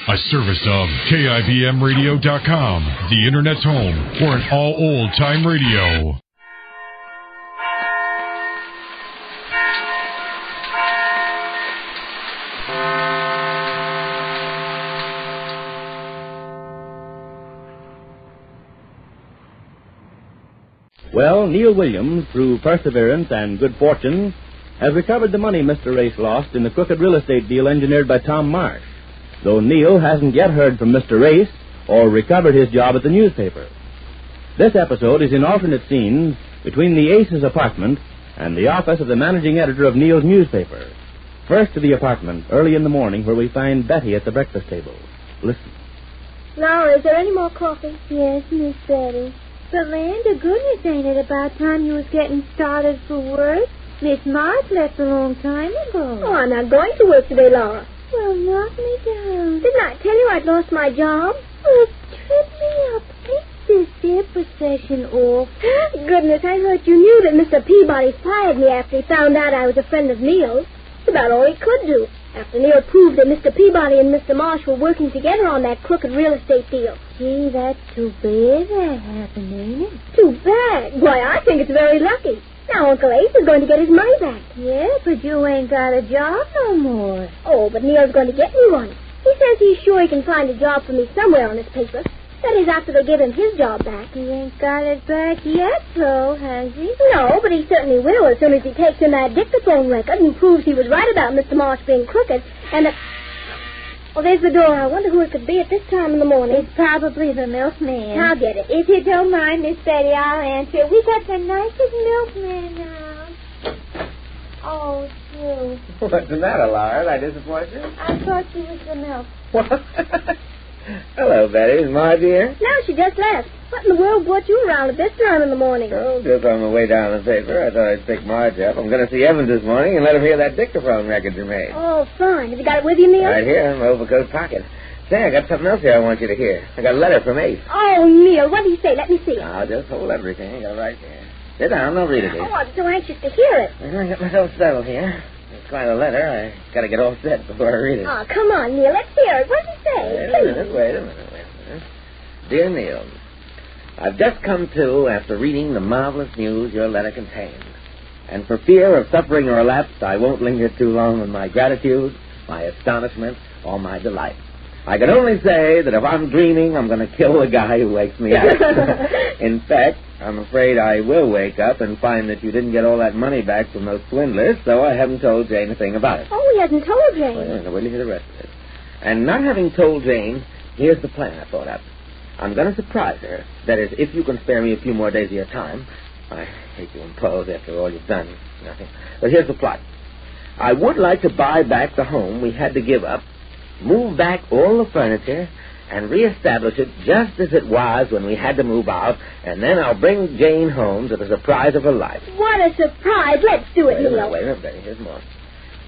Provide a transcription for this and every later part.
A service of KIBMradio.com, the Internet's home for an all old-time radio. Well, Neal Williams, through perseverance and good fortune, has recovered the money Mr. Race lost in the crooked real estate deal engineered by Tom Marsh, though Neal hasn't yet heard from Mr. Race or recovered his job at the newspaper. This episode is in alternate scenes between the Ace's apartment and the office of the managing editor of Neal's newspaper. First to the apartment, early in the morning, where we find Betty at the breakfast table. Listen. Laura, is there any more coffee? Yes, Miss Betty. But, land of goodness, ain't it about time you was getting started for work? Miss March left a long time ago. Oh, I'm not going to work today, Laura. Well, knock me down. Didn't I tell you I'd lost my job? Oh, trip me up. Take this here procession off. Goodness, I thought you knew that Mr. Peabody fired me after he found out I was a friend of Neal's. It's about all he could do, after Neal proved that Mr. Peabody and Mr. Marsh were working together on that crooked real estate deal. Gee, that's too bad that happened, ain't it? Too bad? Why, I think it's very lucky. Now Uncle Ace is going to get his money back. Yeah, but you ain't got a job no more. Oh, but Neal's going to get me one. He says he's sure he can find a job for me somewhere on his paper. That is, after they give him his job back. He ain't got it back yet, though, has he? No, but he certainly will as soon as he takes in that dictaphone record and proves he was right about Mr. Marsh being crooked and that... Oh, there's the door. I wonder who it could be at this time in the morning. It's probably the milkman. I'll get it. If you don't mind, Miss Betty, I'll answer. We got the nicest milkman now. Oh, Sue. What's the matter, Laura? Did I disappoint you? I thought she was the milk. What? Hello, Betty. Is Marge here? No, she just left. What in the world brought you around at this time in the morning? Oh, just on the way down the paper. I thought I'd pick Marge up. I'm going to see Evans this morning and let him hear that dictaphone record you made. Oh, fine. Have you got it with you, Neal? Right here in my overcoat pocket. Say, I got something else here I want you to hear. I got a letter from Ace. Oh, Neal, what did he say? Let me see it. I'll just hold everything. I got it right there. Sit down. I'll read it to you. Oh, I'm so anxious to hear it. I got myself settled here. It's quite a letter. I got to get all set before I read it. Oh, come on, Neal. Let's hear it. What does it say? Wait a minute. Dear Neal, I've just come to after reading the marvelous news your letter contained. And for fear of suffering or lapse, I won't linger too long on my gratitude, my astonishment, or my delight. I can only say that if I'm dreaming, I'm going to kill the guy who wakes me up. In fact, I'm afraid I will wake up and find that you didn't get all that money back from those swindlers, so I haven't told Jane a thing about it. Oh, he hasn't told Jane. Well, wait till you hear the rest of it. And not having told Jane, here's the plan I thought up. I'm going to surprise her. That is, if you can spare me a few more days of your time. I hate to impose after all you've done. Nothing. But here's the plot. I would like to buy back the home we had to give up, move back all the furniture, and reestablish it just as it was when we had to move out, and then I'll bring Jane home to the surprise of her life. What a surprise. Let's do it, Neal. Wait a minute, Betty. Here's more.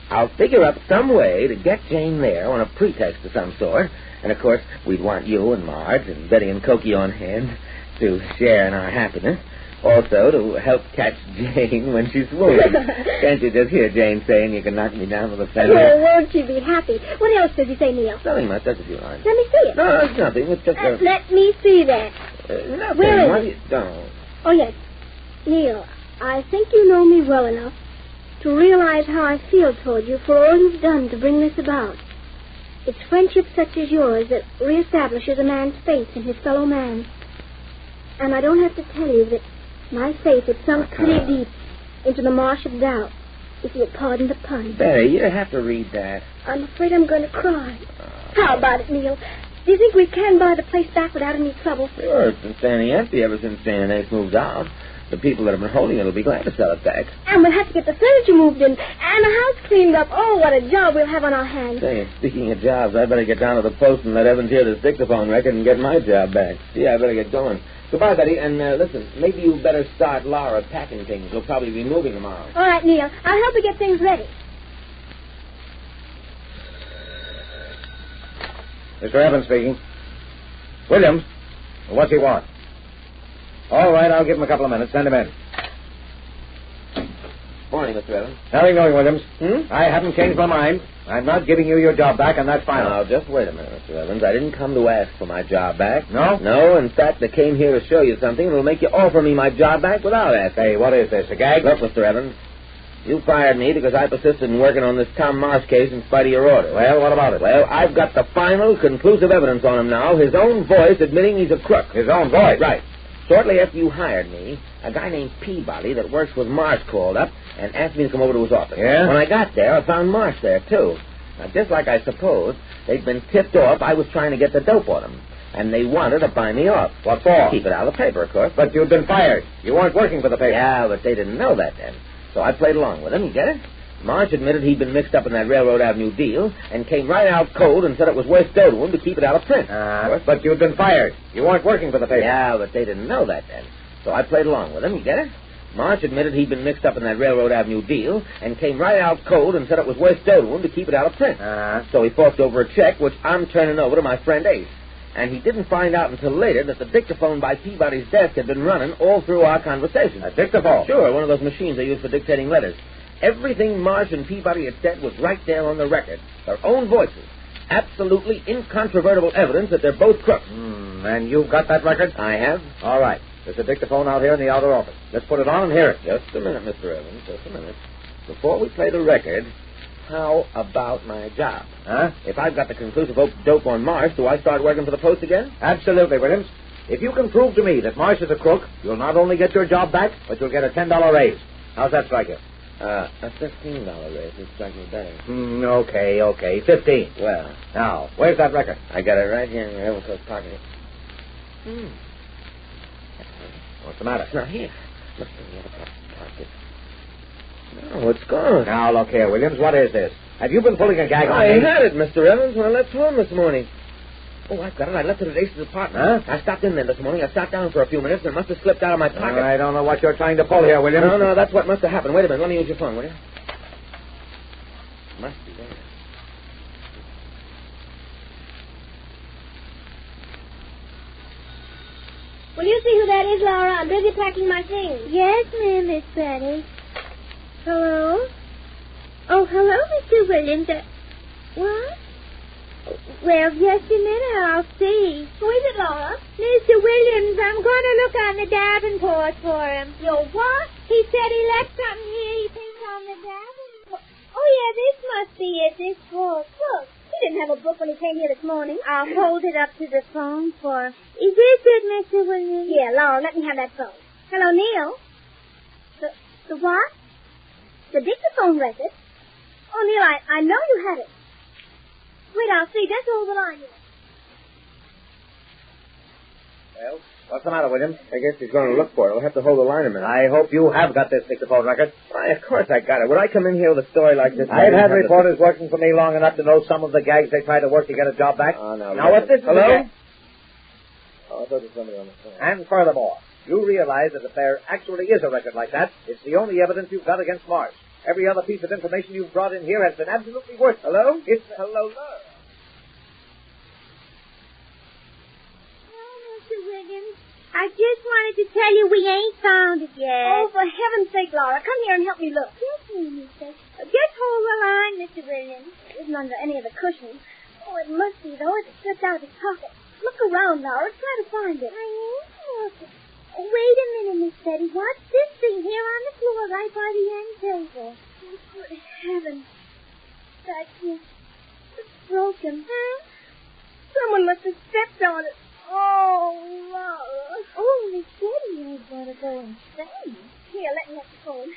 I'll figure up some way to get Jane there on a pretext of some sort. And, of course, we'd want you and Marge and Betty and Cokie on hand to share in our happiness. Also, to help catch Jane when she's swooned. Can't you just hear Jane saying you can knock me down with a feather? Oh, won't she be happy? What else does he say, Neal? Nothing much, just a few lines. Let me see it. No, it's nothing. It's just a... Let me see that. Nothing. Where is it? Don't. Oh, yes. Neal, I think you know me well enough to realize how I feel toward you for all you've done to bring this about. It's friendship such as yours that reestablishes a man's faith in his fellow man. And I don't have to tell you that my faith had sunk pretty deep into the marsh of doubt, if you'll pardon the pun. Betty, you have to read that. I'm afraid I'm going to cry. How about it, Neal? Do you think we can buy the place back without any trouble? Sure, it's been standing empty ever since Jane and Ace moved out. The people that have been holding it will be glad to sell it back. And we'll have to get the furniture moved in and the house cleaned up. Oh, what a job we'll have on our hands. Say, speaking of jobs, I better get down to the post and let Evans hear this dictaphone record and get my job back. Gee, I better get going. Goodbye, Betty, and listen, maybe you better start Laura packing things. We'll probably be moving tomorrow. All right, Neal. I'll help you get things ready. Mr. Evans speaking. Williams, what's he want? All right, I'll give him a couple of minutes. Send him in. Morning, money, Mr. Evans. Nothing doing, Williams. Hmm? I haven't changed my mind. I'm not giving you your job back, and that's final. Now, just wait a minute, Mr. Evans. I didn't come to ask for my job back. No? No, in fact, I came here to show you something that will make you offer me my job back without asking. Hey, what is this, a gag? Look, Mr. Evans, you fired me because I persisted in working on this Tom Marsh case in spite of your order. Well, what about it? Well, I've got the final, conclusive evidence on him now. His own voice admitting he's a crook. His own voice? Right. Shortly after you hired me, a guy named Peabody that works with Marsh called up and asked me to come over to his office. Yeah? When I got there, I found Marsh there, too. Now, just like I supposed, they'd been tipped off I was trying to get the dope on him. And they wanted to buy me off. What for? Keep it out of the paper, of course. But you'd been fired. You weren't working for the paper. Yeah, but they didn't know that then. So I played along with him, you get it? Marsh admitted he'd been mixed up in that Railroad Avenue deal and came right out cold and said it was worth dough to him to keep it out of print. But you'd been fired. You weren't working for the paper. Yeah, but they didn't know that then. So I played along with him, you get it? Marsh admitted he'd been mixed up in that Railroad Avenue deal and came right out cold and said it was worth dough to him to keep it out of print. So he forked over a check, which I'm turning over to my friend Ace. And he didn't find out until later that the dictaphone by Peabody's desk had been running all through our conversation. A dictaphone? Sure, one of those machines they use for dictating letters. Everything Marsh and Peabody had said was right there on the record. Their own voices. Absolutely incontrovertible evidence that they're both crooks. And you've got that record? I have. All right. There's a dictaphone out here in the outer office. Let's put it on and hear it. Just a minute, Mr. Evans. Just a minute. Before we play the record, how about my job? Huh? If I've got the conclusive dope on Marsh, do I start working for the Post again? Absolutely, Williams. If you can prove to me that Marsh is a crook, you'll not only get your job back, but you'll get a $10 raise. How's that strike you? A $15 raise would strike me better. Okay. 15. Well. Now, where's that record? I got it right here in your overcoat pocket. What's the matter? It's not here. Look in the overcoat pocket. No, it's gone. Now, look here, Williams. What is this? Have you been pulling a gag on I me? had it, Mr. Evans, when I left home this morning. Oh, I've got it. I left it at Ace's apartment. Huh? I stopped in there this morning. I sat down for a few minutes, and it must have slipped out of my pocket. I don't know what you're trying to pull here, Williams. No, that's what must have happened. Wait a minute. Let me use your phone, will you? Must be there. Will you see who that is, Laura? I'm busy packing my things. Yes, ma'am, Miss Betty. Hello? Oh, hello, Mr. Williams. What? Well, just a minute, I'll see. Who is it, Laura? Mr. Williams, I'm going to look on the Davenport for him. Your what? He said he left something here he thinks on the Davenport. Oh, yeah, this must be it, this book. Look, he didn't have a book when he came here this morning. I'll hold it up to the phone for him. Is this it, Mr. Williams? Yeah, Laura, let me have that phone. Hello, Neal. The what? The dictaphone record? Oh, Neal, I know you had it. Wait, I'll see. Just hold the line here. Well, what's the matter, Williams? I guess he's going to look for it. We'll have to hold the line a minute. I hope you have got this dictaphone record. Why, of course I got it. Would I come in here with a story like this? I've had reporters working for me long enough to know some of the gags they try to work to get a job back. Oh, no. Now, if this is Hello? a gag... Oh, I thought there was somebody on the phone. And furthermore, you realize that if there actually is a record like that, it's the only evidence you've got against Marsh. Every other piece of information you've brought in here has been absolutely worthless. Hello? It's... Hello, Laura. I just wanted to tell you we ain't found it yet. Oh, for heaven's sake, Laura, come here and help me look. Yes, ma'am, mister. Just hold the line, Mr. Williams. It isn't under any of the cushions. Oh, it must be, though. It's slipped out of his pocket. Look around, Laura. Try to find it. I am looking. Oh, wait a minute, Miss Betty. What's this thing here on the floor right by the end table? Oh, good heavens. That's it. It's broken. Huh? Someone must have stepped on it. Oh, Laura. Oh, Miss Betty, you're going to go insane. Here, let me have the phone.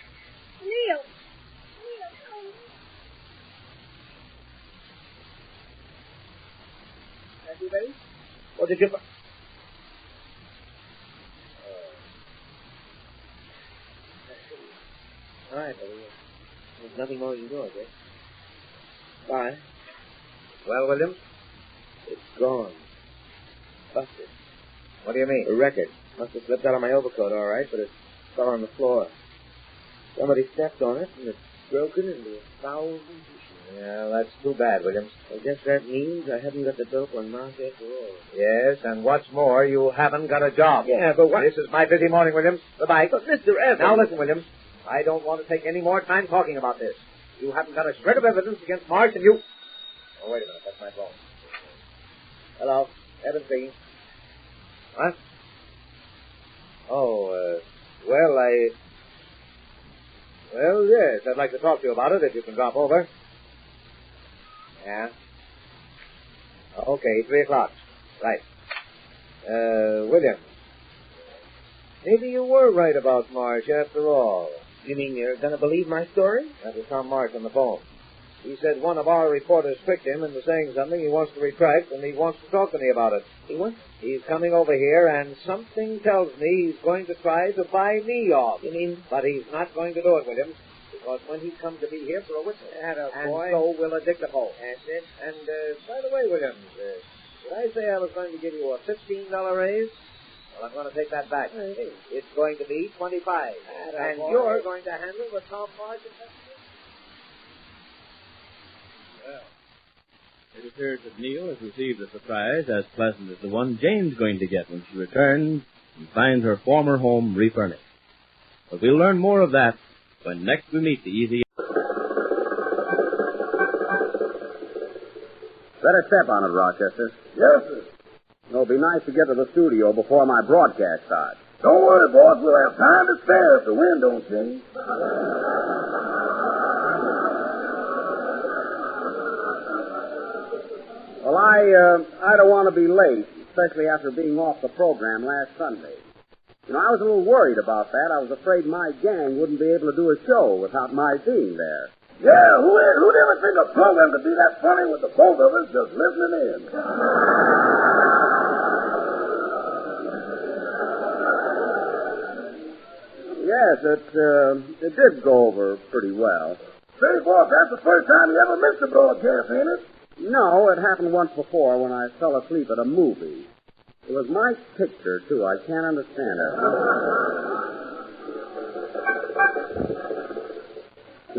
Neal, come. Thank you, baby. What did you... All right, buddy. There's nothing more you can do, I guess. Bye. Well, Williams? It's gone. Busted. What do you mean? The record. Must have slipped out of my overcoat, all right, but it fell on the floor. Somebody stepped on it, and it's broken into 1,000 pieces. Yeah, that's too bad, Williams. I guess that means I haven't got the dope on Marsh after all. Yes, and what's more, you haven't got a job. Yeah, but what... This is my busy morning, Williams. Goodbye. But, Mr. Evans... Now, listen, Williams. I don't want to take any more time talking about this. You haven't got a shred of evidence against Marsh, and you... Oh, wait a minute. That's my phone. Hello. Haven't seen. What? Oh, Well, yes, I'd like to talk to you about it if you can drop over. Yeah? Okay, 3 o'clock. Right. William. Maybe you were right about Marsh after all. You mean you're going to believe my story? That was Tom Marsh on the phone. He said one of our reporters tricked him into saying something he wants to retract, and he wants to talk to me about it. He what? He's coming over here, and something tells me he's going to try to buy me off. You mean? But he's not going to do it, Williams, because when he comes to be here for a witness, and so will a dictaphone. That's it. And, by the way, Williams, did I say I was going to give you a $15 raise? Well, I'm going to take that back. It's going to be $25. And you're going to handle the Tom Marsh investigation. Well, it appears that Neal has received a surprise as pleasant as the one Jane's going to get when she returns and finds her former home refurnished. But we'll learn more of that when next we meet the Easy. Better step on it, Rochester. Yes, sir. It'll be nice to get to the studio before my broadcast starts. Don't worry, boss. We'll have time to spare if the wind don't change. Well, I don't want to be late, especially after being off the program last Sunday. You know, I was a little worried about that. I was afraid my gang wouldn't be able to do a show without my being there. Yeah, who'd ever think a program could be that funny with the both of us just listening in? Yes, it did go over pretty well. Say, boss, that's the first time you ever missed a broadcast, ain't it? No, it happened once before when I fell asleep at a movie. It was my picture, too. I can't understand it.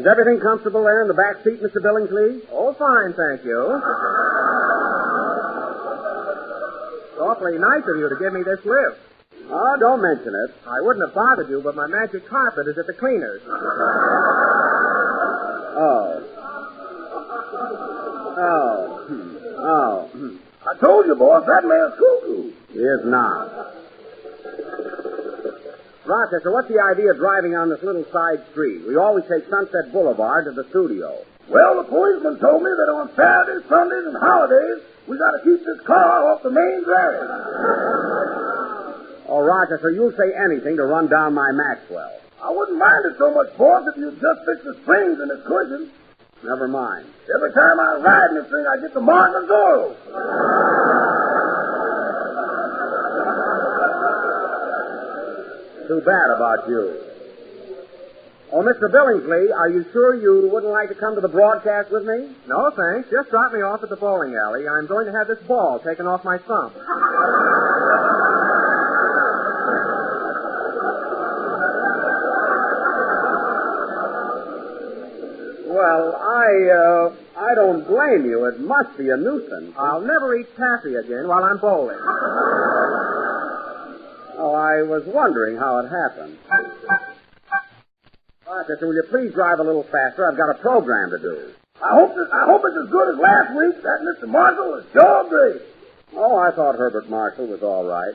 Is everything comfortable there in the back seat, Mr. Billingsley? Oh, fine, thank you. It's awfully nice of you to give me this lift. Oh, don't mention it. I wouldn't have bothered you, but my magic carpet is at the cleaners. I told you, boss, that man's cuckoo. He is not. Rochester, what's the idea of driving on this little side street? We always take Sunset Boulevard to the studio. Well, the policeman told me that on Saturdays, Sundays, and holidays, we got to keep this car off the main drag. Oh, Rochester, you'll say anything to run down my Maxwell. I wouldn't mind it so much, boss, if you'd just fix the springs and the cushions. Never mind. Every time I ride in this thing, I get the Martin Zorro. Too bad about you. Oh, Mr. Billingsley, are you sure you wouldn't like to come to the broadcast with me? No, thanks. Just drop me off at the bowling alley. I'm going to have this ball taken off my thumb. Well, I don't blame you. It must be a nuisance. I'll never eat taffy again while I'm bowling. Oh, I was wondering how it happened. Rochester, will you please drive a little faster? I've got a program to do. I hope it's as good as last week. That Mr. Marshall was sure great. Oh, I thought Herbert Marshall was all right.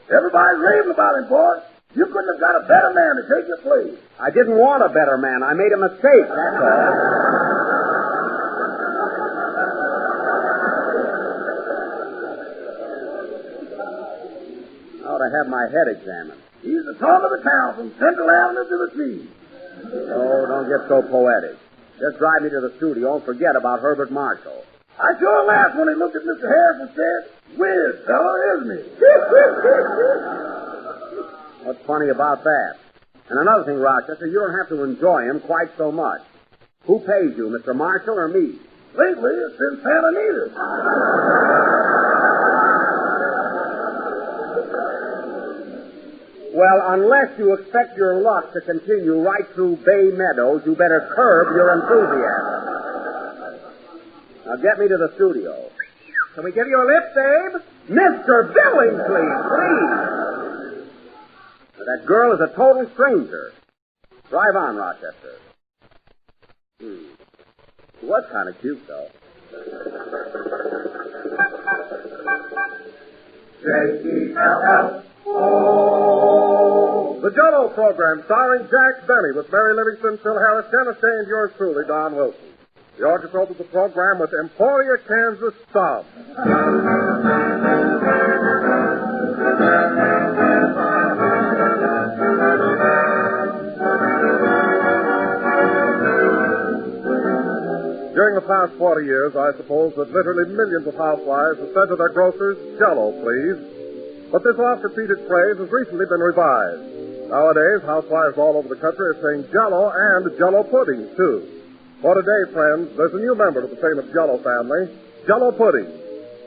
Everybody's raving about him, boss. You couldn't have got a better man to take your place. I didn't want a better man. I made a mistake, that's all. I ought to have my head examined. He's the talk of the town from Central Avenue to the sea. Oh, don't get so poetic. Just drive me to the studio and forget about Herbert Marshall. I sure laughed when he looked at Mr. Harris and said, "Weird fellow, isn't he?" What's funny about that? And another thing, Rochester, you don't have to enjoy him quite so much. Who pays you, Mr. Marshall or me? Lately, it's been Santa Anita. Well, unless you expect your luck to continue right through Bay Meadows, you better curb your enthusiasm. Now get me to the studio. Can we give you a lift, Babe? Mr. Billingsley, please. That girl is a total stranger. Drive on, Rochester. He was kind of cute, though. J-E-L-L-O. The Jello program starring Jack Benny with Mary Livingston, Phil Harris, Dennis Day, and yours truly, Don Wilson. The orchestra opens the program with Emporia, Kansas Stomp. During the past 40 years, I suppose that literally millions of housewives have said to their grocers, Jello, please. But this oft-repeated phrase has recently been revised. Nowadays, housewives all over the country are saying Jello and Jello pudding, too. For today, friends, there's a new member of the famous Jello family, Jello pudding.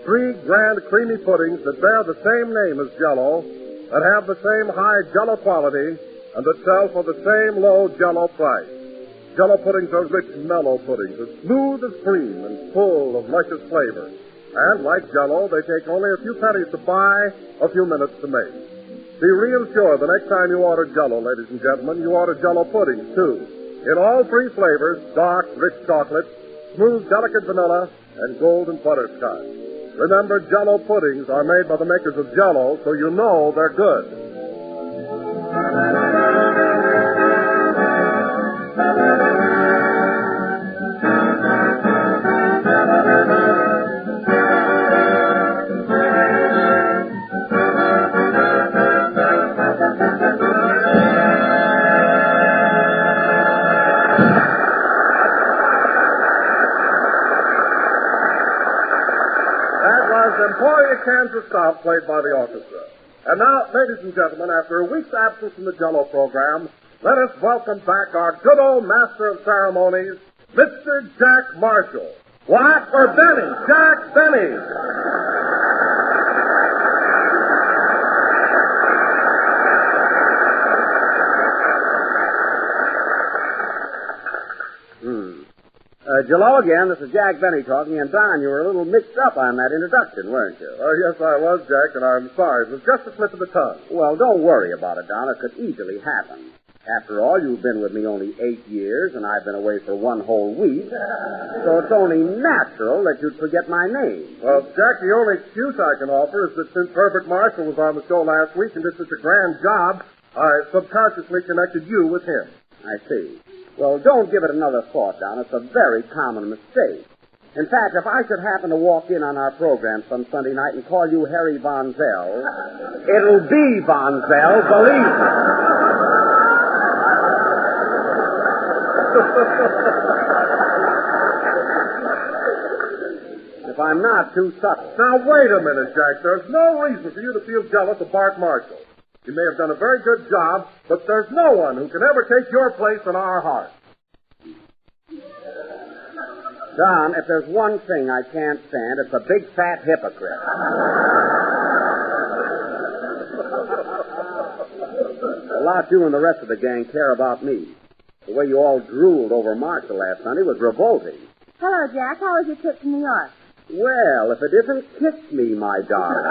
3 grand creamy puddings that bear the same name as Jello, that have the same high Jello quality, and that sell for the same low Jello price. Jello puddings are rich, mellow puddings, as smooth as cream and full of luscious flavor. And like Jello, they take only a few pennies to buy, a few minutes to make. Be real sure the next time you order Jello, ladies and gentlemen, you order Jello puddings, too. In all 3 flavors, dark, rich chocolate, smooth, delicate vanilla, and golden butterscotch. Remember, Jello puddings are made by the makers of Jello, so you know they're good. Emporia, Kansas Stomp, played by the orchestra. And now, ladies and gentlemen, after a week's absence from the Jello program, let us welcome back our good old master of ceremonies, Mr. Jack Marshall. What? Or Benny. Jack Benny. Jello again, this is Jack Benny talking, and Don, you were a little mixed up on that introduction, weren't you? Oh, yes, I was, Jack, and I'm sorry. It was just a slip of the tongue. Well, don't worry about it, Don. It could easily happen. After all, you've been with me only 8 years, and I've been away for 1 whole week, so it's only natural that you'd forget my name. Well, Jack, the only excuse I can offer is that since Herbert Marshall was on the show last week and did such a grand job, I subconsciously connected you with him. I see. Well, don't give it another thought, Don. It's a very common mistake. In fact, if I should happen to walk in on our program some Sunday night and call you Harry Von Zell, it'll be Von Zell, believe me. If I'm not too subtle. Now, wait a minute, Jack. There's no reason for you to feel jealous of Bart Marshall. You may have done a very good job, but there's no one who can ever take your place in our hearts. Don, if there's one thing I can't stand, it's a big fat hypocrite. A lot you and the rest of the gang care about me. The way you all drooled over Marshall last Sunday was revolting. Hello, Jack. How was your trip to New York? Well, if it isn't Kiss Me, my darling.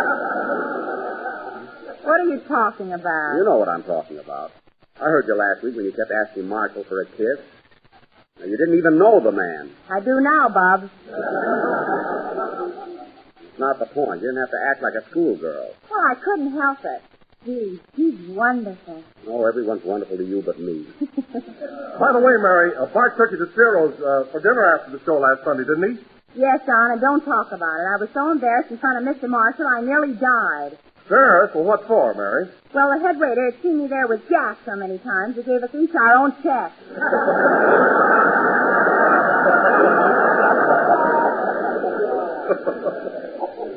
What are you talking about? You know what I'm talking about. I heard you last week when you kept asking Marshall for a kiss. Now, you didn't even know the man. I do now, Bob. It's not the point. You didn't have to act like a schoolgirl. Well, I couldn't help it. He's wonderful. Oh, everyone's wonderful to you but me. By the way, Mary, Bart took you to Ciro's for dinner after the show last Sunday, didn't he? Yes, Don, and don't talk about it. I was so embarrassed in front of Mr. Marshall, I nearly died. Embarrassed? Well, what for, Mary? Well, the head waiter had seen me there with Jack so many times, he gave us each our own check.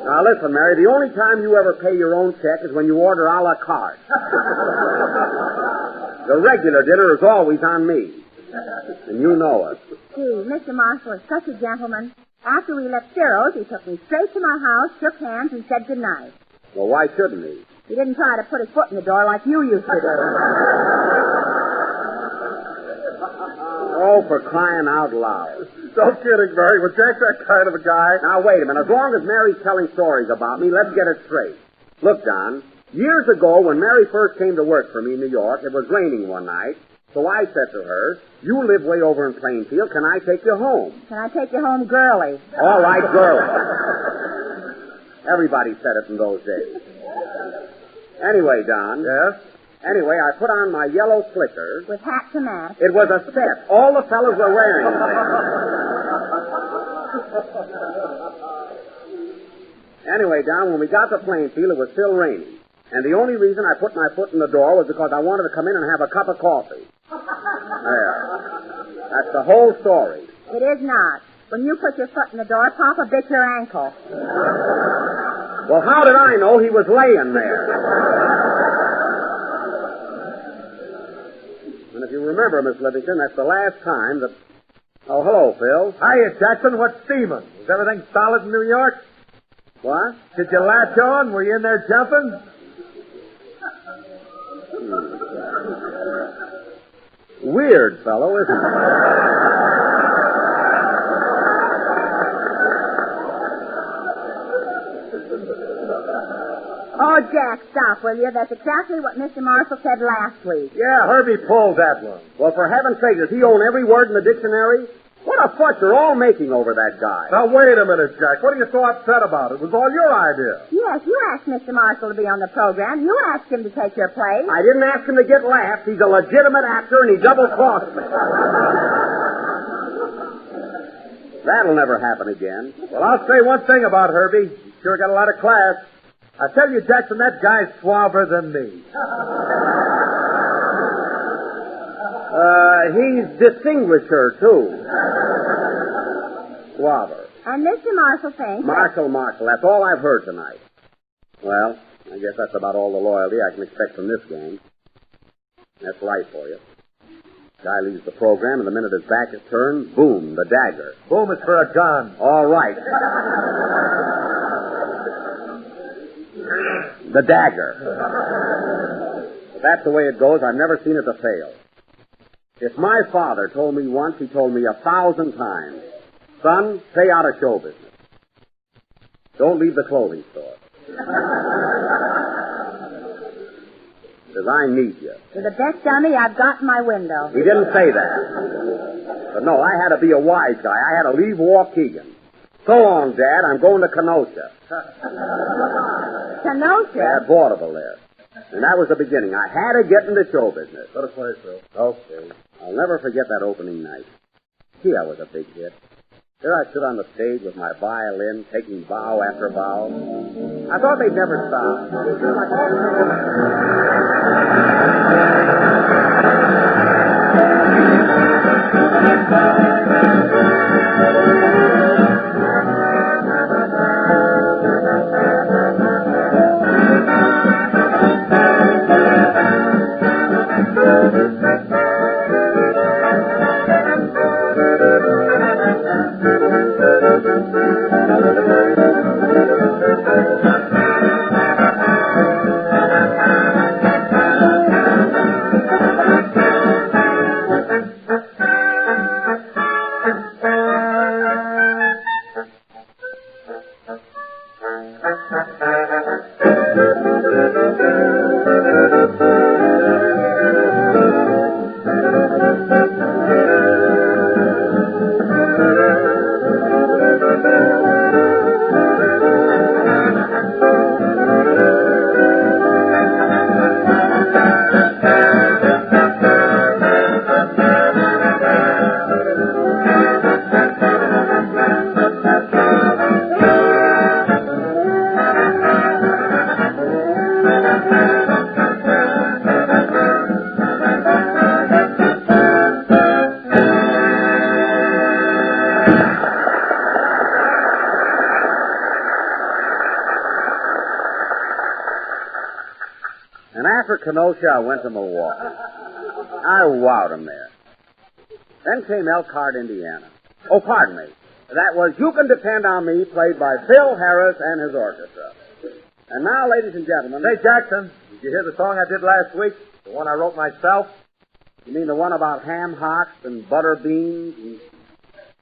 Now, listen, Mary, the only time you ever pay your own check is when you order a la carte. The regular dinner is always on me. And you know it. Gee, Mr. Marshall is such a gentleman. After we left Ciro's, he took me straight to my house, shook hands, and said goodnight. Well, why shouldn't he? He didn't try to put his foot in the door like you used to do. Oh, for crying out loud. No kidding, Mary. Was Jack that kind of a guy? Now, wait a minute. As long as Mary's telling stories about me, let's get it straight. Look, Don, years ago when Mary first came to work for me in New York, it was raining one night, So I said to her, you live way over in Plainfield. Can I take you home? Can I take you home girly? All right, girly. Everybody said it in those days. Anyway, Don. Yes? Anyway, I put on my yellow slickers. With hat to match. It was a set. All the fellas were wearing them. Anyway, Don, when we got to Plainfield, it was still raining. And the only reason I put my foot in the door was because I wanted to come in and have a cup of coffee. There. That's the whole story. It is not. When you put your foot in the door, Papa bit your ankle. Well, how did I know he was laying there? And if you remember, Miss Livingston, that's the last time that... Oh, hello, Phil. Hiya, Jackson. What's steaming? Is everything solid in New York? What? Did you latch on? Were you in there jumping? Weird fellow, isn't he? Oh, Jack, stop, will you? That's exactly what Mr. Marshall said last week. Yeah, Herbie pulled that one. Well, for heaven's sake, does he own every word in the dictionary? What a fuss you're all making over that guy. Now, wait a minute, Jack. What are you so upset about? It was all your idea. Yes, you asked Mr. Marshall to be on the program. You asked him to take your place. I didn't ask him to get laughs. He's a legitimate actor, and he double-crossed me. That'll never happen again. Well, I'll say one thing about Herbie. He sure got a lot of class. I tell you, Jackson, that guy's suaver than me. He's distinguisher, too. Suaver. And Mr. Marshall thinks... Marshall. That's all I've heard tonight. Well, I guess that's about all the loyalty I can expect from this game. That's life for you. Guy leaves the program, and the minute his back is turned, boom, the dagger. Boom is for a gun. All right. The dagger. If that's the way it goes, I've never seen it to fail. If my father told me once, he told me 1,000 times, son, stay out of show business. Don't leave the clothing store. Because I need you. You're the best dummy I've got in my window. He didn't say that. But no, I had to be a wise guy. I had to leave Waukegan. So long, Dad. I'm going to Kenosha. Kenosha? At Vaudeville there. And that was the beginning. I had to get into show business. Let us play, Phil. Okay. I'll never forget that opening night. Gee, I was a big hit. There I stood on the stage with my violin, taking bow after bow. I thought they'd never stop. After Kenosha, I went to Milwaukee. I wowed him there. Then came Elkhart, Indiana. Oh, pardon me. That was You Can Depend on Me, played by Phil Harris and his orchestra. And now, ladies and gentlemen... Say, Jackson, did you hear the song I did last week? The one I wrote myself? You mean the one about ham hocks and butter beans? And...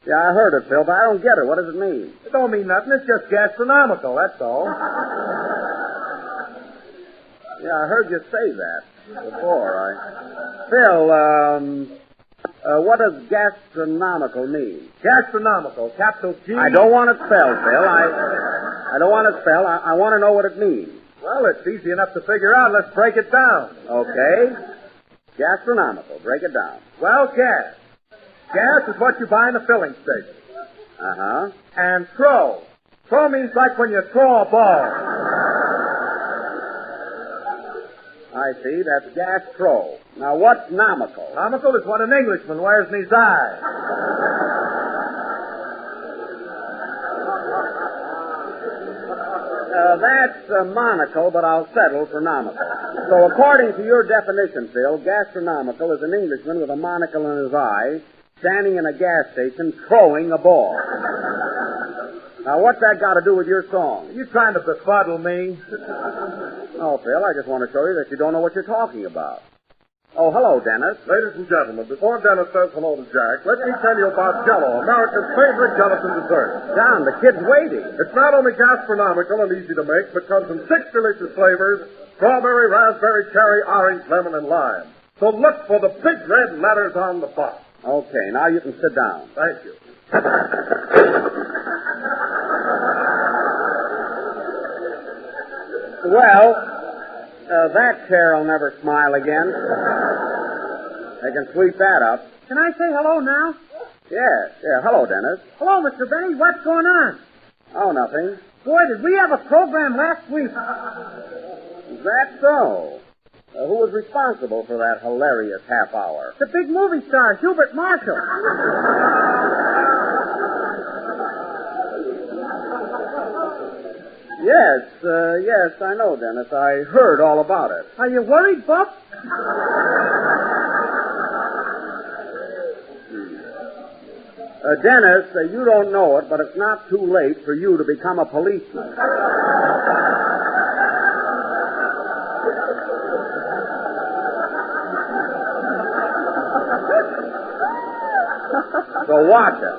Yeah, I heard it, Phil, but I don't get it. What does it mean? It don't mean nothing. It's just gastronomical, that's all. Yeah, I heard you say that. Before, Phil, what does gastronomical mean? Gastronomical, capital G. I don't want it spelled, Phil. I don't want it spelled. I want to know what it means. Well, it's easy enough to figure out. Let's break it down. Okay. Gastronomical. Break it down. Well, gas. Gas is what you buy in the filling station. Uh-huh. And throw. Throw means like when you throw a ball. I see. That's gastro. Now, what's nomical? Nomical is what an Englishman wears in his eye. That's monocle, but I'll settle for nomical. So according to your definition, Phil, gastronomical is an Englishman with a monocle in his eye standing in a gas station throwing a ball. Now, what's that got to do with your song? Are you trying to befuddle me? Oh, Phil, I just want to show you that you don't know what you're talking about. Oh, hello, Dennis. Ladies and gentlemen, before Dennis says hello to Jack, let me tell you about Jell-O, America's favorite gelatin dessert. John, the kid's waiting. It's not only gastronomical and easy to make, but comes in 6 delicious flavors: strawberry, raspberry, cherry, orange, lemon, and lime. So look for the big red letters on the box. Okay, now you can sit down. Thank you. Well, that chair will never smile again. They can sweep that up. Can I say hello now? Yes. Yeah. Hello, Dennis. Hello, Mr. Benny. What's going on? Oh, nothing. Boy, did we have a program last week. Is that so? Who was responsible for that hilarious half hour? The big movie star, Hubert Marshall. Yes, I know, Dennis. I heard all about it. Are you worried, Buck? Dennis, you don't know it, but it's not too late for you to become a policeman. So watch it.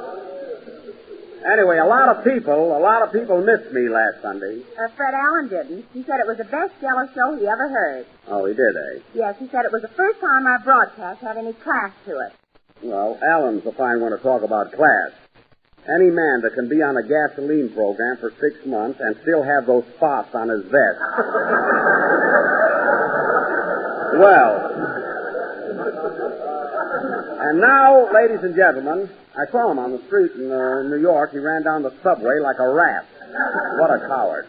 Anyway, a lot of people missed me last Sunday. Fred Allen didn't. He said it was the best Jello show he ever heard. Oh, he did, eh? Yes, he said it was the first time our broadcast had any class to it. Well, Allen's a fine one to talk about class. Any man that can be on a gasoline program for 6 months and still have those spots on his vest. Well, and now, ladies and gentlemen, I saw him on the street in New York. He ran down the subway like a rat. What a coward.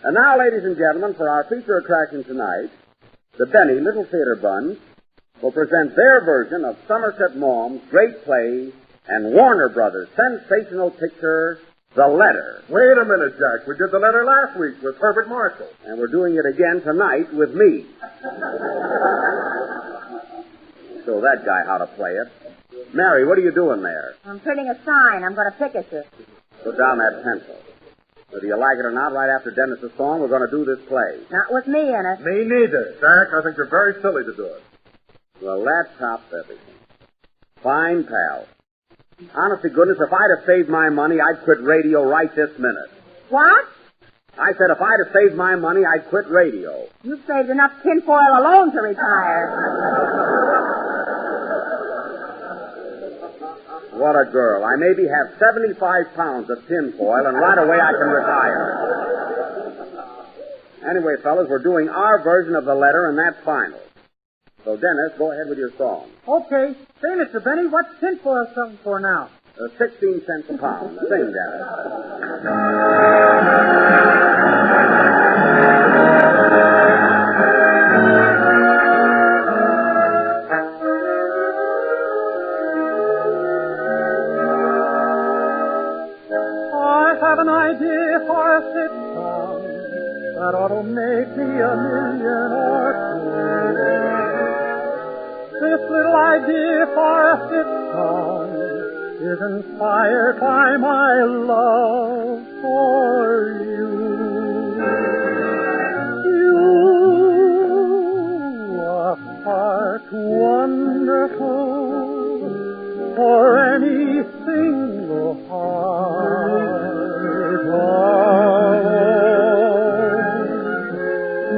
And now, ladies and gentlemen, for our feature attraction tonight, the Benny Little Theater Buns will present their version of Somerset Maugham's great play and Warner Brothers' sensational picture, The Letter. Wait a minute, Jack. We did The Letter last week with Herbert Marshall. And we're doing it again tonight with me. Show that guy how to play it. Mary, what are you doing there? I'm printing a sign. I'm going to picket you. Put down that pencil. Whether you like it or not, right after Dennis's song, we're going to do this play. Not with me in it. Me neither. Jack, I think you're very silly to do it. Well, that tops everything. Fine, pal. Honest to goodness, if I'd have saved my money, I'd quit radio right this minute. What? I said if I'd have saved my money, I'd quit radio. You've saved enough tinfoil alone to retire. What a girl. I maybe have 75 pounds of tinfoil, and right away I can retire. Anyway, fellas, we're doing our version of The Letter, and that's final. So, Dennis, go ahead with your song. Okay. Say, Mr. Benny, what's tinfoil something for now? 16 cents a pound. Sing, Dennis. An idea for a sitcom that ought to make me $1 million or two. This little idea for a sitcom is inspired by my love for you. You are far too wonderful for any single heart.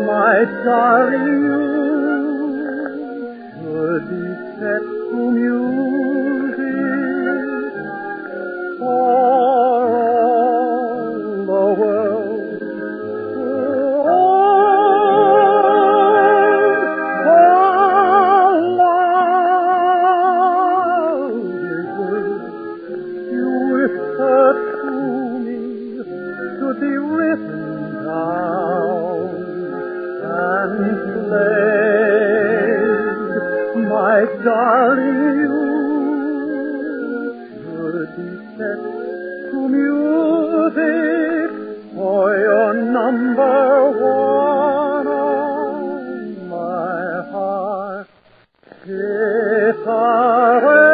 My darling, you written down and played, my darling, you should be set to music for your number one on my heart. If away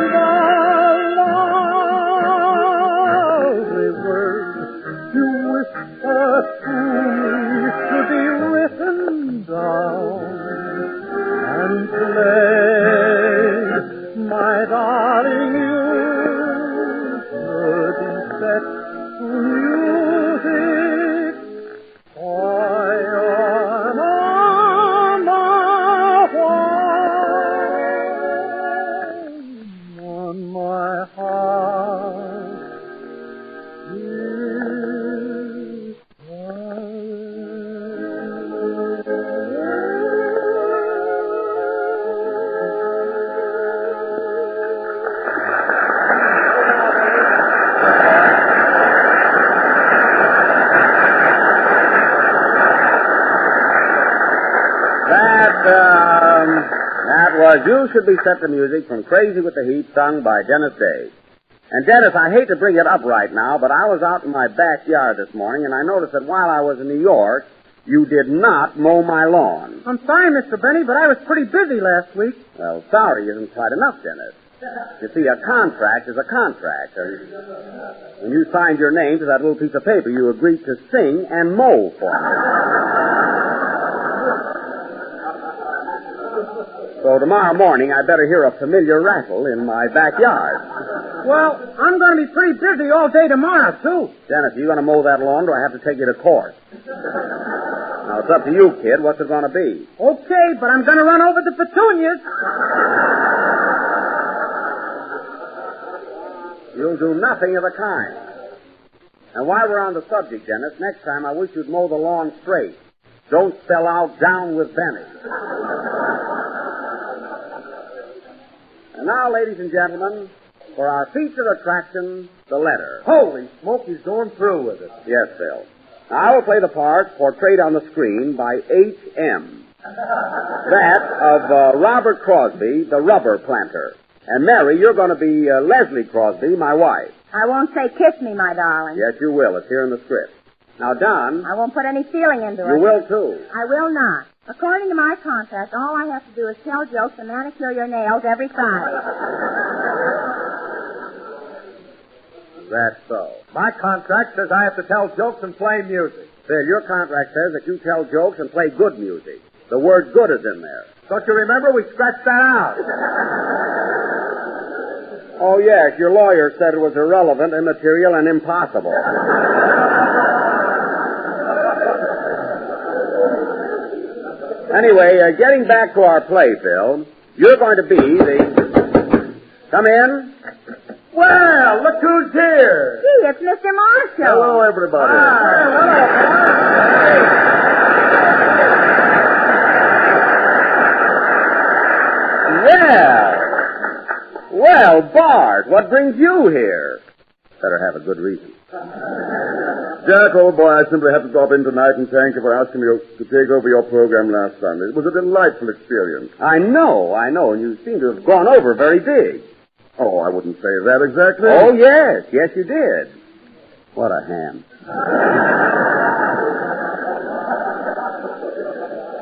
the lovely words you whisper to me should be written down and played, my darling, you should be set to music for your number one on my heart. That was You Should Be Set to Music from Crazy with the Heat, sung by Dennis Day. And Dennis, I hate to bring it up right now, but I was out in my backyard this morning, and I noticed that while I was in New York, you did not mow my lawn. I'm sorry, Mr. Benny, but I was pretty busy last week. Well, sorry isn't quite enough, Dennis. You see, a contract is a contract. When you signed your name to that little piece of paper, you agreed to sing and mow for me. So tomorrow morning, I better hear a familiar rattle in my backyard. Well, I'm going to be pretty busy all day tomorrow, too. Dennis, are you going to mow that lawn, or do I have to take you to court? Now, it's up to you, kid. What's it going to be? Okay, but I'm going to run over the petunias. You'll do nothing of the kind. And while we're on the subject, Dennis, next time I wish you'd mow the lawn straight. Don't spell out down with Benny. And now, ladies and gentlemen, for our featured attraction, the letter. Holy smoke, he's going through with it. Yes, Bill. Now, I will play the part portrayed on the screen by H.M. That of Robert Crosby, the rubber planter. And Mary, you're going to be Leslie Crosby, my wife. I won't say kiss me, my darling. Yes, you will. It's here in the script. Now, Don. I won't put any feeling into it. You will, too. I will not. According to my contract, all I have to do is tell jokes and manicure your nails every Friday. That's so. My contract says I have to tell jokes and play music. Phil, your contract says that you tell jokes and play good music. The word good is in there. Don't you remember? We scratched that out. Oh, yes. Your lawyer said it was irrelevant, immaterial, and impossible. Anyway, getting back to our play, Phil, you're going to be the... Come in. Well, look who's here. Gee, it's Mr. Marshall. Hello, everybody. Well, Bart, what brings you here? Better have a good reason. Jack, old boy, I simply have to drop in tonight and thank you for asking me to take over your program last Sunday. It was a delightful experience. I know, and you seem to have gone over very big. Oh, I wouldn't say that exactly. Oh, yes, you did. What a ham.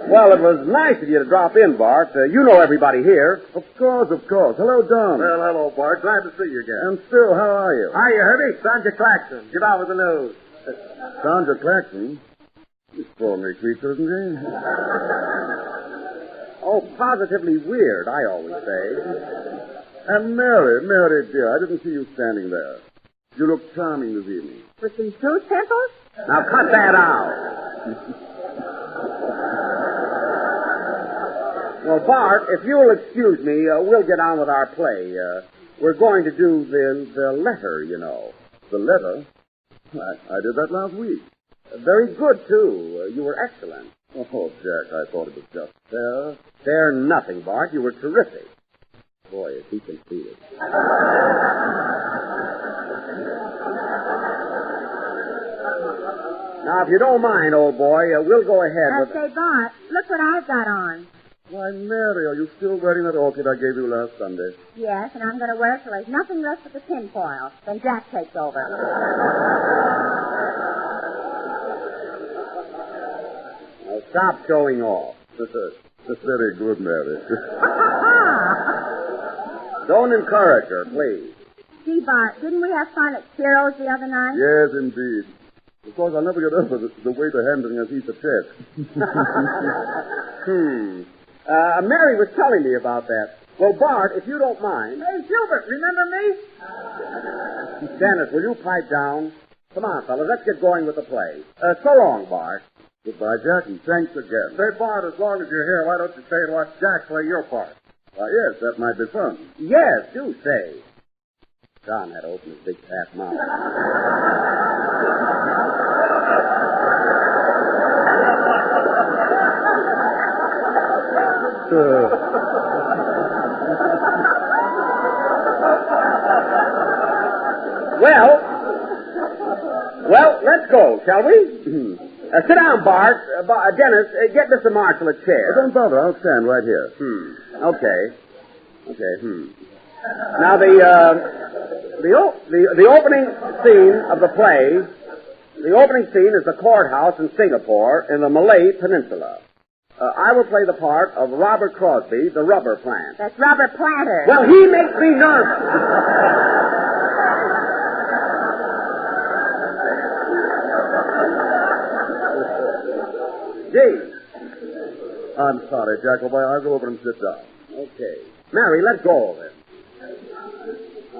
Well, it was nice of you to drop in, Bart. You know everybody here. Of course. Hello, Don. Well, hello, Bart. Glad to see you again. And Phil, how are you? Hiya, Herbie. Sandra Claxton. Get out with the news. Sandra Claxton? He's a extraordinary creature, isn't he? Oh, positively weird, I always say. And Mary, dear, I didn't see you standing there. You look charming this evening. With these two pimples? Now cut that out. Well, Bart, if you'll excuse me, we'll get on with our play. We're going to do the letter, you know. The letter? I did that last week. Very good, too. You were excellent. Oh, Jack, I thought it was just fair. Fair nothing, Bart. You were terrific. Boy, if he can see it. Now, if you don't mind, old boy, we'll go ahead with... Say, Bart, look what I've got on. Why, Mary, are you still wearing that orchid I gave you last Sunday? Yes, and I'm going to wear it till there's nothing left but the tinfoil. Then Jack takes over. Now, stop showing off. That's very good, Mary. Don't encourage her, please. See, Bart, didn't we have fun at Ciro's the other night? Yes, indeed. Of course, I'll never get over the way the handling us each a chest. Mary was telling me about that. Well, Bart, if you don't mind... Hey, Gilbert, remember me? Dennis, will you pipe down? Come on, fellas, let's get going with the play. So long, Bart. Goodbye, Jack, and thanks again. Say, Bart, as long as you're here, why don't you stay and watch Jack play your part? Why, yes, that might be fun. Yes, do say. John had to open his big fat mouth. Well, let's go, shall we? Sit down, Bart. Dennis, get Mr. Marshall a chair. Don't bother. I'll stand right here. Okay. Now, the opening scene of the play, the opening scene is the courthouse in Singapore in the Malay Peninsula. I will play the part of Robert Crosby, the rubber plant. That's Robert Planter. Well, he makes me nervous. Gee. I'm sorry, Jack. I'll go over and sit down. Okay. Mary, let go of it.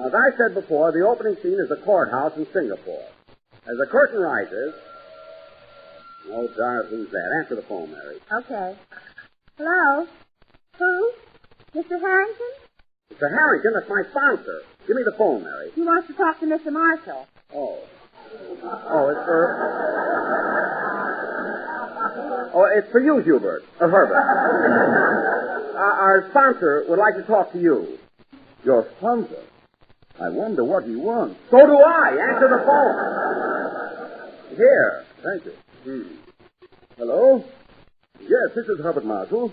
As I said before, the opening scene is the courthouse in Singapore. As the curtain rises... Oh, darn, who's that? Answer the phone, Mary. Okay. Hello? Who? Mr. Harrington? Mr. Harrington, that's my sponsor. Give me the phone, Mary. He wants to talk to Mr. Marshall. Oh, it's for you, Hubert. Or Herbert. Our sponsor would like to talk to you. Your sponsor? I wonder what he wants. So do I. Answer the phone. Here. Thank you. Hello? Yes, this is Herbert Marshall.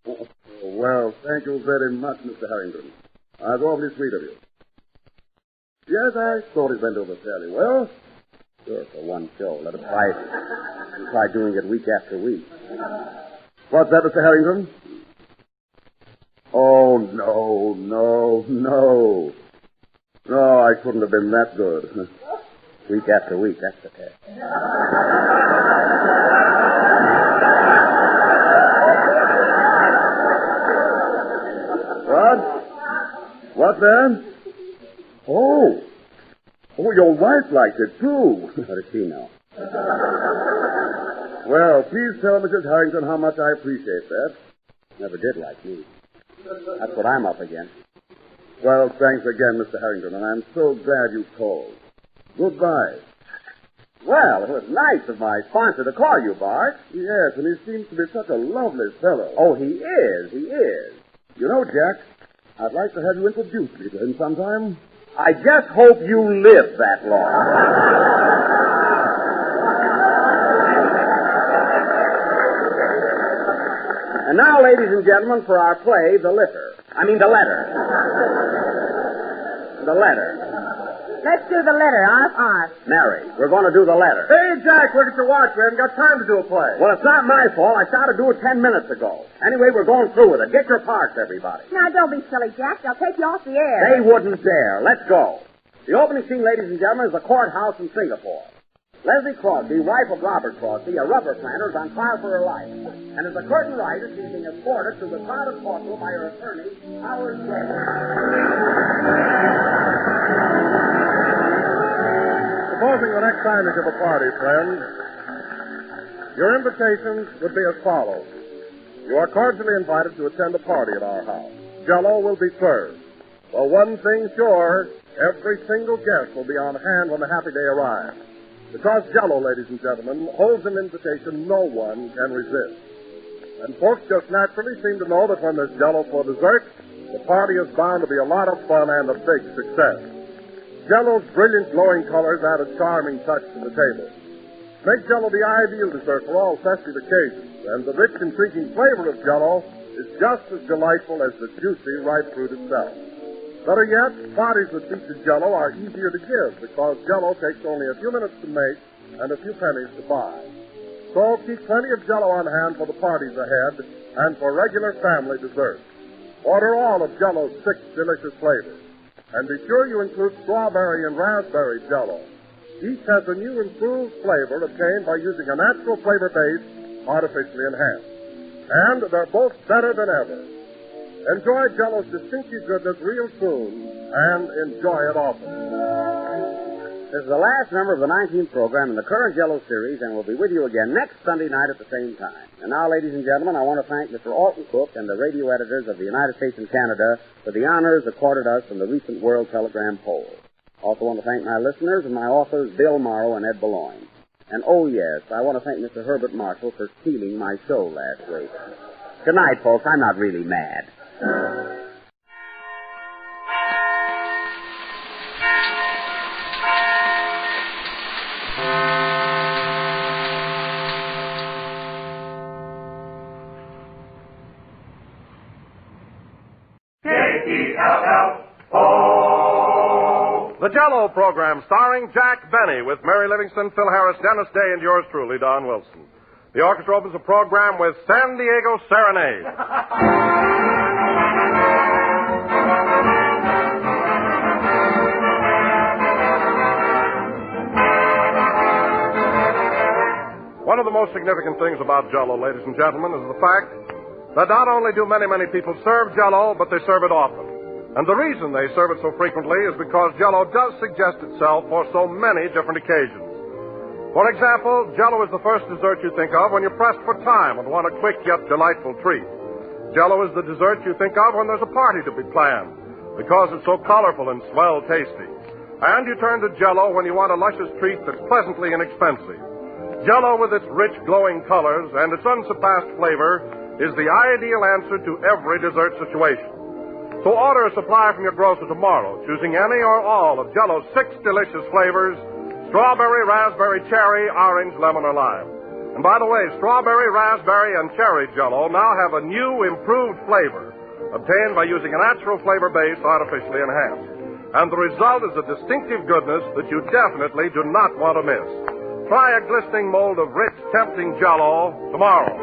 Oh, well, thank you very much, Mr. Harrington. That's awfully sweet of you. Yes, I thought it went over fairly well. Sure, for one show. Let us try doing it week after week. What's that, Mr. Harrington? Oh, no. No, I couldn't have been that good. Week after week, that's the test. What then? Oh, your wife liked it, too. What does she know? Well, please tell Mrs. Harrington how much I appreciate that. Never did like me. That's what I'm up against. Well, thanks again, Mr. Harrington, and I'm so glad you called. Goodbye. Well, it was nice of my sponsor to call you, Bart. Yes, and he seems to be such a lovely fellow. Oh, he is. You know, Jack, I'd like to have you introduce me to him sometime. I just hope you live that long. And now, ladies and gentlemen, for our play, The Letter. Let's do the letter, off. Mary, we're going to do the letter. Hey, Jack, look at your watch. We haven't got time to do a play. Well, it's not my fault. I started to do it 10 minutes ago. Anyway, we're going through with it. Get your parts, everybody. Now, don't be silly, Jack. They'll take you off the air. They wouldn't dare. Let's go. The opening scene, ladies and gentlemen, is the courthouse in Singapore. Leslie Crosby, wife of Robert Crosby, a rubber planter, is on trial for her life. And as the curtain rises, she's being escorted to the crowded courtroom by her attorney, Howard Gray. Supposing the next time you give a party, friend, your invitations would be as follows. You are cordially invited to attend a party at our house. Jell-O will be served. Well, one thing sure, every single guest will be on hand when the happy day arrives. Because Jell-O, ladies and gentlemen, holds an invitation no one can resist. And folks just naturally seem to know that when there's Jell-O for dessert, the party is bound to be a lot of fun and a big success. Jell-O's brilliant glowing colors add a charming touch to the table. make Jell-O the ideal dessert for all festive occasions, and the rich, intriguing flavor of Jell-O is just as delightful as the juicy ripe fruit itself. Better yet, parties that feature Jell-O are easier to give because Jell-O takes only a few minutes to make and a few pennies to buy. So keep plenty of Jell-O on hand for the parties ahead and for regular family desserts. Order all of Jell-O's 6 delicious flavors. And be sure you include strawberry and raspberry Jell-O. Each has a new improved flavor obtained by using a natural flavor base artificially enhanced. And they're both better than ever. Enjoy Jell-O's distinctive goodness real soon and enjoy it often. This is the last number of the 19th program in the current Jell-O series, and we'll be with you again next Sunday night at the same time. And now, ladies and gentlemen, I want to thank Mr. Alton Cook and the radio editors of the United States and Canada for the honors accorded us from the recent World Telegram poll. Also want to thank my listeners and my authors, Bill Morrow and Ed Boulogne. And, oh, yes, I want to thank Mr. Herbert Marshall for stealing my show last week. Good night, folks. I'm not really mad. The Jell-O program starring Jack Benny with Mary Livingston, Phil Harris, Dennis Day, and yours truly, Don Wilson. The orchestra opens the program with San Diego Serenade. One of the most significant things about Jell-O, ladies and gentlemen, is the fact that not only do many, many people serve Jell-O, but they serve it often. And the reason they serve it so frequently is because Jell-O does suggest itself for so many different occasions. For example, Jell-O is the first dessert you think of when you're pressed for time and want a quick yet delightful treat. Jell-O is the dessert you think of when there's a party to be planned because it's so colorful and swell tasty. And you turn to Jell-O when you want a luscious treat that's pleasantly inexpensive. Jell-O, with its rich, glowing colors and its unsurpassed flavor, is the ideal answer to every dessert situation. So order a supply from your grocer tomorrow, choosing any or all of Jell-O's 6 delicious flavors: strawberry, raspberry, cherry, orange, lemon, or lime. And by the way, strawberry, raspberry, and cherry Jell-O now have a new, improved flavor, obtained by using a natural flavor base artificially enhanced. And the result is a distinctive goodness that you definitely do not want to miss. Try a glistening mold of rich, tempting Jell-O tomorrow.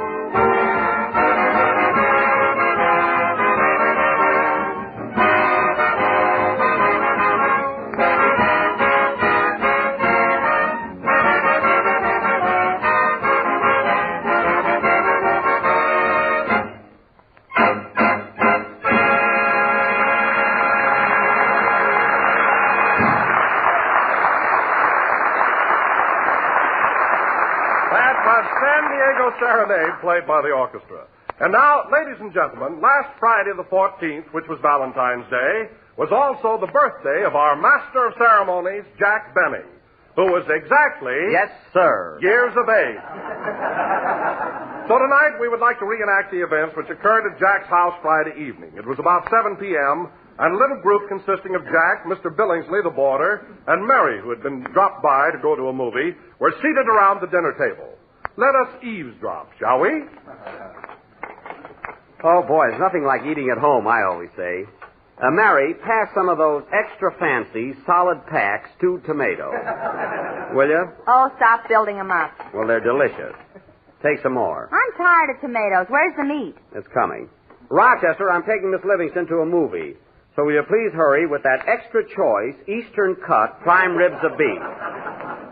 Serenade played by the orchestra. And now, ladies and gentlemen, last Friday the 14th, which was Valentine's Day, was also the birthday of our master of ceremonies, Jack Benny, who was exactly... Yes, sir. ...years of age. So tonight we would like to reenact the events which occurred at Jack's house Friday evening. It was about 7 p.m., and a little group consisting of Jack, Mr. Billingsley, the boarder, and Mary, who had been dropped by to go to a movie, were seated around the dinner table. Let us eavesdrop, shall we? Oh, boy, there's nothing like eating at home, I always say. Mary, pass some of those extra fancy, solid packs, 2 tomatoes. Will you? Oh, stop building them up. Well, they're delicious. Take some more. I'm tired of tomatoes. Where's the meat? It's coming. Rochester, I'm taking Miss Livingston to a movie. So will you please hurry with that extra choice, Eastern cut, prime ribs of beef.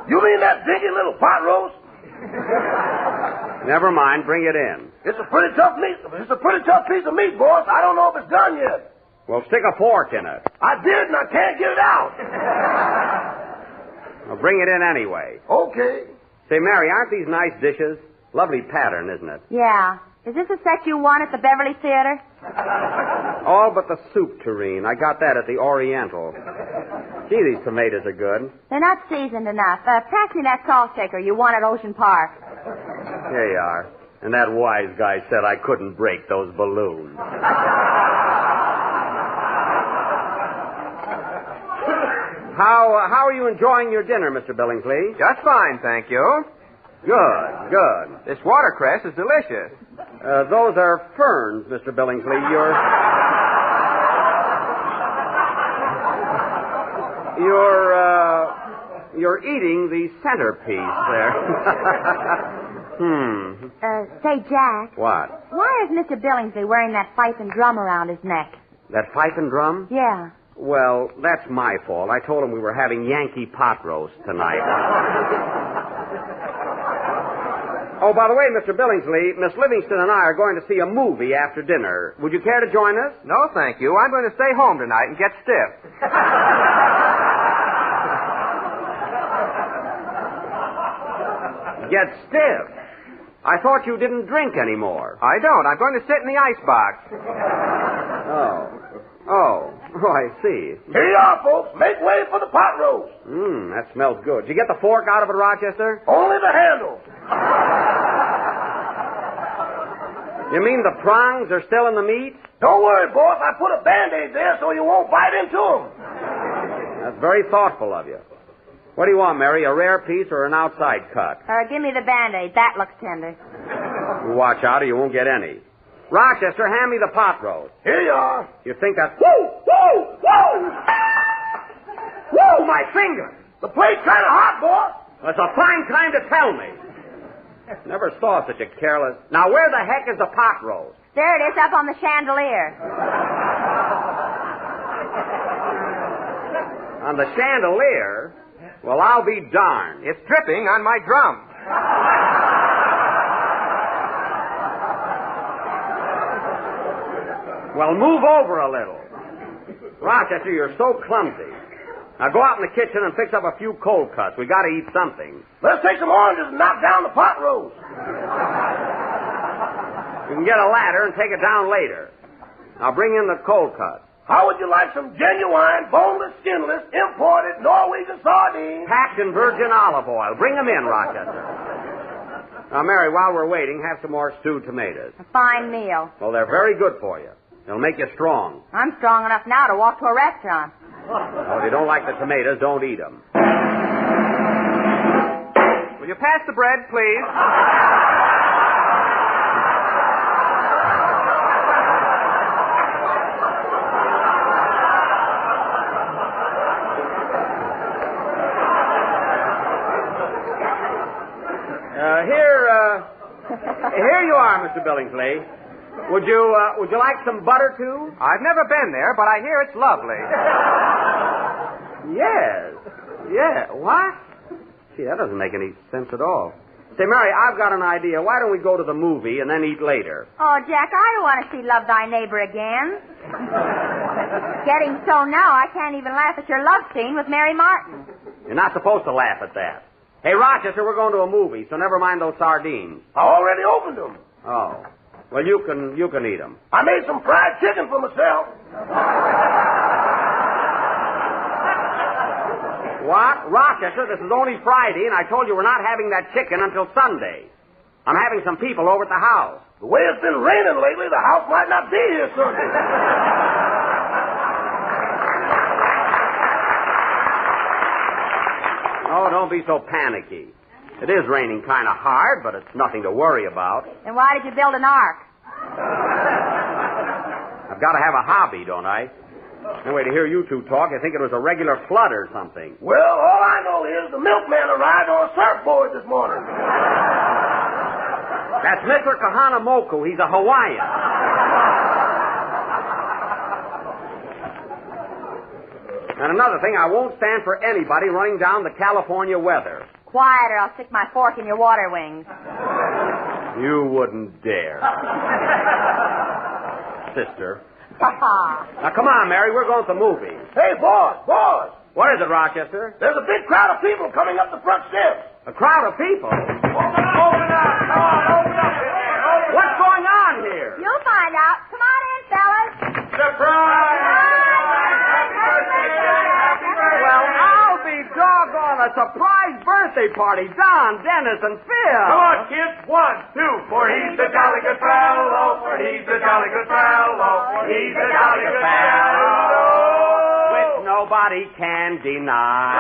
You mean that dinky little pot roast? Never mind, bring it in. It's a pretty tough meat. It's a pretty tough piece of meat, boss. I don't know if it's done yet. Well, stick a fork in it. I did, and I can't get it out. Well, bring it in anyway. Okay. Say, Mary, aren't these nice dishes? Lovely pattern, isn't it? Yeah. Is this a set you won at the Beverly Theater? All but the soup tureen. I got that at the Oriental. Gee, these tomatoes are good. They're not seasoned enough. Pass me that salt shaker you won at Ocean Park. Here you are. And that wise guy said I couldn't break those balloons. How are you enjoying your dinner, Mr. Billingsley? Just fine, thank you. Good. This watercress is delicious. Those are ferns, Mr. Billingsley. You're eating the centerpiece there. Say, Jack. What? Why is Mr. Billingsley wearing that fife and drum around his neck? That fife and drum? Yeah. Well, that's my fault. I told him we were having Yankee pot roast tonight. Oh, by the way, Mr. Billingsley, Miss Livingston and I are going to see a movie after dinner. Would you care to join us? No, thank you. I'm going to stay home tonight and get stiff. Get stiff? I thought you didn't drink anymore. I don't. I'm going to sit in the icebox. Oh, I see. Here you are, folks. Make way for the pot roast. That smells good. Did you get the fork out of it, Rochester? Only the handle. You mean the prongs are still in the meat? Don't worry, boss. I put a Band-Aid there so you won't bite into them. That's very thoughtful of you. What do you want, Mary? A rare piece or an outside cut? Give me the Band-Aid. That looks tender. You watch out or you won't get any. Rochester, hand me the pot roast. Here you are. You think that's... Whoa! Whoa, my finger! The plate's kind of hot, boss. That's a fine time to tell me. Never saw such a careless... Now, where the heck is the pot roast? There it is, up on the chandelier. On the chandelier? Well, I'll be darned. It's dripping on my drum. Well, move over a little. Rochester, you're so clumsy. Now go out in the kitchen and fix up a few cold cuts. We got to eat something. Let's take some oranges and knock down the pot roast. You can get a ladder and take it down later. Now bring in the cold cuts. How would you like some genuine, boneless, skinless, imported Norwegian sardines? Packed in virgin olive oil. Bring them in, Rochester. Now, Mary, while we're waiting, have some more stewed tomatoes. A fine meal. Well, they're very good for you. They'll make you strong. I'm strong enough now to walk to a restaurant. Well, if you don't like the tomatoes, don't eat them. Will you pass the bread, please? Here you are, Mr. Billingsley. Would you like some butter, too? I've never been there, but I hear it's lovely. Yes. Yeah. What? Gee, that doesn't make any sense at all. Say, Mary, I've got an idea. Why don't we go to the movie and then eat later? Oh, Jack, I don't want to see Love Thy Neighbor again. Getting so now, I can't even laugh at your love scene with Mary Martin. You're not supposed to laugh at that. Hey, Rochester, we're going to a movie, so never mind those sardines. I already opened them. Oh. Well, you can eat them. I made some fried chicken for myself. What? Rochester, this is only Friday, and I told you we're not having that chicken until Sunday. I'm having some people over at the house. The way it's been raining lately, the house might not be here Sunday. Oh, don't be so panicky. It is raining kind of hard, but it's nothing to worry about. Then why did you build an ark? I've got to have a hobby, don't I? Anyway, to hear you two talk, I think it was a regular flood or something. Well, all I know is the milkman arrived on a surfboard this morning. That's Mr. Kahanamoku. He's a Hawaiian. And another thing, I won't stand for anybody running down the California weather. Quiet, or I'll stick my fork in your water wings. You wouldn't dare. Sister. Now, come on, Mary. We're going to the movie. Hey, boss. What is it, Rochester? There's a big crowd of people coming up the front steps. A crowd of people? Open up. Come on, open up in there. What's going on here? You'll find out. Come on in, fellas. Surprise! Well, I'll be doggone, a surprise birthday party. Don, Dennis, and Phil. Come on, kids. 1, 2, for he's a jolly good fellow. For he's a jolly good fellow. He's a jolly good fellow. Which nobody can deny.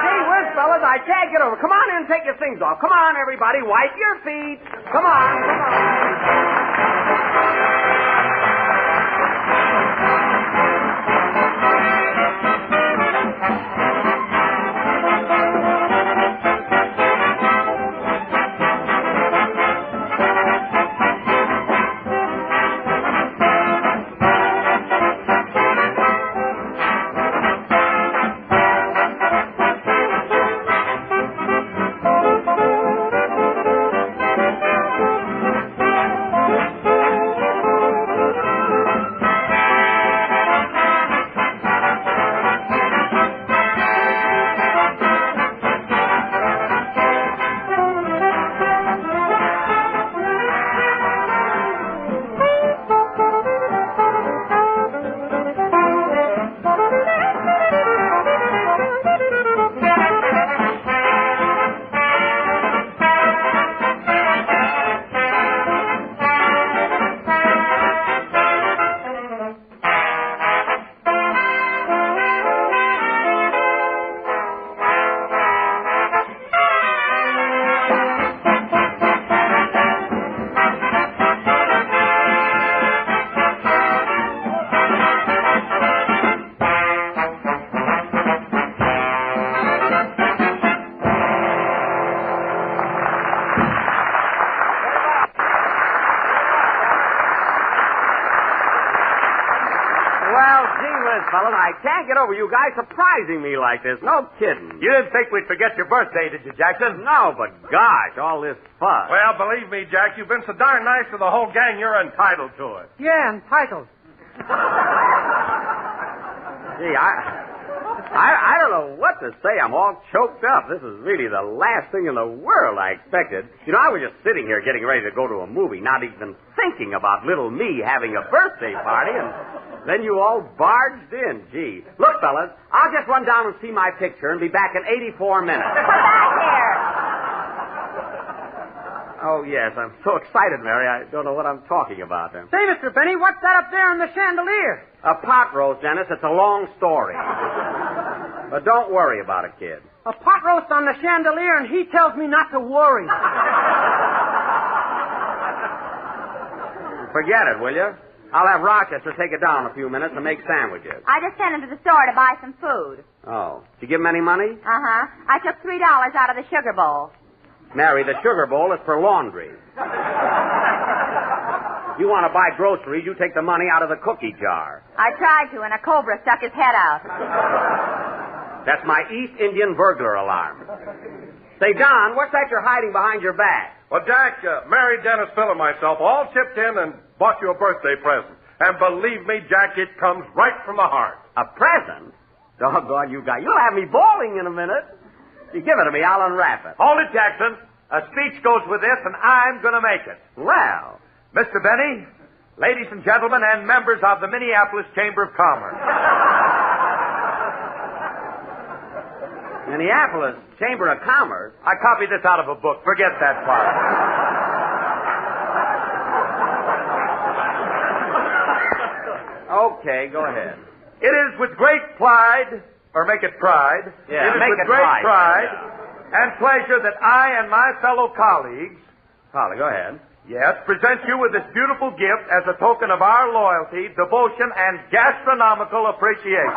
Gee whiz, fellas, I I can't get over. Come on in and take your things off. Come on, everybody. Wipe your feet. Come on, come on. Fellas, I can't get over you guys surprising me like this. No kidding. You didn't think we'd forget your birthday, did you, Jackson? No, but gosh, all this fuss. Well, believe me, Jack, you've been so darn nice to the whole gang, you're entitled to it. Yeah, entitled. Gee, I don't know what to say. I'm all choked up. This is really the last thing in the world I expected. You know, I was just sitting here getting ready to go to a movie, not even thinking about little me having a birthday party, and then you all barged in. Gee. Look, fellas, I'll just run down and see my picture and be back in 84 minutes. Come back here. Oh, yes, I'm so excited, Mary, I don't know what I'm talking about then. Say, Mr. Benny, what's that up there in the chandelier? A pot roast, Dennis. It's a long story. But don't worry about it, kid. A pot roast on the chandelier, and he tells me not to worry. Forget it, will you? I'll have Rochester take it down a few minutes and make sandwiches. I just sent him to the store to buy some food. Oh. Did you give him any money? Uh-huh. I took $3 out of the sugar bowl. Mary, the sugar bowl is for laundry. You want to buy groceries, you take the money out of the cookie jar. I tried to, and a cobra stuck his head out. That's my East Indian burglar alarm. Say, Don, what's that you're hiding behind your back? Well, Jack, Mary, Dennis, Phil, and myself all chipped in and bought you a birthday present. And believe me, Jack, it comes right from the heart. A present? Doggone you guys. You'll have me bawling in a minute. You give it to me, I'll unwrap it. Hold it, Jackson. A speech goes with this, and I'm going to make it. Well. Mr. Benny, ladies and gentlemen, and members of the Minneapolis Chamber of Commerce. Minneapolis Chamber of Commerce? I copied this out of a book. Forget that part. Okay, go ahead. It is with great pride, or make it pride. Yeah, it is make with it great pride and pleasure that I and my fellow colleagues, Holly, go ahead. Yes, present you with this beautiful gift as a token of our loyalty, devotion, and gastronomical appreciation.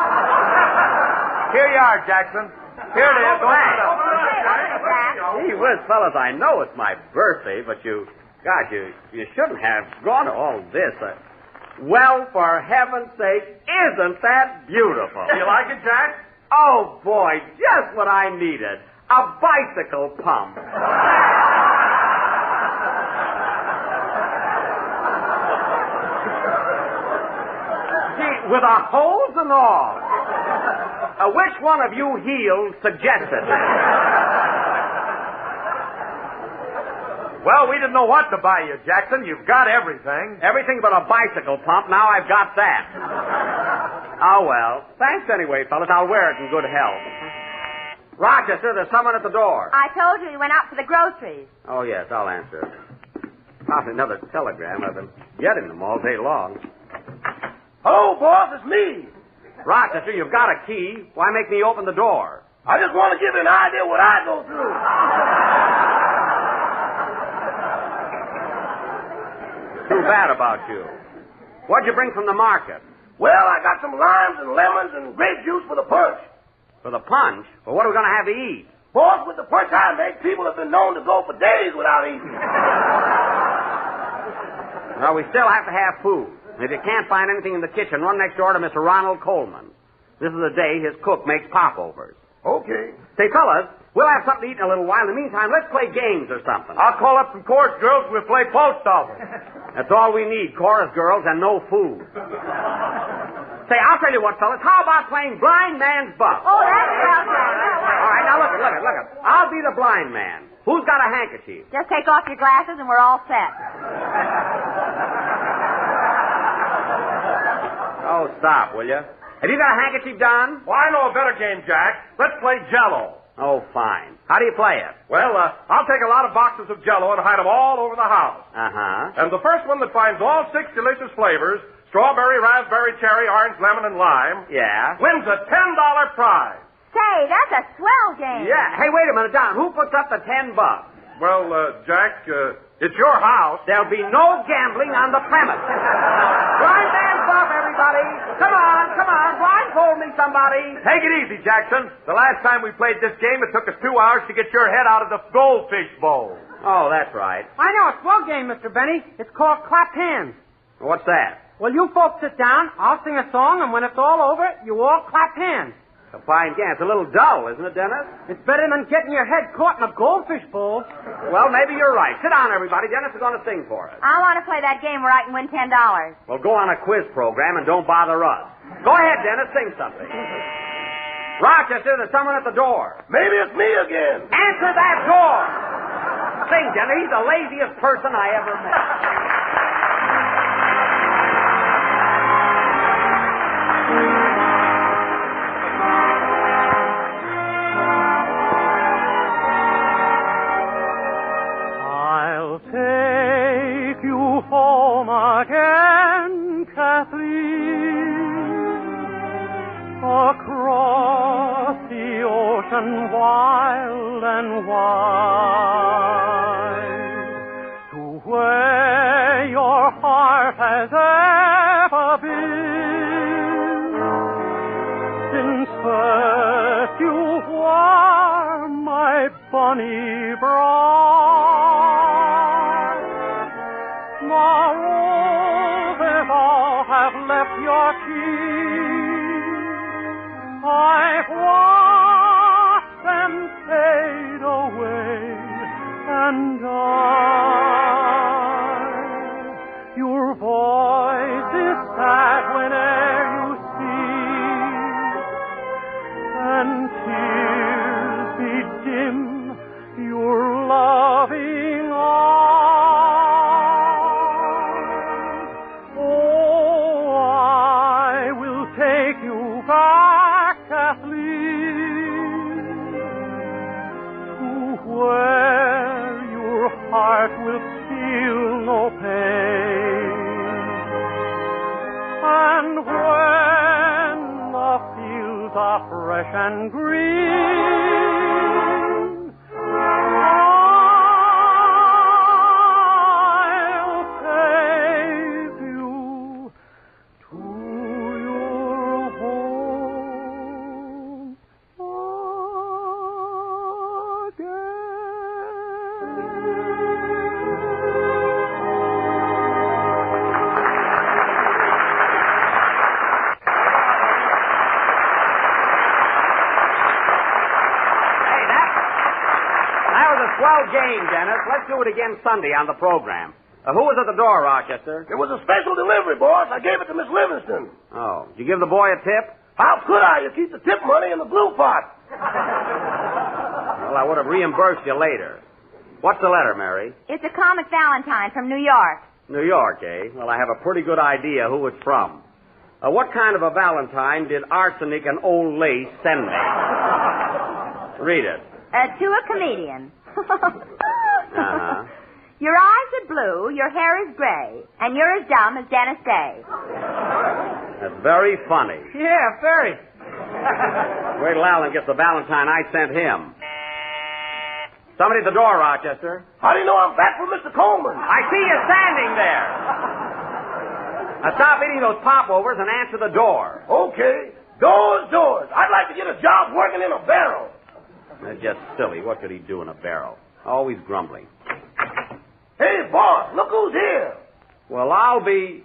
Here you are, Jackson. Here it is. Gee whiz, fellas, I know it's my birthday, but you shouldn't have gone to all this. Well, for heaven's sake, isn't that beautiful? You like it, Jack? Oh, boy, just what I needed. A bicycle pump. With a hose and all. Which one of you heels suggested it? Well, we didn't know what to buy you, Jackson. You've got everything. Everything but a bicycle pump. Now I've got that. Oh, well. Thanks anyway, fellas. I'll wear it in good health. Rochester, there's someone at the door. I told you he went out for the groceries. Oh, yes, I'll answer it. Probably another telegram. I've been getting them all day long. Oh, boss, it's me. Rochester, you've got a key. Why make me open the door? I just want to give you an idea what I go through. Too bad about you. What'd you bring from the market? Well, I got some limes and lemons and grape juice for the punch. For the punch? Well, what are we going to have to eat? Boss, with the punch I make, people have been known to go for days without eating. Well, we still have to have food. And if you can't find anything in the kitchen, run next door to Mr. Ronald Coleman. This is the day his cook makes popovers. Okay. Say, fellas, we'll have something to eat in a little while. In the meantime, let's play games or something. I'll call up some chorus girls. We'll play post office. That's all we need, chorus girls and no food. Say, I'll tell you what, fellas. How about playing blind man's buff? Oh, that's right. All right, now look it. I'll be the blind man. Who's got a handkerchief? Just take off your glasses and we're all set. Oh, stop, will you? Have you got a handkerchief, Don? Well, I know a better game, Jack. Let's play Jell-O. Oh, fine. How do you play it? Well, I'll take a lot of boxes of Jell-O and hide them all over the house. Uh-huh. And the first one that finds all 6 delicious flavors, strawberry, raspberry, cherry, orange, lemon, and lime, wins a $10 prize. Say, that's a swell game. Yeah. Hey, wait a minute, Don. Who puts up the $10? Well, Jack, it's your house. There'll be no gambling on the premise. Blind man's buff, everybody. Come on. Blindfold me, somebody. Take it easy, Jackson. The last time we played this game, it took us 2 hours to get your head out of the goldfish bowl. Oh, that's right. I know a swell game, Mr. Benny. It's called Clap Hands. What's that? Well, you folks sit down, I'll sing a song, and when it's all over, you all clap hands. A fine game. It's a little dull, isn't it, Dennis? It's better than getting your head caught in a goldfish bowl. Well, maybe you're right. Sit down, everybody. Dennis is going to sing for us. I want to play that game where I can win $10. Well, go on a quiz program and don't bother us. Go ahead, Dennis. Sing something. Rochester, there's someone at the door. Maybe it's me again. Answer that door. Sing, Dennis. He's the laziest person I ever met. Home again, Kathleen, across the ocean wild and wide, to where your heart has ever been, since first you were my bonny bride. The roses all have left your cheek. I've watched them fade away and die. Your voice is sad whene'er you speak, and tears bedim your loving eyes. Oh, I will take you back, Kathleen, to where your heart will feel no pain. And when the fields are fresh and green, I'll take you to your home Swell game, Dennis. Let's do it again Sunday on the program. Who was at the door, Rochester? It was a special delivery, boss. I gave it to Miss Livingston. Oh. Did you give the boy a tip? How could I? You keep the tip money in the blue pot. Well, I would have reimbursed you later. What's the letter, Mary? It's a comic Valentine from New York. New York, eh? Well, I have a pretty good idea who it's from. What kind of a Valentine did Arsenic and Old Lace send me? Read it. To a comedian. Uh-huh. Your eyes are blue, your hair is gray, and you're as dumb as Dennis Day. That's very funny. Yeah, very. Wait till Alan gets the valentine I sent him. Somebody at the door, Rochester. How do you know I'm back from Mr. Coleman? I see you standing there. Now stop eating those popovers and answer the door. Okay. Doors. I'd like to get a job working in a barrel. That's just silly. What could he do in a barrel? Always grumbling. Hey, boss, look who's here. Well, I'll be...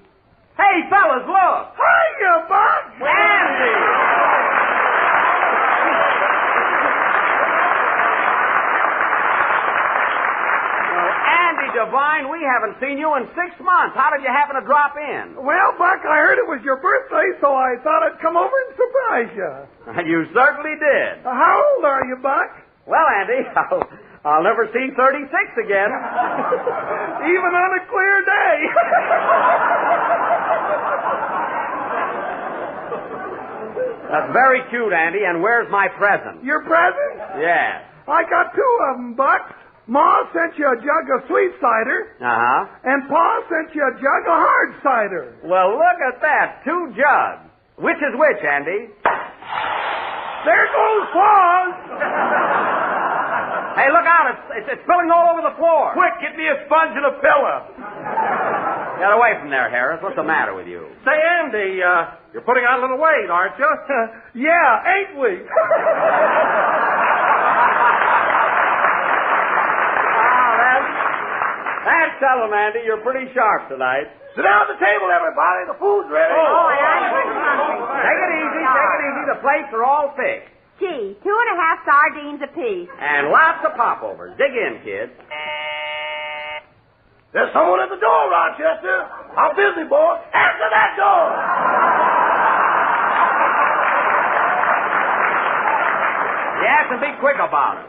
Hey, fellas, look. Hiya, boss. Andy. Divine, we haven't seen you in 6 months. How did you happen to drop in? Well, Buck, I heard it was your birthday, so I thought I'd come over and surprise you. You certainly did. How old are you, Buck? Well, Andy, I'll never see 36 again. Even on a clear day. That's very cute, Andy, and where's my present? Your present? Yes. I got 2 of them, Buck. Ma sent you a jug of sweet cider. Uh-huh. And Pa sent you a jug of hard cider. Well, look at that. 2 jugs. Which is which, Andy? There goes Pa's. Hey, look out. It's spilling all over the floor. Quick, get me a sponge and a pillow. Get away from there, Harris. What's the matter with you? Say, Andy, you're putting on a little weight, aren't you? Yeah, ain't we? That's tell him, Andy. You're pretty sharp tonight. Sit down at the table, everybody. The food's ready. I'm hungry. Take it easy. Take it easy. The plates are all fixed. Gee, 2.5 sardines apiece. And lots of popovers. Dig in, kids. There's someone at the door, Rochester. I'm busy, boy. Answer that door. Yes, and be quick about it.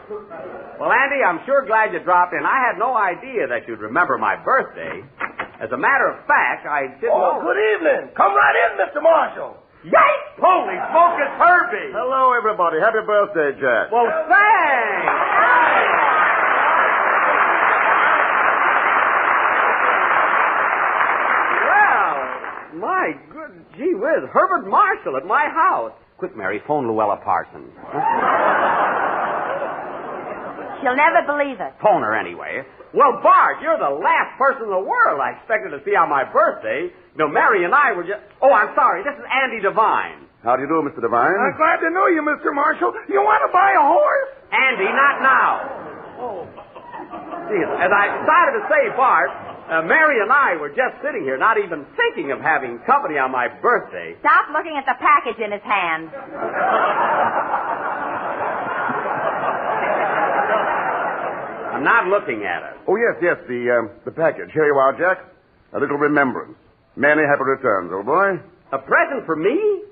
Well, Andy, I'm sure glad you dropped in. I had no idea that you'd remember my birthday. As a matter of fact, I didn't know... Good evening. Come right in, Mr. Marshall. Yank! Holy smoke, it's Herbie. Hello, everybody. Happy birthday, Jack. Well, thanks. Well, my good gee whiz, Herbert Marshall at my house. Quick, Mary, phone Luella Parsons. She'll never believe it. Phone her anyway. Well, Bart, you're the last person in the world I expected to see on my birthday. You know, Mary and I were just... Oh, I'm sorry. This is Andy Devine. How do you do, Mr. Devine? I'm glad to know you, Mr. Marshall. You want to buy a horse? Andy, not now. Oh. See, as I started to say, Bart, Mary and I were just sitting here, not even thinking of having company on my birthday. Stop looking at the package in his hand. I'm not looking at it. Oh, yes, the package. Here you are, Jack. A little remembrance. Many happy returns, old boy. A present for me?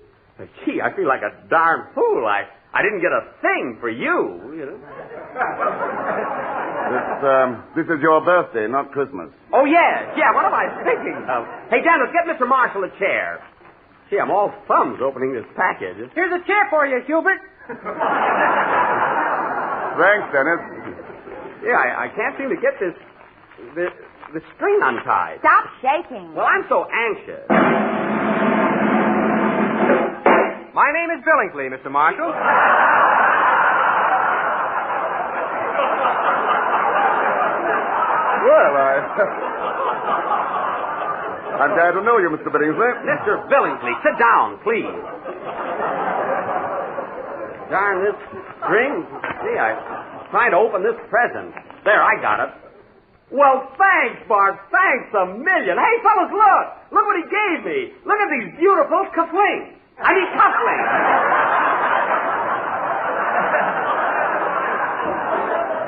Gee, I feel like a darn fool. I didn't get a thing for you know. This is your birthday, not Christmas. Oh, yeah. What am I thinking of? Hey, Dennis, get Mr. Marshall a chair. Gee, I'm all thumbs opening this package. Here's a chair for you, Hubert. Thanks, Dennis. Yeah, I can't seem to get this string untied. Stop shaking. Well, I'm so anxious. My name is Billingsley, Mr. Marshall. Well, I'm glad to know you, Mr. Billingsley. Mr. Billingsley, sit down, please. Darn this string. Gee, I'm trying to open this present. There, I got it. Well, thanks, Bart. Thanks a million. Hey, fellas, look. Look what he gave me. Look at these beautiful cufflinks. Cufflinks.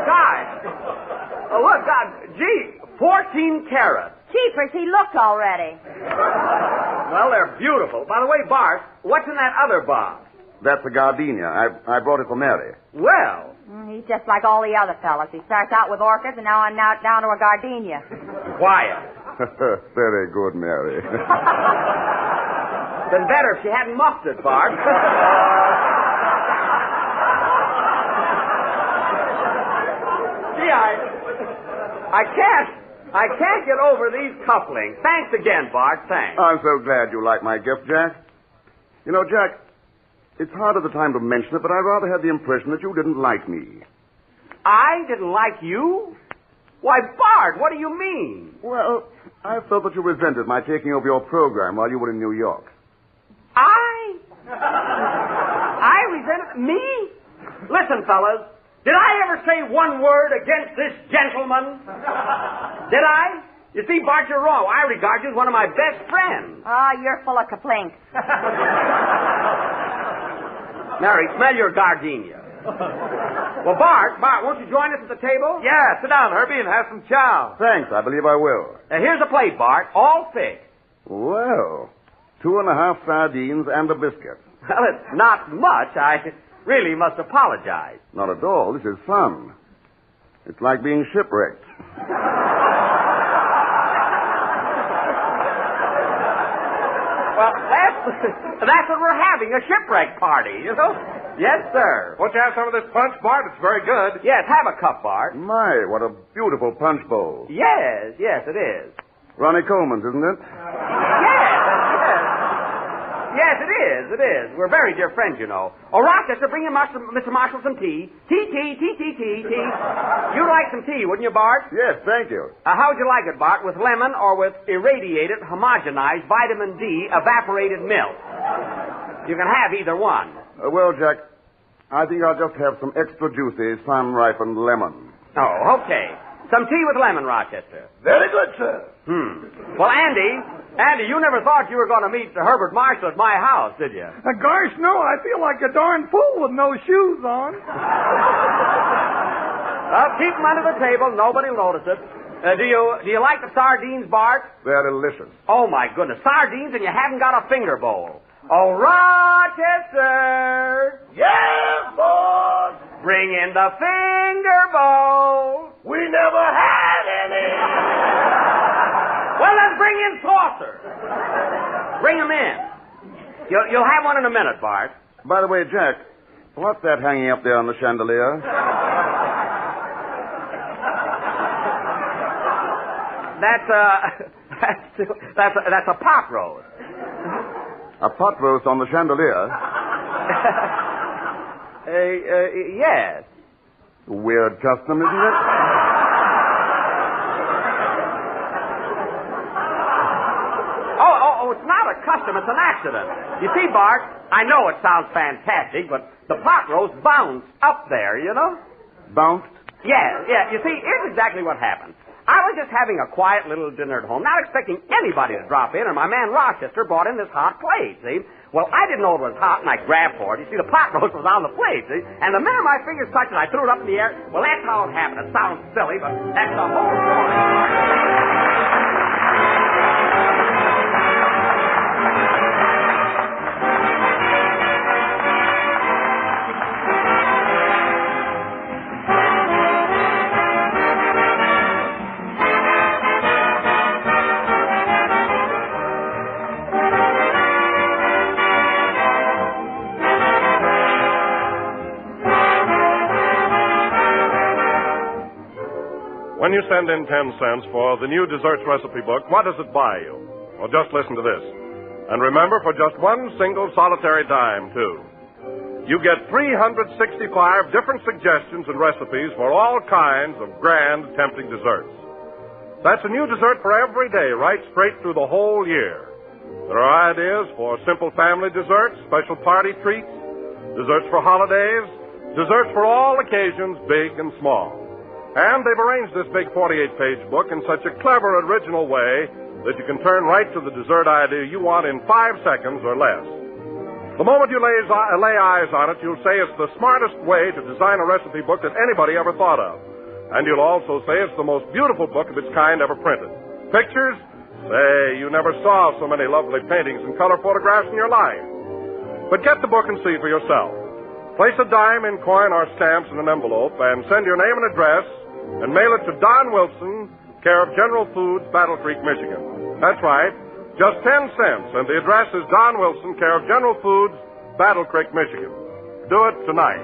Guys. Oh, look, God. Gee, 14 carats. Cheapers, he looked already. Well, they're beautiful. By the way, Bart, what's in that other box? That's a gardenia. I brought it for Mary. Well. He's just like all the other fellas. He starts out with orchids, and now I'm down to a gardenia. Quiet. Very good, Mary. Been better if she hadn't muffed it, Bart. Gee, I can't get over these cufflinks. Thanks again, Bart. Thanks. I'm so glad you like my gift, Jack. You know, Jack, It's hard at the time to mention it, but I rather had the impression that you didn't like me. I didn't like you? Why, Bart, what do you mean? Well, I felt that you resented my taking over your program while you were in New York. I resented me? Listen, fellas, did I ever say one word against this gentleman? Did I? You see, Bart, you're wrong. I regard you as one of my best friends. Oh, you're full of complaints. Mary, smell your gardenia. Well, Bart, won't you join us at the table? Yeah, sit down, Herbie, and have some chow. Thanks, I believe I will. Here's a plate, Bart, all fish. Well, 2.5 sardines and a biscuit. Well, it's not much. I really must apologize. Not at all. This is fun. It's like being shipwrecked. Well, that's what we're having, a shipwreck party, you know? Yes, sir. Won't you have some of this punch, Bart? It's very good. Yes, have a cup, Bart. My, what a beautiful punch bowl. Yes, it is. Ronnie Coleman's, isn't it? Yes, it is. We're very dear friends, you know. Oh, Rochester, bring him Mr. Marshall some tea. Tea. You'd like some tea, wouldn't you, Bart? Yes, thank you. How would you like it, Bart? With lemon or with irradiated, homogenized vitamin D evaporated milk? You can have either one. Well, Jack, I think I'll just have some extra juicy, sun-ripened lemon. Oh, okay. Some tea with lemon, Rochester. Very good, sir. Well, Andy, you never thought you were going to meet Herbert Marshall at my house, did you? Gosh, no, I feel like a darn fool with no shoes on. Well, keep them under the table. Nobody will notice it. Do you like the sardines, Bart? They're delicious. Oh, my goodness. Sardines and you haven't got a finger bowl. Oh, Rochester! Yes, boss! Bring in the finger bowl. We never had any. Well, let's bring in saucer. Bring them in. You'll have one in a minute, Bart. By the way, Jack, what's that hanging up there on the chandelier? That's a pot roast. A pot roast on the chandelier? Yes. Weird custom, isn't it? Oh, it's not a custom, it's an accident. You see, Bart, I know it sounds fantastic, but the pot roast bounced up there, you know? Bounced? Yeah. You see, here's exactly what happened. I was just having a quiet little dinner at home, not expecting anybody to drop in, and my man Rochester brought in this hot plate, see? Well, I didn't know it was hot, and I grabbed for it. You see, the pot roast was on the plate, see? And the minute my fingers touched it, I threw it up in the air. Well, that's how it happened. It sounds silly, but that's the whole story. When you send in 10 cents for the new desserts recipe book, what does it buy you? Well, just listen to this. And remember, for just one single solitary dime, too, you get 365 different suggestions and recipes for all kinds of grand, tempting desserts. That's a new dessert for every day, right straight through the whole year. There are ideas for simple family desserts, special party treats, desserts for holidays, desserts for all occasions, big and small. And they've arranged this big 48-page book in such a clever, original way that you can turn right to the dessert idea you want in 5 seconds or less. The moment you lay eyes on it, you'll say it's the smartest way to design a recipe book that anybody ever thought of. And you'll also say it's the most beautiful book of its kind ever printed. Pictures? Say, you never saw so many lovely paintings and color photographs in your life. But get the book and see for yourself. Place a dime in coin or stamps in an envelope and send your name and address and mail it to Don Wilson, care of General Foods, Battle Creek, Michigan. That's right, just 10 cents, and the address is Don Wilson, care of General Foods, Battle Creek, Michigan. Do it tonight.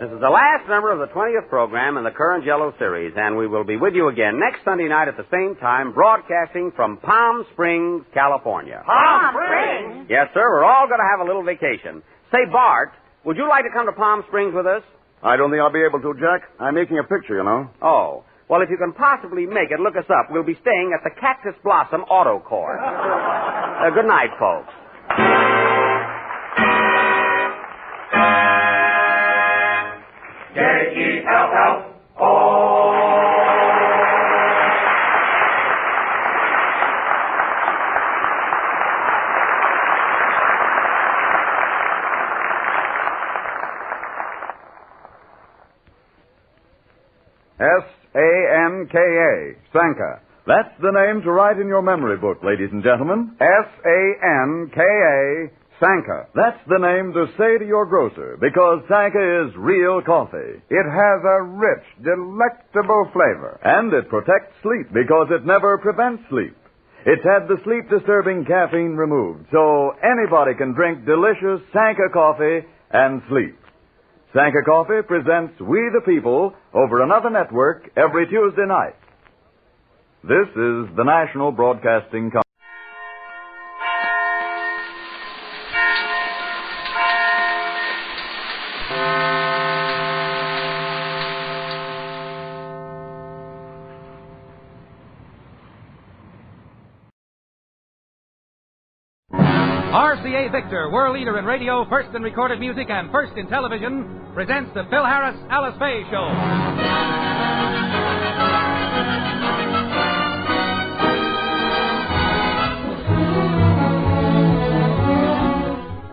This is the last number of the 20th program in the current Jello series, and we will be with you again next Sunday night at the same time, broadcasting from Palm Springs, California. Palm Springs? Yes, sir. We're all going to have a little vacation. Say, Bart, would you like to come to Palm Springs with us? I don't think I'll be able to, Jack. I'm making a picture, you know. Oh. Well, if you can possibly make it, look us up. We'll be staying at the Cactus Blossom Auto Court. Good night, folks. K-E-L-L-O. S-A-N-K-A, Sanka. That's the name to write in your memory book, ladies and gentlemen. S-A-N-K-A, Sanka. That's the name to say to your grocer, because Sanka is real coffee. It has a rich, delectable flavor. And it protects sleep, because it never prevents sleep. It's had the sleep-disturbing caffeine removed, so anybody can drink delicious Sanka coffee and sleep. Sanka Coffee presents We the People over another network every Tuesday night. This is the National Broadcasting Company. RCA Victor, world leader in radio, first in recorded music, and first in television, presents the Phil Harris, Alice Faye Show.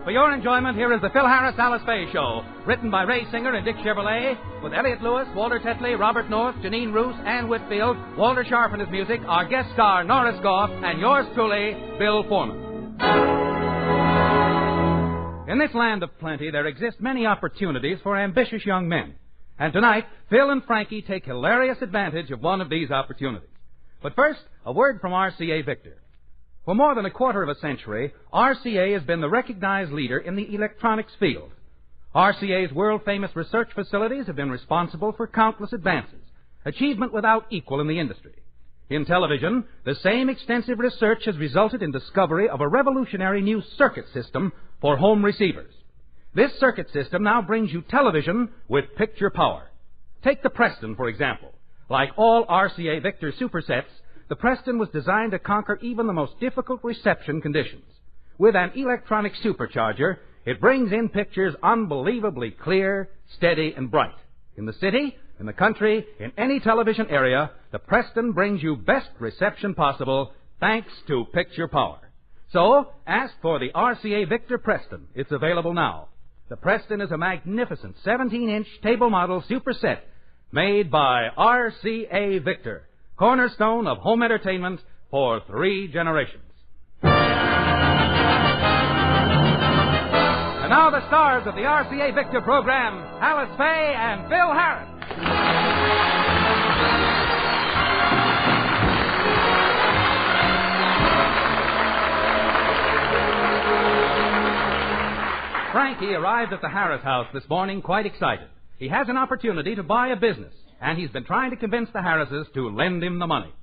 For your enjoyment, here is the Phil Harris, Alice Faye Show, written by Ray Singer and Dick Chevrolet, with Elliot Lewis, Walter Tetley, Robert North, Janine Roos, Ann Whitfield, Walter Sharp and his music, our guest star, Norris Goff, and yours truly, Bill Foreman. In this land of plenty, there exist many opportunities for ambitious young men. And tonight, Phil and Frankie take hilarious advantage of one of these opportunities. But first, a word from RCA Victor. For more than a quarter of a century, RCA has been the recognized leader in the electronics field. RCA's world-famous research facilities have been responsible for countless advances, achievement without equal in the industry. In television, the same extensive research has resulted in discovery of a revolutionary new circuit system for home receivers. This circuit system now brings you television with picture power. Take the Preston, for example. Like all RCA Victor supersets, the Preston was designed to conquer even the most difficult reception conditions. With an electronic supercharger, it brings in pictures unbelievably clear, steady, and bright. In the city, in the country, in any television area, the Preston brings you best reception possible thanks to picture power. So, ask for the RCA Victor Preston. It's available now. The Preston is a magnificent 17-inch table model superset made by RCA Victor, cornerstone of home entertainment for 3 generations. And now the stars of the RCA Victor program, Alice Faye and Phil Harris. Frankie arrived at the Harris house this morning quite excited. He has an opportunity to buy a business, and he's been trying to convince the Harrises to lend him the money.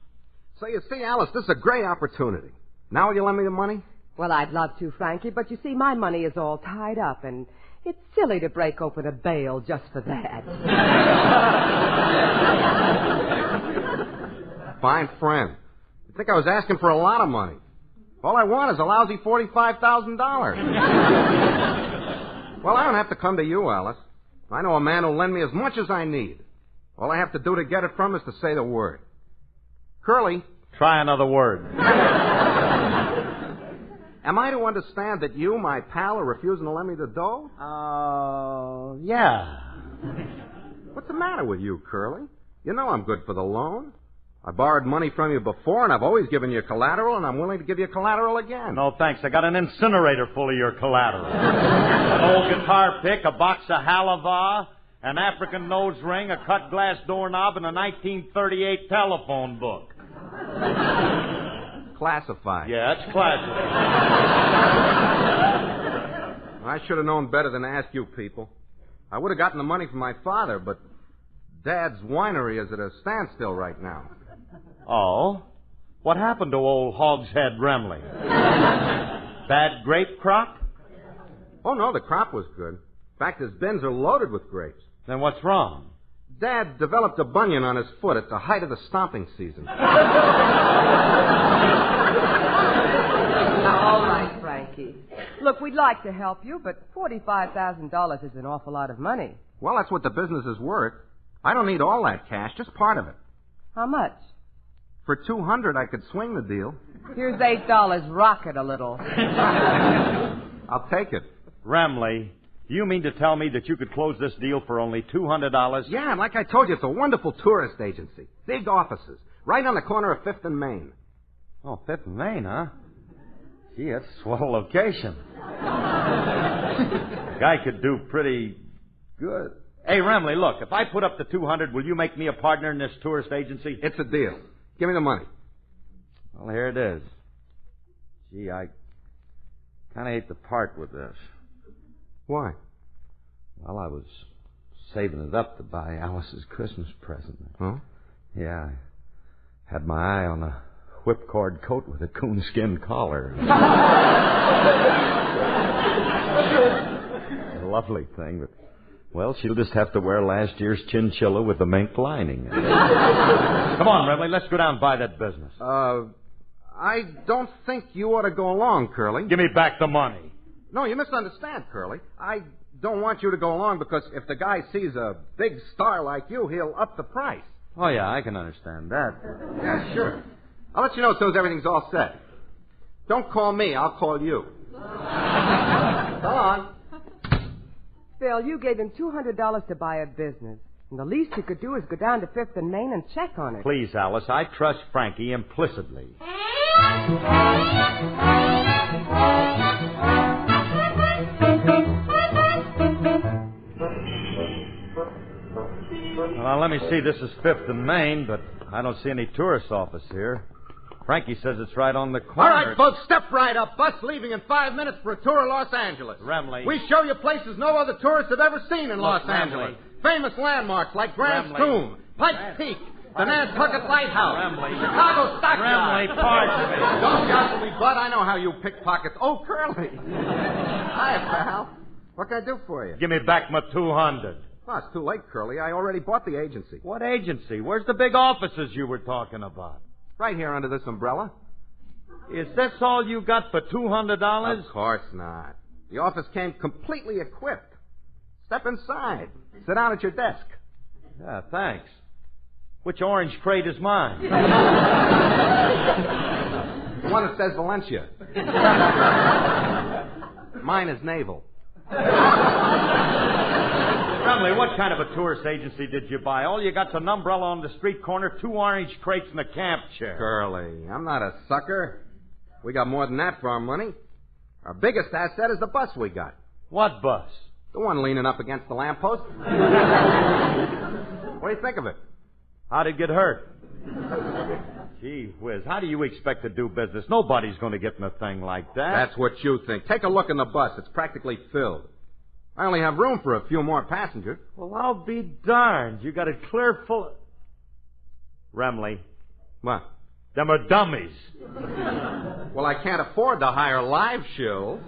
So you see, Alice, this is a great opportunity. Now will you lend me the money? Well, I'd love to, Frankie, but you see, my money is all tied up, and it's silly to break open a bale just for that. Fine friend. You think I was asking for a lot of money? All I want is a lousy $45,000. Well, I don't have to come to you, Alice. I know a man who'll lend me as much as I need. All I have to do to get it from him is to say the word. Curly. Try another word. Am I to understand that you, my pal, are refusing to lend me the dough? Yeah. What's the matter with you, Curly? You know I'm good for the loan. I borrowed money from you before, and I've always given you collateral, and I'm willing to give you collateral again. No, thanks. I got an incinerator full of your collateral. An old guitar pick, a box of Halava, an African nose ring, a cut glass doorknob, and a 1938 telephone book. Classified. Yeah, it's classified. I should have known better than to ask you people. I would have gotten the money from my father, but Dad's winery is at a standstill right now. Oh? What happened to old Hogshead Bromley? Bad grape crop? Oh, no, the crop was good. In fact, his bins are loaded with grapes. Then what's wrong? Dad developed a bunion on his foot at the height of the stomping season. All right, Frankie. Look, we'd like to help you, but $45,000 is an awful lot of money. Well, that's what the business is worth. I don't need all that cash, just part of it. How much? For $200, I could swing the deal. Here's $8. Rock it a little. I'll take it. Bromley, do you mean to tell me that you could close this deal for only $200? Yeah, and like I told you, it's a wonderful tourist agency. Big offices. Right on the corner of 5th and Main. Oh, 5th and Main, huh? Gee, that's a swell location. The guy could do pretty good. Hey, Bromley, look, if I put up the $200, will you make me a partner in this tourist agency? It's a deal. Give me the money. Well, here it is. Gee, I kind of hate to part with this. Why? Well, I was saving it up to buy Alice's Christmas present. Huh? Yeah, I had my eye on a whipcord coat with a coonskin collar. A lovely thing, but, well, she'll just have to wear last year's chinchilla with the mink lining. Come on, Bromley, let's go down and buy that business. I don't think you ought to go along, Curly. Give me back the money. No, you misunderstand, Curly. I don't want you to go along because if the guy sees a big star like you, he'll up the price. Oh, yeah, I can understand that. Yeah, sure. I'll let you know as soon as everything's all set. Don't call me. I'll call you. So long. Phil, you gave him $200 to buy a business. And the least you could do is go down to 5th and Main and check on it. Please, Alice, I trust Frankie implicitly. Well, let me see. This is 5th and Main, but I don't see any tourist office here. Frankie says it's right on the corner. All right, folks, step right up. Bus leaving in 5 minutes for a tour of Los Angeles. Bromley. We show you places no other tourists have ever seen in Los Angeles. Famous landmarks like Grant's Tomb, Pikes Peak, the Nantucket Lighthouse, Chicago Stockyard. Pardon me. Don't jostle me, Bud. I know how you pickpockets. Oh, Curly. Hi, pal. What can I do for you? Give me back my $200. Well, it's too late, Curly. I already bought the agency. What agency? Where's the big offices you were talking about? Right here under this umbrella. Is this all you got for $200? Of course not. The office came completely equipped. Step inside. Sit down at your desk. Yeah, thanks. Which orange crate is mine? The one that says Valencia. Mine is naval. Bromley, what kind of a tourist agency did you buy? All you got's an umbrella on the street corner, 2 orange crates, and a camp chair. Curly, I'm not a sucker. We got more than that for our money. Our biggest asset is the bus we got. What bus? The one leaning up against the lamppost. What do you think of it? How'd it get hurt? Gee whiz, how do you expect to do business? Nobody's going to get in a thing like that. That's what you think. Take a look in the bus. It's practically filled. I only have room for a few more passengers. Well, I'll be darned. You got it clear full of... Bromley. What? Them are dummies. Well, I can't afford to hire live shows.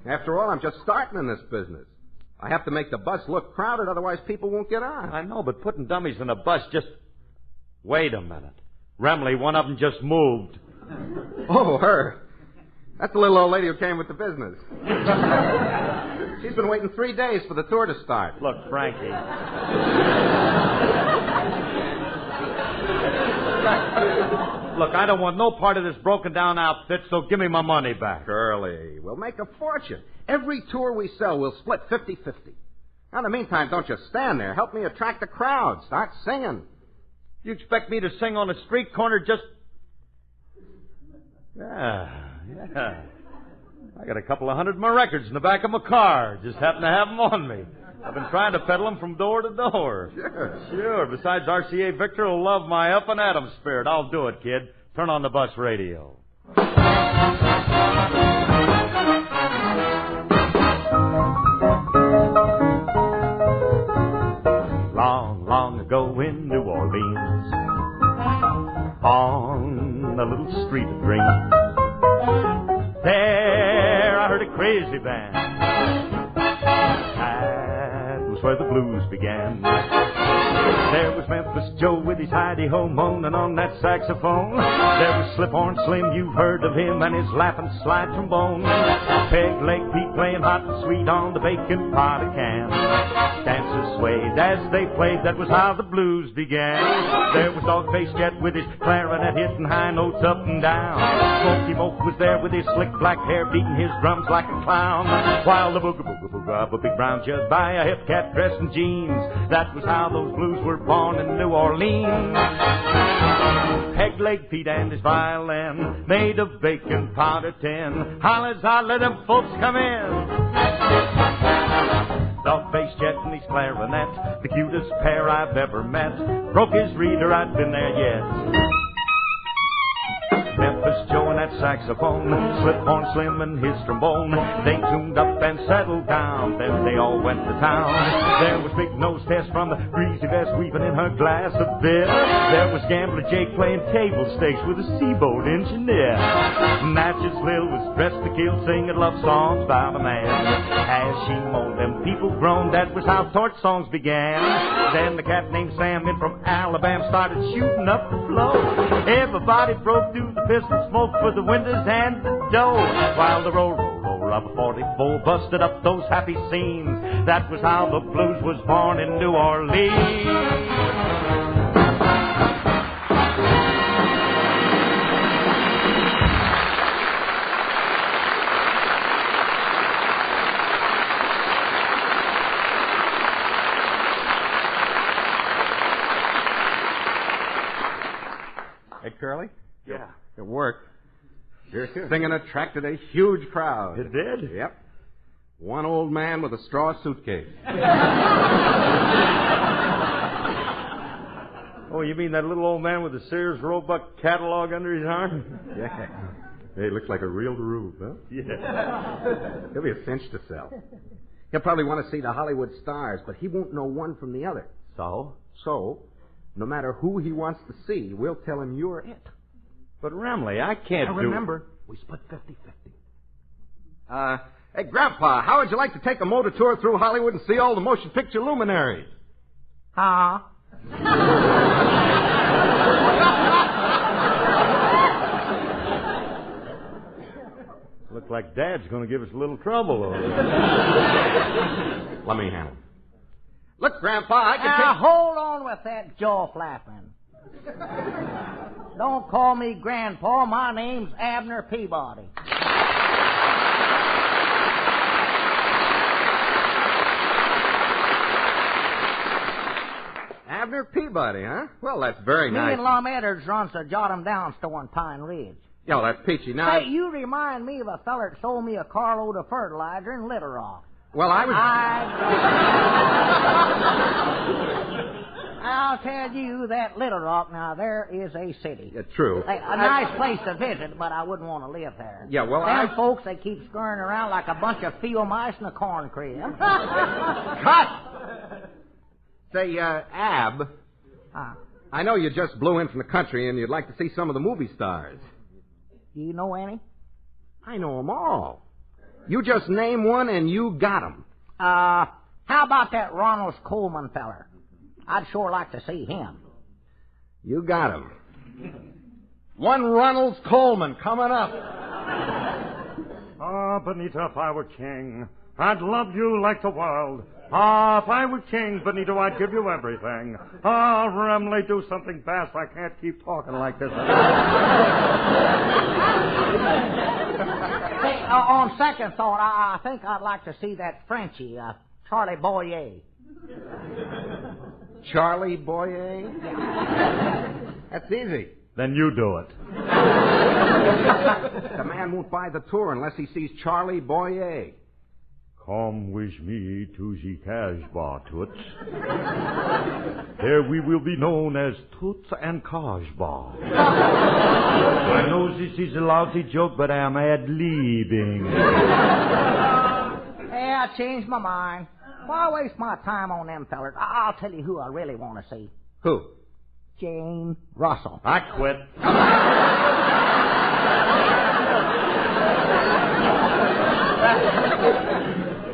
After all, I'm just starting in this business. I have to make the bus look crowded, otherwise people won't get on. I know, but putting dummies in a bus just... Wait a minute. Bromley, one of them just moved. Oh, her. That's the little old lady who came with the business. She's been waiting 3 days for the tour to start. Look, Frankie. Look, I don't want no part of this broken-down outfit, so give me my money back. Curly, we'll make a fortune. Every tour we sell, we'll split 50-50. Now, in the meantime, don't just stand there. Help me attract the crowd. Start singing. You expect me to sing on a street corner just... Yeah. I got a couple of hundred of my records in the back of my car. Just happen to have them on me. I've been trying to peddle them from door to door. Sure. Besides, RCA Victor will love my up and Adam spirit. I'll do it, kid. Turn on the bus radio. on a little street of dreams. There I heard a crazy band. That was where the blues began. There was Memphis Joe with his hidey-ho moaning on that saxophone. There was Slip-On Slim, you've heard of him, and his laughing slide trombone. Peg Leg Pete playing hot and sweet on the bacon pot can. Dancers swayed as they played, that was how the blues began. There was Dog-Faced Jet with his clarinet hitting high notes up and down. Smoky Moke was there with his slick black hair beating his drums like a clown. While the booga-booga-booga, a big brown jug by a hip cat dressed in jeans. That was how those blues were born in New Orleans. Peg Leg Pete and his violin made of bacon powder tin. Hollers, holler, them folks come in. Dog-Faced Jet and his clarinet, the cutest pair I've ever met. Broke his reader, I'd been there yet. Memphis Joe and that saxophone, Slip-On Slim and his trombone. They tuned up and settled down, then they all went to town. There was Big Nose Tess from the greasy vest weaving in her glass of beer. There was Gambler Jake playing table stakes with a seaboat engineer. Natchez Lil was dressed to kill, singing love songs by the man. As she moaned, them people groaned, that was how torch songs began. Then the cat named Sam in from Alabama started shooting up the floor. Everybody broke through the pistol smoke for the windows and the door, while the roll of a 44 busted up those happy scenes. That was how the blues was born in New Orleans. Hey, Curly? Yeah. It worked. Your singing attracted a huge crowd. It did? Yep. One old man with a straw suitcase. Oh, you mean that little old man with the Sears Roebuck catalog under his arm? Yeah. Hey, looks like a real rube, huh? Yeah. He'll be a cinch to sell. He'll probably want to see the Hollywood stars, but he won't know one from the other. So, no matter who he wants to see, we'll tell him you're it. But, Bromley, I can't remember, we split 50-50. Hey, Grandpa, how would you like to take a motor tour through Hollywood and see all the motion picture luminaries? Huh? Looks like Dad's going to give us a little trouble over there. Let me handle it. Look, Grandpa, I can Now, hold on with that jaw flapping. Don't call me Grandpa. My name's Abner Peabody. Abner Peabody, huh? Well, that's very Me nice. and Lum Edders runs a Jot 'em Down store in Pine Ridge. Yeah, well, that's peachy. Now, Hey, you remind me of a feller that sold me a carload of fertilizer in Little Rock. well, I was... I'll tell you that Little Rock, now, there is a city. Yeah, true. A nice place to visit, but I wouldn't want to live there. Yeah, well, Them folks, they keep scurrying around like a bunch of field mice in a corn crib. Cut! Say, Ab, I know you just blew in from the country and you'd like to see some of the movie stars. Do you know any? I know them all. You just name one and you got 'em. How about that Ronald Coleman feller? I'd sure like to see him. You got 'em. One Ronald Coleman coming up. Ah, Benito, if I were king, I'd love you like the world. Ah, if I were king, Benito, I'd give you everything. Ah, Bromley, do something fast. I can't keep talking like this. Hey, on second thought, I think I'd like to see that Frenchie, Charlie Boyer. Charlie Boyer? That's easy. Then you do it. The man won't buy the tour unless he sees Charlie Boyer. Come with me to the Casbah, Toots. There we will be known as Toots and Casbah. I know this is a lousy joke, but I am ad-libbing. Hey, I changed my mind. Why waste my time on them fellers? I'll tell you who I really want to see. Who? Jane Russell. I quit.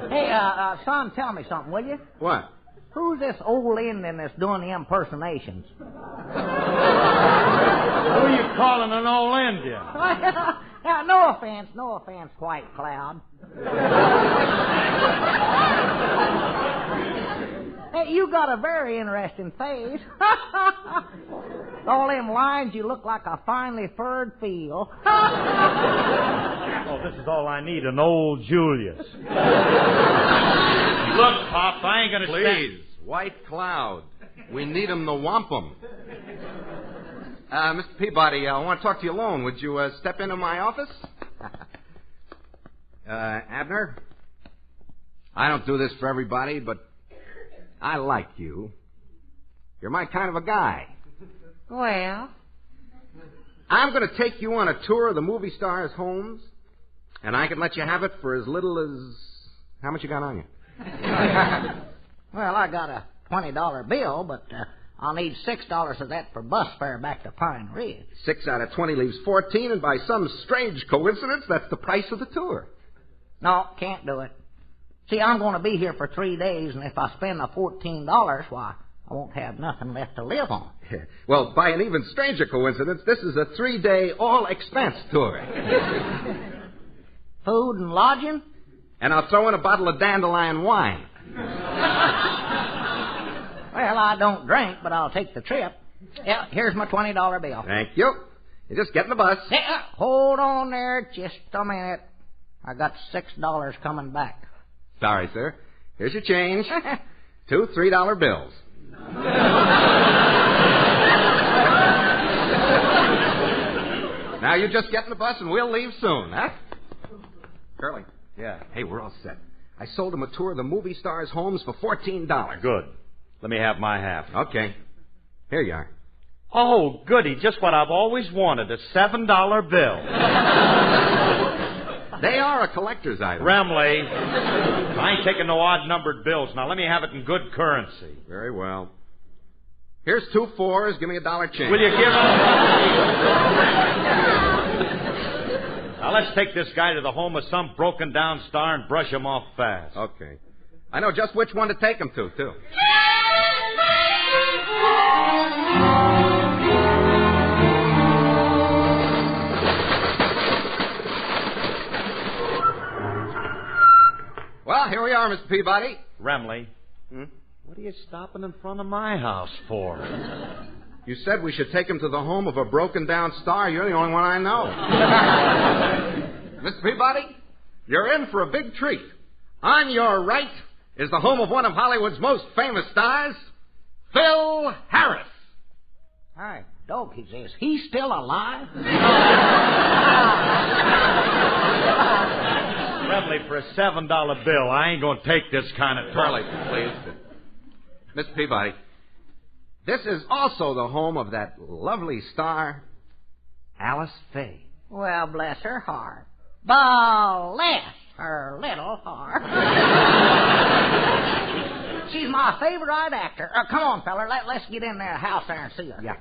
Hey, son, tell me something, will you? What? Who's this old Indian that's doing the impersonations? Who are you calling an old Indian? Now, no offense, White Cloud. Hey, you got a very interesting face. All them lines, you look like a finely furred field. Oh, this is all I need, an old Julius. Look, Pop, I ain't gonna Please, White Cloud. We need him to wampum. Mr. Peabody, I want to talk to you alone. Would you step into my office? Abner? I don't do this for everybody, but I like you. You're my kind of a guy. Well? I'm going to take you on a tour of the movie stars' homes, and I can let you have it for as little as... How much you got on you? Well, I got a $20 bill, but I'll need $6 of that for bus fare back to Pine Ridge. 6 out of 20 leaves 14, and by some strange coincidence, that's the price of the tour. No, can't do it. See, I'm going to be here for 3 days, and if I spend the $14, why, I won't have nothing left to live on. Well, by an even stranger coincidence, this is a 3-day all-expense tour. Food and lodging? And I'll throw in a bottle of dandelion wine. Well, I don't drink, but I'll take the trip. Yeah, here's my $20 bill. Thank you. You just get in the bus. Yeah, hold on there just a minute. I got $6 coming back. Sorry, sir. Here's your change. 2 $3 bills. Now you just get in the bus and we'll leave soon, huh? Curly. Yeah. Hey, we're all set. I sold him a tour of the movie stars' homes for $14. Good. Let me have my half. Okay. Here you are. Oh, goody. Just what I've always wanted, a $7 bill. They are a collector's item. Bromley, I ain't taking no odd-numbered bills. Now, let me have it in good currency. Very well. Here's 2 4s. Give me $1 change. Will you give him... Now, let's take this guy to the home of some broken-down star and brush him off fast. Okay. I know just which one to take him to, too. Well, here we are, Mr. Peabody. Bromley. What are you stopping in front of my house for? You said we should take him to the home of a broken-down star. You're the only one I know. Mr. Peabody, you're in for a big treat. On your right is the home of one of Hollywood's most famous stars, Phil Harris. Hi, Dokies, is he still alive? Bromley, for a $7 bill, I ain't going to take this kind of trouble. Please. Mr. Peabody, this is also the home of that lovely star, Alice Faye. Well, bless her heart. Bless her little heart. She's my favorite actor. Come on, feller, let's get in their house there and see her. Yeah.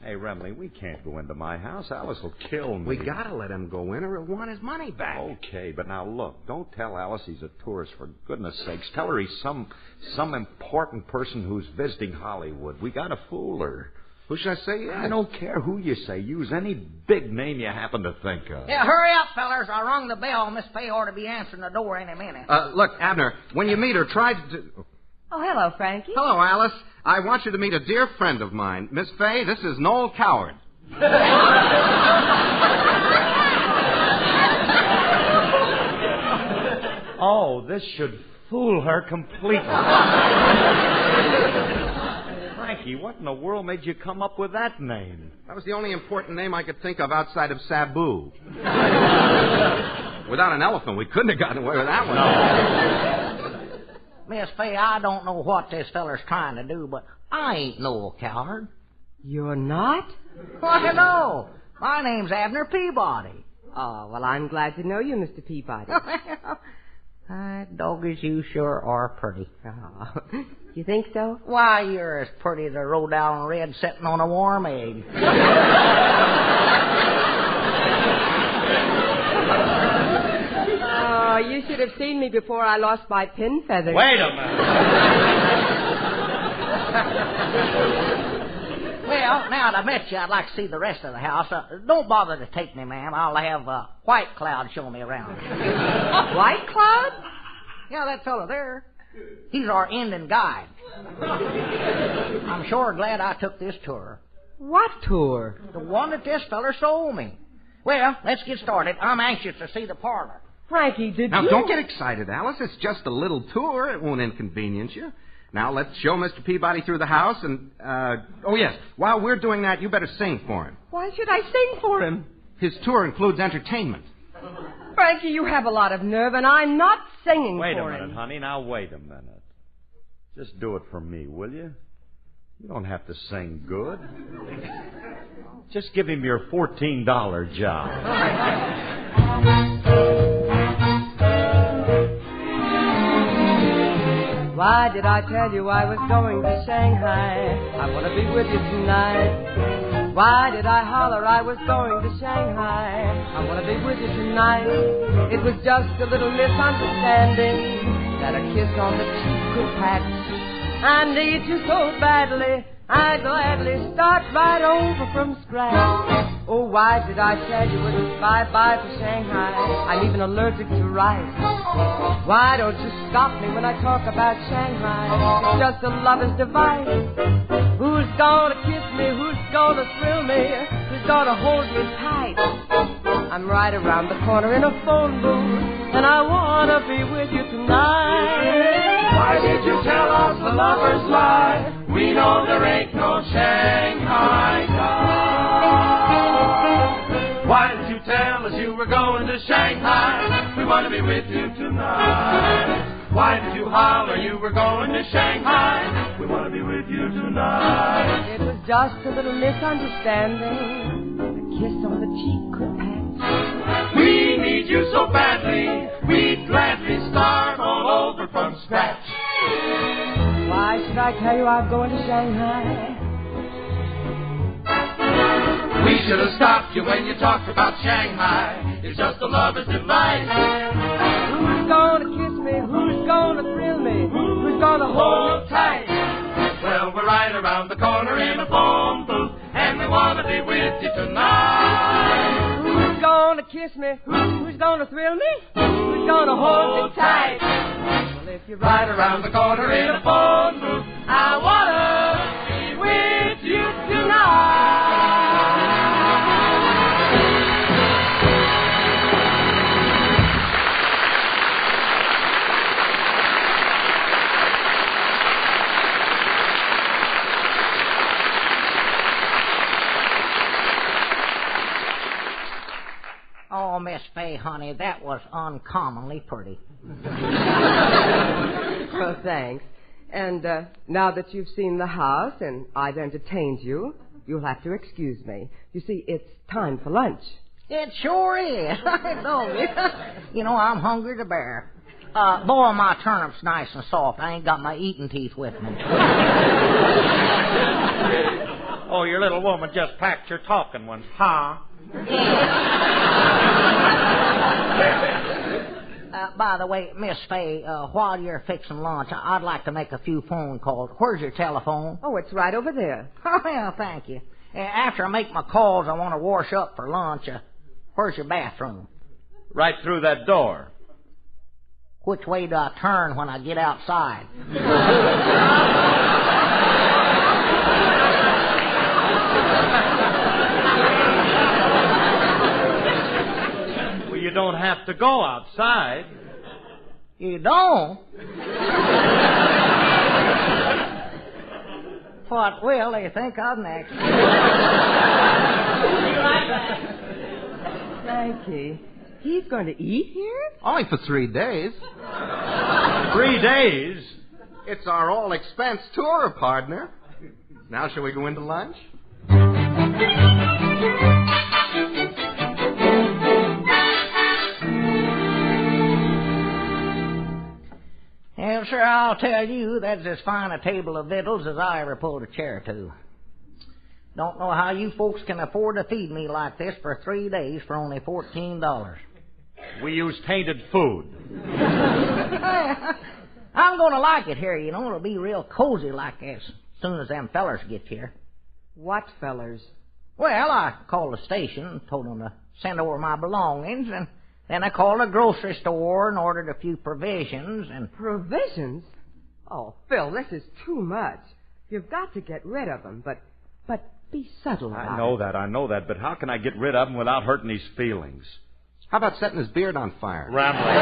Hey, Bromley, we can't go into my house. Alice will kill me. We gotta let him go in or he'll want his money back. Okay, but now look, don't tell Alice he's a tourist, for goodness sakes. Tell her he's some important person who's visiting Hollywood. We gotta fool her. Who should I say? I don't care who you say. Use any big name you happen to think of. Yeah, hurry up, fellers. I rung the bell. Miss Faye ought to be answering the door any minute. Look, Abner, when you meet her, try to... Oh, hello, Frankie. Hello, Alice. I want you to meet a dear friend of mine. Miss Faye, this is Noel Coward. Oh, this should fool her completely. Frankie, what in the world made you come up with that name? That was the only important name I could think of outside of Sabu. Without an elephant, we couldn't have gotten away with that one. No. Miss Faye, I don't know what this feller's trying to do, but I ain't no coward. You're not? Why, no. My name's Abner Peabody. Oh, well, I'm glad to know you, Mr. Peabody. Doggies, you sure are pretty. Oh, you think so? Why, you're as pretty as a Rhode Island Red sitting on a warm egg. Oh, you should have seen me before I lost my pin feathers. Wait a minute. Well, now to bet you I'd like to see the rest of the house. Don't bother to take me, ma'am. I'll have White Cloud show me around. White Cloud? Yeah, that fellow there. He's our Indian guide. I'm sure glad I took this tour. What tour? The one that this feller sold me. Well, let's get started. I'm anxious to see the parlor. Frankie, did now, you... Now, don't get excited, Alice. It's just a little tour. It won't inconvenience you. Now, let's show Mr. Peabody through the house and, oh, yes, while we're doing that, you better sing for him. Why should I sing for him? His tour includes entertainment. Frankie, you have a lot of nerve, and I'm not singing for him. Wait a minute, honey. Now, wait a minute. Just do it for me, will you? You don't have to sing good. Just give him your $14 job. Why did I tell you I was going to Shanghai? I want to be with you tonight. Why did I holler I was going to Shanghai? I want to be with you tonight. It was just a little misunderstanding that a kiss on the cheek could patch. I need you so badly, I'd gladly start right over from scratch. Oh, why did I tell you it was bye-bye to Shanghai? I'm even allergic to rice. Why don't you stop me when I talk about Shanghai? It's just a lover's device. Who's gonna kiss me? Who's gonna thrill me? Who's gonna hold me tight? I'm right around the corner in a phone booth, and I wanna be with you tonight. Why did you tell us the lover's lie? We know there ain't no Shanghai guy. Why did you tell us you were going to Shanghai? We want to be with you tonight. Why did you holler you were going to Shanghai? We want to be with you tonight. It was just a little misunderstanding. A kiss on the cheek could pass. We need you so badly, we'd gladly start all over from scratch. Why should I tell you I'm going to Shanghai? We should have stopped you when you talked about Shanghai. It's just a lover's device. Who's gonna kiss me? Who's gonna thrill me? Who's gonna hold me tight? Well, we're right around the corner in a phone booth, and we want to be with you tonight. Who's gonna kiss me? Who's gonna thrill me? Who's gonna hold me tight? Well, if you're right around the corner in a phone booth, I wanna be with you tonight. Oh, Miss Faye, honey, that was uncommonly pretty. Well, thanks. And now that you've seen the house and I've entertained you, you'll have to excuse me. You see, it's time for lunch. It sure is. I know. You know, I'm hungry to bear. Boil my turnips nice and soft. I ain't got my eating teeth with me. Oh, your little woman just packed your talking ones, huh? By the way, Miss Faye, while you're fixing lunch, I'd like to make a few phone calls. Where's your telephone? Oh, it's right over there. Oh, yeah, thank you. After I make my calls, I want to wash up for lunch. Where's your bathroom? Right through that door. Which way do I turn when I get outside? You don't have to go outside. You don't? What will they think of next? Frankie, he's going to eat here? Only for 3 days. 3 days? It's our all-expense tour, partner. Now shall we go into lunch? sir, I'll tell you, that's as fine a table of victuals as I ever pulled a chair to. Don't know how you folks can afford to feed me like this for 3 days for only $14. We use tainted food. I'm going to like it here, you know. It'll be real cozy like as soon as them fellers get here. What fellers? Well, I called the station and told them to send over my belongings, and then I called a grocery store and ordered a few provisions and... Provisions? Oh, Phil, this is too much. You've got to get rid of them, but be subtle about it. I know that, but how can I get rid of him without hurting his feelings? How about setting his beard on fire? Rambling.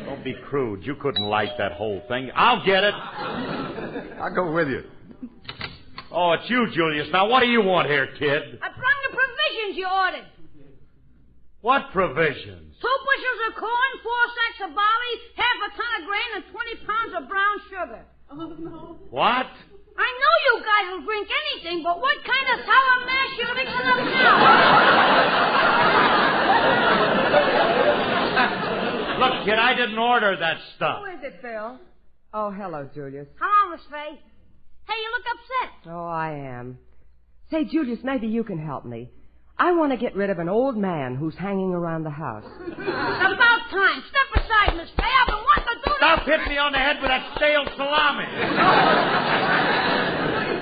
Don't be crude. You couldn't light that whole thing. I'll get it. I'll go with you. Oh, it's you, Julius. Now, what do you want here, kid? I brought the provisions you ordered. What provisions? 2 bushels of corn, 4 sacks of barley, half a ton of grain, and 20 pounds of brown sugar. Oh, no. What? I know you guys will drink anything, but what kind of sour mash you mixing up now? Look, kid, I didn't order that stuff. Who is it, Phil? Oh, hello, Julius. Hello, Miss Faye. Hey, you look upset. Oh, I am. Say, Julius, maybe you can help me. I want to get rid of an old man who's hanging around the house. It's about time. Step aside, Miss Faye. I've been wanting to do Stop hitting me on the head with that stale salami.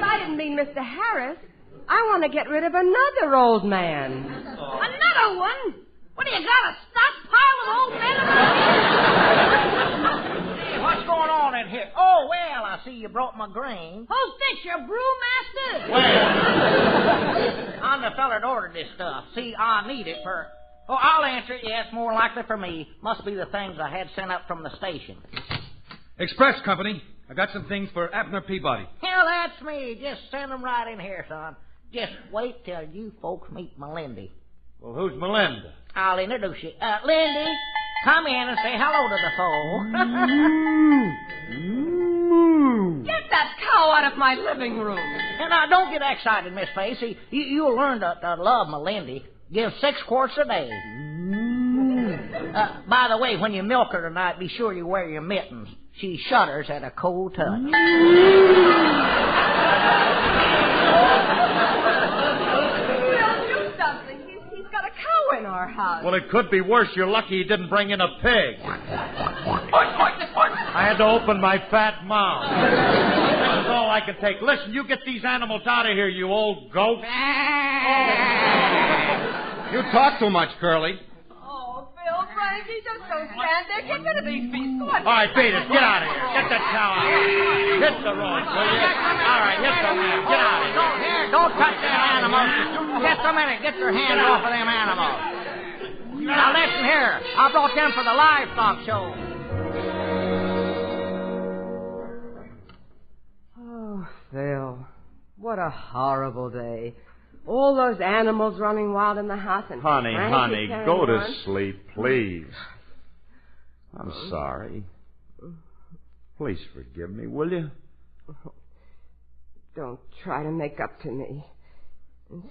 I didn't mean Mr. Harris. I want to get rid of another old man. Another one? What, do you got a stockpile of old men around here? What's going on in here? Oh, well, I see you brought my grain. Who's this, your brewmaster? Where? I'm the feller that ordered this stuff. See, I need it for... Oh, I'll answer it. Yeah, it's more likely for me. Must be the things I had sent up from the station. Express Company. I got some things for Abner Peabody. Hell, that's me. Just send them right in here, son. Just wait till you folks meet Melindy. Well, who's Melinda? I'll introduce you. Lindy, come in and say hello to the foe. Get that cow out of my living room. And now, don't get excited, Miss Faye. See, you'll learn to love Melindy. Give 6 quarts a day. By the way, when you milk her tonight, be sure you wear your mittens. She shudders at a cold touch. Phil, do something. He's got a cow in our house. Well, it could be worse. You're lucky he didn't bring in a pig. I had to open my fat mouth. That's all I can take. Listen, you get these animals out of here, you old goat. You talk too much, Curly. Oh, Phil, Frankie, just don't stand there. Get rid of these beasts. Go on. All right, beat it. Get out of here. Get that cow out. Hit the road, will you? All right, hit the road. Get out of here. Don't touch them animals. Just a minute. Get your hands off of them animals. Now, listen here. I brought them for the livestock show. Oh, Phil, what a horrible day. All those animals running wild in the house and... Honey, go to sleep, please. I'm sorry. Please forgive me, will you? Don't try to make up to me. And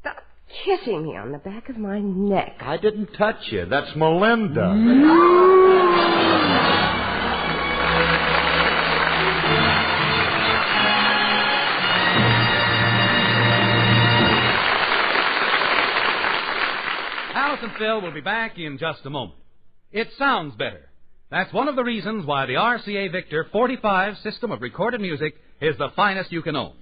stop kissing me on the back of my neck. I didn't touch you. That's Melinda. Alice and Phil will be back in just a moment. It sounds better. That's one of the reasons why the RCA Victor 45 system of recorded music is the finest you can own.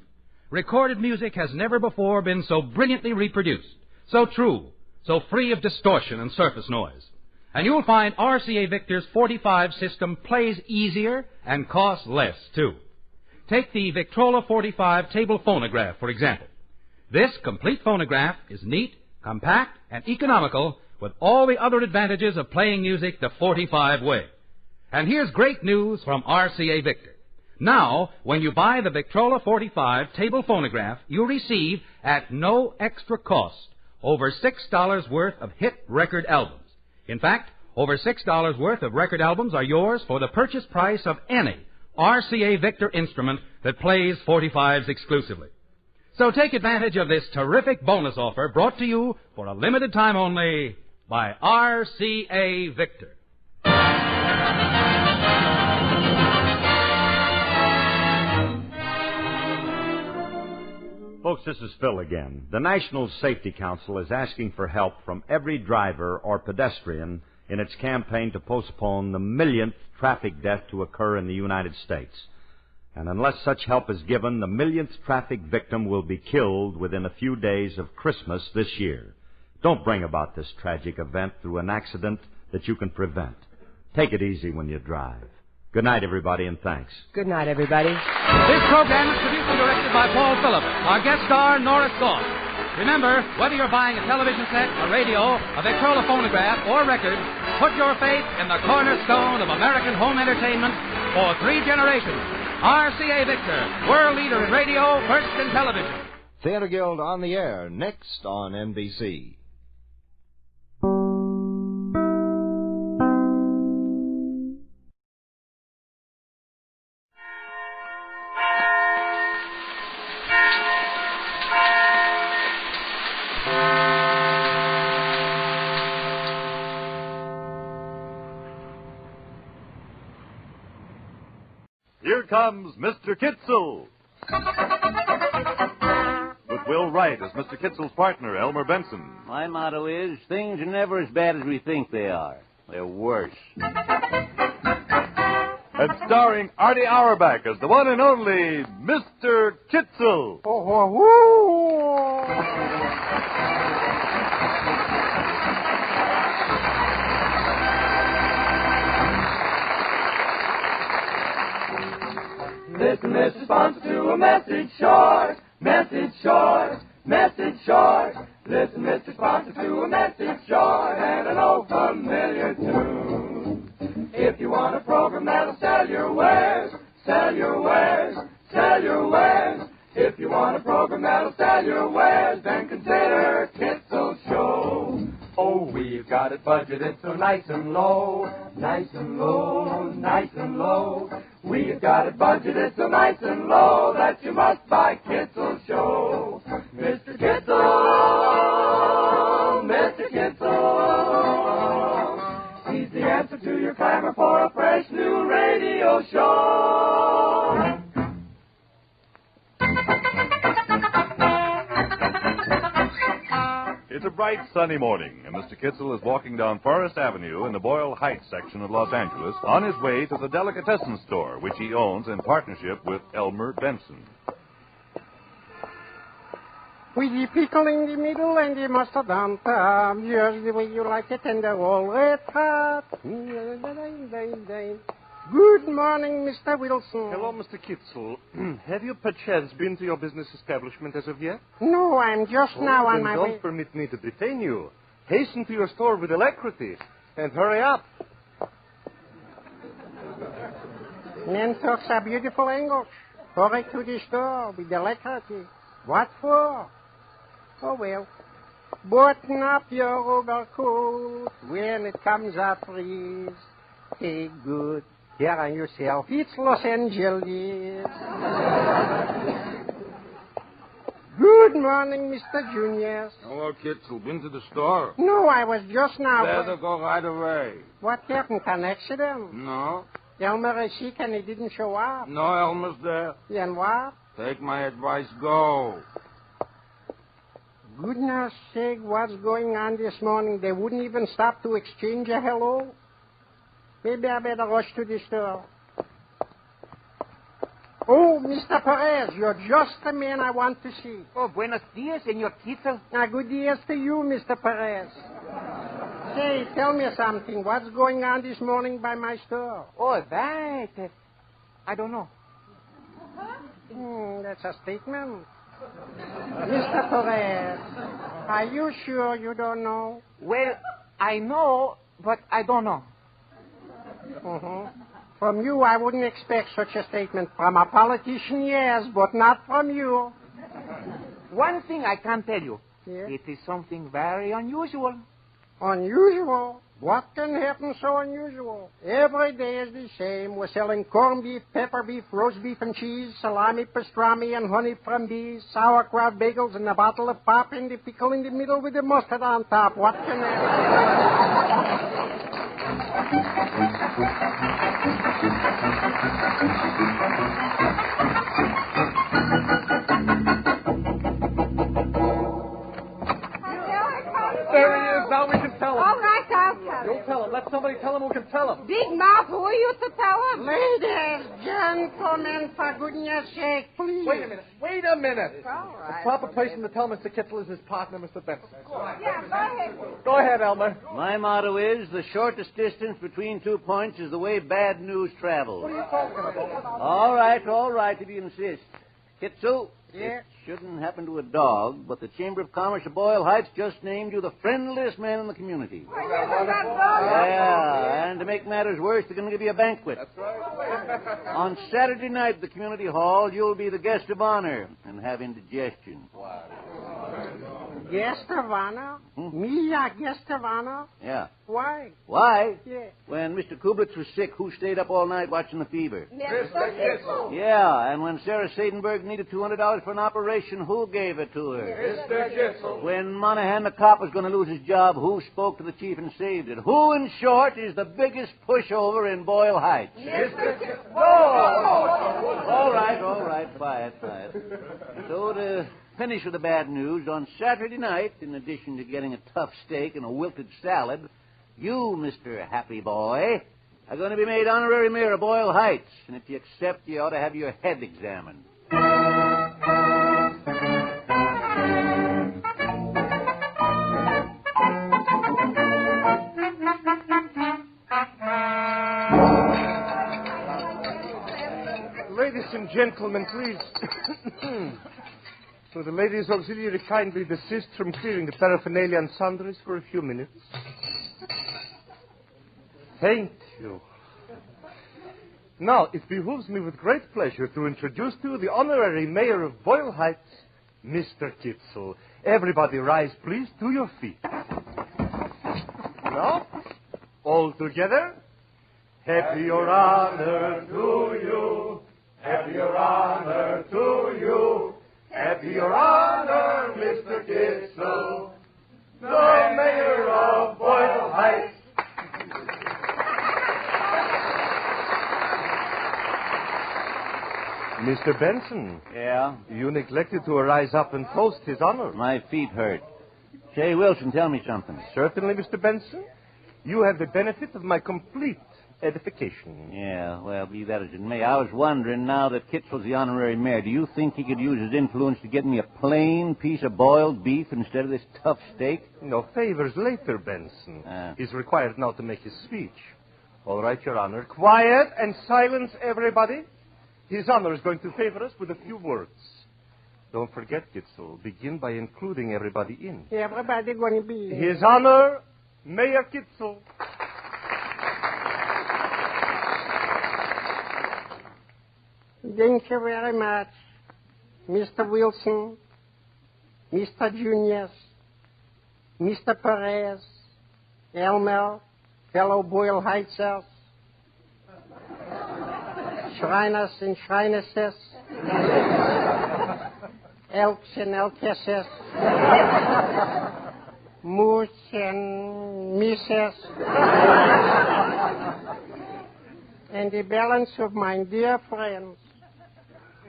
Recorded music has never before been so brilliantly reproduced, so true, so free of distortion and surface noise. And you'll find RCA Victor's 45 system plays easier and costs less, too. Take the Victrola 45 table phonograph, for example. This complete phonograph is neat, compact, and economical with all the other advantages of playing music the 45 way. And here's great news from RCA Victor. Now, when you buy the Victrola 45 table phonograph, you'll receive, at no extra cost, over $6 worth of hit record albums. In fact, over $6 worth of record albums are yours for the purchase price of any RCA Victor instrument that plays 45s exclusively. So take advantage of this terrific bonus offer brought to you for a limited time only by RCA Victor. Folks, this is Phil again. The National Safety Council is asking for help from every driver or pedestrian in its campaign to postpone the millionth traffic death to occur in the United States. And unless such help is given, the millionth traffic victim will be killed within a few days of Christmas this year. Don't bring about this tragic event through an accident that you can prevent. Take it easy when you drive. Good night, everybody, and thanks. Good night, everybody. This program is produced and directed by Paul Phillips. Our guest star, Norris Goff. Remember, whether you're buying a television set, a radio, a Victrola phonograph, or record, put your faith in the cornerstone of American home entertainment for 3 generations. RCA Victor, world leader in radio, first in television. Theater Guild on the air, next on NBC. Here comes Mr. Kitzel. With Will Wright as Mr. Kitzel's partner, Elmer Benson. My motto is, things are never as bad as we think they are. They're worse. And starring Artie Auerbach as the one and only Mr. Kitzel. Listen, Mr. Sponsor, to a message short, message short, message short. Listen, Mr. Sponsor, to a message short and an old familiar tune. If you want a program that'll sell your wares, sell your wares, sell your wares. If you want a program that'll sell your wares, then consider Kitzel's Show. Oh, we've got it budgeted so nice and low, nice and low, nice and low. We've got it budgeted so nice and low that you must buy Kitzel's Show. Mr. Kitzel, Mr. Kitzel, he's the answer to your clamor for a fresh new radio show. It's a bright, sunny morning, and Mr. Kitzel is walking down Forest Avenue in the Boyle Heights section of Los Angeles on his way to the delicatessen store, which he owns in partnership with Elmer Benson. With the pickle in the middle and the mustard on top, just the way you like it, and the all red hot. Good morning, Mr. Wilson. Hello, Mr. Kitzel. Have you perchance been to your business establishment as of yet? No, I'm just now on my way. Don't permit me to detain you. Hasten to your store with alacrity and hurry up. Men talks are beautiful English. Hurry to the store with alacrity. What for? Oh, well. Button up your overcoat when it comes out freeze. Take good care of yourself. It's Los Angeles. Good morning, Mr. Junior. Hello, Kitzel. Been to the store? No, I was just now. Better go right away. What happened? An accident? No. Elmer is sick and he didn't show up. No, Elmer's there. Then what? Take my advice, go. Goodness sake, what's going on this morning? They wouldn't even stop to exchange a hello. Maybe I better rush to the store. Oh, Mr. Perez, you're just the man I want to see. Oh, buenos dias, Senor Kitzel. Good dias to you, Mr. Perez. Say, tell me something. What's going on this morning by my store? Oh, that... I don't know. That's a statement. Mr. Perez, are you sure you don't know? Well, I know, but I don't know. From you, I wouldn't expect such a statement. From a politician, yes, but not from you. One thing I can tell you. Yes? It is something very unusual. Unusual? What can happen so unusual? Every day is the same. We're selling corned beef, pepper beef, roast beef and cheese, salami, pastrami, and honey from bees, sauerkraut bagels, and a bottle of pop, and the pickle in the middle with the mustard on top. What can happen? There he is. Now we can tell him. All right, I'll tell You'll him. tell him. Let somebody tell him who can tell him. Big mouth, who are you to tell him? Ladies, gentlemen, for goodness sake, please. Wait a minute. All right. The proper person to tell Mr. Kitzel is his partner, Mr. Benson. Yeah, go ahead. Go ahead, Elmer. My motto is the shortest distance between 2 points is the way bad news travels. What are you talking about? All right, if you insist. Kitzel, Yeah? it shouldn't happen to a dog, but the Chamber of Commerce of Boyle Heights just named you the friendliest man in the community. Yeah, and to make matters worse, they're going to give you a banquet. That's right. On Saturday night at the community hall, you'll be the guest of honor and have indigestion. Guest of honor? Me, a guest of honor? Yeah. Why? Why? Yeah. When Mr. Kublitz was sick, who stayed up all night watching the fever? Mr. Kitzel. Yeah, and when Sarah Sadenberg needed $200 for an operation, who gave it to her? Mr. Kitzel. When Monahan the cop was going to lose his job, who spoke to the chief and saved it? Who, in short, is the biggest pushover in Boyle Heights? Mr. Kitzel. All right, quiet. So to finish with the bad news, on Saturday night, in addition to getting a tough steak and a wilted salad, you, Mr. Happy Boy, are going to be made honorary mayor of Boyle Heights. And if you accept, you ought to have your head examined. Ladies and gentlemen, please. Will the ladies' auxiliary kindly desist from clearing the paraphernalia and sundries for a few minutes? Thank you. Now, it behooves me with great pleasure to introduce to you the honorary mayor of Boyle Heights, Mr. Kitzel. Everybody rise, please, to your feet. Now, all together. Happy your honor to you. Happy your honor to you. Happy your honor, Mr. Kitzel, the mayor of Boyle Heights. Mr. Benson. Yeah? You neglected to rise up and toast his honor. My feet hurt. Say, Wilson, tell me something. Certainly, Mr. Benson. You have the benefit of my complete edification. Yeah, well, be that as it may, I was wondering, now that Kitzel's the honorary mayor, do you think he could use his influence to get me a plain piece of boiled beef instead of this tough steak? No favors later, Benson. He's required now to make his speech. All right, Your Honor. Quiet and silence, everybody. His Honor is going to favor us with a few words. Don't forget, Kitzel. Begin by including everybody in. Everybody going to be... His Honor, Mayor Kitzel. Thank you very much, Mr. Wilson, Mr. Junius, Mr. Perez, Elmer, fellow Boyle Heightsers, Shriners and Shrinesses, Elks and Elkesses, Moose and Misses, and the balance of my dear friends.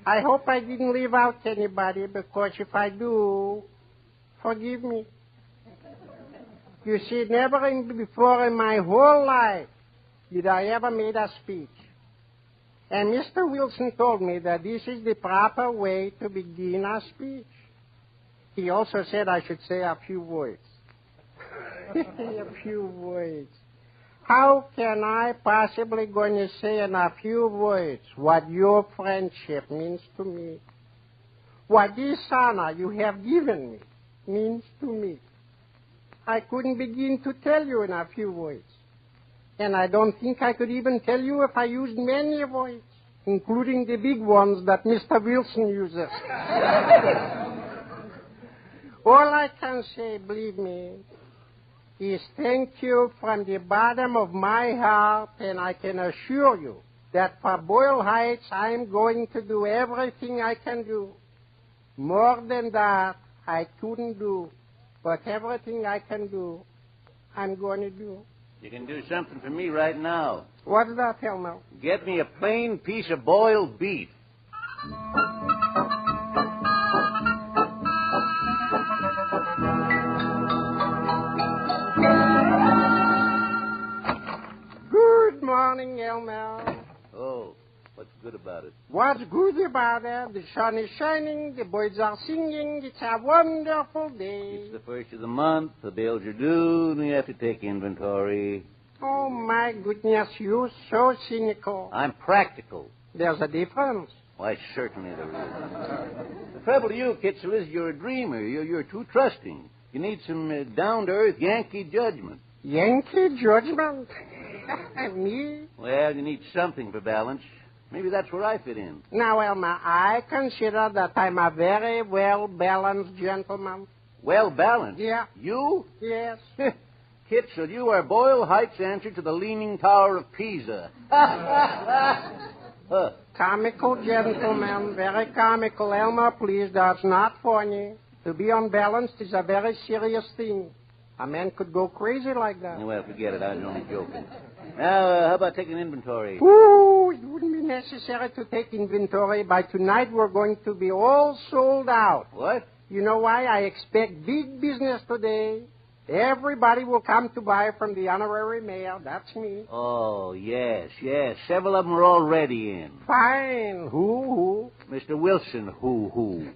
I hope I didn't leave out anybody, because if I do, forgive me. You see, never before in my whole life did I ever make a speech. And Mr. Wilson told me that this is the proper way to begin a speech. He also said I should say a few words. A few words. How can I possibly going to say in a few words what your friendship means to me? What this honor you have given me means to me? I couldn't begin to tell you in a few words. And I don't think I could even tell you if I used many words, including the big ones that Mr. Wilson uses. All I can say, believe me, is thank you from the bottom of my heart, and I can assure you that for Boyle Heights, I'm going to do everything I can do. More than that, I couldn't do, but everything I can do, I'm going to do. You can do something for me right now. What's that, Elmer? Get me a plain piece of boiled beef. Good morning, Elmer. Oh, what's good about it? What's good about it? The sun is shining, the birds are singing, it's a wonderful day. It's the first of the month, the bills are due, and you have to take inventory. Oh, my goodness, you're so cynical. I'm practical. There's a difference. Why, certainly there is. The trouble to you, Kitzel, is you're a dreamer. You're too trusting. You need some down-to-earth Yankee judgment. Yankee judgment? Me? Well, you need something for balance. Maybe that's where I fit in. Now, Elmer, I consider that I'm a very well-balanced gentleman. Well-balanced? Yeah. You? Yes. Kitzel, you are Boyle Heights' answer to the Leaning Tower of Pisa. Comical gentleman, very comical. Elmer, please, that's not funny. To be unbalanced is a very serious thing. A man could go crazy like that. Well, forget it. I was only joking. Now, how about taking inventory? Ooh, it wouldn't be necessary to take inventory. By tonight, we're going to be all sold out. What? You know why? I expect big business today. Everybody will come to buy from the honorary mayor. That's me. Oh, yes. Several of them are already in. Fine. Who? Mr. Wilson, who?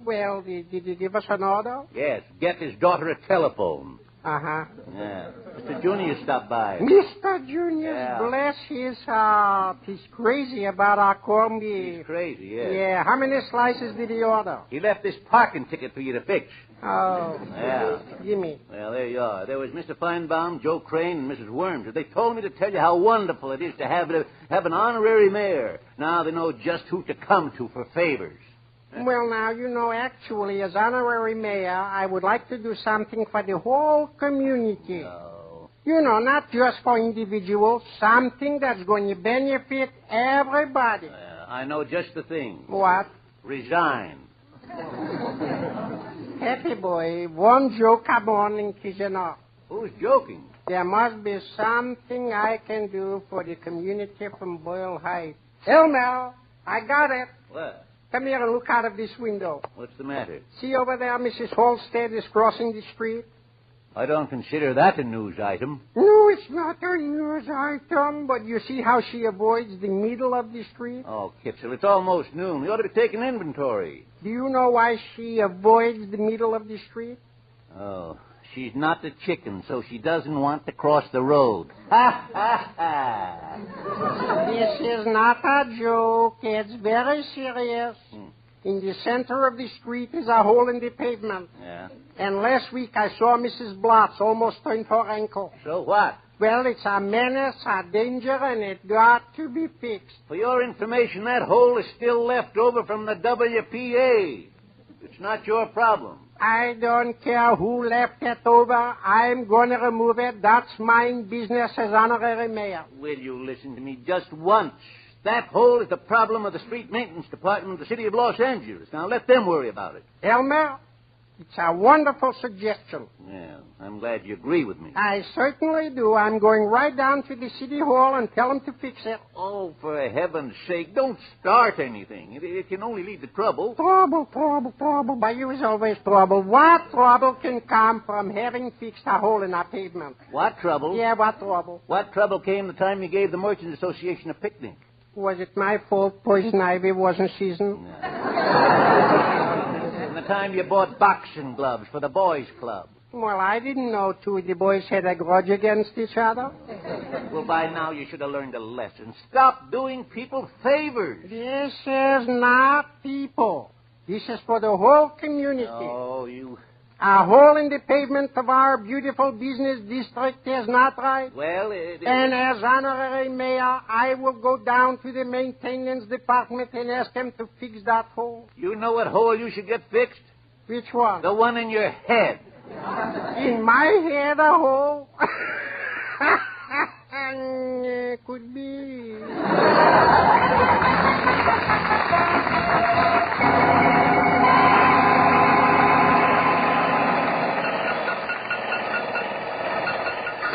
Well, did you give us an order? Yes, get his daughter a telephone. Uh-huh. Yeah. Mr. Junior stopped by. Mr. Junior, yeah. Bless his heart. He's crazy about our corned beef. He's crazy, yes. Yeah. How many slices did he order? He left this parking ticket for you to fix. Oh. Yeah. Gimme. Well, there you are. There was Mr. Feinbaum, Joe Crane, and Mrs. Worms. They told me to tell you how wonderful it is to have an honorary mayor. Now they know just who to come to for favors. Well, now, actually, as honorary mayor, I would like to do something for the whole community. Oh. Not just for individuals, something that's going to benefit everybody. I know just the thing. What? Resign. Happy boy, one joke a morning is enough. Who's joking? There must be something I can do for the community from Boyle Heights. Elmer, I got it. What? Come here and look out of this window. What's the matter? See over there, Mrs. Halstead is crossing the street. I don't consider that a news item. No, it's not a news item, but you see how she avoids the middle of the street? Oh, Kitzel, it's almost noon. We ought to be taking inventory. Do you know why she avoids the middle of the street? Oh, she's not a chicken, so she doesn't want to cross the road. Ha, ha, ha. This is not a joke. It's very serious. In the center of the street is a hole in the pavement. Yeah. And last week I saw Mrs. Blotz almost turn her ankle. So what? Well, it's a menace, a danger, and it got to be fixed. For your information, that hole is still left over from the WPA. It's not your problem. I don't care who left it over. I'm going to remove it. That's my business as honorary mayor. Will you listen to me just once? That hole is the problem of the street maintenance department of the city of Los Angeles. Now let them worry about it. Elmer, it's a wonderful suggestion. Yeah, I'm glad you agree with me. I certainly do. I'm going right down to the city hall and tell them to fix it. Oh, for heaven's sake, don't start anything. It can only lead to trouble. Trouble. By you is always trouble. What trouble can come from having fixed a hole in our pavement? What trouble? Yeah, what trouble? What trouble came the time you gave the Merchants Association a picnic? Was it my fault poison ivy wasn't seasoned? No. And the time you bought boxing gloves for the boys' club. Well, I didn't know two of the boys had a grudge against each other. Well, by now you should have learned a lesson. Stop doing people favors. This is not people. This is for the whole community. Oh, you... A hole in the pavement of our beautiful business district is not right. Well, And as honorary mayor, I will go down to the maintenance department and ask them to fix that hole. You know what hole you should get fixed? Which one? The one in your head. In my head, a hole. Could be.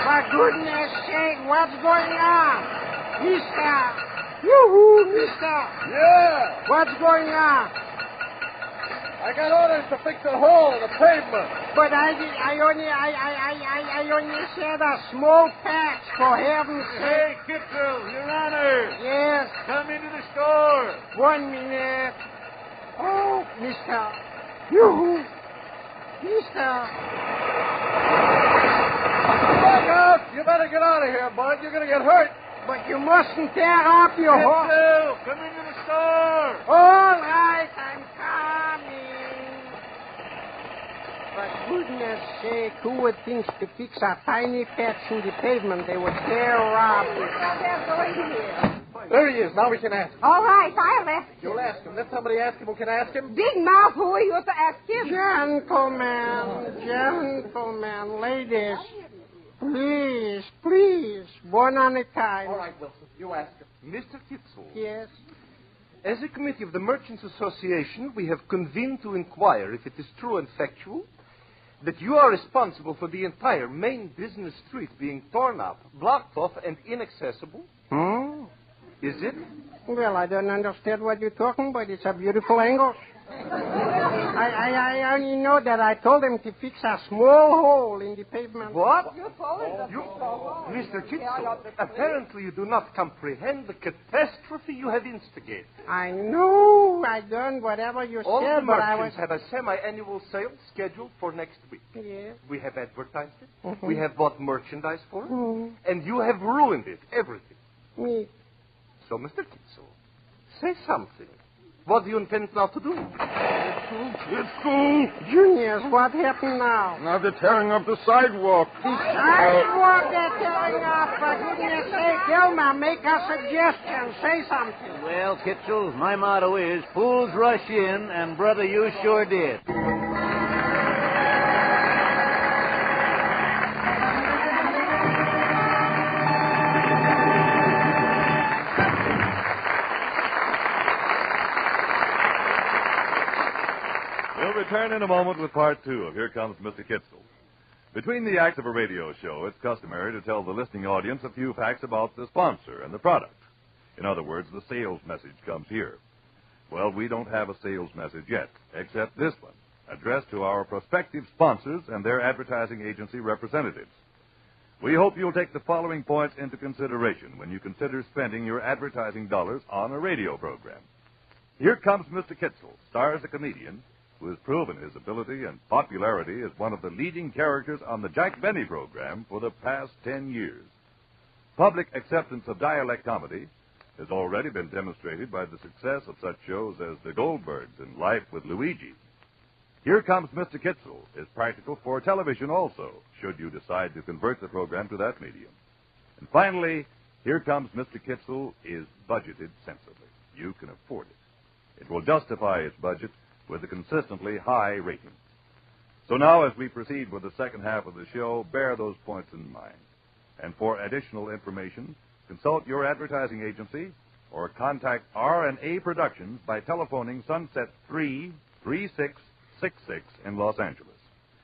For goodness sake, what's going on? Mister! Yoo-hoo, mister! Yeah! What's going on? I got orders to fix a hole in the pavement. But I only said a small patch, for heaven's sake. Hey, Kitzel, Your Honor. Yes? Come into the store. 1 minute. Oh, mister. Yoo-hoo. Mister. Look out! You better get out of here, bud. You're going to get hurt. But you mustn't tear up your hole. Kitzel, come into the store. All right, I'm coming. For goodness sake, who would think to fix a tiny patch in the pavement they would tear up? There he is. Now we can ask him. All right, I'll ask him. You'll ask him. Let somebody ask him who can ask him. Big mouth, who are you to ask him? Gentlemen, ladies, please, one at a time. All right, Wilson, you ask him. Mr. Kitzel. Yes? As a committee of the Merchants Association, we have convened to inquire if it is true and factual that you are responsible for the entire main business street being torn up, blocked off, and inaccessible. Is it? Well, I don't understand what you're talking about. It's a beautiful angle. I only know that I told him to fix a small hole in the pavement. What? You told him to Mr. Kitzel, apparently you do not comprehend the catastrophe you have instigated. I know I done whatever you All said, the but I was... merchants have a semi-annual sale scheduled for next week. Yes. We have advertised it. Mhm. We have bought merchandise for it. Mhm. And you have ruined it, everything. Me. So, Mr. Kitzel, say something. What do you intend now to do? Kitzel! Juniors, what happened now? Now they're tearing up the sidewalk. The sidewalk they're tearing off. For goodness sake, Elmer, make a suggestion. Say something. Well, Kitzel, my motto is, fools rush in, and brother, you sure did. We'll return in a moment with part two of Here Comes Mr. Kitzel. Between the acts of a radio show, it's customary to tell the listening audience a few facts about the sponsor and the product. In other words, the sales message comes here. Well, we don't have a sales message yet, except this one, addressed to our prospective sponsors and their advertising agency representatives. We hope you'll take the following points into consideration when you consider spending your advertising dollars on a radio program. Here Comes Mr. Kitzel stars a comedian who has proven his ability and popularity as one of the leading characters on the Jack Benny program for the past 10 years. Public acceptance of dialect comedy has already been demonstrated by the success of such shows as The Goldbergs and Life with Luigi. Here Comes Mr. Kitzel is practical for television also, should you decide to convert the program to that medium. And finally, Here Comes Mr. Kitzel is budgeted sensibly. You can afford it. It will justify its budget with a consistently high rating. So now, as we proceed with the second half of the show, bear those points in mind. And for additional information, consult your advertising agency or contact R&A Productions by telephoning Sunset 33666 in Los Angeles.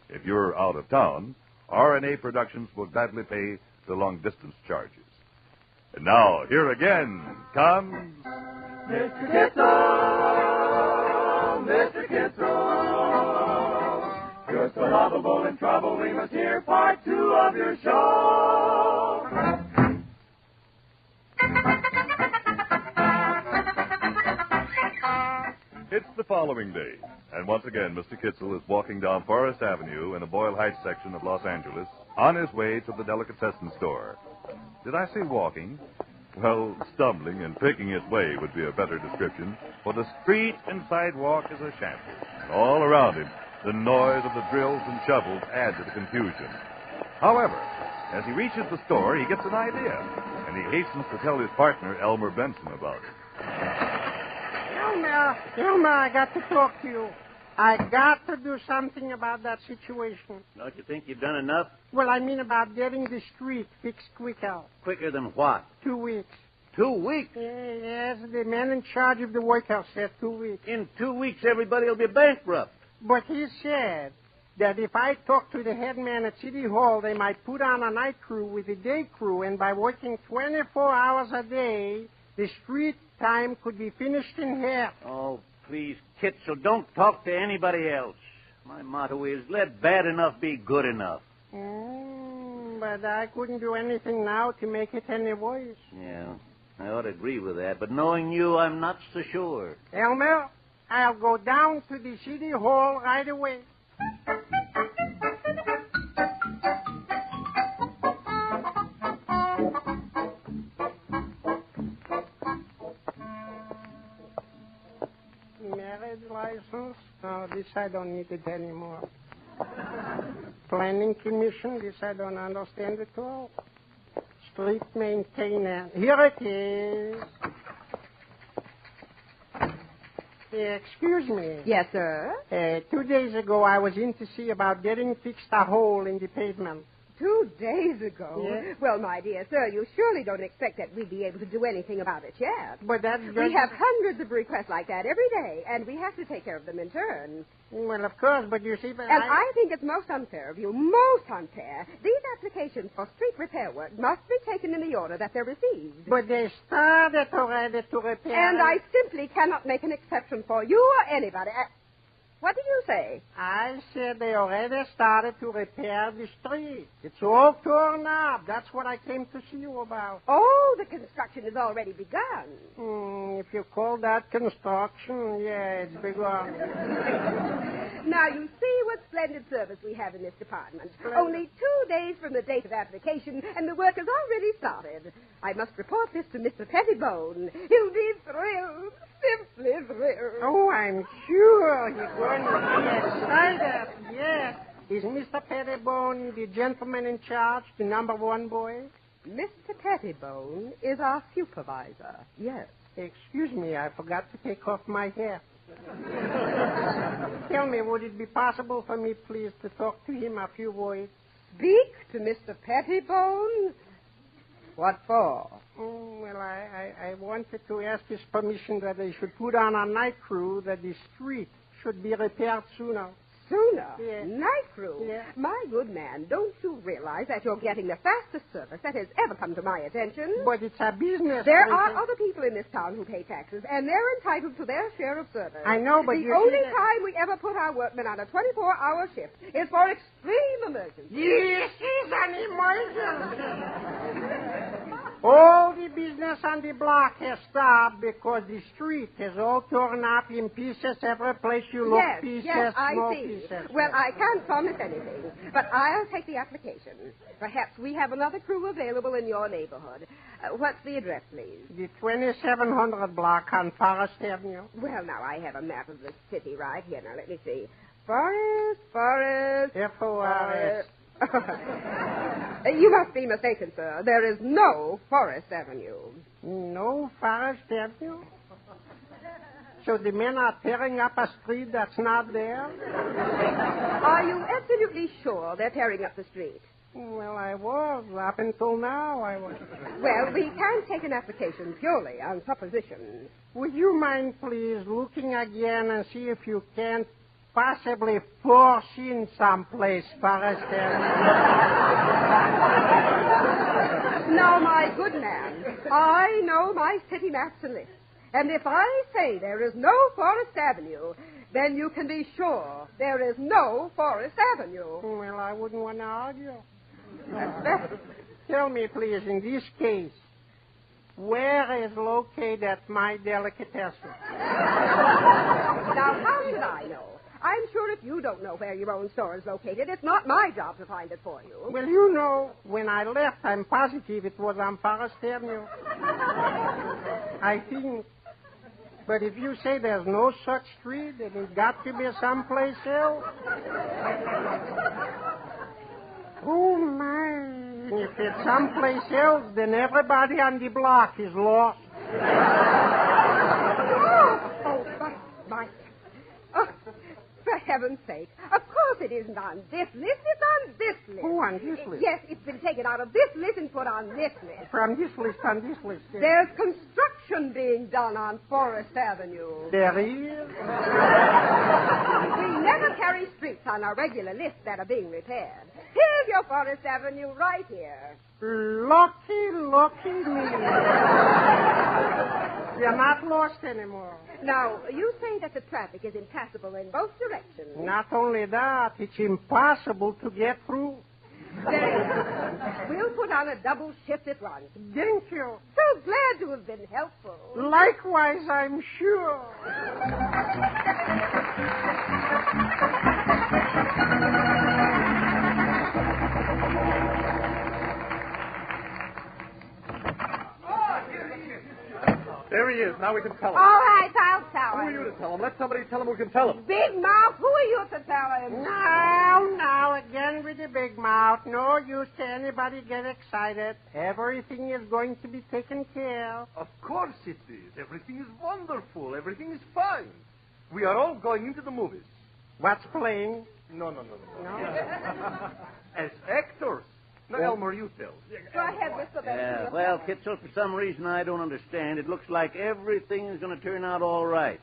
If you're out of town, R&A Productions will gladly pay the long-distance charges. And now, here again comes... Mr. Kitzel! Mr. Kitzel! You're so lovable in trouble, we must hear part two of your show. It's the following day, and once again, Mr. Kitzel is walking down Forest Avenue in the Boyle Heights section of Los Angeles on his way to the delicatessen store. Did I say walking? Well, stumbling and picking his way would be a better description, for the street and sidewalk is a shambles. All around him, the noise of the drills and shovels add to the confusion. However, as he reaches the store, he gets an idea, and he hastens to tell his partner, Elmer Benson, about it. Elmer, I got to talk to you. I got to do something about that situation. Don't you think you've done enough? Well, I mean about getting the street fixed quicker. Quicker than what? 2 weeks. 2 weeks? Yes, the man in charge of the workhouse said 2 weeks. In 2 weeks, everybody will be bankrupt. But he said that if I talk to the head man at City Hall, they might put on a night crew with a day crew, and by working 24 hours a day, the street time could be finished in half. Oh, please, Kitzel, don't talk to anybody else. My motto is, let bad enough be good enough. But I couldn't do anything now to make it any worse. Yeah, I ought to agree with that, but knowing you, I'm not so sure. Elmer, I'll go down to the City Hall right away. Marriage license? No, this I don't need it anymore. Planning commission? This I don't understand at all. Street maintenance. Here it is. Excuse me. Yes, sir? 2 days ago, I was in to see about getting fixed a hole in the pavement. 2 days ago? Yes. Well, my dear sir, you surely don't expect that we'd be able to do anything about it yet. But that's just... We have hundreds of requests like that every day, and we have to take care of them in turn. Well, of course, but you see... But and I think it's most unfair of you, most unfair. These applications for street repair work must be taken in the order that they're received. But they started already to repair... And I simply cannot make an exception for you or anybody. What did you say? I said they already started to repair the street. It's all torn up. That's what I came to see you about. Oh, the construction has already begun. If you call that construction, yeah, it's begun. Now, you see what splendid service we have in this department. Only 2 days from the date of application, and the work has already started. I must report this to Mr. Pettibone. He'll be thrilled, simply thrilled. Oh, I'm sure he's going to be excited. Yes. Is Mr. Pettibone the gentleman in charge, the number one boy? Mr. Pettibone is our supervisor, yes. Excuse me, I forgot to take off my hat. Tell me, would it be possible for me, please, to talk to him a few words? Speak to Mr. Pettibone? What for? Well, I wanted to ask his permission that they should put on a night crew, that the street should be repaired sooner. Sooner? Yes. Night crew? Yes. My good man, don't you realize that you're getting the fastest service that has ever come to my attention? But it's a business. There are other people in this town who pay taxes, and they're entitled to their share of service. I know, but the only time we ever put our workmen on a 24-hour shift is for extreme emergency. This is an emergency. All the business on the block has stopped because the street has all torn up in pieces. Every place you look, pieces, yes, I small see. pieces. Well, I can't promise anything, but I'll take the application. Perhaps we have another crew available in your neighborhood. What's the address, please? The 2700 block on Forest Avenue. Well, now, I have a map of the city right here. Now, let me see. Forest. F-O-R-S. You must be mistaken, sir. There is no Forest Avenue. No Forest Avenue? So the men are tearing up a street that's not there? Are you absolutely sure they're tearing up the street? Well, I was. Up until now, I was. Well, we can take an application purely on supposition. Would you mind, please, looking again and see if you can't possibly force in someplace, Forest Avenue? Now, my good man, I know my city maps and lists. And if I say there is no Forest Avenue, then you can be sure there is no Forest Avenue. Well, I wouldn't want to argue. Tell me, please, in this case, where is located my delicatessen? Now, how should I know? I'm sure if you don't know where your own store is located, it's not my job to find it for you. Well, you know, when I left, I'm positive it was on Forest Avenue. I think. But if you say there's no such street, then it's got to be someplace else. Oh, my. If it's someplace else, then everybody on the block is lost. heaven's sake. Of course it isn't on this list. It's on this list. Oh, on this list? Yes, it's been taken out of this list and put on this list. From this list on this list. Yes. There's construction being done on Forest Avenue. There is? We never carry streets on our regular list that are being repaired. Here's your Forest Avenue right here. Lucky me. You're not lost anymore. Now, you say that the traffic is impassable in both directions. Not only that, it's impossible to get through. Then we'll put on a double shift at once. Thank you. So glad to have been helpful. Likewise, I'm sure. There he is. Now we can tell him. All right, I'll tell Who him. are you to tell him? Let somebody tell him who can tell him. Big mouth, who are you to tell him? Now, again with the big mouth. No use to anybody get excited. Everything is going to be taken care of. Of course it is. Everything is wonderful. Everything is fine. We are all going into the movies. What's playing? No. As actors. Now, Elmer, you tell. Go ahead, Mr. Yeah, well, Kitzel, for some reason I don't understand, it looks like everything is going to turn out all right.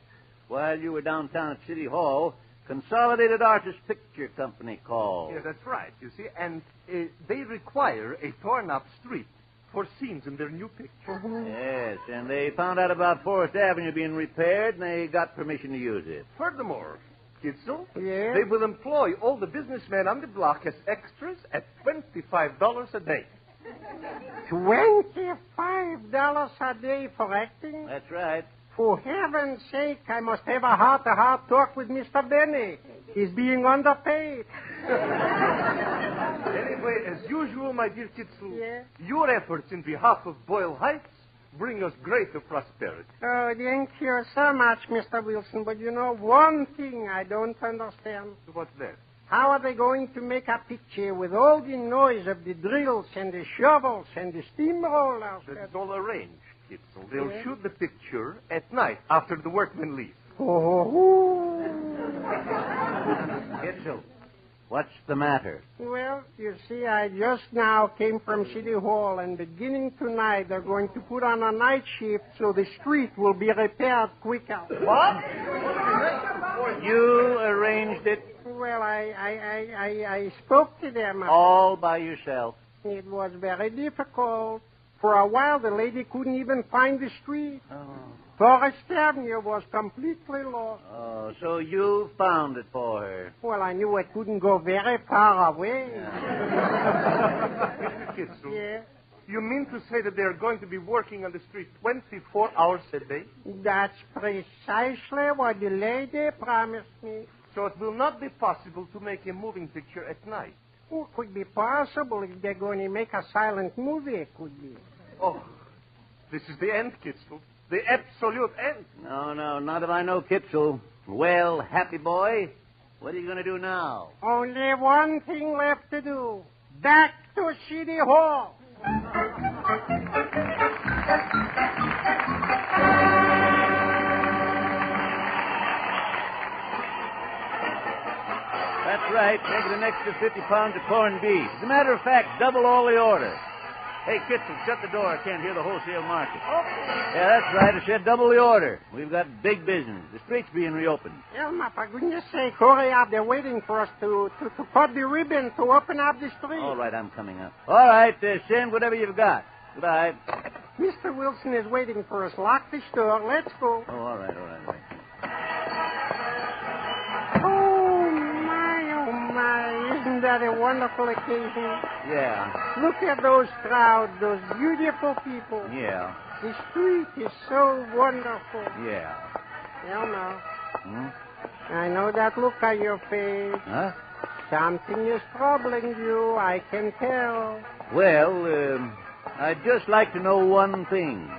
While you were downtown at City Hall, Consolidated Artists Picture Company called. Yeah, that's right, you see. And they require a torn-up street for scenes in their new picture. Yes, and they found out about Forest Avenue being repaired, and they got permission to use it. Furthermore, Kitzel, yes? They will employ all the businessmen on the block as extras at $25 a day. $25 a day for acting? That's right. For heaven's sake, I must have a heart-to-heart talk with Mr. Benny. He's being underpaid. Anyway, as usual, my dear Kitzel, your efforts in behalf of Boyle Heights bring us greater prosperity. Oh, thank you so much, Mr. Wilson. But you know, one thing I don't understand. What's that? How are they going to make a picture with all the noise of the drills and the shovels and the steamrollers? That's all arranged, Kitzel. They'll shoot the picture at night after the workmen leave. Oh. Kitzel, what's the matter? Well, you see, I just now came from City Hall, and beginning tonight, they're going to put on a night shift so the street will be repaired quicker. What? You arranged it? Well, I spoke to them. All by yourself? It was very difficult. For a while, the lady couldn't even find the street. Oh. Forest Avenue was completely lost. Oh, so you found it for her. Well, I knew it couldn't go very far away. Mr. Kitzel, you mean to say that they're going to be working on the street 24 hours a day? That's precisely what the lady promised me. So it will not be possible to make a moving picture at night? Oh, it could be possible if they're going to make a silent movie. It could be. Oh, this is the end, Kitzel. The absolute end. No, not if I know Kitzel. Well, happy boy, what are you going to do now? Only one thing left to do. Back to City Hall. That's right. Make it an extra 50 pounds of corned beef. As a matter of fact, double all the order. Hey, Kitzel, shut the door. I can't hear the wholesale market. Okay. Yeah, that's right. I said double the order. We've got big business. The street's being reopened. Elma, for goodness sake, hurry up. They're waiting for us to cut the ribbon to open up the street. All right, I'm coming up. All right, send whatever you've got. Goodbye. Mr. Wilson is waiting for us. Lock the store. Let's go. Oh, all right. Oh, my. Isn't that a wonderful occasion? Yeah. Look at those crowds, those beautiful people. Yeah. The street is so wonderful. Yeah. Elmer. I know that look on your face. Huh? Something is troubling you, I can tell. Well, I'd just like to know one thing.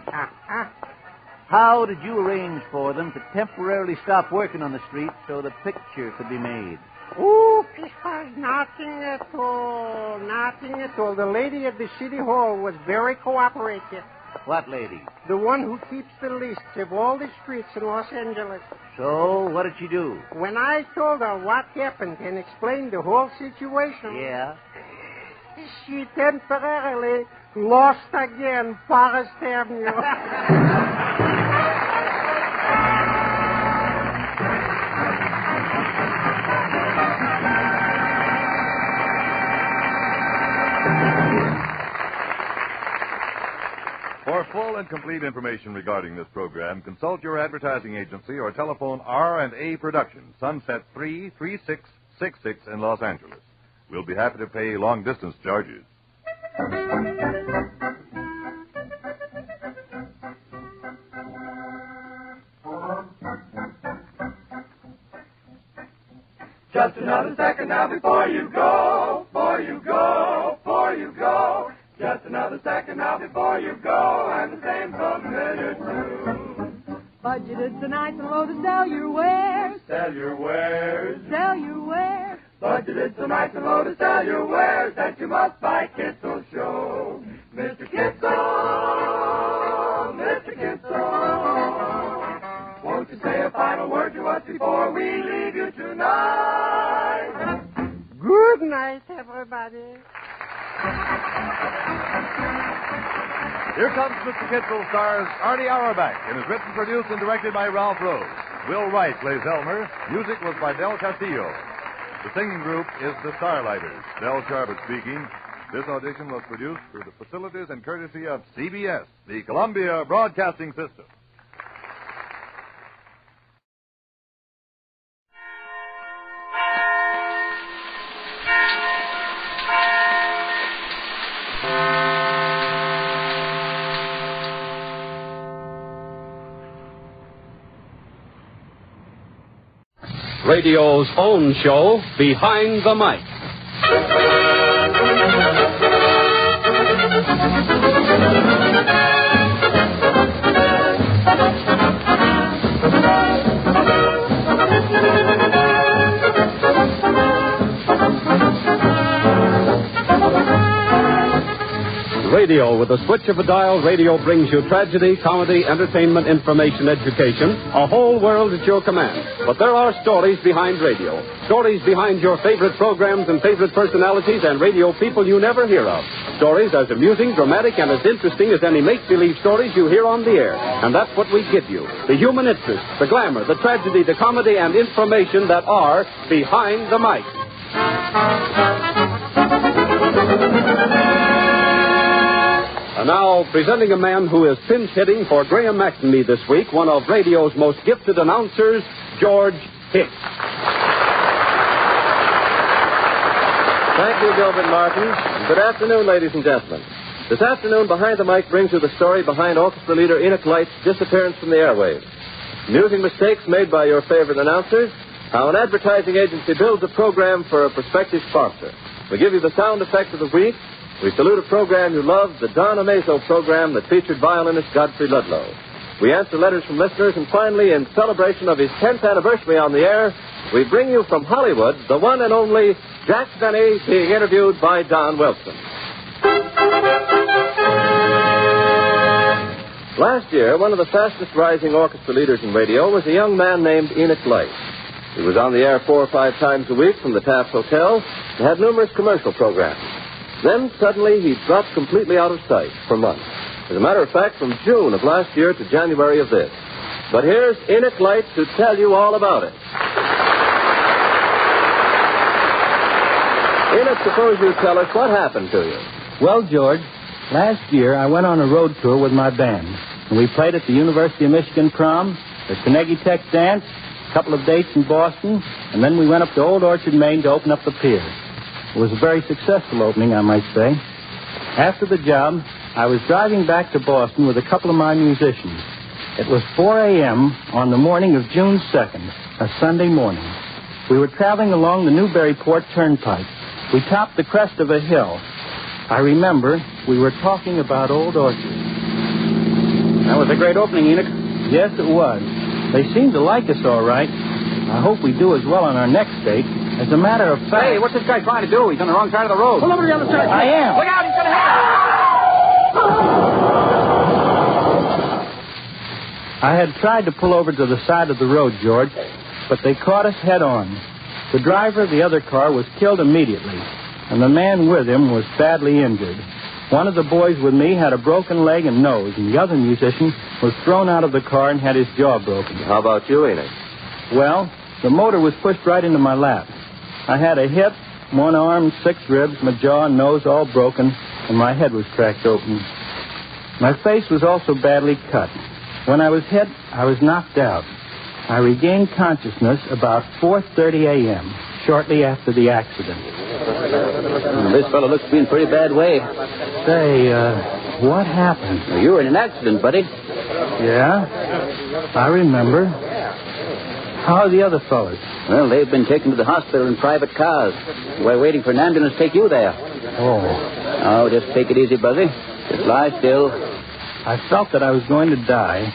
How did you arrange for them to temporarily stop working on the street so the picture could be made? Oh, it was nothing at all. Nothing at all. The lady at the City Hall was very cooperative. What lady? The one who keeps the lists of all the streets in Los Angeles. So, what did she do? When I told her what happened and explained the whole situation... Yeah? She temporarily lost again Forest Avenue. For full and complete information regarding this program, consult your advertising agency or telephone R&A Productions, Sunset 33666 in Los Angeles. We'll be happy to pay long-distance charges. Just another second now before you go, before you go, before you go. Just another second now before you go, and the same familiar tune. Budgeted tonight and low to sell your wares. Sell your wares. Sell your wares. Budgeted tonight and low to sell your wares that you must buy Kitzel Show. Mr. Kitzel, Mr. Kitzel, won't you say a final word to us before we leave you tonight? Good night, everybody. Here comes Mr. Kitzel stars Artie Auerbach and is written, produced, and directed by Ralph Rose. Will Wright plays Elmer. Music was by Del Castillo. The singing group is the Starlighters. Del Charbot speaking. This audition was produced through the facilities and courtesy of CBS, the Columbia Broadcasting System. Radio's own show, Behind the Mic. Radio, with a switch of a dial, radio brings you tragedy, comedy, entertainment, information, education, a whole world at your command. But there are stories behind radio, stories behind your favorite programs and favorite personalities and radio people you never hear of. Stories as amusing, dramatic, and as interesting as any make-believe stories you hear on the air. And that's what we give you. The human interest, the glamour, the tragedy, the comedy, and information that are Behind the Mic. And now, presenting a man who is pinch-hitting for Graham McNamee this week, one of radio's most gifted announcers, George Hicks. Thank you, Gilbert Martin. Good afternoon, ladies and gentlemen. This afternoon, Behind the Mic brings you the story behind orchestra leader Enoch Light's disappearance from the airwaves. Amusing mistakes made by your favorite announcers, how an advertising agency builds a program for a prospective sponsor. We give you the sound effect of the week. We salute a program you love, the Don Amazo program that featured violinist Godfrey Ludlow. We answer letters from listeners, and finally, in celebration of his 10th anniversary on the air, we bring you from Hollywood the one and only Jack Benny being interviewed by Don Wilson. Last year, one of the fastest-rising orchestra leaders in radio was a young man named Enoch Light. He was on the air 4 or 5 times a week from the Taft Hotel and had numerous commercial programs. Then, suddenly, he dropped completely out of sight for months. As a matter of fact, from June of last year to January of this. But here's Enoch Light to tell you all about it. Enoch, suppose you tell us what happened to you. Well, George, last year I went on a road tour with my band. And we played at the University of Michigan prom, the Carnegie Tech dance, a couple of dates in Boston, and then we went up to Old Orchard, Maine to open up the pier. It was a very successful opening, I might say. After the job, I was driving back to Boston with a couple of my musicians. It was 4 a.m. on the morning of June 2nd, a Sunday morning. We were traveling along the Newburyport Turnpike. We topped the crest of a hill. I remember we were talking about Old Orchard. That was a great opening, Enoch. Yes, it was. They seemed to like us all right. I hope we do as well on our next date. As a matter of fact... Hey, what's this guy trying to do? He's on the wrong side of the road. Pull over to the other side. I am. Look out, he's going to hit I had tried to pull over to the side of the road, George, but they caught us head on. The driver of the other car was killed immediately, and the man with him was badly injured. One of the boys with me had a broken leg and nose, and the other musician was thrown out of the car and had his jaw broken. How about you, Enoch? Well, the motor was pushed right into my lap. I had a hip, one arm, 6 ribs, my jaw and nose all broken, and my head was cracked open. My face was also badly cut. When I was hit, I was knocked out. I regained consciousness about 4:30 a.m., shortly after the accident. This fellow looks to be in pretty bad way. Say, what happened? Well, you were in an accident, buddy. Yeah? I remember. How are the other fellas? Well, they've been taken to the hospital in private cars. We're waiting for an ambulance to take you there. Oh. Oh, just take it easy, Buzzy. Just lie still. I felt that I was going to die.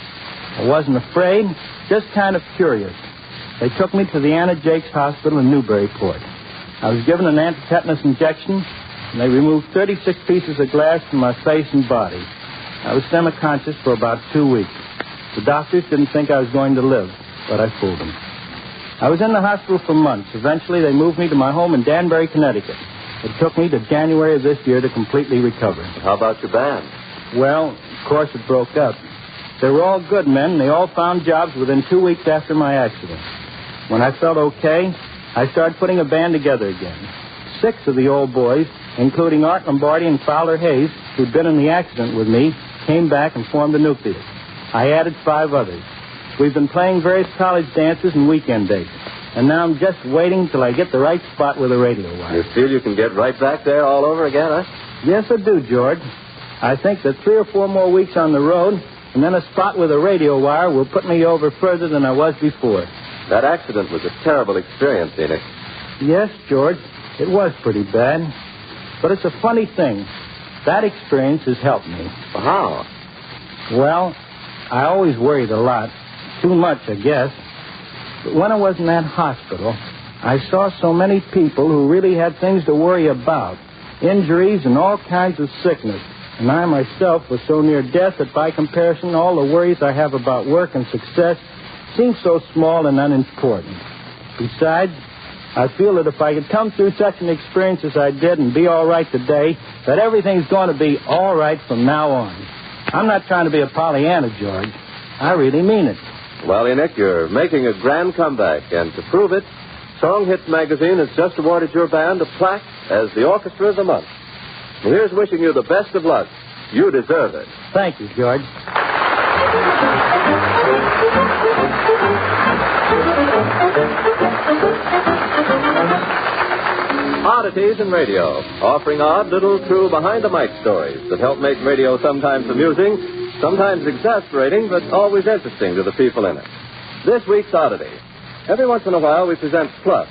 I wasn't afraid, just kind of curious. They took me to the Anna Jakes Hospital in Newburyport. I was given an antitetanus injection, and they removed 36 pieces of glass from my face and body. I was semi-conscious for about 2 weeks. The doctors didn't think I was going to live, but I fooled them. I was in the hospital for months. Eventually, they moved me to my home in Danbury, Connecticut. It took me to January of this year to completely recover. How about your band? Well, of course, it broke up. They were all good men, and they all found jobs within 2 weeks after my accident. When I felt okay, I started putting a band together again. 6 of the old boys, including Art Lombardi and Fowler Hayes, who'd been in the accident with me, came back and formed the nucleus. I added 5 others. We've been playing various college dances and weekend dates. And now I'm just waiting till I get the right spot with a radio wire. You feel you can get right back there all over again, huh? Yes, I do, George. I think that 3 or 4 more weeks on the road, and then a spot with a radio wire will put me over further than I was before. That accident was a terrible experience, Enoch. Yes, George, it was pretty bad. But it's a funny thing. That experience has helped me. How? Well, I always worried a lot. Too much, I guess. But when I was in that hospital, I saw so many people who really had things to worry about. Injuries and all kinds of sickness. And I myself was so near death that by comparison, all the worries I have about work and success seem so small and unimportant. Besides, I feel that if I could come through such an experience as I did and be all right today, that everything's going to be all right from now on. I'm not trying to be a Pollyanna, George. I really mean it. Well, Enoch, you're making a grand comeback, and to prove it, Song Hits Magazine has just awarded your band a plaque as the Orchestra of the Month. And here's wishing you the best of luck. You deserve it. Thank you, George. Oddities in Radio, offering odd little true behind-the-mic stories that help make radio sometimes amusing, sometimes exasperating, but always interesting to the people in it. This week's Oddity. Every once in a while we present Fluff,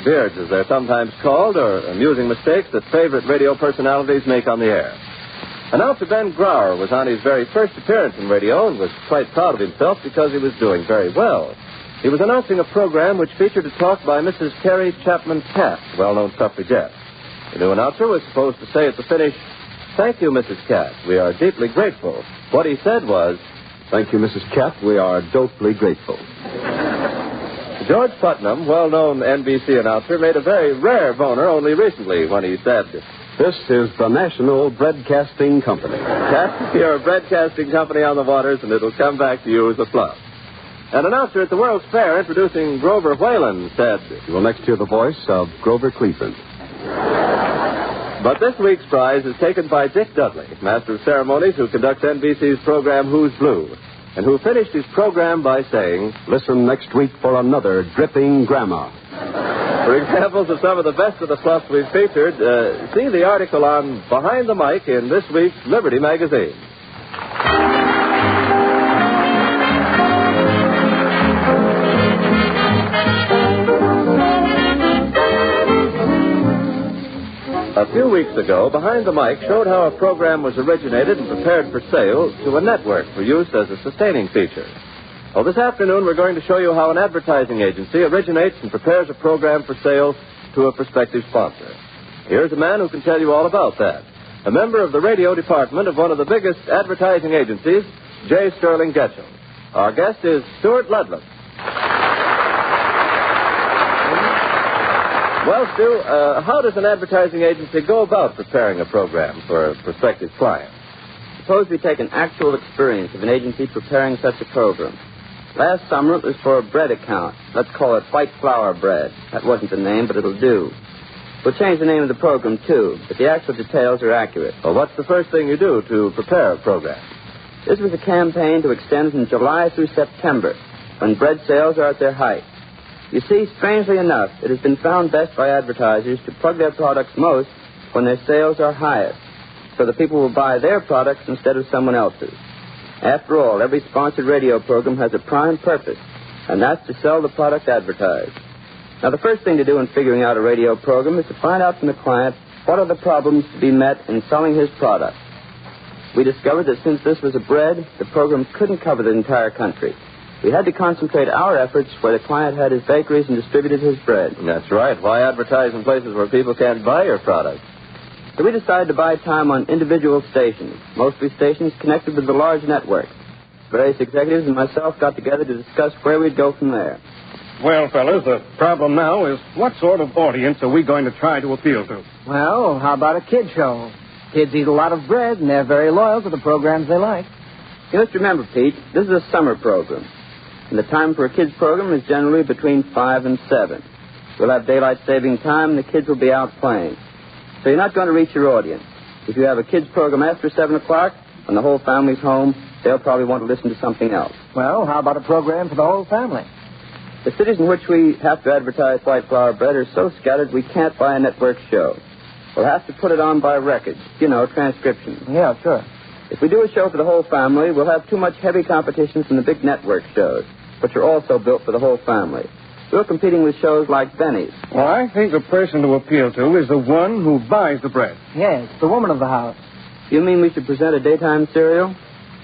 beards as they're sometimes called, or amusing mistakes that favorite radio personalities make on the air. Announcer Ben Grauer was on his very first appearance in radio and was quite proud of himself because he was doing very well. He was announcing a program which featured a talk by Mrs. Carrie Chapman Cass, well-known suffragette. The new announcer was supposed to say at the finish, "Thank you, Mrs. Cass. We are deeply grateful." What he said was, "Thank you, Mrs. Cass. We are dopely grateful." George Putnam, well-known NBC announcer, made a very rare boner only recently when he said, "This is the National Broadcasting Company." Cast your broadcasting company on the waters, and it'll come back to you as a fluff. An announcer at the World's Fair introducing Grover Whalen said, "You will next hear the voice of Grover Cleveland." But this week's prize is taken by Dick Dudley, Master of Ceremonies, who conducts NBC's program Who's Blue, and who finished his program by saying, "Listen next week for another dripping grandma." For examples of some of the best of the fluffs we've featured, see the article on Behind the Mic in this week's Liberty Magazine. A few weeks ago, Behind the Mic showed how a program was originated and prepared for sale to a network for use as a sustaining feature. Well, this afternoon we're going to show you how an advertising agency originates and prepares a program for sale to a prospective sponsor. Here's a man who can tell you all about that. A member of the radio department of one of the biggest advertising agencies, J. Sterling Getchell. Our guest is Stuart Ludlam. Well, Stu, how does an advertising agency go about preparing a program for a prospective client? Suppose we take an actual experience of an agency preparing such a program. Last summer it was for a bread account. Let's call it White Flour Bread. That wasn't the name, but it'll do. We'll change the name of the program, too, but the actual details are accurate. Well, what's the first thing you do to prepare a program? This was a campaign to extend from July through September, when bread sales are at their height. You see, strangely enough, it has been found best by advertisers to plug their products most when their sales are highest, so that people will buy their products instead of someone else's. After all, every sponsored radio program has a prime purpose, and that's to sell the product advertised. Now, the first thing to do in figuring out a radio program is to find out from the client what are the problems to be met in selling his product. We discovered that since this was a bread, the program couldn't cover the entire country. We had to concentrate our efforts where the client had his bakeries and distributed his bread. That's right. Why advertise in places where people can't buy your product? So we decided to buy time on individual stations, mostly stations connected with the large network. Various executives and myself got together to discuss where we'd go from there. Well, fellas, the problem now is what sort of audience are we going to try to appeal to? Well, how about a kid show? Kids eat a lot of bread, and they're very loyal to the programs they like. You must remember, Pete, this is a summer program. And the time for a kids' program is generally between 5 and 7. We'll have daylight saving time, and the kids will be out playing. So you're not going to reach your audience. If you have a kids' program after 7 o'clock, when the whole family's home, they'll probably want to listen to something else. Well, how about a program for the whole family? The cities in which we have to advertise White Flour Bread are so scattered we can't buy a network show. We'll have to put it on by records. You know, transcriptions. Yeah, sure. If we do a show for the whole family, we'll have too much heavy competition from the big network shows, which are also built for the whole family. We're competing with shows like Benny's. Well, I think the person to appeal to is the one who buys the bread. Yes, the woman of the house. You mean we should present a daytime serial?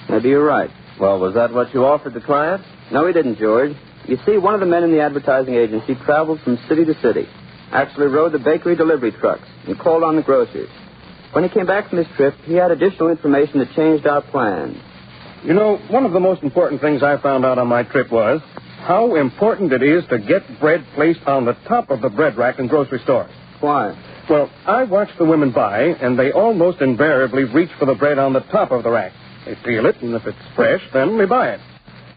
Maybe you're right. Well, was that what you offered the client? No, we didn't, George. You see, one of the men in the advertising agency traveled from city to city, actually rode the bakery delivery trucks, and called on the grocers. When he came back from his trip, he had additional information that changed our plans. You know, one of the most important things I found out on my trip was how important it is to get bread placed on the top of the bread rack in grocery stores. Why? Well, I watch the women buy, and they almost invariably reach for the bread on the top of the rack. They feel it, and if it's fresh, then they buy it.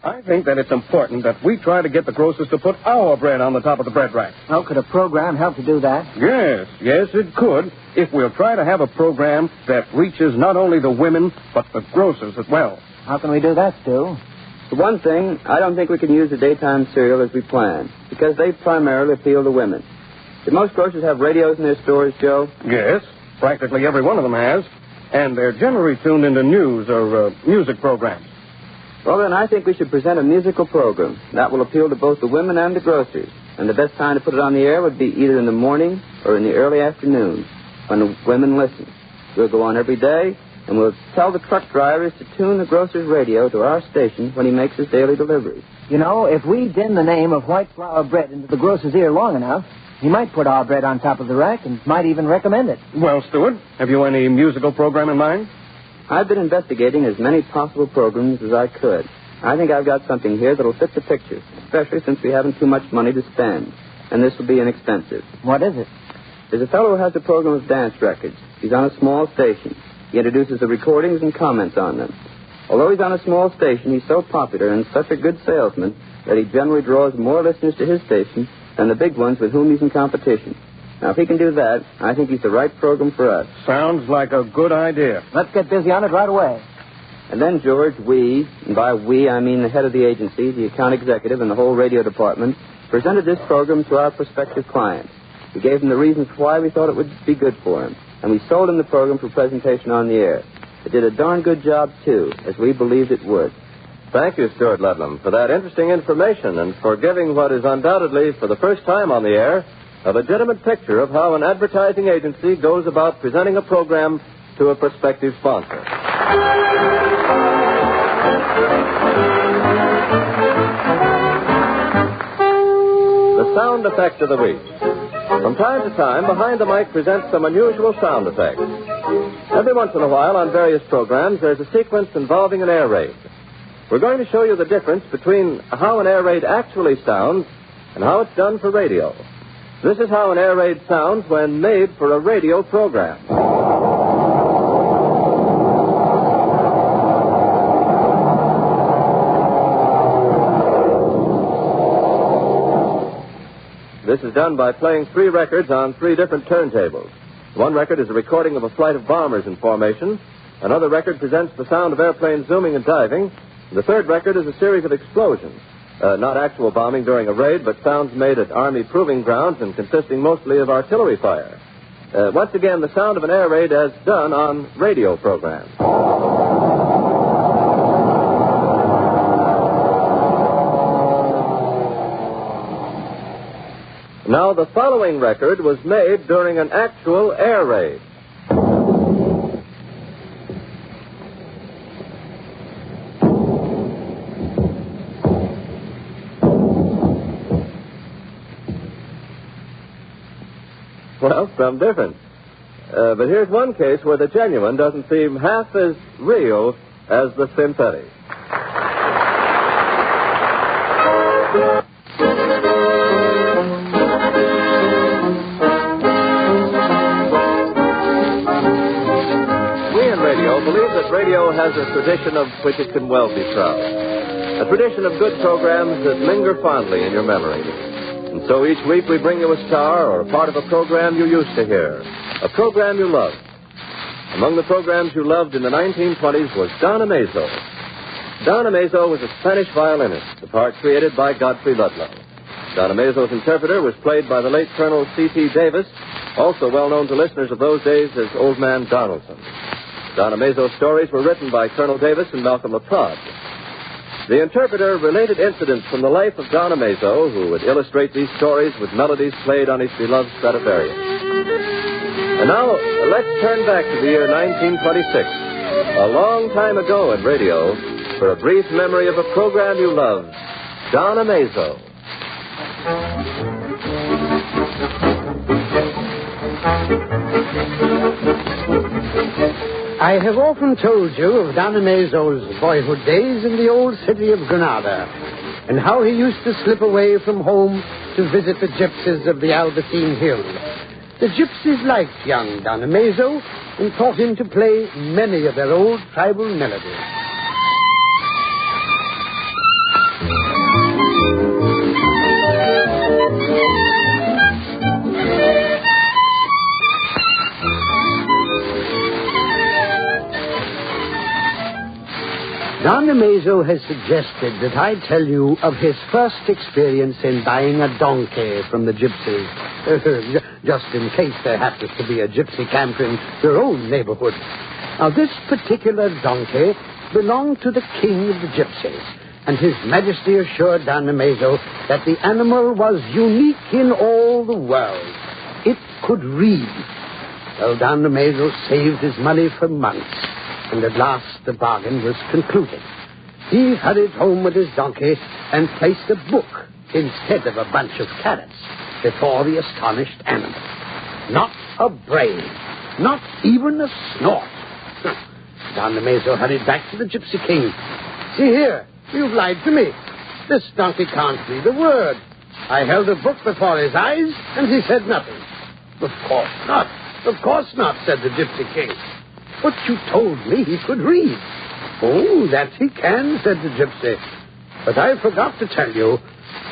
I think that it's important that we try to get the grocers to put our bread on the top of the bread rack. Oh, could a program help to do that? Yes, it could, if we'll try to have a program that reaches not only the women, but the grocers as well. How can we do that, Stu? For one thing, I don't think we can use the daytime serial as we planned, because they primarily appeal to women. Do most grocers have radios in their stores, Joe? Yes, practically every one of them has. And they're generally tuned into news or music programs. Well, then I think we should present a musical program. That will appeal to both the women and the grocers. And the best time to put it on the air would be either in the morning or in the early afternoon, when the women listen. We'll go on every day, and we'll tell the truck drivers to tune the grocer's radio to our station when he makes his daily deliveries. You know, if we din the name of White Flour Bread into the grocer's ear long enough, he might put our bread on top of the rack and might even recommend it. Well, Stuart, have you any musical program in mind? I've been investigating as many possible programs as I could. I think I've got something here that'll fit the picture, especially since we haven't too much money to spend. And this will be inexpensive. What is it? There's a fellow who has a program of dance records. He's on a small station. He introduces the recordings and comments on them. Although he's on a small station, he's so popular and such a good salesman that he generally draws more listeners to his station than the big ones with whom he's in competition. Now, if he can do that, I think he's the right program for us. Sounds like a good idea. Let's get busy on it right away. And then, George, we, and by we, I mean the head of the agency, the account executive, and the whole radio department, presented this program to our prospective client. We gave him the reasons why we thought it would be good for him, and we sold him the program for presentation on the air. It did a darn good job, too, as we believed it would. Thank you, Stuart Ludlam, for that interesting information and for giving what is undoubtedly, for the first time on the air, a legitimate picture of how an advertising agency goes about presenting a program to a prospective sponsor. The sound effect of the week. From time to time, Behind the Mic presents some unusual sound effects. Every once in a while, on various programs, there's a sequence involving an air raid. we're going to show you the difference between how an air raid actually sounds and how it's done for radio. This is how an air raid sounds when made for a radio program. This is done by playing 3 records on 3 different turntables. One record is a recording of a flight of bombers in formation. Another record presents the sound of airplanes zooming and diving. And the third record is a series of explosions. Not actual bombing during a raid, but sounds made at Army proving grounds and consisting mostly of artillery fire. Once again, the sound of an air raid as done on radio programs. Now, the following record was made during an actual air raid. Well, some difference. But here's one case where the genuine doesn't seem half as real as the synthetic. Believe that radio has a tradition of which it can well be proud. A tradition of good programs that linger fondly in your memory. And so each week we bring you a star or a part of a program you used to hear. A program you loved. Among the programs you loved in the 1920s was Don Amazo. Don Amazo was a Spanish violinist, the part created by Godfrey Ludlow. Don Amazo's interpreter was played by the late Colonel C.T. Davis, also well known to listeners of those days as Old Man Donaldson. Don Amazo's stories were written by Colonel Davis and Malcolm LaPrade. The interpreter related incidents from the life of Don Amazo, who would illustrate these stories with melodies played on his beloved Stradivarius. And now, let's turn back to the year 1926, a long time ago in radio, for a brief memory of a program you loved, Don Amazo. I have often told you of Don Amazo's boyhood days in the old city of Granada, and how he used to slip away from home to visit the gypsies of the Albertine Hills. The gypsies liked young Don Amazo and taught him to play many of their old tribal melodies. Don Amazo has suggested that I tell you of his first experience in buying a donkey from the gypsies, just in case there happens to be a gypsy camp in your own neighborhood. Now, this particular donkey belonged to the king of the gypsies, and His Majesty assured Don Amazo that the animal was unique in all the world. It could read. Well, Don Amazo saved his money for months. And at last the bargain was concluded. He hurried home with his donkey and placed a book instead of a bunch of carrots before the astonished animal. Not a brain, not even a snort. Don Amazo hurried back to the Gypsy King. See here, you've lied to me. This donkey can't read a word. I held a book before his eyes, and he said nothing. Of course not. Of course not, said the Gypsy King. But you told me he could read. Oh, that he can, said the gypsy. But I forgot to tell you,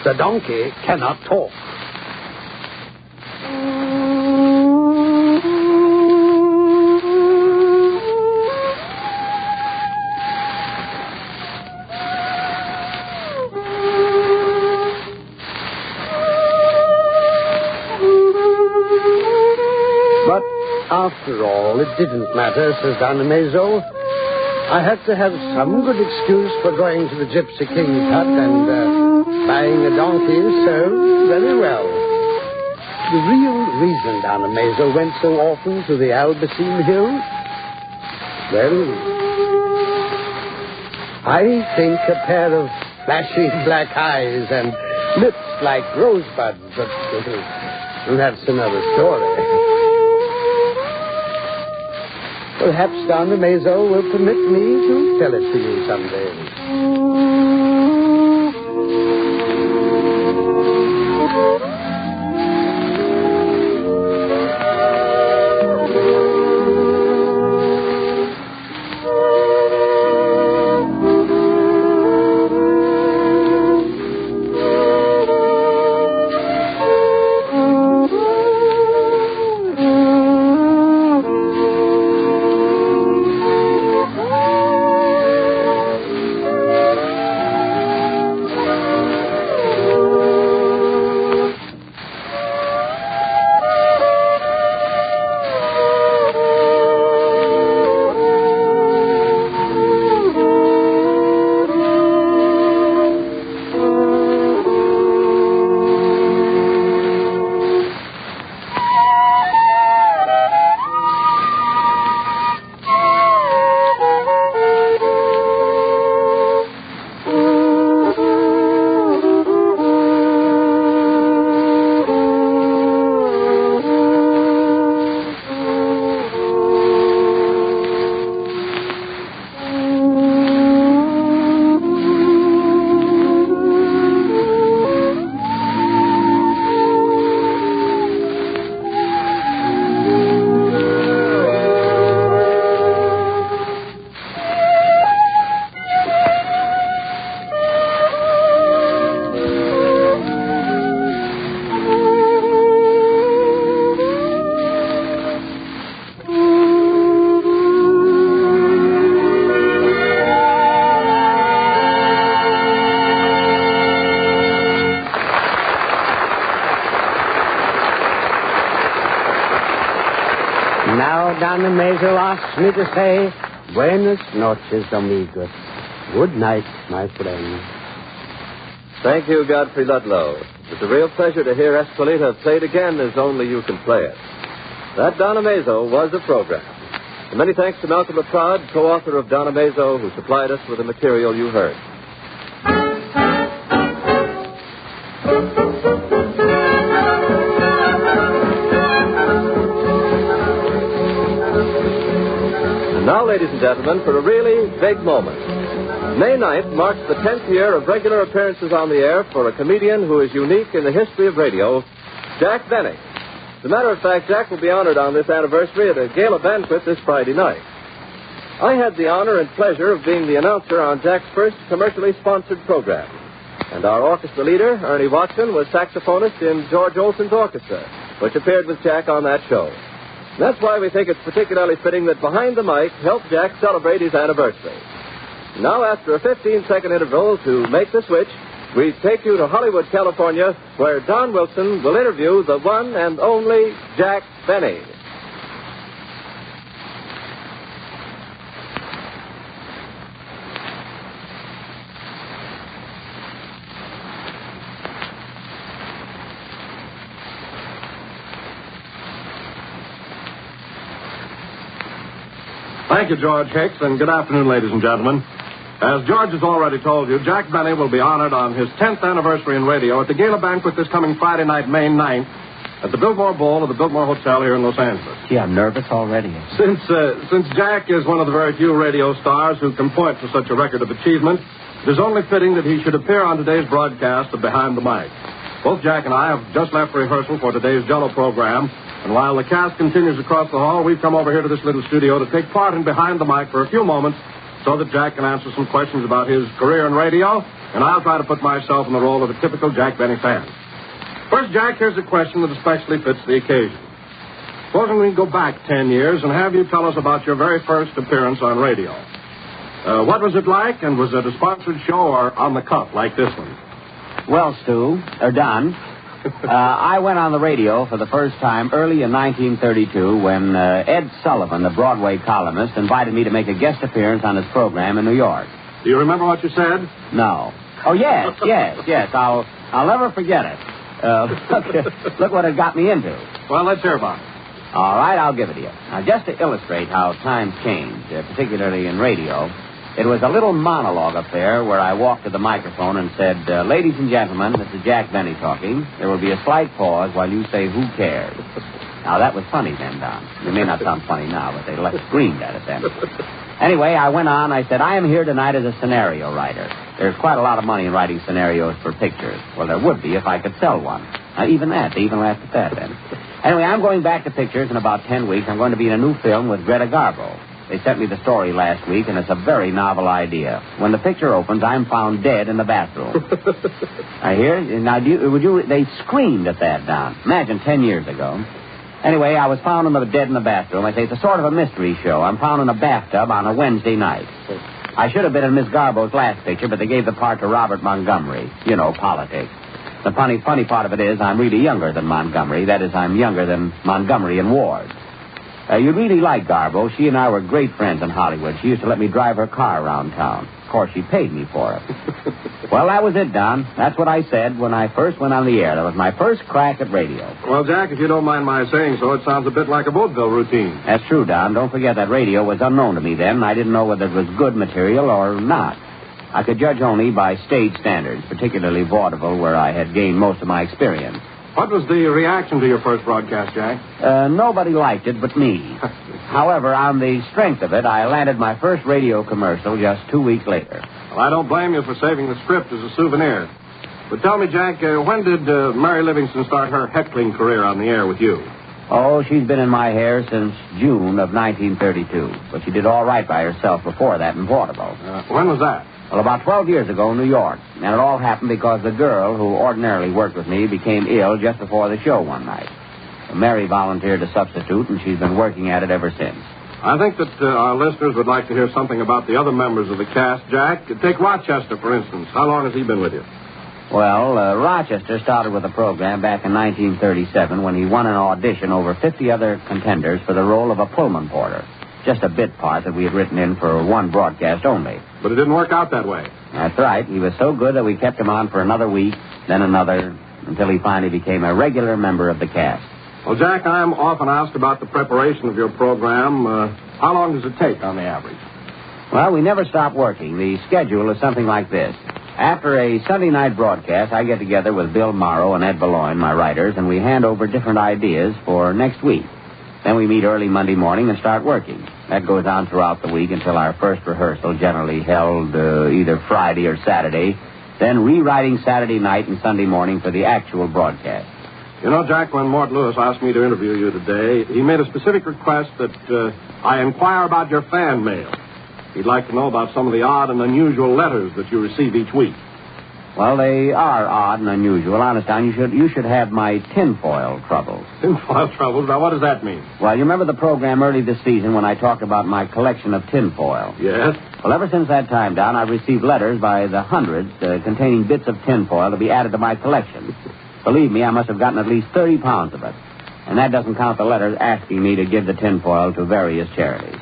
the donkey cannot talk. But after all, it didn't matter, says Don Amazo. I had to have some good excuse for going to the Gypsy King's hut, and buying a donkey served very well. The real reason Don Amazo went so often to the Albertine Hills? Well, I think a pair of flashing black eyes and lips like rosebuds, but that's another story. Perhaps Don Amazo will permit me to tell it to you someday. now Don Meso asks me to say, buenas noches, amigos. Good night, my friends. Thank you, Godfrey Ludlow. It's a real pleasure to hear Esquilita played again as only you can play it. That Donna Meso was a program. And many thanks to Malcolm LaPrade, co-author of Donna Meso, who supplied us with the material you heard. And now, ladies and gentlemen, for a really big moment. May 9th marks the 10th year of regular appearances on the air for a comedian who is unique in the history of radio, Jack Benny. As a matter of fact, Jack will be honored on this anniversary at a gala banquet this Friday night. I had the honor and pleasure of being the announcer on Jack's first commercially sponsored program. And our orchestra leader, Ernie Watson, was saxophonist in George Olson's orchestra, which appeared with Jack on that show. That's why we think it's particularly fitting that Behind the Mic helped Jack celebrate his anniversary. Now, after a 15-second interval to make the switch, we take you to Hollywood, California, where Don Wilson will interview the one and only Jack Benny. Thank you, George Hicks, and good afternoon, ladies and gentlemen. As George has already told you, Jack Benny will be honored on his 10th anniversary in radio at the gala banquet this coming Friday night, May 9th, at the Biltmore Bowl of the Biltmore Hotel here in Los Angeles. Gee, I'm nervous already. Since Jack is one of the very few radio stars who can point to such a record of achievement, it is only fitting that he should appear on today's broadcast of Behind the Mic. Both Jack and I have just left rehearsal for today's Jell-O program, and while the cast continues across the hall, we've come over here to this little studio to take part in Behind the Mic for a few moments so that Jack can answer some questions about his career in radio, and I'll try to put myself in the role of a typical Jack Benny fan. First, Jack, here's a question that especially fits the occasion. Supposing we go back 10 years and have you tell us about your very first appearance on radio. What was it like, and was it a sponsored show or on the cuff like this one? Well, Don, I went on the radio for the first time early in 1932 when Ed Sullivan, the Broadway columnist, invited me to make a guest appearance on his program in New York. Do you remember what you said? No. Oh, yes. I'll never forget it. Look what it got me into. Well, let's hear about it. All right, I'll give it to you. Now, just to illustrate how times change, particularly in radio, it was a little monologue up there where I walked to the microphone and said, ladies and gentlemen, this is Jack Benny talking. There will be a slight pause while you say, who cares? Now, that was funny then, Don. It may not sound funny now, but they screamed at it then. Anyway, I went on. I said, I am here tonight as a scenario writer. There's quite a lot of money in writing scenarios for pictures. Well, there would be if I could sell one. Now, even that. They even laughed at that then. Anyway, I'm going back to pictures in about 10 weeks. I'm going to be in a new film with Greta Garbo. They sent me the story last week, and it's a very novel idea. When the picture opens, I'm found dead in the bathroom. I hear? Now, they screamed at that, Don. Imagine 10 years ago. Anyway, I was found dead in the bathroom. I say it's a sort of a mystery show. I'm found in a bathtub on a Wednesday night. I should have been in Miss Garbo's last picture, but they gave the part to Robert Montgomery. You know, politics. The funny part of it is I'm really younger than Montgomery. That is, I'm younger than Montgomery and Ward. You'd really like Garbo. She and I were great friends in Hollywood. She used to let me drive her car around town. Of course, she paid me for it. Well, that was it, Don. That's what I said when I first went on the air. That was my first crack at radio. Well, Jack, if you don't mind my saying so, it sounds a bit like a vaudeville routine. That's true, Don. Don't forget that radio was unknown to me then, and I didn't know whether it was good material or not. I could judge only by stage standards, particularly vaudeville, where I had gained most of my experience. What was the reaction to your first broadcast, Jack? Nobody liked it but me. However, on the strength of it, I landed my first radio commercial just 2 weeks later. Well, I don't blame you for saving the script as a souvenir. But tell me, Jack, when did Mary Livingston start her heckling career on the air with you? Oh, she's been in my hair since June of 1932. But she did all right by herself before that in vaudeville. When was that? Well, about 12 years ago in New York. And it all happened because the girl who ordinarily worked with me became ill just before the show one night. Mary volunteered to substitute, and she's been working at it ever since. I think that our listeners would like to hear something about the other members of the cast, Jack. Take Rochester, for instance. How long has he been with you? Well, Rochester started with a program back in 1937 when he won an audition over 50 other contenders for the role of a Pullman porter. Just a bit part that we had written in for one broadcast only. But it didn't work out that way. That's right. He was so good that we kept him on for another week, then another, until he finally became a regular member of the cast. Well, Jack, I'm often asked about the preparation of your program. How long does it take on the average? Well, we never stop working. The schedule is something like this. After a Sunday night broadcast, I get together with Bill Morrow and Ed Beloin, my writers, and we hand over different ideas for next week. Then we meet early Monday morning and start working. That goes on throughout the week until our first rehearsal, generally held either Friday or Saturday, then rewriting Saturday night and Sunday morning for the actual broadcast. You know, Jack, when Mort Lewis asked me to interview you today, he made a specific request that I inquire about your fan mail. He'd like to know about some of the odd and unusual letters that you receive each week. Well, they are odd and unusual. Honest, Don, you should have my tinfoil troubles. Tinfoil troubles? Now, what does that mean? Well, you remember the program early this season when I talked about my collection of tinfoil? Yes. Well, ever since that time, Don, I've received letters by the hundreds containing bits of tinfoil to be added to my collection. Believe me, I must have gotten at least 30 pounds of it. And that doesn't count the letters asking me to give the tinfoil to various charities.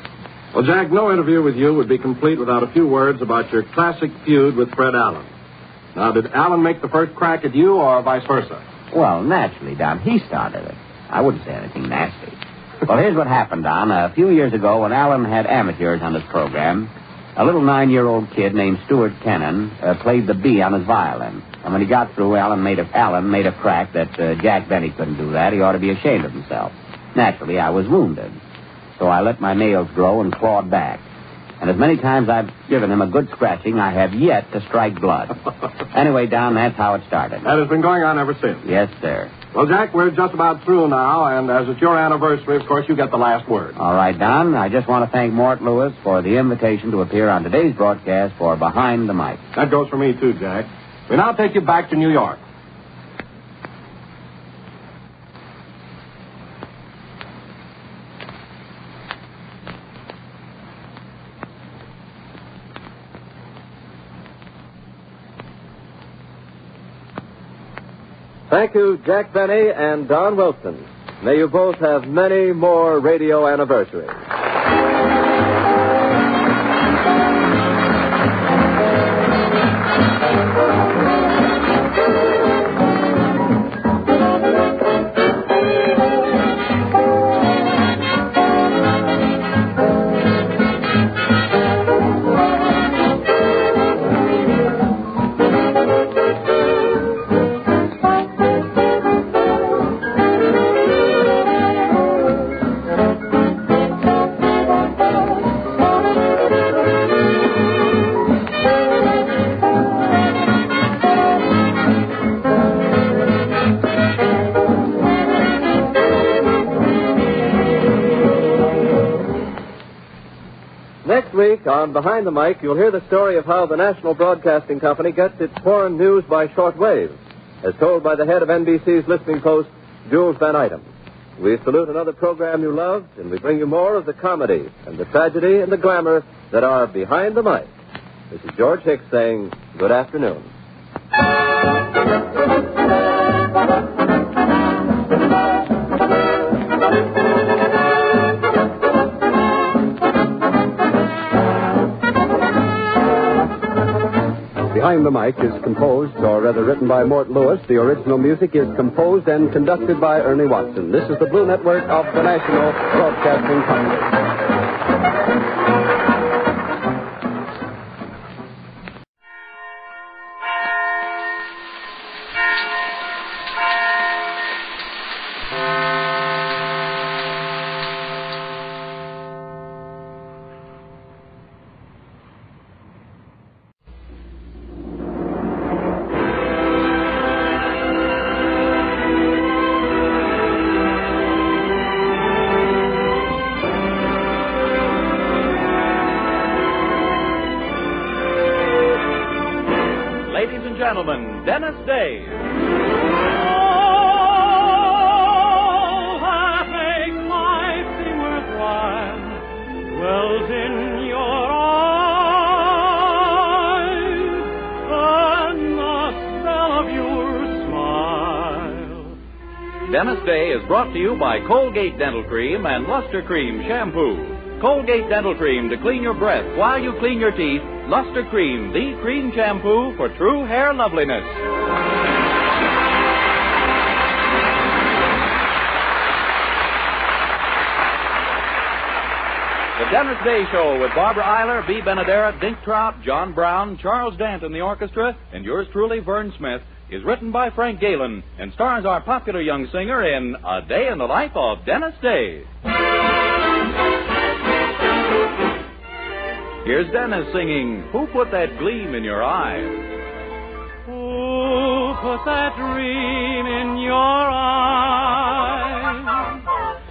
Well, Jack, no interview with you would be complete without a few words about your classic feud with Fred Allen. Now, did Allen make the first crack at you or vice versa? Well, naturally, Don. He started it. I wouldn't say anything nasty. Well, here's what happened, Don. A few years ago, when Allen had amateurs on his program, a little 9-year-old kid named Stuart Kennan played the B on his violin. And when he got through, Allen made a crack that Jack Benny couldn't do that. He ought to be ashamed of himself. Naturally, I was wounded. So I let my nails grow and clawed back. And as many times I've given him a good scratching, I have yet to strike blood. Anyway, Don, that's how it started. That has been going on ever since. Yes, sir. Well, Jack, we're just about through now, and as it's your anniversary, of course, you get the last word. All right, Don. I just want to thank Mort Lewis for the invitation to appear on today's broadcast for Behind the Mic. That goes for me, too, Jack. We now take you back to New York. Thank you, Jack Benny and Don Wilson. May you both have many more radio anniversaries. Next week on Behind the Mic, you'll hear the story of how the National Broadcasting Company gets its foreign news by shortwave, as told by the head of NBC's listening post, Jules Van Item. We salute another program you loved, and we bring you more of the comedy and the tragedy and the glamour that are Behind the Mic. This is George Hicks saying good afternoon. Behind the Mic is composed, or rather written by Mort Lewis. The original music is composed and conducted by Ernie Watson. This is the Blue Network of the National Broadcasting Company. Gentlemen, Dennis Day. Make life be worthwhile dwells in your eyes, and the spell of Dennis Day is brought to you by Colgate Dental Cream and Luster Cream Shampoo. Colgate Dental Cream to clean your breath while you clean your teeth. Luster Cream, the cream shampoo for true hair loveliness. The Dennis Day Show with Barbara Eiler, B. Benadera, Dink Trout, John Brown, Charles Dant in the orchestra, and yours truly, Vern Smith, is written by Frank Galen and stars our popular young singer in A Day in the Life of Dennis Day. Here's Dennis singing, Who Put That Gleam in Your Eye? Who put that dream in your eye?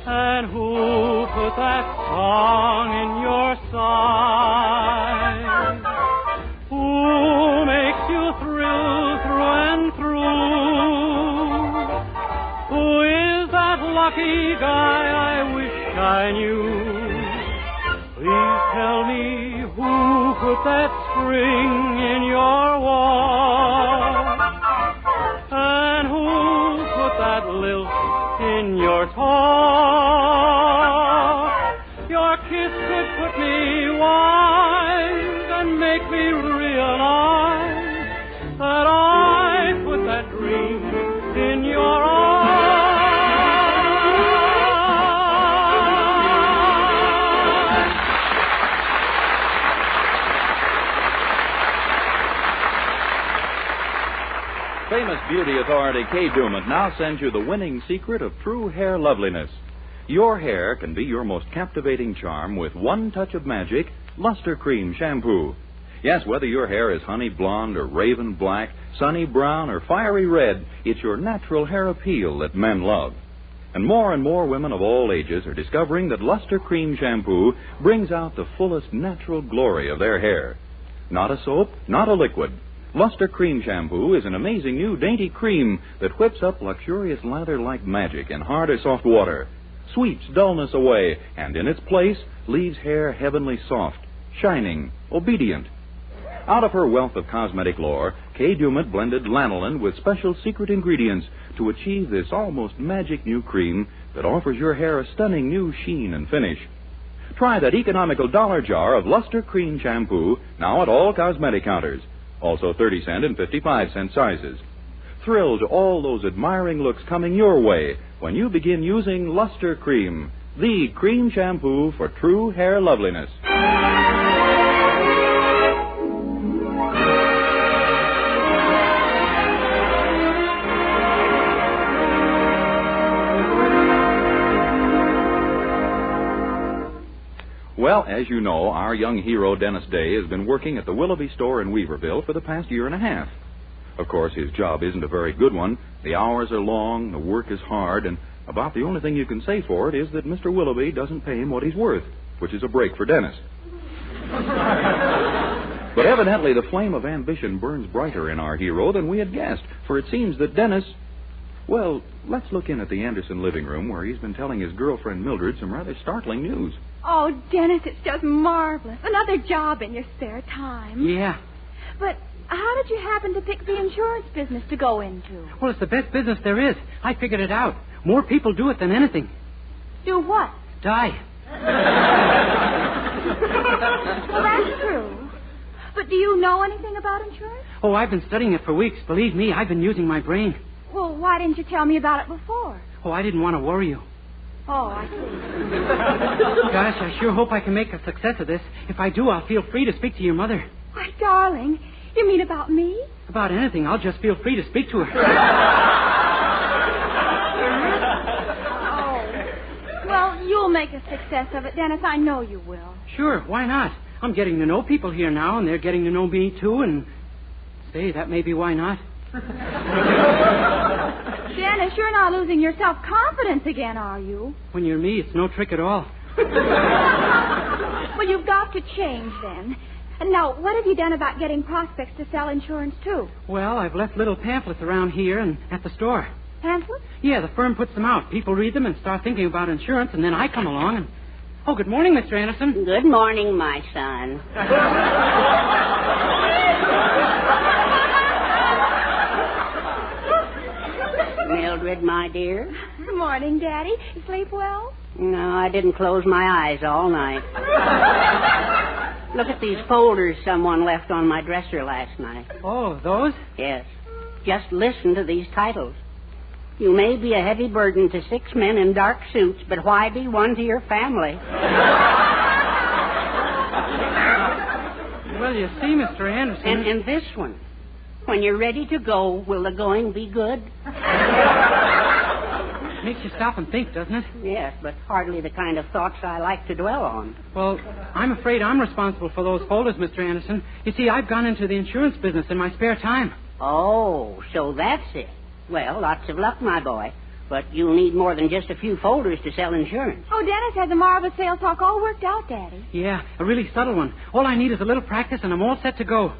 And who put that song in your side? Who makes you thrill through and through? Who is that lucky guy I wish I knew? Please tell me who put that spring in your wall? And who put that lilt in your talk? Your kiss could put me wise and make me realize that I put that dream in your eyes. Famous beauty authority Kay Dumont now sends you the winning secret of true hair loveliness. Your hair can be your most captivating charm with one touch of magic, Luster Cream Shampoo. Yes, whether your hair is honey blonde or raven black, sunny brown or fiery red, it's your natural hair appeal that men love. And more women of all ages are discovering that Luster Cream Shampoo brings out the fullest natural glory of their hair. Not a soap, not a liquid. Luster Cream Shampoo is an amazing new dainty cream that whips up luxurious lather like magic in hard or soft water, sweeps dullness away, and in its place leaves hair heavenly soft, shining, obedient. Out of her wealth of cosmetic lore, Kay Dumont blended lanolin with special secret ingredients to achieve this almost magic new cream that offers your hair a stunning new sheen and finish. Try that economical dollar jar of Luster Cream Shampoo now at all cosmetic counters. Also 30-cent and 55-cent sizes. Thrill to all those admiring looks coming your way when you begin using Luster Cream, the cream shampoo for true hair loveliness. Well, as you know, our young hero, Dennis Day, has been working at the Willoughby store in Weaverville for the past year and a half. Of course, his job isn't a very good one. The hours are long, the work is hard, and about the only thing you can say for it is that Mr. Willoughby doesn't pay him what he's worth, which is a break for Dennis. But evidently, the flame of ambition burns brighter in our hero than we had guessed, for it seems that Dennis... Well, let's look in at the Anderson living room where he's been telling his girlfriend Mildred some rather startling news. Oh, Dennis, it's just marvelous. Another job in your spare time. Yeah. But how did you happen to pick the insurance business to go into? Well, it's the best business there is. I figured it out. More people do it than anything. Do what? Die. Well, that's true. But do you know anything about insurance? Oh, I've been studying it for weeks. Believe me, I've been using my brain. Well, why didn't you tell me about it before? Oh, I didn't want to worry you. Oh, I see. Gosh, I sure hope I can make a success of this. If I do, I'll feel free to speak to your mother. Why, darling, you mean about me? About anything. I'll just feel free to speak to her. Oh. Well, you'll make a success of it, Dennis. I know you will. Sure, why not? I'm getting to know people here now, and they're getting to know me, too, and... Say, that may be why not. Dennis, you're not losing your self-confidence again, are you? When you're me, it's no trick at all. Well, you've got to change then. And now, what have you done about getting prospects to sell insurance to? Well, I've left little pamphlets around here and at the store. Pamphlets? Yeah, the firm puts them out. People read them and start thinking about insurance, and then I come along and... Oh, good morning, Mr. Anderson. Good morning, my son. Mildred, my dear, Good morning, Daddy. You sleep well? No, I didn't close my eyes all night. Look at these folders someone left on my dresser last night. Oh, those? Yes. Just listen to these titles. You may be a heavy burden to 6 men in dark suits, but why be one to your family? Well, you see, Mr. Anderson... And this one. When you're ready to go, will the going be good? Makes you stop and think, doesn't it? Yes, but hardly the kind of thoughts I like to dwell on. Well, I'm afraid I'm responsible for those folders, Mr. Anderson. You see, I've gone into the insurance business in my spare time. Oh, so that's it. Well, lots of luck, my boy. But you'll need more than just a few folders to sell insurance. Oh, Dennis has the marvelous sales talk all worked out, Daddy. Yeah, a really subtle one. All I need is a little practice, and I'm all set to go.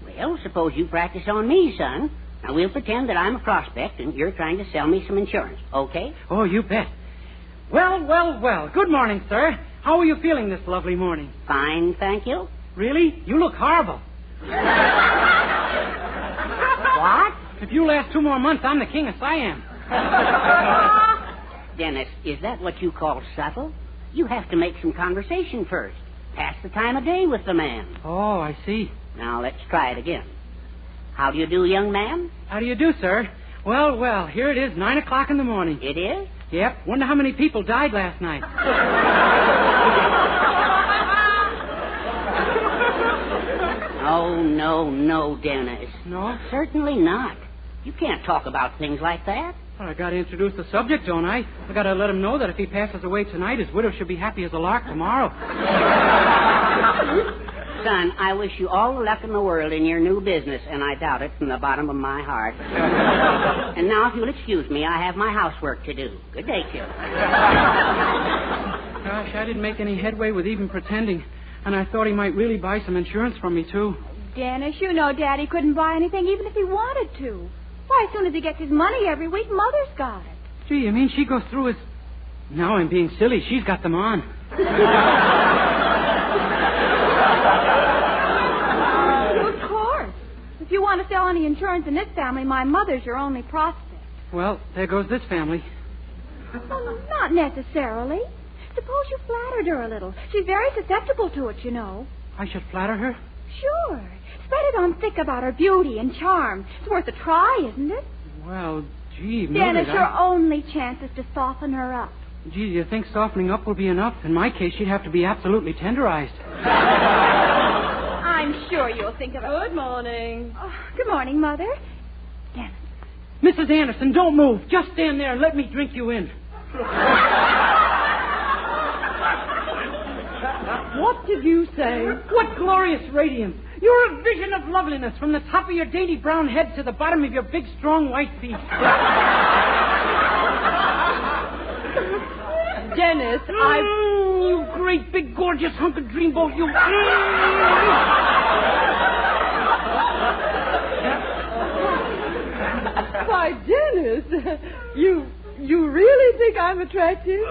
Well, suppose you practice on me, son. Now, we'll pretend that I'm a prospect, and you're trying to sell me some insurance, okay? Oh, you bet. Well. Good morning, sir. How are you feeling this lovely morning? Fine, thank you. Really? You look horrible. What? If you last 2 more months, I'm the king of Siam. Dennis, is that what you call subtle? You have to make some conversation first. Pass the time of day with the man. Oh, I see. Now, let's try it again. How do you do, young man? How do you do, sir? Well, here it is, 9 o'clock in the morning. It is? Yep. Wonder how many people died last night. Oh, no, Dennis. No? Certainly not. You can't talk about things like that. Well, I got to introduce the subject, don't I? I got to let him know that if he passes away tonight, his widow should be happy as a lark tomorrow. Son, I wish you all the luck in the world in your new business, and I doubt it from the bottom of my heart. And now, if you'll excuse me, I have my housework to do. Good day, kid. Gosh, I didn't make any headway with even pretending, and I thought he might really buy some insurance from me, too. Dennis, you know Daddy couldn't buy anything even if he wanted to. Why, as soon as he gets his money every week, Mother's got it. Gee, you mean she goes through his... Now I'm being silly. She's got them on. Of course. If you want to sell any insurance in this family, my mother's your only prospect. Well, there goes this family. Well, not necessarily. Suppose you flattered her a little. She's very susceptible to it, you know. I should flatter her? Sure. Spread it on thick about her beauty and charm. It's worth a try, isn't it? Well, gee, Dennis, your only chance is to soften her up. Gee, do you think softening up will be enough? In my case, she'd have to be absolutely tenderized. I'm sure you'll think of it. Good morning. Oh, good morning, Mother. Dennis. Mrs. Anderson, don't move. Just stand there and let me drink you in. What did you say? What glorious radiance. You're a vision of loveliness from the top of your dainty brown head to the bottom of your big, strong white feet. Dennis, you great, big, gorgeous hunk of dreamboat, you... Why, Dennis, you really think I'm attractive?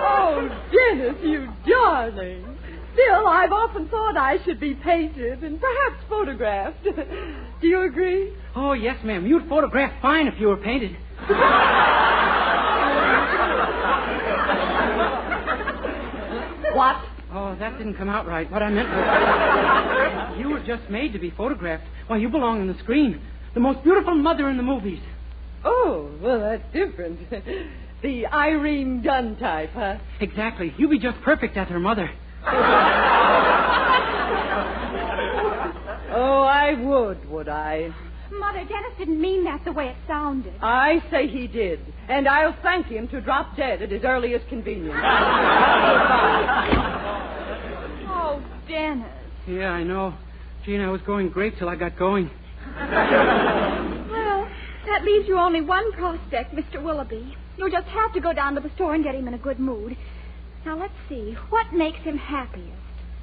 Oh, Dennis, you darling. Still, I've often thought I should be painted and perhaps photographed. Do you agree? Oh, yes, ma'am. You'd photograph fine if you were painted. What? Oh, that didn't come out right. What I meant was... You were just made to be photographed. Why, you belong on the screen. The most beautiful mother in the movies. Oh, well, that's different. The Irene Dunn type, huh? Exactly. You'd be just perfect as her mother. Oh, I would I? Mother, Dennis didn't mean that the way it sounded. I say he did. And I'll thank him to drop dead at his earliest convenience. Oh, Dennis. Yeah, I know. Gene, I was going great till I got going. Well, that leaves you only one prospect, Mr. Willoughby. You'll just have to go down to the store and get him in a good mood. Now, let's see. What makes him happiest?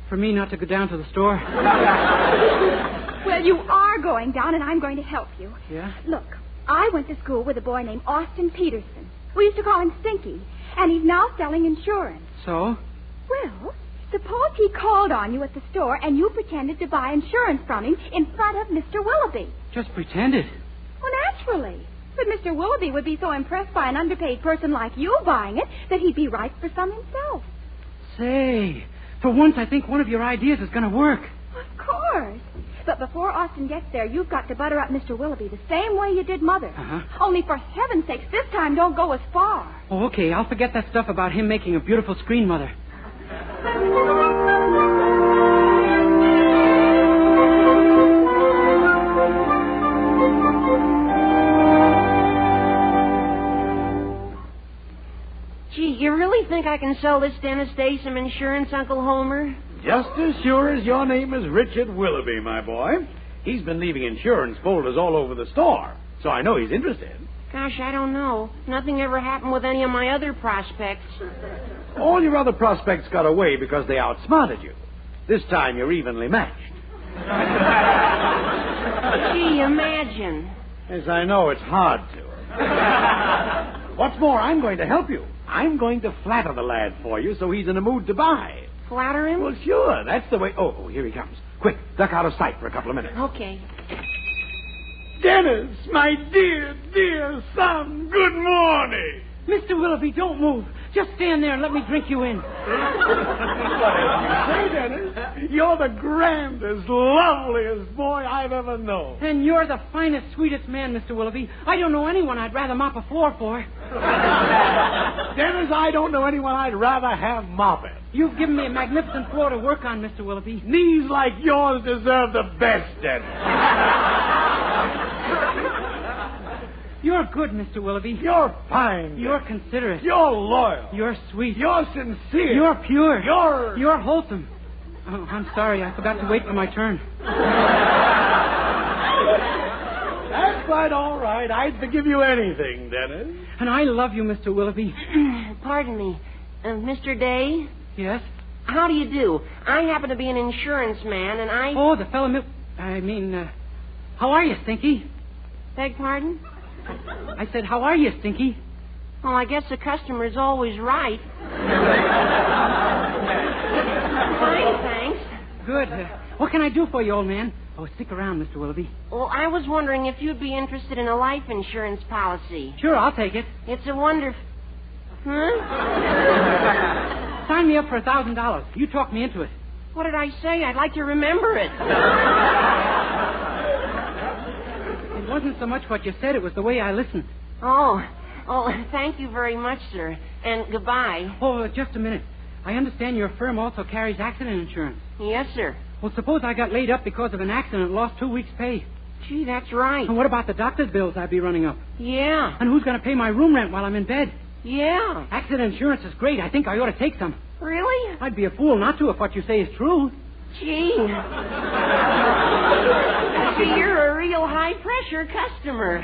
For me not to go down to the store? Well, you are going down, and I'm going to help you. Yeah? Look, I went to school with a boy named Austin Peterson. We used to call him Stinky, and he's now selling insurance. So? Well, Suppose he called on you at the store and you pretended to buy insurance from him in front of Mr. Willoughby. Just pretended. Well, naturally. But Mr. Willoughby would be so impressed by an underpaid person like you buying it that he'd be ripe for some himself. Say, for once I think one of your ideas is going to work. Of course. But before Austin gets there, you've got to butter up Mr. Willoughby the same way you did Mother. Uh-huh. Only for heaven's sakes, this time don't go as far. Oh, okay. I'll forget that stuff about him making a beautiful screen mother. Gee, you really think I can sell this Dennis Day some insurance, Uncle Homer? Just as sure as your name is Richard Willoughby, my boy. He's been leaving insurance folders all over the store, so I know he's interested. Gosh, I don't know. Nothing ever happened with any of my other prospects. All your other prospects got away because they outsmarted you. This time you're evenly matched. Gee, imagine. Yes, I know. It's hard to. What's more, I'm going to help you. I'm going to flatter the lad for you so he's in a mood to buy. Flatter him? Well, sure. That's the way. Oh, here he comes. Quick, duck out of sight for a couple of minutes. Okay. Dennis, my dear, dear son, good morning. Mr. Willoughby, don't move. Just stand there and let me drink you in. Say, Dennis, you're the grandest, loveliest boy I've ever known. And you're the finest, sweetest man, Mr. Willoughby. I don't know anyone I'd rather mop a floor for. Dennis, I don't know anyone I'd rather have mop it. You've given me a magnificent floor to work on, Mr. Willoughby. Knees like yours deserve the best, Dennis. You're good, Mr. Willoughby. You're fine. You're considerate. You're loyal. You're sweet. You're sincere. You're pure. You're wholesome. Oh, I'm sorry. I forgot to wait for my turn. That's quite all right. I'd forgive you anything, Dennis. And I love you, Mr. Willoughby. Pardon me. Mr. Day? Yes? How do you do? I happen to be an insurance man, and I... Oh, the fellow... how are you, Stinky? Beg pardon? I said, how are you, Stinky? Well, I guess the customer's always right. Fine, thanks. Good. What can I do for you, old man? Oh, stick around, Mr. Willoughby. Well, I was wondering if you'd be interested in a life insurance policy. Sure, I'll take it. It's a wonder... Huh? Sign me up for $1,000. You talked me into it. What did I say? I'd like to remember it. It wasn't so much what you said, it was the way I listened. Oh, thank you very much, sir. And goodbye. Oh, just a minute. I understand your firm also carries accident insurance. Yes, sir. Well, suppose I got laid up because of an accident and lost 2 weeks' pay. Gee, that's right. And what about the doctor's bills I'd be running up? Yeah. And who's going to pay my room rent while I'm in bed? Yeah. Accident insurance is great. I think I ought to take some. Really? I'd be a fool not to if what you say is true. Gee. You're a real high-pressure customer.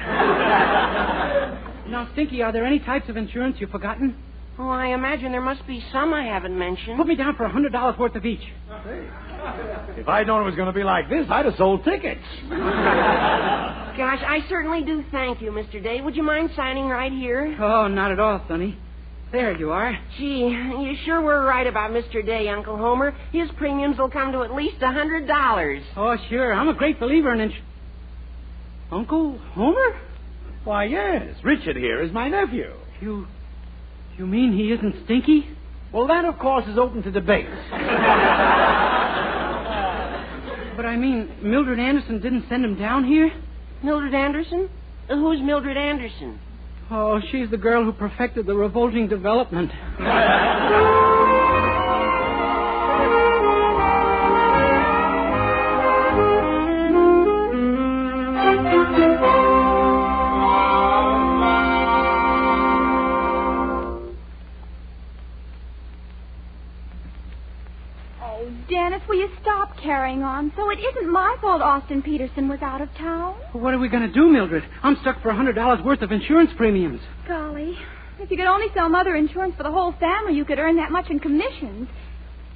Now, Stinky, are there any types of insurance you've forgotten? Oh, I imagine there must be some I haven't mentioned. Put me down for $100 worth of each. If I'd known it was going to be like this, I'd have sold tickets. Gosh, I certainly do thank you, Mr. Day. Would you mind signing right here? Oh, not at all, Sonny. There you are. Gee, you sure were right about Mr. Day, Uncle Homer. His premiums will come to at least $100. Oh, sure. I'm a great believer in Uncle Homer? Why, yes. Richard here is my nephew. You mean he isn't Stinky? Well, that, of course, is open to debate. But I mean, Mildred Anderson didn't send him down here? Mildred Anderson? Who's Mildred Anderson? Oh, she's the girl who perfected the revolting development. Dennis, will you stop carrying on? So it isn't my fault Austin Peterson was out of town. What are we going to do, Mildred? I'm stuck for $100 worth of insurance premiums. Golly, if you could only sell Mother insurance for the whole family, you could earn that much in commissions.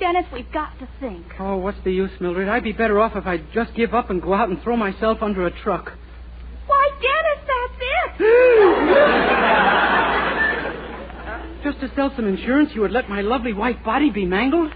Dennis, we've got to think. Oh, what's the use, Mildred? I'd be better off if I'd just give up and go out and throw myself under a truck. Why, Dennis, that's it! Just to sell some insurance, you would let my lovely white body be mangled?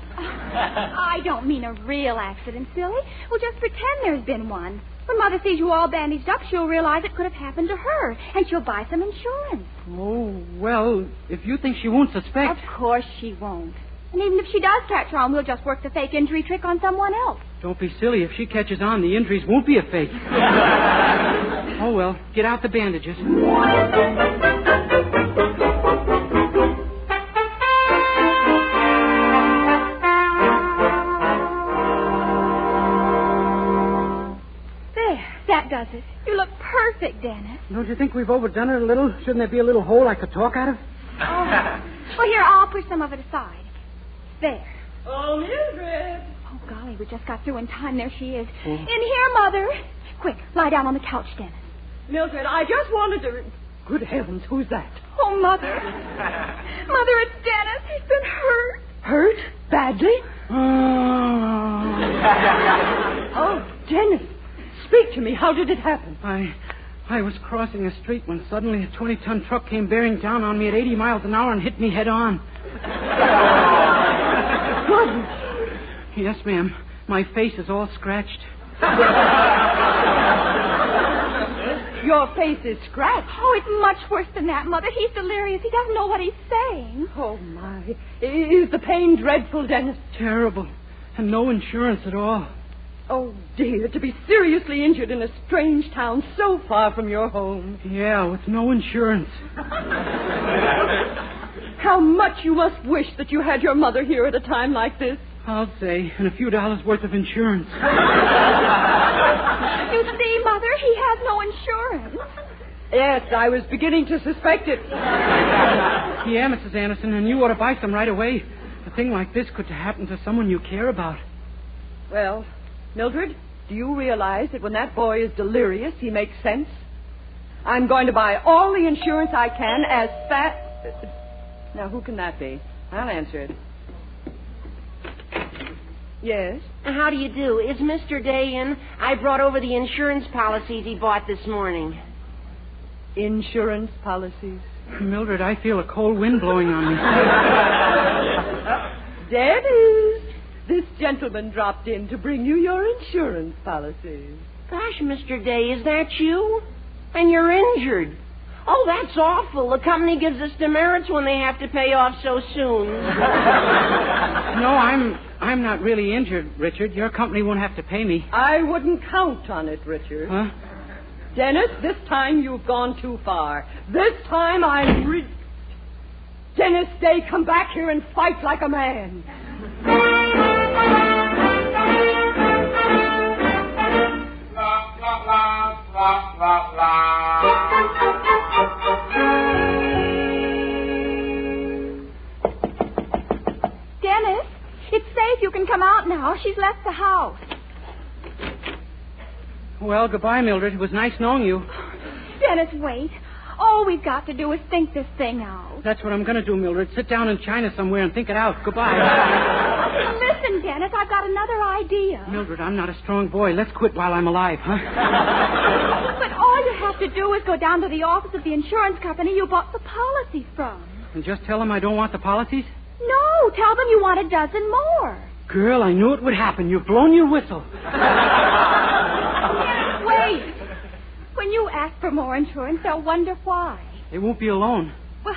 I don't mean a real accident, silly. Well, just pretend there's been one. When Mother sees you all bandaged up, she'll realize it could have happened to her, and she'll buy some insurance. Oh, well, if you think she won't suspect... Of course she won't. And even if she does catch on, we'll just work the fake injury trick on someone else. Don't be silly. If she catches on, the injuries won't be a fake. Oh, well, get out the bandages. That does it. You look perfect, Dennis. Don't you think we've overdone it a little? Shouldn't there be a little hole I could talk out of? Oh. Well, here, I'll push some of it aside. There. Oh, Mildred. Oh, golly, we just got through in time. There she is. Oh. In here, Mother. Quick, lie down on the couch, Dennis. Mildred, I just wanted to... Good heavens, who's that? Oh, Mother. Mother, it's Dennis. He's been hurt. Hurt? Badly? Oh, Dennis. Speak to me. How did it happen? I was crossing a street when suddenly a 20-ton truck came bearing down on me at 80 miles an hour and hit me head on. Yes, ma'am. My face is all scratched. Your face is scratched. Oh, it's much worse than that, Mother. He's delirious. He doesn't know what he's saying. Oh, my. Is the pain dreadful, Dennis? Terrible. And no insurance at all. Oh, dear, to be seriously injured in a strange town so far from your home. Yeah, with no insurance. How much you must wish that you had your mother here at a time like this. I'll say, and a few dollars worth of insurance. You see, Mother, he has no insurance. Yes, I was beginning to suspect it. Yeah, Mrs. Anderson, and you ought to buy some right away. A thing like this could happen to someone you care about. Well, Mildred, do you realize that when that boy is delirious, he makes sense? I'm going to buy all the insurance I can as fast... Now, who can that be? I'll answer it. Yes? How do you do? Is Mr. Day in? I brought over the insurance policies he bought this morning. Insurance policies? Mildred, I feel a cold wind blowing on me. Dennis, this gentleman dropped in to bring you your insurance policies. Gosh, Mr. Day, is that you? And you're injured. Oh, that's awful. The company gives us demerits when they have to pay off so soon. No, I'm not really injured, Richard. Your company won't have to pay me. I wouldn't count on it, Richard. Huh? Dennis, this time you've gone too far. This time I'm Dennis Day, come back here and fight like a man. Dennis, it's safe. You can come out now. She's left the house. Well, goodbye, Mildred. It was nice knowing you. Dennis, wait. All we've got to do is think this thing out. That's what I'm going to do, Mildred. Sit down in China somewhere and think it out. Goodbye. Listen, Dennis, I've got another idea. Mildred, I'm not a strong boy. Let's quit while I'm alive, huh? But all you have to do is go down to the office of the insurance company you bought the policies from. And just tell them I don't want the policies? No, tell them you want a dozen more. Girl, I knew it would happen. You've blown your whistle. Dennis, wait. When you ask for more insurance, they'll wonder why. They won't be alone. Well,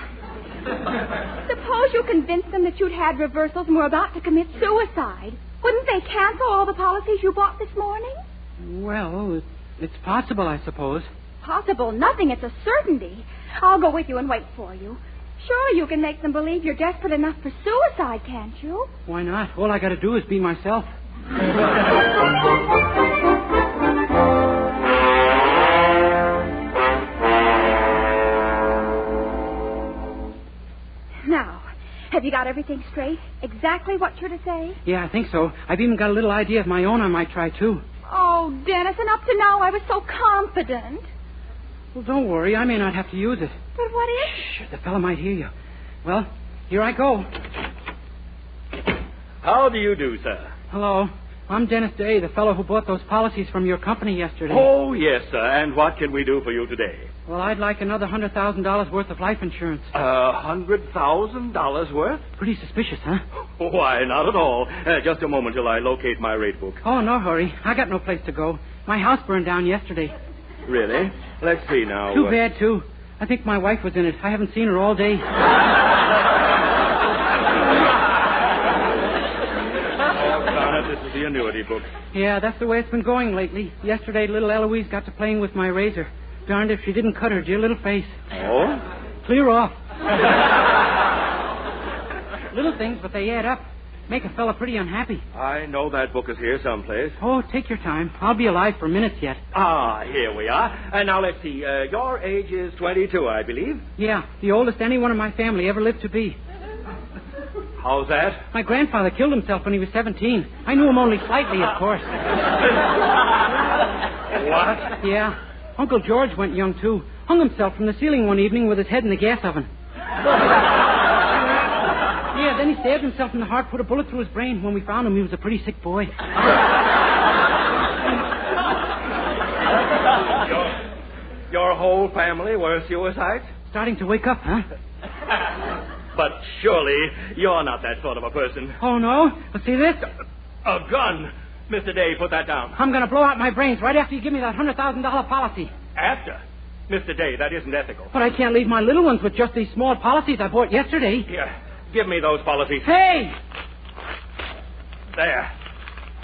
suppose you convinced them that you'd had reversals and were about to commit suicide. Wouldn't they cancel all the policies you bought this morning? Well, it's possible, I suppose. Possible nothing. It's a certainty. I'll go with you and wait for you. Surely you can make them believe you're desperate enough for suicide, can't you? Why not? All I got to do is be myself. Now, have you got everything straight? Exactly what you're to say? Yeah, I think so. I've even got a little idea of my own I might try, too. Oh, Dennis, and up to now I was so confident. Well, don't worry. I may not have to use it. But what if... Shh, the fellow might hear you. Well, here I go. How do you do, sir? Hello. I'm Dennis Day, the fellow who bought those policies from your company yesterday. Oh, yes, sir. And what can we do for you today? Well, I'd like another $100,000 worth of life insurance. $100,000 worth? Pretty suspicious, huh? Why, not at all. Just a moment till I locate my rate book. Oh, no hurry. I got no place to go. My house burned down yesterday. Really? Let's see now. Too bad, too. I think my wife was in it. I haven't seen her all day. This is the annuity book. Yeah, that's the way it's been going lately. Yesterday, little Eloise got to playing with my razor. Darned if she didn't cut her dear little face. Oh? Clear off. Little things, but they add up. Make a fella pretty unhappy. I know that book is here someplace. Oh, take your time. I'll be alive for minutes yet. Ah, here we are. Now, let's see. Your age is 22, I believe. Yeah, the oldest anyone in my family ever lived to be. How's that? My grandfather killed himself when he was 17. I knew him only slightly, of course. What? Yeah. Uncle George went young, too. Hung himself from the ceiling one evening with his head in the gas oven. Yeah, then he stabbed himself in the heart, put a bullet through his brain. When we found him, he was a pretty sick boy. Your whole family were suicides? Starting to wake up, huh? But surely you're not that sort of a person. Oh, no? Well, see this? A gun. Mr. Day, put that down. I'm going to blow out my brains right after you give me that $100,000 policy. After? Mr. Day, that isn't ethical. But I can't leave my little ones with just these small policies I bought yesterday. Here, give me those policies. Hey! There.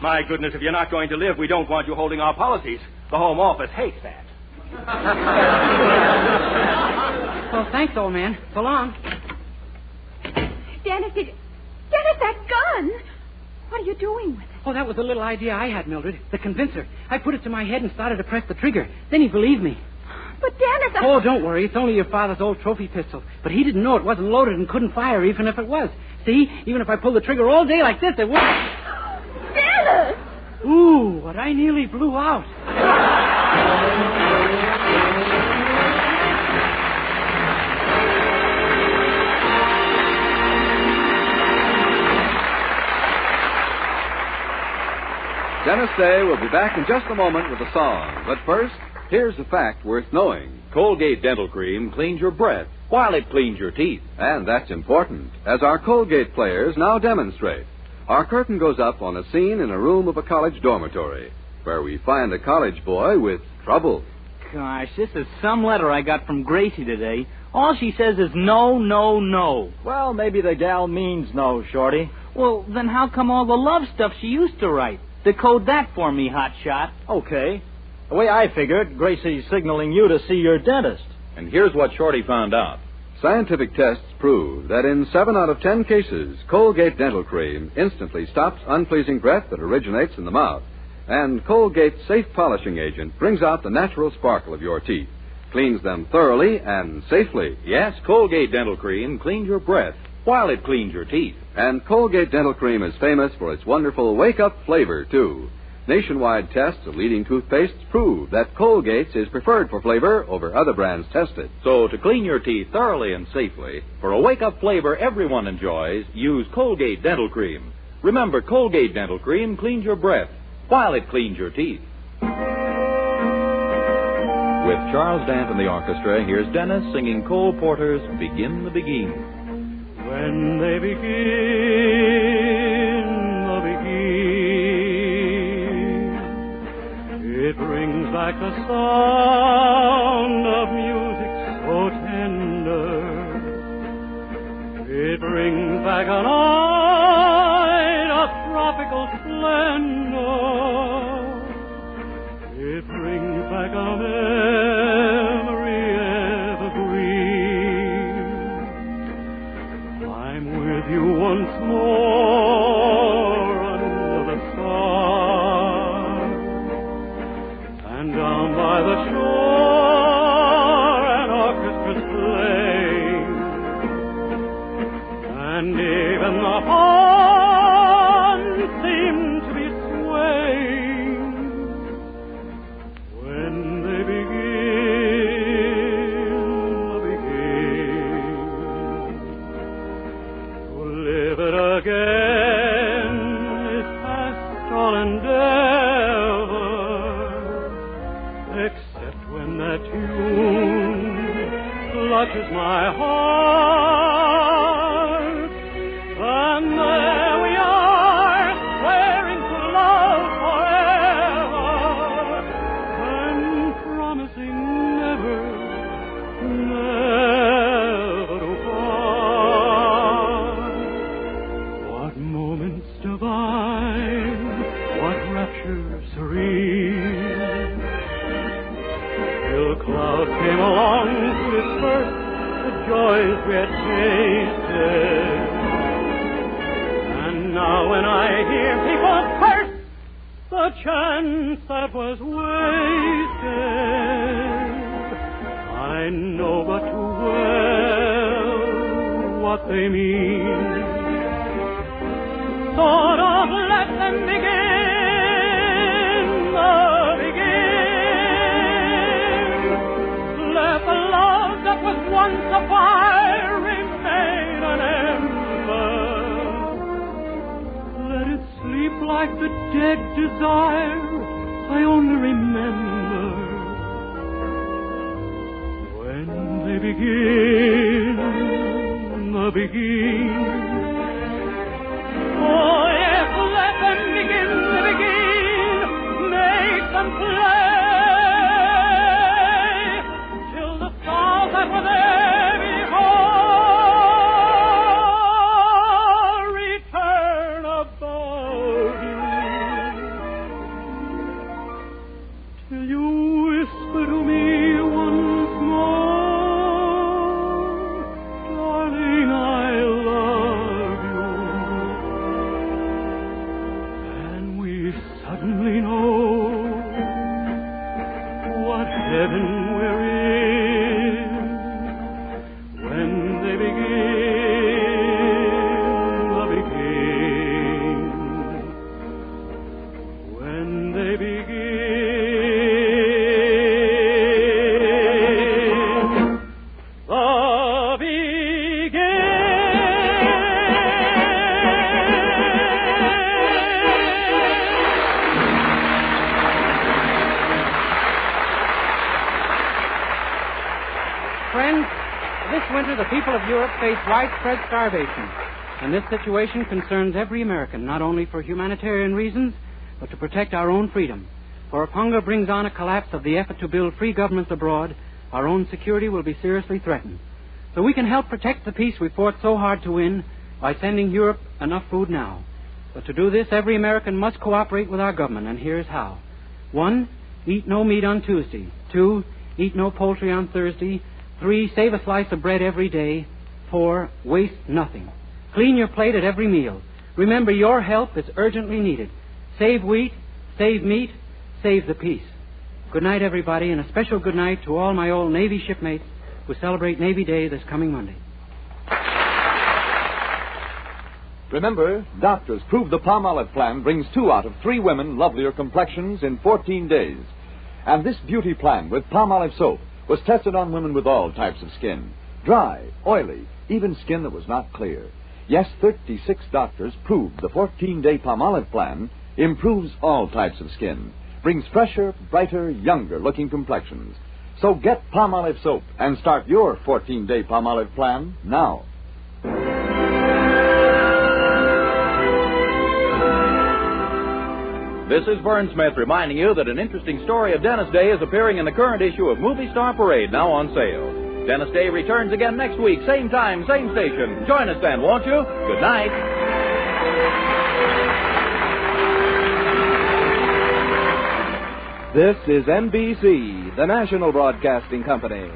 My goodness, if you're not going to live, we don't want you holding our policies. The Home Office hates that. Well, thanks, old man. So long. Dennis, that gun! What are you doing with it? Oh, that was a little idea I had, Mildred. The convincer. I put it to my head and started to press the trigger. Then he believed me. But, Dennis, Oh, don't worry. It's only your father's old trophy pistol. But he didn't know it wasn't loaded and couldn't fire even if it was. See? Even if I pulled the trigger all day like this, it wouldn't. Dennis! Ooh, what I nearly blew out. Dennis Day will be back in just a moment with a song. But first, here's a fact worth knowing. Colgate Dental Cream cleans your breath while it cleans your teeth. And that's important, as our Colgate players now demonstrate. Our curtain goes up on a scene in a room of a college dormitory, where we find a college boy with trouble. Gosh, this is some letter I got from Gracie today. All she says is no, no, no. Well, maybe the gal means no, Shorty. Well, then how come all the love stuff she used to write? Decode that for me, hotshot. Okay. The way I figured, Gracie's signaling you to see your dentist. And here's what Shorty found out. Scientific tests prove that in 7 out of 10 cases, Colgate Dental Cream instantly stops unpleasing breath that originates in the mouth. And Colgate's safe polishing agent brings out the natural sparkle of your teeth, cleans them thoroughly and safely. Yes, Colgate Dental Cream cleans your breath while it cleans your teeth. And Colgate Dental Cream is famous for its wonderful wake-up flavor, too. Nationwide tests of leading toothpastes prove that Colgate's is preferred for flavor over other brands tested. So to clean your teeth thoroughly and safely, for a wake-up flavor everyone enjoys, use Colgate Dental Cream. Remember, Colgate Dental Cream cleans your breath while it cleans your teeth. With Charles Dant and the orchestra, here's Dennis singing Cole Porter's Begin the Begin. When they begin the begin, it brings back the sound of music so tender. It brings back a night of tropical splendor. It brings back a memory evergreen. I'm with you once more under the stars, and down by the shore an orchestra's playing, and even the pond seemed to be swaying. When they begin the begin, to live it again is past all endeavor. except when that tune clutches my heart. And there we are, swearing to love forever, and promising never to part. What moments divine, what rapture serene, till clouds came along to disperse the joys we had tasted. And now when I hear people curse the chance that was wasted, I know but too well what they mean. Sort of let them begin the begin. Let the love that was once a fire remain an ember. Let it sleep like the dead desire I only remember. When they begin the begin. Oh, yes, let them begin to begin. Make them play till the stars that were there before return above you. Till you whisper to me once more, darling, I love you. Suddenly know what heaven we're in when they begin the begin. When they begin the begin. Friends, this winter the people of Europe face widespread starvation, and this situation concerns every American, not only for humanitarian reasons, but to protect our own freedom. For if hunger brings on a collapse of the effort to build free governments abroad, our own security will be seriously threatened. So we can help protect the peace we fought so hard to win by sending Europe enough food now. But to do this, every American must cooperate with our government, and here's how. 1, eat no meat on Tuesday. 2, eat no poultry on Thursday. 3, save a slice of bread every day. 4, waste nothing. Clean your plate at every meal. Remember, your help is urgently needed. Save wheat, save meat, save the peace. Good night, everybody, and a special good night to all my old Navy shipmates who celebrate Navy Day this coming Monday. Remember, doctors prove the Palmolive plan brings 2 out of 3 women lovelier complexions in 14 days. And this beauty plan with Palmolive soap was tested on women with all types of skin. Dry, oily, even skin that was not clear. Yes, 36 doctors proved the 14-day Palmolive plan improves all types of skin, brings fresher, brighter, younger-looking complexions. So get Palmolive soap and start your 14-day Palmolive plan now. This is Vern Smith reminding you that an interesting story of Dennis Day is appearing in the current issue of Movie Star Parade, now on sale. Dennis Day returns again next week, same time, same station. Join us then, won't you? Good night. This is NBC, the national broadcasting company.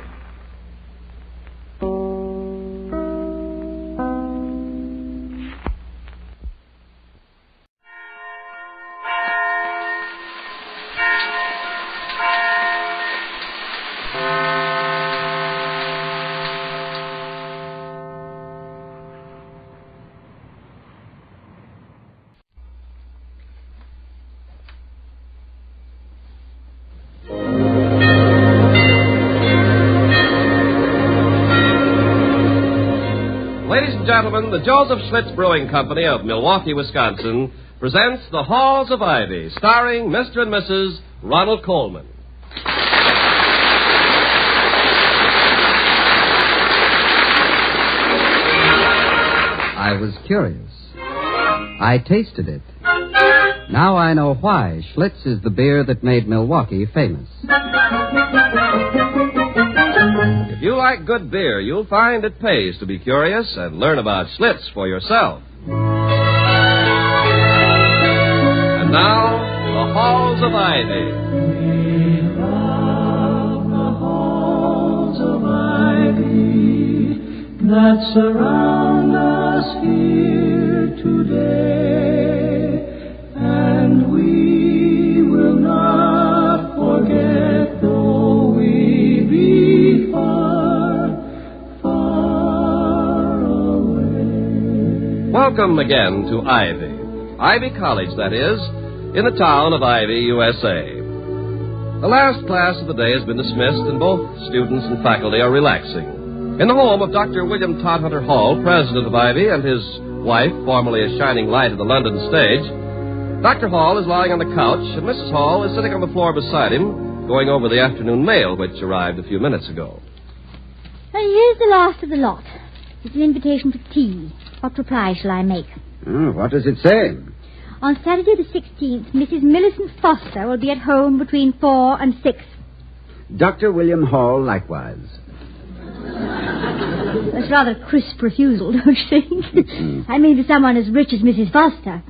Gentlemen, the Joseph Schlitz Brewing Company of Milwaukee, Wisconsin, presents The Halls of Ivy, starring Mr. and Mrs. Ronald Colman. I was curious. I tasted it. Now I know why Schlitz is the beer that made Milwaukee famous. If you like good beer, you'll find it pays to be curious and learn about Schlitz for yourself. And now, the Halls of Ivy. We love the halls of ivy that surround us here today, and we will not forget though we be far, far away. Welcome again to Ivy. Ivy College, that is, in the town of Ivy, USA. The last class of the day has been dismissed, and both students and faculty are relaxing. In the home of Dr. William Todhunter Hall, president of Ivy, and his wife, formerly a shining light of the London stage, Dr. Hall is lying on the couch, and Mrs. Hall is sitting on the floor beside him, going over the afternoon mail which arrived a few minutes ago. Here's the last of the lot. It's an invitation for tea. What reply shall I make? What does it say? On Saturday the 16th, Mrs. Millicent Foster will be at home between 4 and 6. Dr. William Hall, likewise. That's rather a crisp refusal, don't you think? I mean, for someone as rich as Mrs. Foster.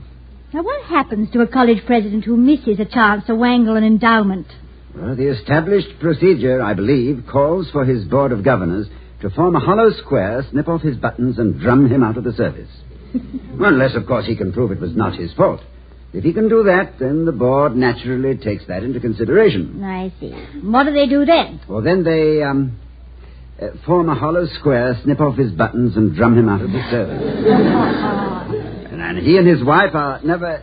Now, what happens to a college president who misses a chance to wangle an endowment? Well, the established procedure, I believe, calls for his board of governors to form a hollow square, snip off his buttons, and drum him out of the service. Well, unless, of course, he can prove it was not his fault. If he can do that, then the board naturally takes that into consideration. I see. What do they do then? Well, then they, form a hollow square, snip off his buttons, and drum him out of the service. And he and his wife are never...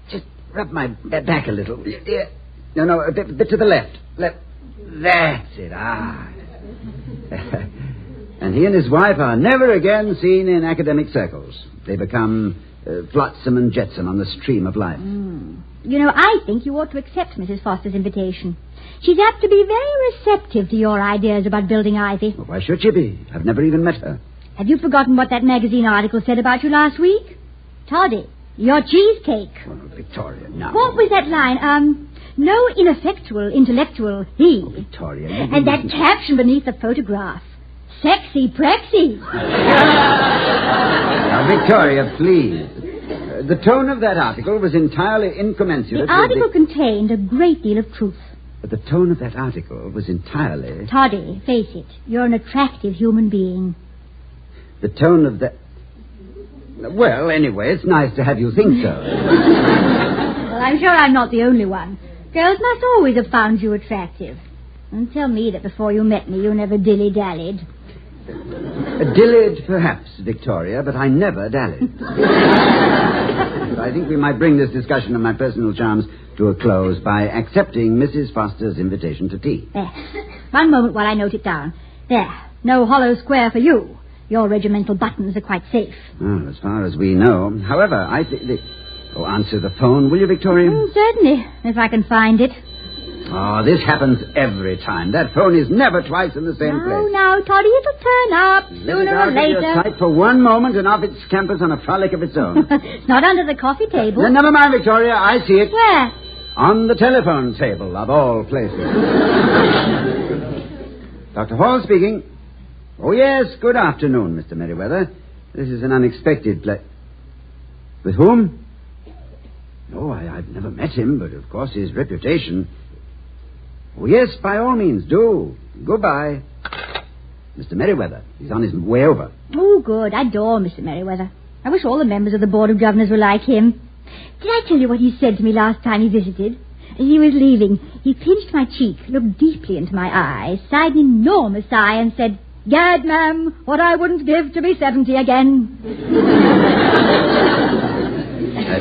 Just rub my back a little. Dear. No, a bit to the left. That's it. And he and his wife are never again seen in academic circles. They become flotsam and jetsam on the stream of life. You know, I think you ought to accept Mrs. Foster's invitation. She's apt to be very receptive to your ideas about building Ivy. Well, why should she be? I've never even met her. Have you forgotten what that magazine article said about you last week? Toddy, your cheesecake. Oh, Victoria, now. What was that line? No ineffectual intellectual he. Oh, Victoria. And that caption beneath the photograph. Sexy prexy. Now, Victoria, please. The tone of that article was entirely incommensurate. The article contained a great deal of truth. But the tone of that article was entirely... Toddy, face it. You're an attractive human being. The tone of that... Well, anyway, it's nice to have you think so. Well, I'm sure I'm not the only one. Girls must always have found you attractive. And tell me that before you met me, you never dilly-dallied. Dillied, perhaps, Victoria, but I never dallied. I think we might bring this discussion of my personal charms to a close by accepting Mrs. Foster's invitation to tea. There. One moment while I note it down. There. No hollow square for you. Your regimental buttons are quite safe. Well, as far as we know. However, I think... Oh, answer the phone, will you, Victoria? Certainly, if I can find it. Oh, this happens every time. That phone is never twice in the same place. Now, Toddy, it'll turn up sooner or later. Your sight for one moment and off it scampers on a frolic of its own. It's not under the coffee table. Never mind, Victoria. I see it. Where? On the telephone table, of all places. Dr. Hall speaking. Oh, yes. Good afternoon, Mr. Merriweather. This is an unexpected With whom? Oh, I've never met him, but of course his reputation... Oh, yes, by all means, do. Goodbye. Mr. Merriweather, he's on his way over. Oh, good. I adore Mr. Merriweather. I wish all the members of the Board of Governors were like him. Did I tell you what he said to me last time he visited? As he was leaving, he pinched my cheek, looked deeply into my eye, sighed an enormous sigh, and said, "Gad, ma'am, what I wouldn't give to be 70 again."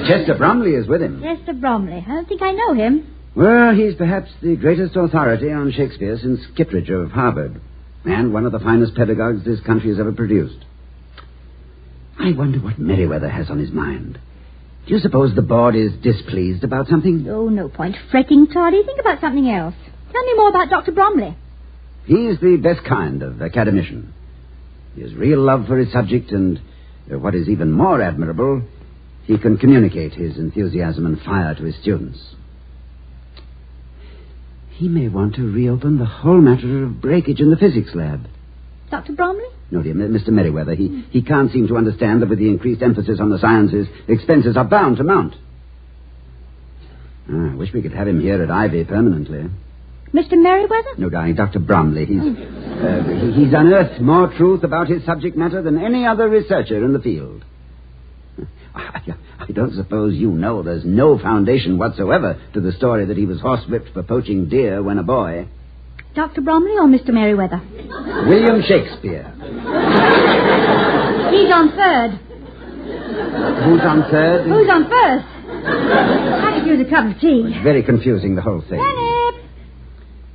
Chester Bromley is with him. Chester Bromley. I don't think I know him. Well, he's perhaps the greatest authority on Shakespeare since Kittredge of Harvard, and one of the finest pedagogues this country has ever produced. I wonder what Merriweather has on his mind. Do you suppose the board is displeased about something? Oh, no point fretting, Toddy. Think about something else. Tell me more about Dr. Bromley. He's the best kind of academician. He has real love for his subject and What is even more admirable, he can communicate his enthusiasm and fire to his students. He may want to reopen the whole matter of breakage in the physics lab. Dr. Bromley? No, dear, Mr. Merriweather, he can't seem to understand that with the increased emphasis on the sciences, expenses are bound to mount. I wish we could have him here at Ivy permanently. Mr. Merriweather? No, darling, Dr. Bromley. He's unearthed more truth about his subject matter than any other researcher in the field. I don't suppose you know there's no foundation whatsoever to the story that he was horsewhipped for poaching deer when a boy. Dr. Bromley or Mr. Merriweather? William Shakespeare. He's on third. Who's on third? Who's on first? I could use a cup of tea. It's very confusing, the whole thing. Philip!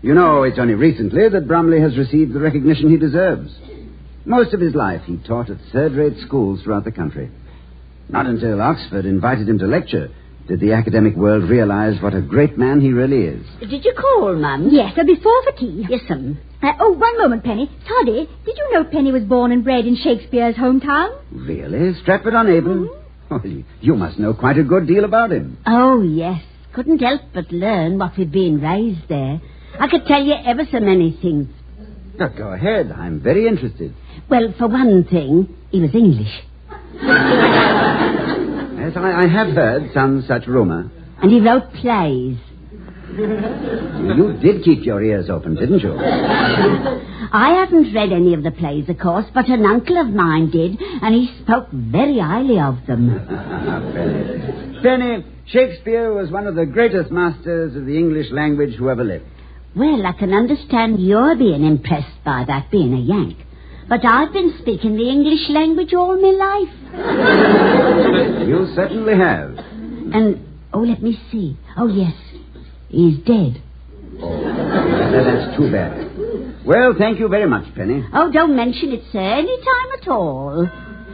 You know, it's only recently that Bromley has received the recognition he deserves. Most of his life he taught at third-rate schools throughout the country. Not until Oxford invited him to lecture did the academic world realize what a great man he really is. Did you call, Mum? Yes, before for tea. Yes, Mum. One moment, Penny. Toddy, did you know Penny was born and bred in Shakespeare's hometown? Really? Stratford-on-Avon? Oh, you must know quite a good deal about him. Oh, yes. Couldn't help but learn what we'd been raised there. I could tell you ever so many things. But go ahead. I'm very interested. Well, for one thing, he was English. Yes, I have heard some such rumor. And he wrote plays. You did keep your ears open, didn't you? I haven't read any of the plays, of course, but an uncle of mine did, and he spoke very highly of them. Penny, Shakespeare was one of the greatest masters of the English language who ever lived. Well, I can understand you're being impressed by that, being a Yank. But I've been speaking the English language all my life. You certainly have. And, let me see. Oh, yes, he's dead. Oh, that's too bad. Well, thank you very much, Penny. Oh, don't mention it, sir, any time at all.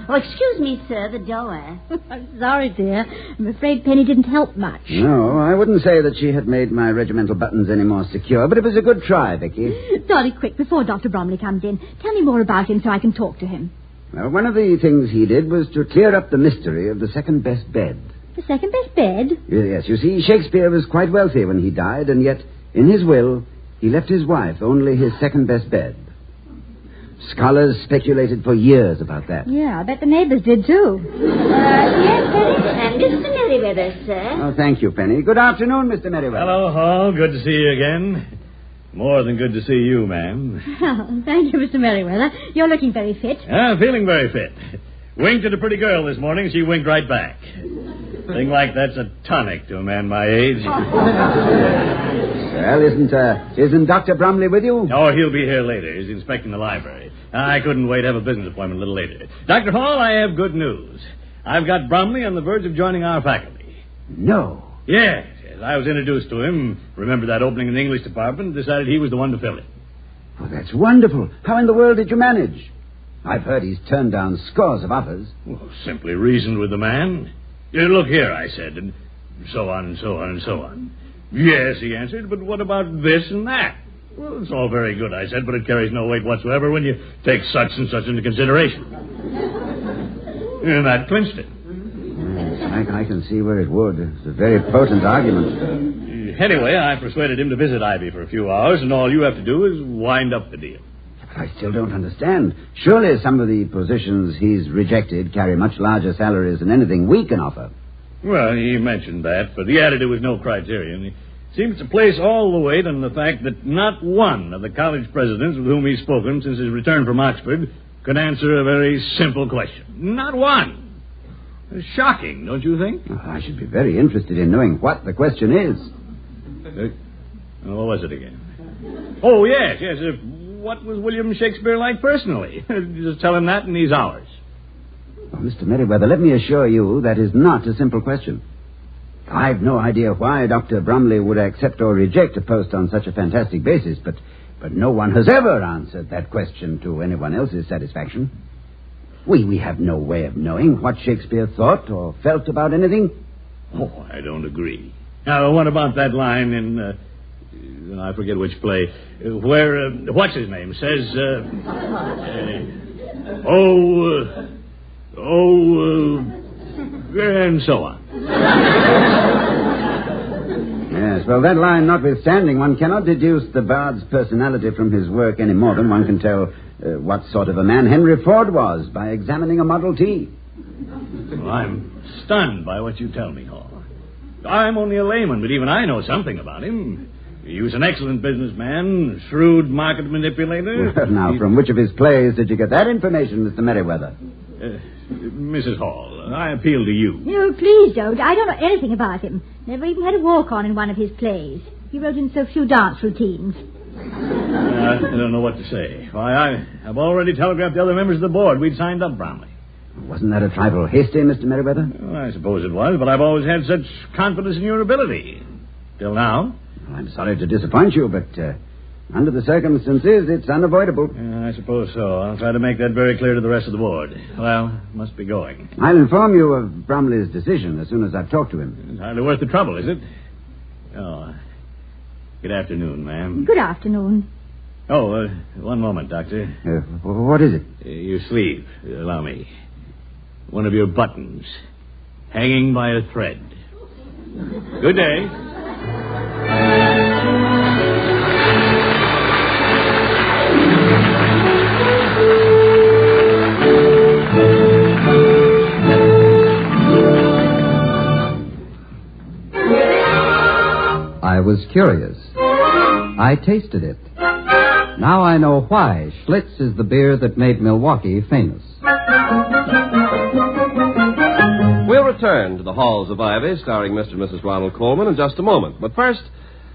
Oh, excuse me, sir, the door. I'm sorry, dear. I'm afraid Penny didn't help much. No, I wouldn't say that she had made my regimental buttons any more secure, but it was a good try, Vicky. Dolly, quick, before Dr. Bromley comes in, tell me more about him so I can talk to him. Well, one of the things he did was to clear up the mystery of the second-best bed. The second-best bed? Yes, you see, Shakespeare was quite wealthy when he died, and yet, in his will, he left his wife only his second-best bed. Scholars speculated for years about that. Yeah, I bet the neighbors did, too. Yes, Penny? Mr. Merriweather, sir. Oh, thank you, Penny. Good afternoon, Mr. Merriweather. Hello, Hall. Good to see you again. More than good to see you, ma'am. Oh, thank you, Mr. Merriweather. You're looking very fit. Feeling very fit. Winked at a pretty girl this morning. She winked right back. Thing like that's a tonic to a man my age. Well, isn't Dr. Bromley with you? Oh, he'll be here later. He's inspecting the library. I couldn't wait to have a business appointment a little later. Dr. Hall, I have good news. I've got Bromley on the verge of joining our faculty. No. Yes. I was introduced to him. Remembered that opening in the English department and decided he was the one to fill it. Oh, that's wonderful. How in the world did you manage? I've heard he's turned down scores of offers. Well, simply reasoned with the man. Look here, I said, and so on and so on and so on. Yes, he answered, but what about this and that? Well, it's all very good, I said, but it carries no weight whatsoever when you take such and such into consideration. And that clinched it. Yes, I can see where it would. It's a very potent argument. Anyway, I persuaded him to visit Ivy for a few hours, and all you have to do is wind up the deal. But I still don't understand. Surely some of the positions he's rejected carry much larger salaries than anything we can offer. Well, he mentioned that, but he added it was no criterion. He seems to place all the weight on the fact that not one of the college presidents with whom he's spoken since his return from Oxford could answer a very simple question. Not one. It's shocking, don't you think? Oh, I should be very interested in knowing what the question is. What was it again? Oh, yes. What was William Shakespeare like personally? Just tell him that and he's ours. Oh, Mr. Merriweather, let me assure you that is not a simple question. I've no idea why Dr. Bromley would accept or reject a post on such a fantastic basis, but no one has ever answered that question to anyone else's satisfaction. We have no way of knowing what Shakespeare thought or felt about anything. Oh, I don't agree. Now, what about that line in, I forget which play, where, what's his name, says, And so on. Yes, well, that line notwithstanding, one cannot deduce the bard's personality from his work any more than one can tell what sort of a man Henry Ford was by examining a Model T. Well, I'm stunned by what you tell me, Hall. I'm only a layman, but even I know something about him. He was an excellent businessman, shrewd market manipulator. Well, now, from which of his plays did you get that information, Mr. Merriweather? Mrs. Hall, I appeal to you. No, please don't. I don't know anything about him. Never even had a walk-on in one of his plays. He wrote in so few dance routines. I don't know what to say. Why, I've already telegraphed the other members of the board we'd signed up Bromley. Wasn't that a trifle hasty, Mr. Merriweather? Well, I suppose it was, but I've always had such confidence in your ability. Till now. Well, I'm sorry to disappoint you, but under the circumstances, it's unavoidable. I suppose so. I'll try to make that very clear to the rest of the board. Well, must be going. I'll inform you of Bromley's decision as soon as I've talked to him. It's hardly worth the trouble, is it? Oh. Good afternoon, ma'am. Good afternoon. Oh, one moment, Doctor. What is it? Your sleeve. Allow me. One of your buttons. Hanging by a thread. Good day. I was curious. I tasted it. Now I know why Schlitz is the beer that made Milwaukee famous. We'll return to the halls of Ivy, starring Mr. and Mrs. Ronald Coleman, in just a moment. But first,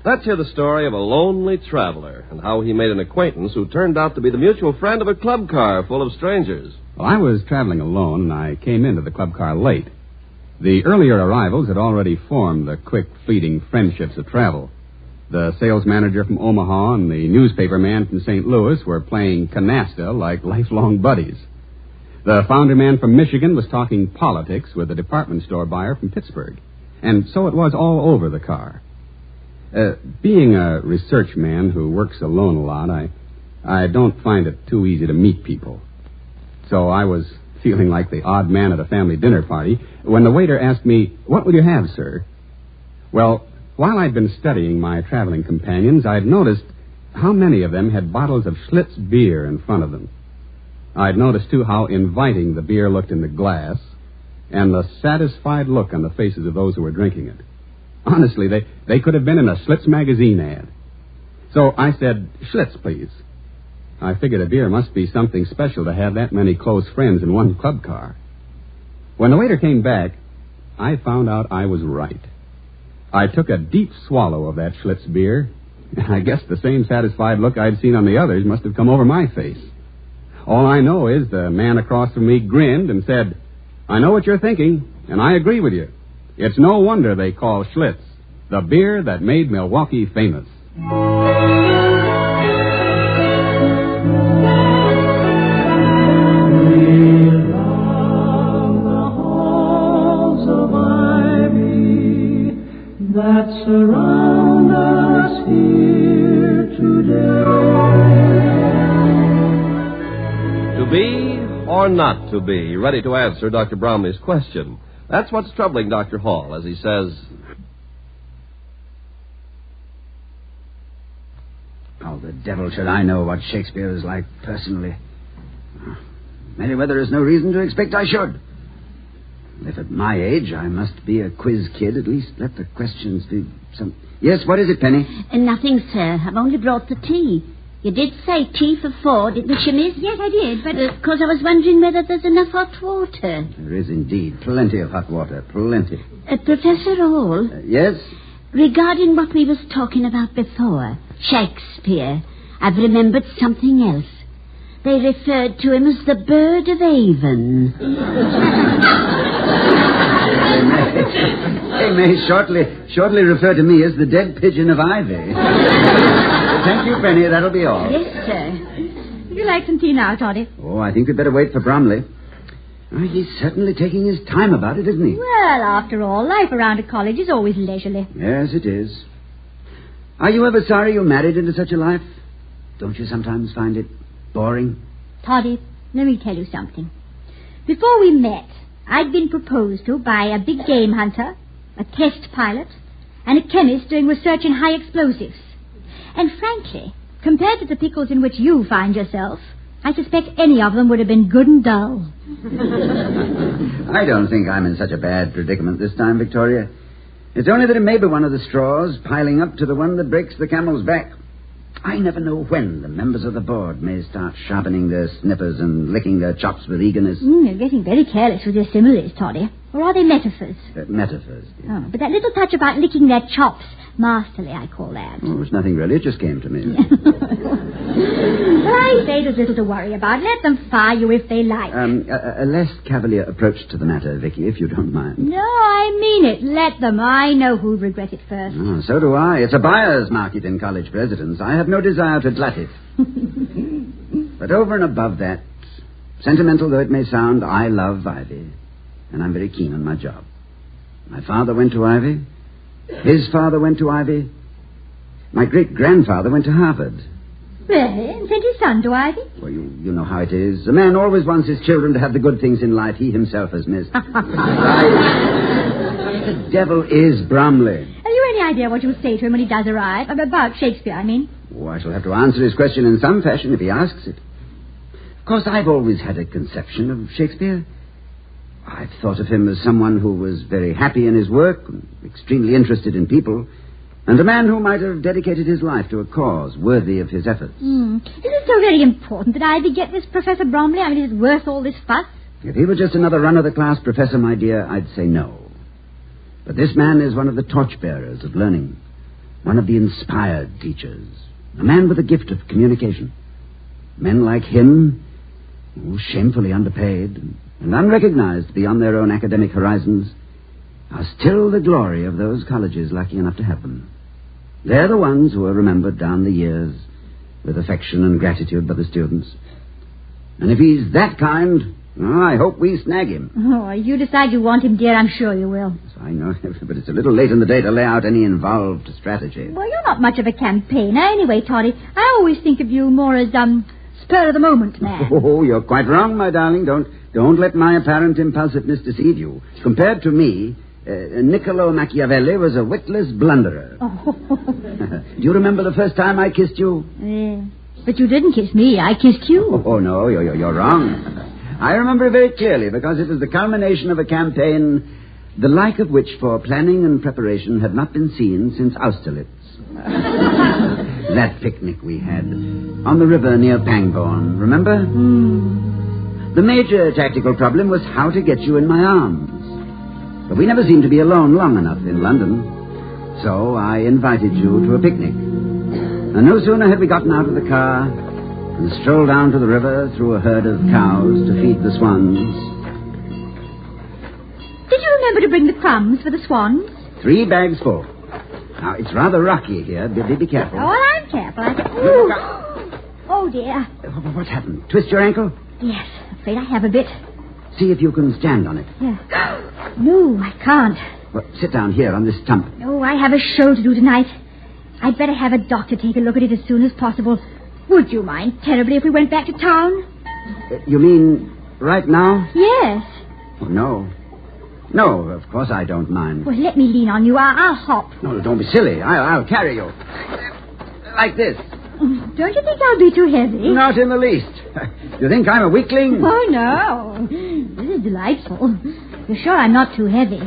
let's hear the story of a lonely traveler and how he made an acquaintance who turned out to be the mutual friend of a club car full of strangers. Well, I was traveling alone, and I came into the club car late. The earlier arrivals had already formed the quick, fleeting friendships of travel. The sales manager from Omaha and the newspaper man from St. Louis were playing canasta like lifelong buddies. The founder man from Michigan was talking politics with a department store buyer from Pittsburgh. And so it was all over the car. Being a research man who works alone a lot, I don't find it too easy to meet people. So I was feeling like the odd man at a family dinner party when the waiter asked me, "What will you have, sir?" Well, while I'd been studying my traveling companions, I'd noticed how many of them had bottles of Schlitz beer in front of them. I'd noticed, too, how inviting the beer looked in the glass and the satisfied look on the faces of those who were drinking it. Honestly, they could have been in a Schlitz magazine ad. So I said, "Schlitz, please." I figured a beer must be something special to have that many close friends in one club car. When the waiter came back, I found out I was right. I took a deep swallow of that Schlitz beer, and I guess the same satisfied look I'd seen on the others must have come over my face. All I know is the man across from me grinned and said, "I know what you're thinking, and I agree with you. It's no wonder they call Schlitz the beer that made Milwaukee famous." That surround us here today. To be or not to be? Ready to answer Dr. Bromley's question. That's what's troubling Dr. Hall, as he says... Oh, the devil should I know what Shakespeare is like personally. Merriweather has no reason to expect I should. If at my age I must be a quiz kid, at least let the questions be some... Yes, what is it, Penny? Nothing, sir. I've only brought the tea. You did say tea for 4, didn't you, miss? Yes, I did, but... Because I was wondering whether there's enough hot water. There is indeed plenty of hot water, plenty. Professor Hall? Yes? Regarding what we was talking about before, Shakespeare, I've remembered something else. They referred to him as the Bird of Avon. They may shortly refer to me as the dead pigeon of Ivy. Thank you, Penny. That'll be all. Yes, sir. Would you like some tea now, Toddy? Oh, I think we'd better wait for Bromley. Oh, he's certainly taking his time about it, isn't he? Well, after all, life around a college is always leisurely. Yes, it is. Are you ever sorry you married into such a life? Don't you sometimes find it boring? Toddy, let me tell you something. Before we met, I'd been proposed to by a big game hunter, a test pilot, and a chemist doing research in high explosives. And frankly, compared to the pickles in which you find yourself, I suspect any of them would have been good and dull. I don't think I'm in such a bad predicament this time, Victoria. It's only that it may be one of the straws piling up to the one that breaks the camel's back. I never know when the members of the board may start sharpening their snippers and licking their chops with eagerness. You're getting very careless with your similes, Toddy. Or are they metaphors? Metaphors. Dear. Oh, but that little touch about licking their chops, masterly, I call that. Oh, it's nothing really. It just came to me. Well, I say there's little to worry about. Let them fire you if they like. A less cavalier approach to the matter, Vicky, if you don't mind. No, I mean it. Let them. I know who'd regret it first. Oh, so do I. It's a buyer's market in college presidents. I have no desire to glut it. But over and above that, sentimental though it may sound, I love Ivy. And I'm very keen on my job. My father went to Ivy. His father went to Ivy. My great-grandfather went to Harvard. Really? And sent his son to Ivy? Well, you know how it is. A man always wants his children to have the good things in life he himself has missed. The devil is Bromley. Have you any idea what you'll say to him when he does arrive? About Shakespeare, I mean. Oh, I shall have to answer his question in some fashion if he asks it. Of course, I've always had a conception of Shakespeare. I've thought of him as someone who was very happy in his work, extremely interested in people, and a man who might have dedicated his life to a cause worthy of his efforts. Is it so very important that Ivy get this Professor Bromley? I mean, is it worth all this fuss? If he were just another run-of-the-class professor, my dear, I'd say no. But this man is one of the torchbearers of learning, one of the inspired teachers, a man with a gift of communication. Men like him, shamefully underpaid and unrecognized beyond their own academic horizons, are still the glory of those colleges lucky enough to have them. They're the ones who are remembered down the years with affection and gratitude by the students. And if he's that kind, I hope we snag him. Oh, if you decide you want him, dear, I'm sure you will. Yes, I know, but it's a little late in the day to lay out any involved strategy. Well, you're not much of a campaigner anyway, Toddy. I always think of you more as, spur-of-the-moment man. Oh, you're quite wrong, my darling. Don't let my apparent impulsiveness deceive you. Compared to me, Niccolo Machiavelli was a witless blunderer. Oh. Do you remember the first time I kissed you? But you didn't kiss me. I kissed you. Oh no, you're wrong. I remember it very clearly because it was the culmination of a campaign the like of which for planning and preparation had not been seen since Austerlitz. That picnic we had on the river near Pangbourne, remember? The major tactical problem was how to get you in my arms. But we never seemed to be alone long enough in London. So I invited you to a picnic. And no sooner had we gotten out of the car and strolled down to the river through a herd of cows to feed the swans. Did you remember to bring the crumbs for the swans? 3 bags full. Now, it's rather rocky here. Be careful. Oh, well, I'm careful. Oh, dear. What happened? Twist your ankle? Yes, afraid I have a bit. See if you can stand on it. Yeah. No, I can't. Well, sit down here on this stump. Oh, I have a show to do tonight. I'd better have a doctor take a look at it as soon as possible. Would you mind terribly if we went back to town? You mean right now? Yes. Oh, no. No, of course I don't mind. Well, let me lean on you. I'll hop. No, don't be silly. I'll carry you. Like this. Don't you think I'll be too heavy? Not in the least. Do you think I'm a weakling? Oh, no. This is delightful. You're sure I'm not too heavy?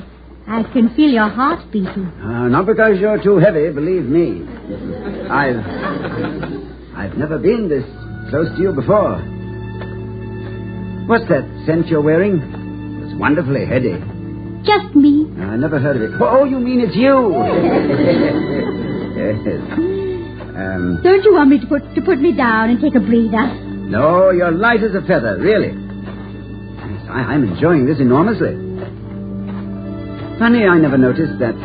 I can feel your heart beating. Not because you're too heavy, believe me. I've never been this close to you before. What's that scent you're wearing? It's wonderfully heady. Just me. I never heard of it. Oh, you mean it's you? Yes. Don't you want me to put me down and take a breather? No, you're light as a feather, really. Yes, I'm enjoying this enormously. Funny, I never noticed that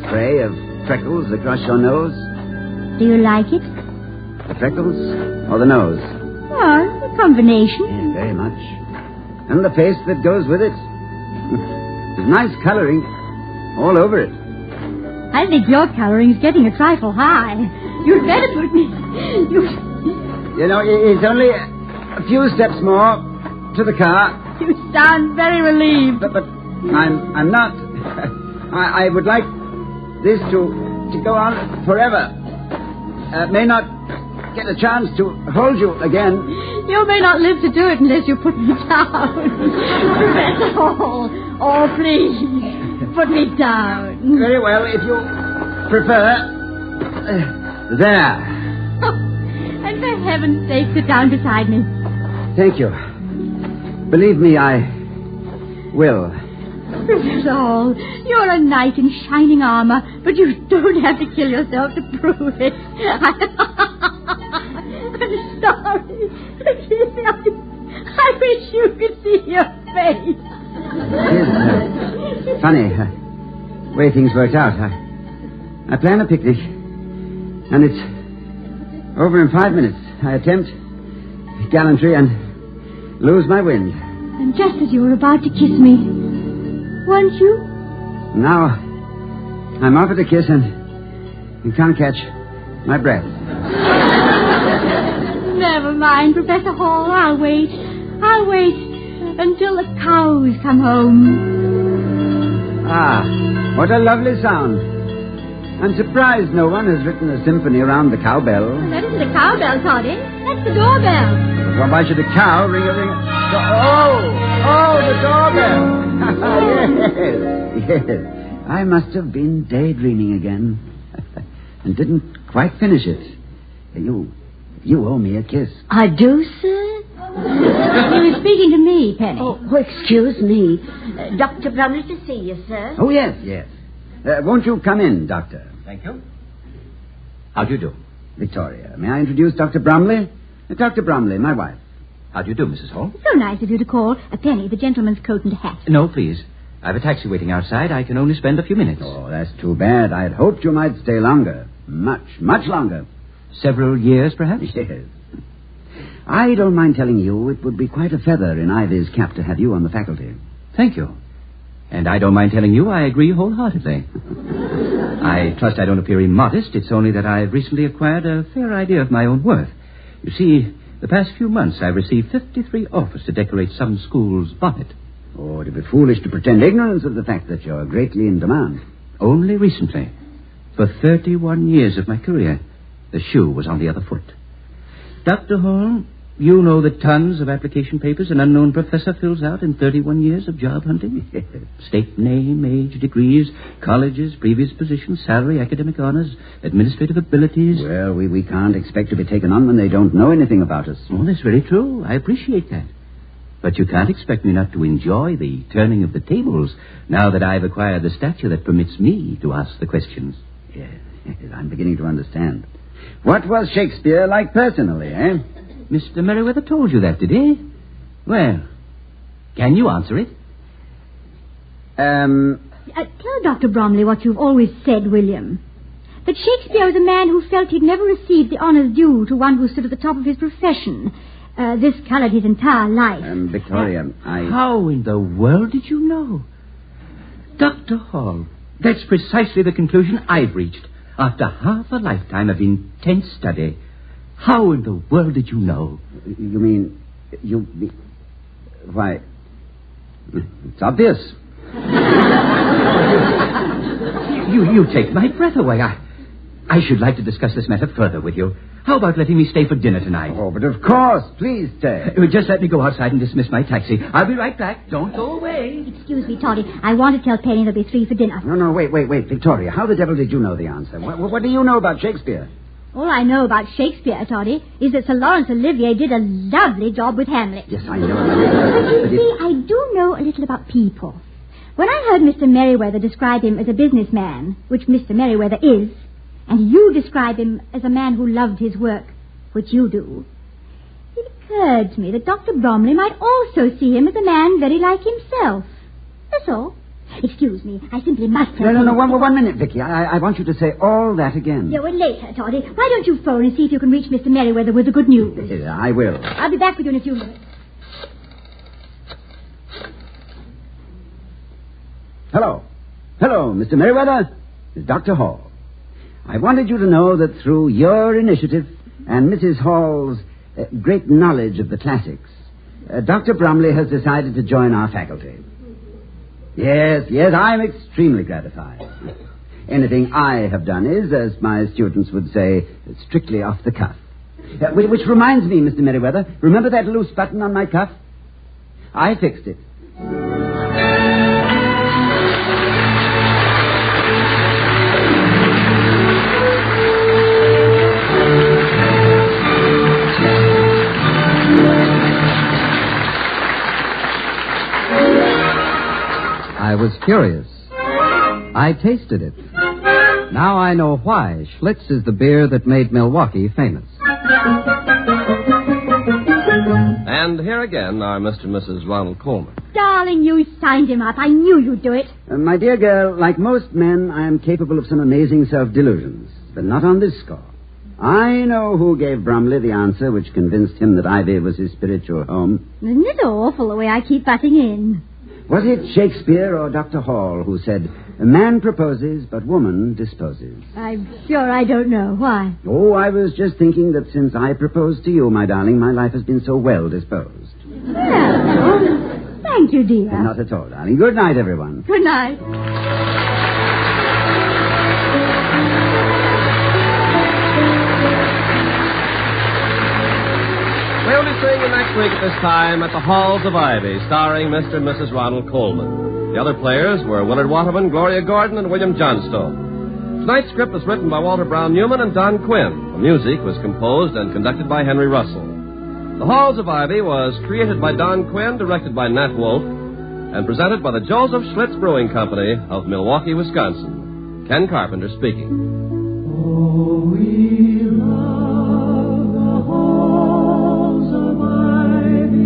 spray of freckles across your nose. Do you like it? The freckles or the nose? Oh, a combination. Yeah, very much. And the face that goes with it. There's nice coloring all over it. I think your coloring's getting a trifle high. You'd better put me... You know, it's only a few steps more to the car. You sound very relieved. But I'm not. I would like this to go on forever. May not get a chance to hold you again. You may not live to do it unless you put me down. Professor Hall. Oh, please, put me down. Very well, if you prefer. There. And for heaven's sake, sit down beside me. Thank you. Believe me, I will. Professor Hall, you're a knight in shining armor, but you don't have to kill yourself to prove it. I'm sorry. Forgive me. I wish you could see your face. It is funny, way things worked out. I plan a picnic, and it's over in 5 minutes. I attempt gallantry and lose my wind. And just as you were about to kiss me, weren't you? Now, I'm offered a kiss and can't catch my breath. Never mind, Professor Hall. I'll wait. I'll wait until the cows come home. Ah, what a lovely sound. I'm surprised no one has written a symphony around the cowbell. That isn't a cowbell, Toddy. That's the doorbell. Well, why should a cow ring a ring? Oh, the doorbell. Yes. I must have been daydreaming again and didn't quite finish it. You owe me a kiss. I do, sir? You were speaking to me, Penny. Oh, excuse me. Dr. Bromley to see you, sir. Oh, yes. Won't you come in, Doctor? Thank you. How do you do? Victoria. May I introduce Dr. Bromley? Dr. Bromley, my wife. How do you do, Mrs. Hall? So nice of you to call. Penny, the gentleman's coat and hat. No, please. I have a taxi waiting outside. I can only spend a few minutes. Oh, that's too bad. I had hoped you might stay longer. Much longer. Several years, perhaps? Yes. I don't mind telling you it would be quite a feather in Ivy's cap to have you on the faculty. Thank you. And I don't mind telling you I agree wholeheartedly. I trust I don't appear immodest. It's only that I've recently acquired a fair idea of my own worth. You see, the past few months I've received 53 offers to decorate some school's bonnet. Oh, it'd be foolish to pretend ignorance of the fact that you're greatly in demand. Only recently. For 31 years of my career, the shoe was on the other foot. Dr. Hall, you know the tons of application papers an unknown professor fills out in 31 years of job hunting? State name, age, degrees, colleges, previous positions, salary, academic honors, administrative abilities. Well, we can't expect to be taken on when they don't know anything about us. Oh, that's very true. I appreciate that. But you can't expect me not to enjoy the turning of the tables now that I've acquired the stature that permits me to ask the questions. Yes, I'm beginning to understand. What was Shakespeare like personally, eh? Mr. Merriweather told you that, did he? Well, can you answer it? Tell Dr. Bromley what you've always said, William. That Shakespeare was a man who felt he'd never received the honors due to one who stood at the top of his profession. This colored his entire life. Victoria, How in the world did you know? Dr. Hall, that's precisely the conclusion I've reached after half a lifetime of intense study. How in the world did you know? You mean... Why... It's obvious. You take my breath away. I should like to discuss this matter further with you. How about letting me stay for dinner tonight? Oh, but of course. Please stay. Just let me go outside and dismiss my taxi. I'll be right back. Don't go away. Excuse me, Toddy. I want to tell Penny there'll be 3 for dinner. No, wait, Victoria. How the devil did you know the answer? What do you know about Shakespeare? All I know about Shakespeare, Toddy, is that Sir Laurence Olivier did a lovely job with Hamlet. Yes, I know. But you see, I do know a little about people. When I heard Mr. Merriweather describe him as a businessman, which Mr. Merriweather is, and you describe him as a man who loved his work, which you do, it occurred to me that Dr. Bromley might also see him as a man very like himself. That's all. Excuse me, I simply must tell you. No, 1 minute, Vicky. I want you to say all that again. Yeah, well, later, Toddy. Why don't you phone and see if you can reach Mr. Merriweather with the good news? I will. I'll be back with you in a few minutes. Hello, Mr. Merriweather. It's Dr. Hall. I wanted you to know that through your initiative and Mrs. Hall's great knowledge of the classics, Dr. Bromley has decided to join our faculty. Yes, I'm extremely gratified. Anything I have done is, as my students would say, strictly off the cuff. Which reminds me, Mr. Merriweather, remember that loose button on my cuff? I fixed it. I was curious. I tasted it. Now I know why Schlitz is the beer that made Milwaukee famous. And here again are Mr. and Mrs. Ronald Coleman. Darling, you signed him up. I knew you'd do it. My dear girl, like most men, I am capable of some amazing self-delusions, but not on this score. I know who gave Bromley the answer which convinced him that Ivy was his spiritual home. Isn't it awful the way I keep butting in? Was it Shakespeare or Dr. Hall who said, "A man proposes, but woman disposes"? I'm sure I don't know. Why? Oh, I was just thinking that since I proposed to you, my darling, my life has been so well disposed. Well, thank you, dear. Not at all, darling. Good night, everyone. Good night. We'll be seeing you next week at this time at the Halls of Ivy, starring Mr. and Mrs. Ronald Coleman. The other players were Willard Waterman, Gloria Gordon, and William Johnstone. Tonight's script was written by Walter Brown Newman and Don Quinn. The music was composed and conducted by Henry Russell. The Halls of Ivy was created by Don Quinn, directed by Nat Wolfe, and presented by the Joseph Schlitz Brewing Company of Milwaukee, Wisconsin. Ken Carpenter speaking. Oh, we love the halls of ivy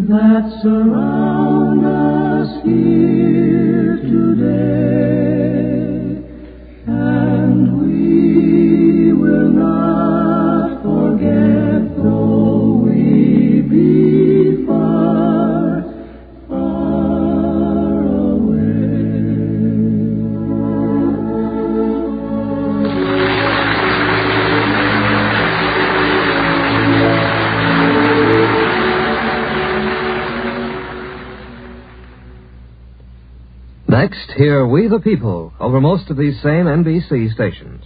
that surround us here today, and we will not forget, though we be far, far away. Next, hear We the People over most of these same NBC stations.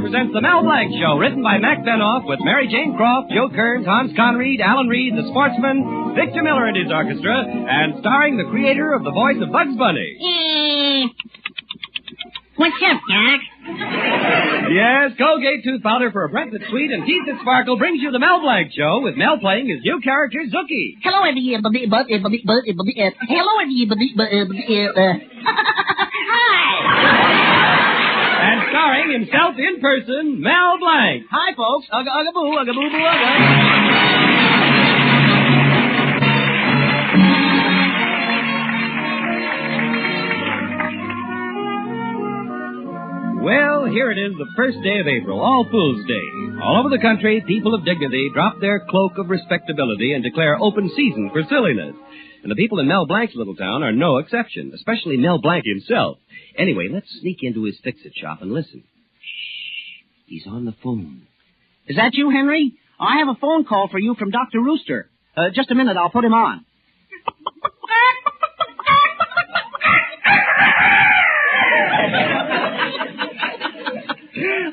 Presents the Mel Blanc Show, written by Mac Benoff with Mary Jane Croft, Joe Kearns, Hans Conried, Alan Reed, the Sportsman, Victor Miller and his orchestra, and starring the creator of the voice of Bugs Bunny. What's up, Doc? Yes, Colgate Tooth Powder for a breath that's sweet and teeth that sparkle brings you the Mel Blanc Show with Mel playing his new character, Zookie. Hello, everybody. Hello, everybody. Hi. And starring himself in person, Mel Blanc. Hi, folks. Ugga, ugga, boo, ugga, boo, boo, ugga. Well, here it is, the first day of April, All Fool's Day. All over the country, people of dignity drop their cloak of respectability and declare open season for silliness. And the people in Mel Blanc's little town are no exception, especially Mel Blanc himself. Anyway, let's sneak into his fix-it shop and listen. Shh, he's on the phone. Is that you, Henry? I have a phone call for you from Dr. Rooster. Just a minute, I'll put him on.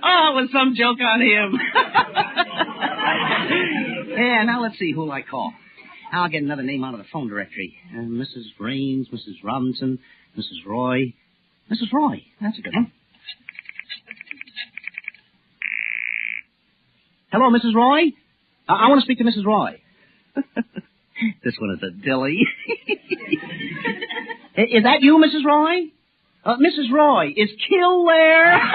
Oh, it was some joke on him. Yeah, now let's see who'll I call. I'll get another name out of the phone directory. Mrs. Raines, Mrs. Robinson, Mrs. Roy. Mrs. Roy, that's a good one. Hello, Mrs. Roy? I want to speak to Mrs. Roy. This one is a dilly. Is that you, Mrs. Roy? Mrs. Roy, is Kill there? Mel,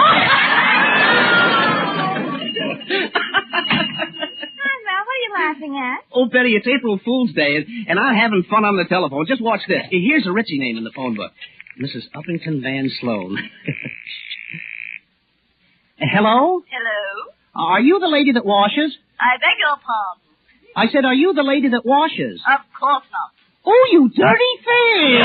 what are you laughing at? Oh, Betty, it's April Fool's Day, and I'm having fun on the telephone. Just watch this. Here's a Richie name in the phone book. Mrs. Uppington Van Sloan. Hello? Hello? Are you the lady that washes? I beg your pardon. I said, are you the lady that washes? Of course not. Oh, you dirty thing!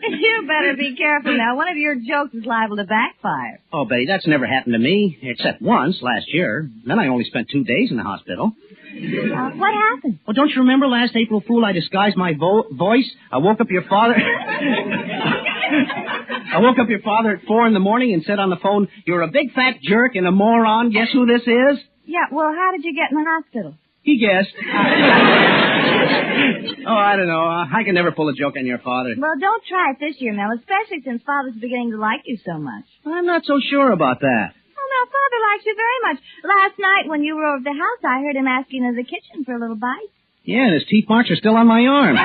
You better be careful now. One of your jokes is liable to backfire. Oh, Betty, that's never happened to me, except once last year. Then I only spent 2 days in the hospital. What happened? Well, don't you remember last April Fool I disguised my voice? I woke up your father... I woke up your father at 4 a.m. and said on the phone, "You're a big fat jerk and a moron. Guess who this is?" Yeah, well, how did you get in the hospital? He guessed. Oh, I don't know. I can never pull a joke on your father. Well, don't try it this year, Mel, especially since Father's beginning to like you so much. I'm not so sure about that. Oh, no, Father likes you very much. Last night when you were over the house, I heard him asking in the kitchen for a little bite. Yeah, and his teeth marks are still on my arm.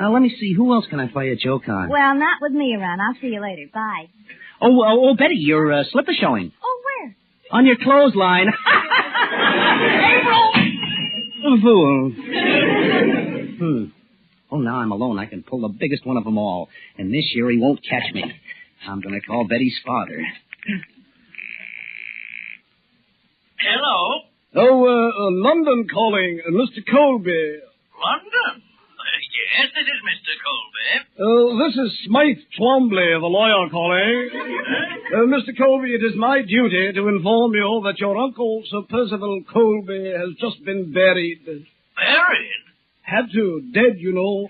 Let me see. Who else can I play a joke on? Well, not with me around. I'll see you later. Bye. Oh, Betty, your slipper showing. Oh, where? On your clothesline. April! Fool. Oh, now I'm alone. I can pull the biggest one of them all. And this year he won't catch me. I'm going to call Betty's father. Hello? London calling. Mr. Colby. London? Yes, this is Mr. Colby. This is Smythe Twombly, the lawyer, calling. Mr. Colby, it is my duty to inform you that your uncle, Sir Percival Colby, has just been buried. Buried? Had to. Dead, you know.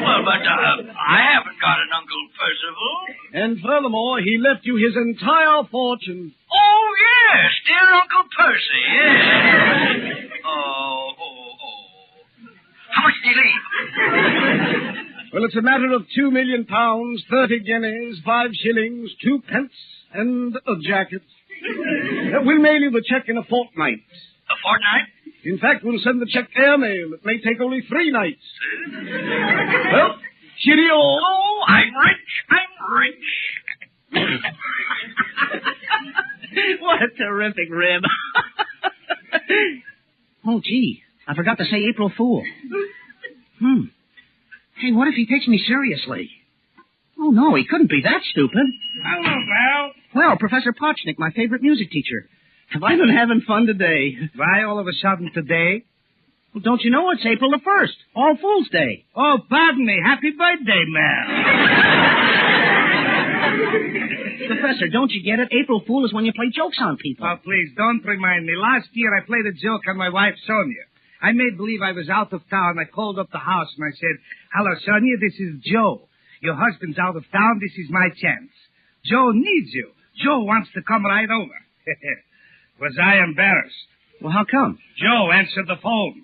Well, but I haven't got an Uncle Percival. And furthermore, he left you his entire fortune. Oh, yes, dear Uncle Percy, yes. How much did he leave? Well, it's a matter of £2 million, 30 guineas, 5 shillings, 2 pence, and a jacket. We'll mail you the check in a fortnight. A fortnight? In fact, we'll send the check airmail. It may take only 3 nights. Well, cheerio. Oh, I'm rich. What a terrific rib. Oh, gee. I forgot to say April Fool. Hey, what if he takes me seriously? Oh, no, he couldn't be that stupid. Hello, Val. Well, Professor Potchnick, my favorite music teacher. Have I been having fun today? Why all of a sudden today? Well, don't you know it's April the 1st? All Fool's Day. Oh, pardon me. Happy birthday, man. Professor, don't you get it? April Fool is when you play jokes on people. Oh, please, don't remind me. Last year I played a joke on my wife, Sonia. I made believe I was out of town. I called up the house and I said, "Hello, Sonia, this is Joe. Your husband's out of town. This is my chance. Joe needs you. Joe wants to come right over." Was I embarrassed? Well, how come? Joe answered the phone.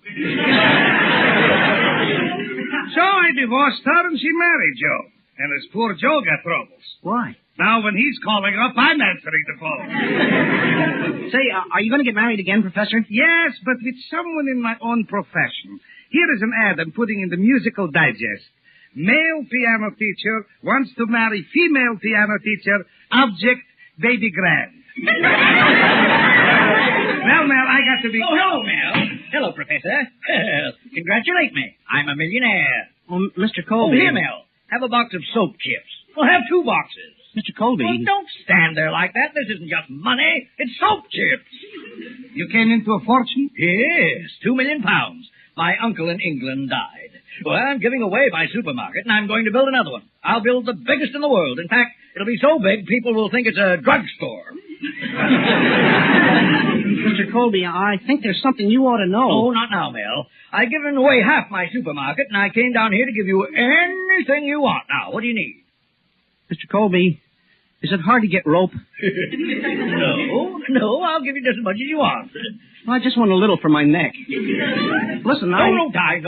So I divorced her and she married Joe. And this poor Joe got troubles. Why? Now when he's calling up, I'm answering the phone. Say, are you going to get married again, Professor? Yes, but with someone in my own profession. Here is an ad I'm putting in the Musical Digest. Male piano teacher wants to marry female piano teacher. Object, baby grand. Well, Mel, I got to be... Oh, hello, Mel. Hello, Professor. Congratulate me. I'm a millionaire. Oh, Mr. Colby. Oh, here, Mel. Have a box of soap chips. Well, have 2 boxes. Mr. Colby. Well, don't stand there like that. This isn't just money. It's soap chips. You came into a fortune? Yes, £2 million. My uncle in England died. Well, I'm giving away my supermarket, and I'm going to build another one. I'll build the biggest in the world. In fact, it'll be so big, people will think it's a drugstore. Mr. Colby, I think there's something you ought to know. Oh, not now, Mel. I've given away half my supermarket, and I came down here to give you anything you want. Now, what do you need? Mr. Colby, is it hard to get rope? No, I'll give you just as much as you want. Well, I just want a little for my neck. Listen, No time.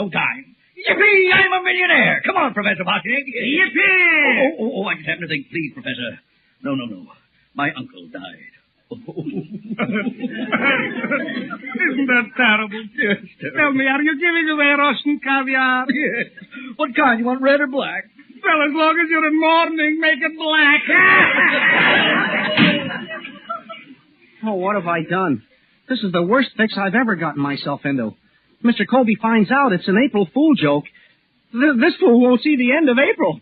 Yippee! I'm a millionaire. Come on, Professor Potchnick. Yippee! Oh, I just happen to think, please, Professor. No. My uncle died. Isn't Isn't that terrible? Yes, Tell me, are you giving away Russian caviar? Yes. What kind? You want red or black? Well, as long as you're in mourning, make it black. Oh, what have I done? This is the worst fix I've ever gotten myself into. Mr. Colby finds out it's an April Fool joke. This fool won't see the end of April.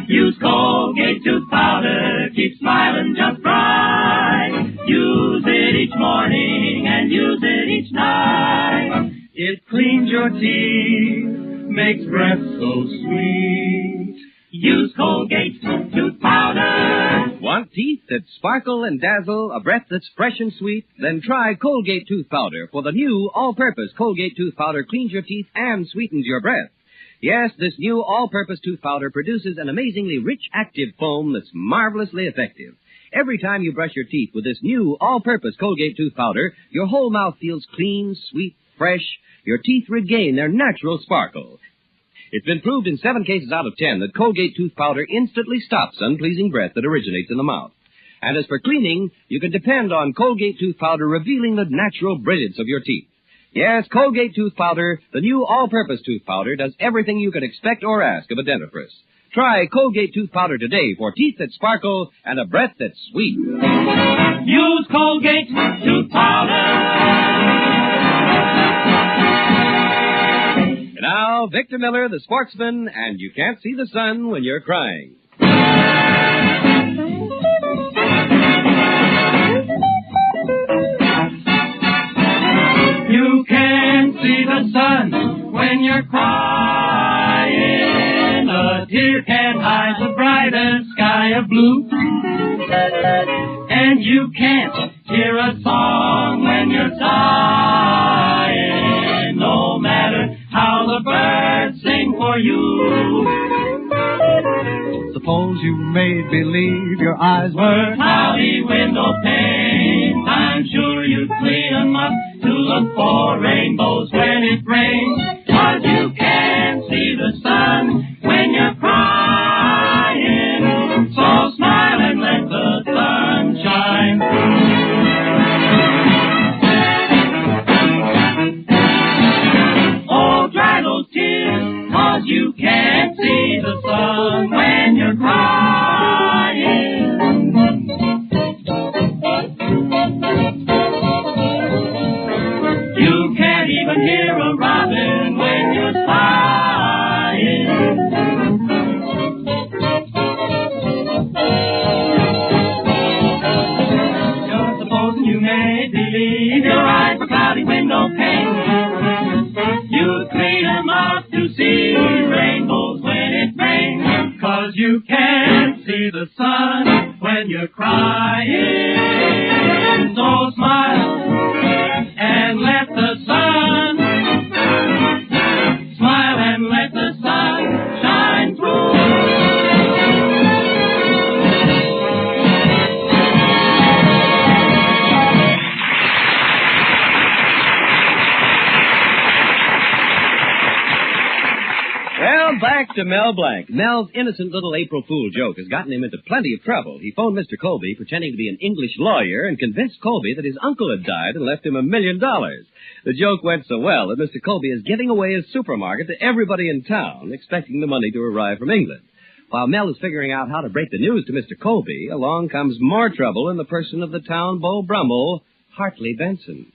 Use Colgate tooth powder, keep smiling just right. Use it each morning and use it each night. It cleans your teeth, makes breath so sweet. Use Colgate tooth powder. Want teeth that sparkle and dazzle, a breath that's fresh and sweet? Then try Colgate tooth powder, for the new all-purpose Colgate tooth powder cleans your teeth and sweetens your breath. Yes, this new all-purpose tooth powder produces an amazingly rich, active foam that's marvelously effective. Every time you brush your teeth with this new all-purpose Colgate tooth powder, your whole mouth feels clean, sweet, fresh. Your teeth regain their natural sparkle. It's been proved in 7 cases out of 10 that Colgate tooth powder instantly stops unpleasing breath that originates in the mouth. And as for cleaning, you can depend on Colgate tooth powder revealing the natural brilliance of your teeth. Yes, Colgate tooth powder, the new all-purpose tooth powder, does everything you could expect or ask of a dentifrice. Try Colgate tooth powder today for teeth that sparkle and a breath that's sweet. Use Colgate tooth powder. Now, Victor Miller, the sportsman, and you can't see the sun when you're crying. You can't see the sun when you're crying. A tear can't hide the brightest sky of blue. And you can't hear a song when you're sighing, no matter how the birds sing for you. Suppose you made believe your eyes were cloudy window panes. I'm sure you'd clean 'em up to look for rainbows when it rains. 'Cause you can't see the sun when you're crying. So smile and let the sun shine through. Oh, dry those tears, 'cause you can't see the sun when you're crying. You can't even hear a robin when you're sighing. Just supposing you made believe your eyes were cloudy window panes. You'd clean 'em up to see rainbows when it rains. 'Cause you can't see the sun when you're crying. So smile and let the sun, smile and let the sun shine through. Well, back to Mel Blanc. Mel's innocent little April Fool joke has gotten him into plenty of trouble. He phoned Mr. Colby, pretending to be an English lawyer, and convinced Colby that his uncle had died and left him $1 million. The joke went so well that Mr. Colby is giving away his supermarket to everybody in town, expecting the money to arrive from England. While Mel is figuring out how to break the news to Mr. Colby, along comes more trouble in the person of the town beau Brummel, Hartley Benson.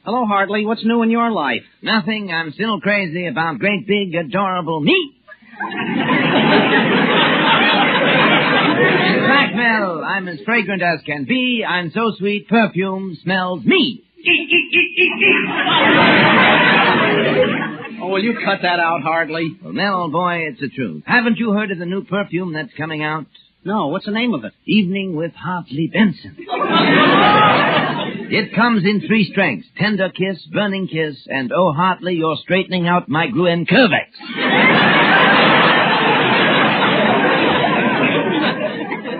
Hello, Hartley. What's new in your life? Nothing. I'm still crazy about great big adorable me. In fact, Mel, I'm as fragrant as can be. I'm so sweet, perfume smells me. Oh, will you cut that out, Hartley? Well, Mel, old boy, it's the truth. Haven't you heard of the new perfume that's coming out? No, what's the name of it? Evening with Hartley Benson. It comes in 3 strengths: tender kiss, burning kiss, and oh, Hartley, you're straightening out my Gruen Curvex.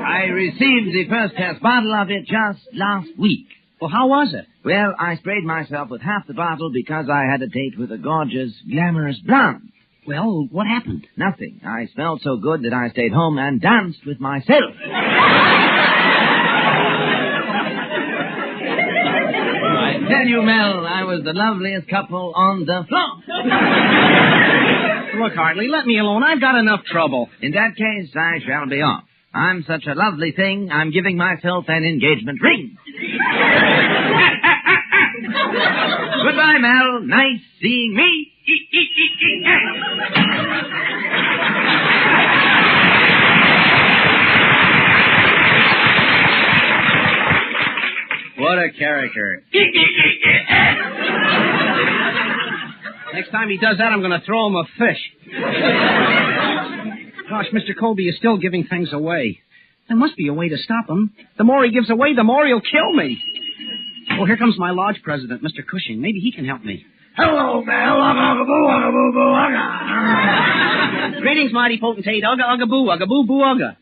I received the first test bottle of it just last week. Well, how was it? Well, I sprayed myself with half the bottle because I had a date with a gorgeous, glamorous blonde. Well, what happened? Nothing. I smelled so good that I stayed home and danced with myself. I tell you, Mel, I was the loveliest couple on the floor. Look, Hartley, let me alone. I've got enough trouble. In that case, I shall be off. I'm such a lovely thing, I'm giving myself an engagement ring. Goodbye, Mel. Nice seeing me. What a character. Next time he does that, I'm going to throw him a fish. Gosh, Mr. Colby is still giving things away. There must be a way to stop him. The more he gives away, the more he'll kill me. Oh, here comes my lodge president, Mr. Cushing. Maybe he can help me. Hello, Mel. Greetings, mighty potentate. Ugga, ugga, boo, ugga, boo, boo, ugga.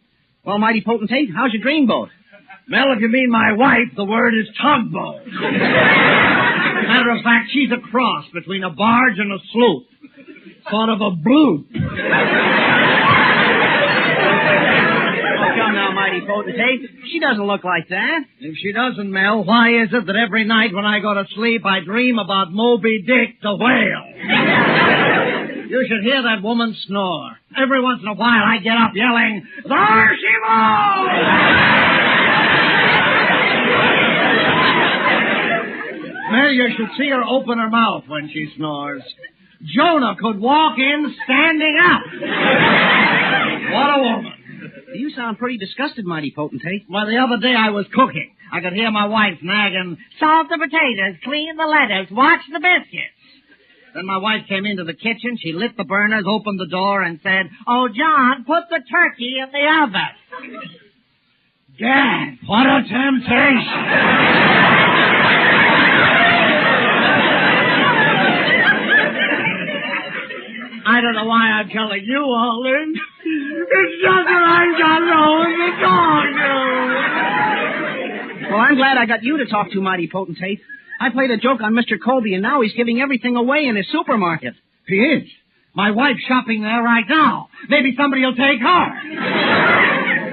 Well, mighty potentate, how's your dreamboat? Mel, if you mean my wife, the word is tugboat. Matter of fact, she's a cross between a barge and a sloop. Sort of a bloop. Oh, come now, mighty potentate. She doesn't look like that. If she doesn't, Mel, why is it that every night when I go to sleep, I dream about Moby Dick the whale? You should hear that woman snore. Every once in a while, I get up yelling, "There she goes!" Mel, you should see her open her mouth when she snores. Jonah could walk in standing up. What a woman. You sound pretty disgusted, mighty potentate. Well, the other day I was cooking. I could hear my wife nagging, "Salt the potatoes, clean the lettuce, watch the biscuits." Then my wife came into the kitchen. She lit the burners, opened the door, and said, "Oh, John, put the turkey in the oven." Gad, what a temptation. I don't know why I'm telling you all this. It's just that I got no one to talk to. Well, I'm glad I got you to talk to, mighty potentate. I played a joke on Mr. Colby, and now he's giving everything away in his supermarket. He is. My wife's shopping there right now. Maybe somebody will take her.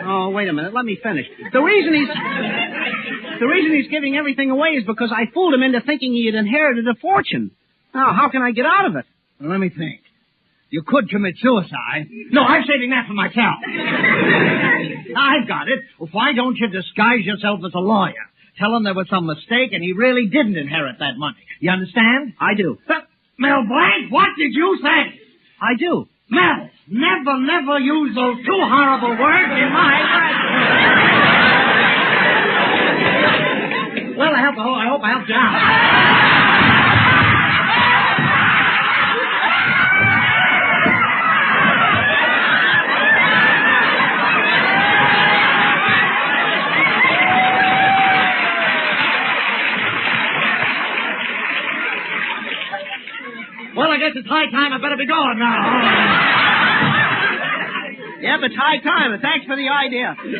Oh, wait a minute. Let me finish. The reason he's giving everything away is because I fooled him into thinking he had inherited a fortune. Now, how can I get out of it? Well, let me think. You could commit suicide. No, I'm saving that for myself. I've got it. Well, why don't you disguise yourself as a lawyer? Tell him there was some mistake and he really didn't inherit that money. You understand? I do. Mel Blanc, what did you say? I do. Mel, never use those two horrible words in my presence. Well, I hope I helped you out. Well, I guess it's high time I better be going now. Yep, it's high time, and thanks for the idea. Say,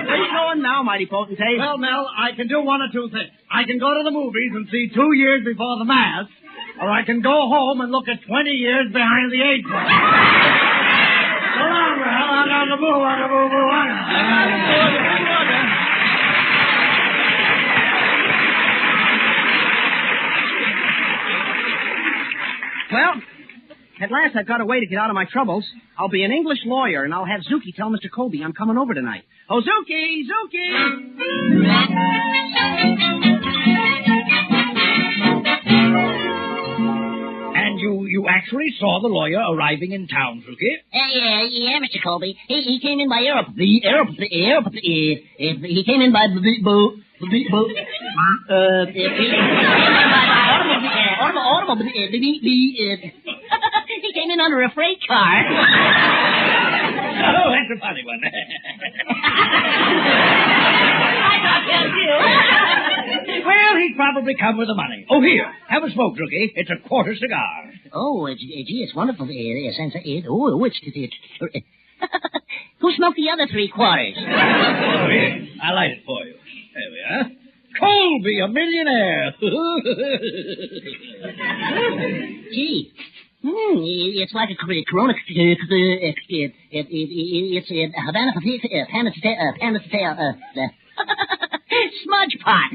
where you going now, mighty potentate? Well, Mel, I can do one or two things. I can go to the movies and see 2 years before the Mass, or I can go home and look at 20 years behind the 8 ball. So long, Mel. Well, at last I've got a way to get out of my troubles. I'll be an English lawyer, and I'll have Zuki tell Mr. Colby I'm coming over tonight. Oh, Zuki! And you actually saw the lawyer arriving in town, Zuki? Yeah, Mr. Colby. He came in by aeroplane. He came in by automobile. He came in under a freight car. Oh, that's a funny one. I thought so, too. Well, he'd probably come with the money. Oh, here, have a smoke, Rookie. It's a quarter cigar. Oh, gee, it's wonderful. Who smoked the other 3 quarters? Oh, here, I'll light it for you. There we are. Colby, a millionaire. Gee, It's like a Corona. It's a Havana smudge pot.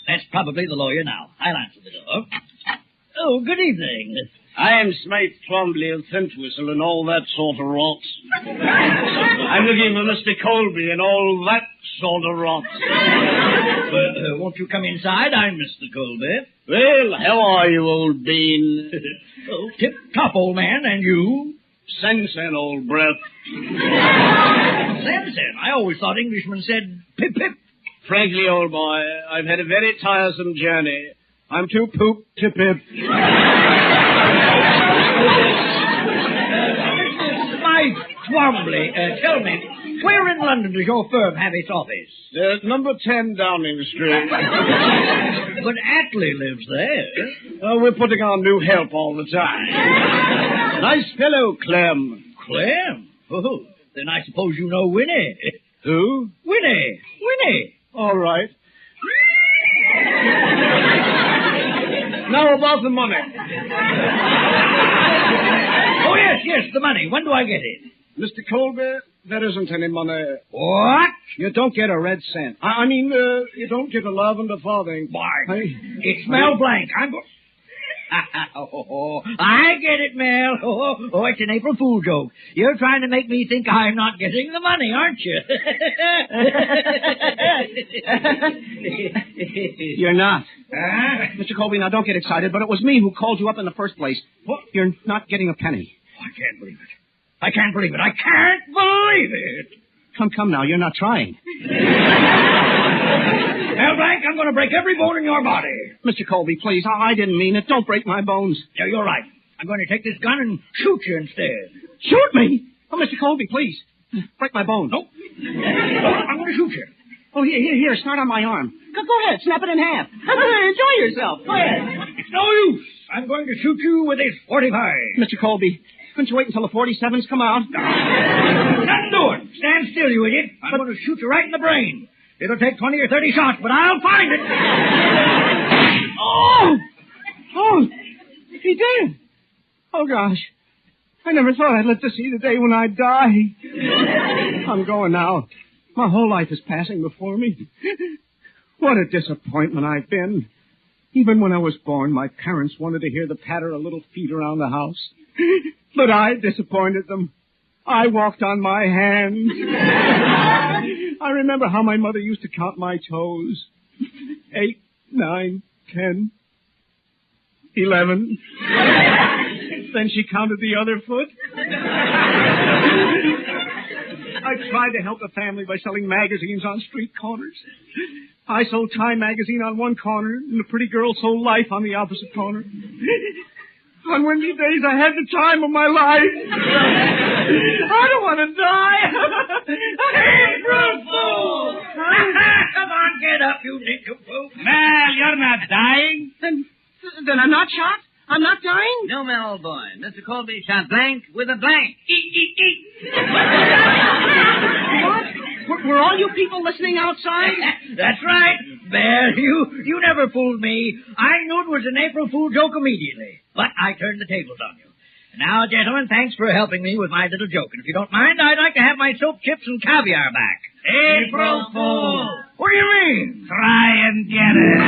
That's probably the lawyer now. I'll answer the door. Oh, good evening. I am Smythe Twombly of Thentwhistle and all that sort of rot. I'm looking for Mr. Colby and all that sort of rot. Well, won't you come inside? I'm Mr. Colby. Well, how are you, old bean? Oh, tip-top, old man, and you? Sen, old breath. Sen. I always thought Englishmen said pip-pip. Frankly, old boy, I've had a very tiresome journey. I'm too poop to pip. Smythe Twombly, tell me, where in London does your firm have its office? Number 10 Downing Street. But Atlee lives there. We're putting on new help all the time. Nice fellow, Clem. Clem? Oh, then I suppose you know Winnie. Who? Winnie. All right. Now about the money. Oh, yes, the money. When do I get it? Mr. Colby, there isn't any money. What? You don't get a red cent. I mean, you don't get a lavender farthing. Why? It's Mel Blanc. I get it, Mel. Oh, it's an April Fool joke. You're trying to make me think I'm not getting the money, aren't you? You're not. Mr. Colby, now don't get excited, but it was me who called you up in the first place. What? You're not getting a penny. I can't believe it. I can't believe it. Come now, you're not trying. Mel Blanc, I'm going to break every bone in your body. Mr. Colby, please, I didn't mean it. Don't break my bones. Yeah, you're right. I'm going to take this gun and shoot you instead. Shoot me? Oh, Mr. Colby, please. Break my bones. Nope. I'm going to shoot you. Oh, here, start on my arm. Go ahead, snap it in half. Enjoy yourself. Go ahead. It's no use. I'm going to shoot you with this 45. Mr. Colby, couldn't you wait until the 47s come out? Nothing doing. Stand still, you idiot. I'm going to shoot you right in the brain. It'll take 20 or 30 shots, but I'll find it. Oh, he did. Oh, gosh. I never thought I'd live to see the day when I'd die. I'm going now. My whole life is passing before me. What a disappointment I've been. Even when I was born, my parents wanted to hear the patter of little feet around the house. But I disappointed them. I walked on my hands. I remember how my mother used to count my toes. 8, 9, 10, 11. Then she counted the other foot. I tried to help the family by selling magazines on street corners. I sold Time magazine on one corner, and the pretty girl sold Life on the opposite corner. On windy days, I had the time of my life. I don't want to die. April Fool! Come on, get up, you nincompoop. Mel, you're not dying. Then I'm not shot? I'm not dying? No, Mel, old boy. Mr. Colby shot blank with a blank. Eat. What? Were all you people listening outside? That's right. Bear, you never fooled me. I knew it was an April Fool joke immediately. But I turned the tables on you. Now, gentlemen, thanks for helping me with my little joke. And if you don't mind, I'd like to have my soap chips and caviar back. April Fool! What do you mean? Try and get it.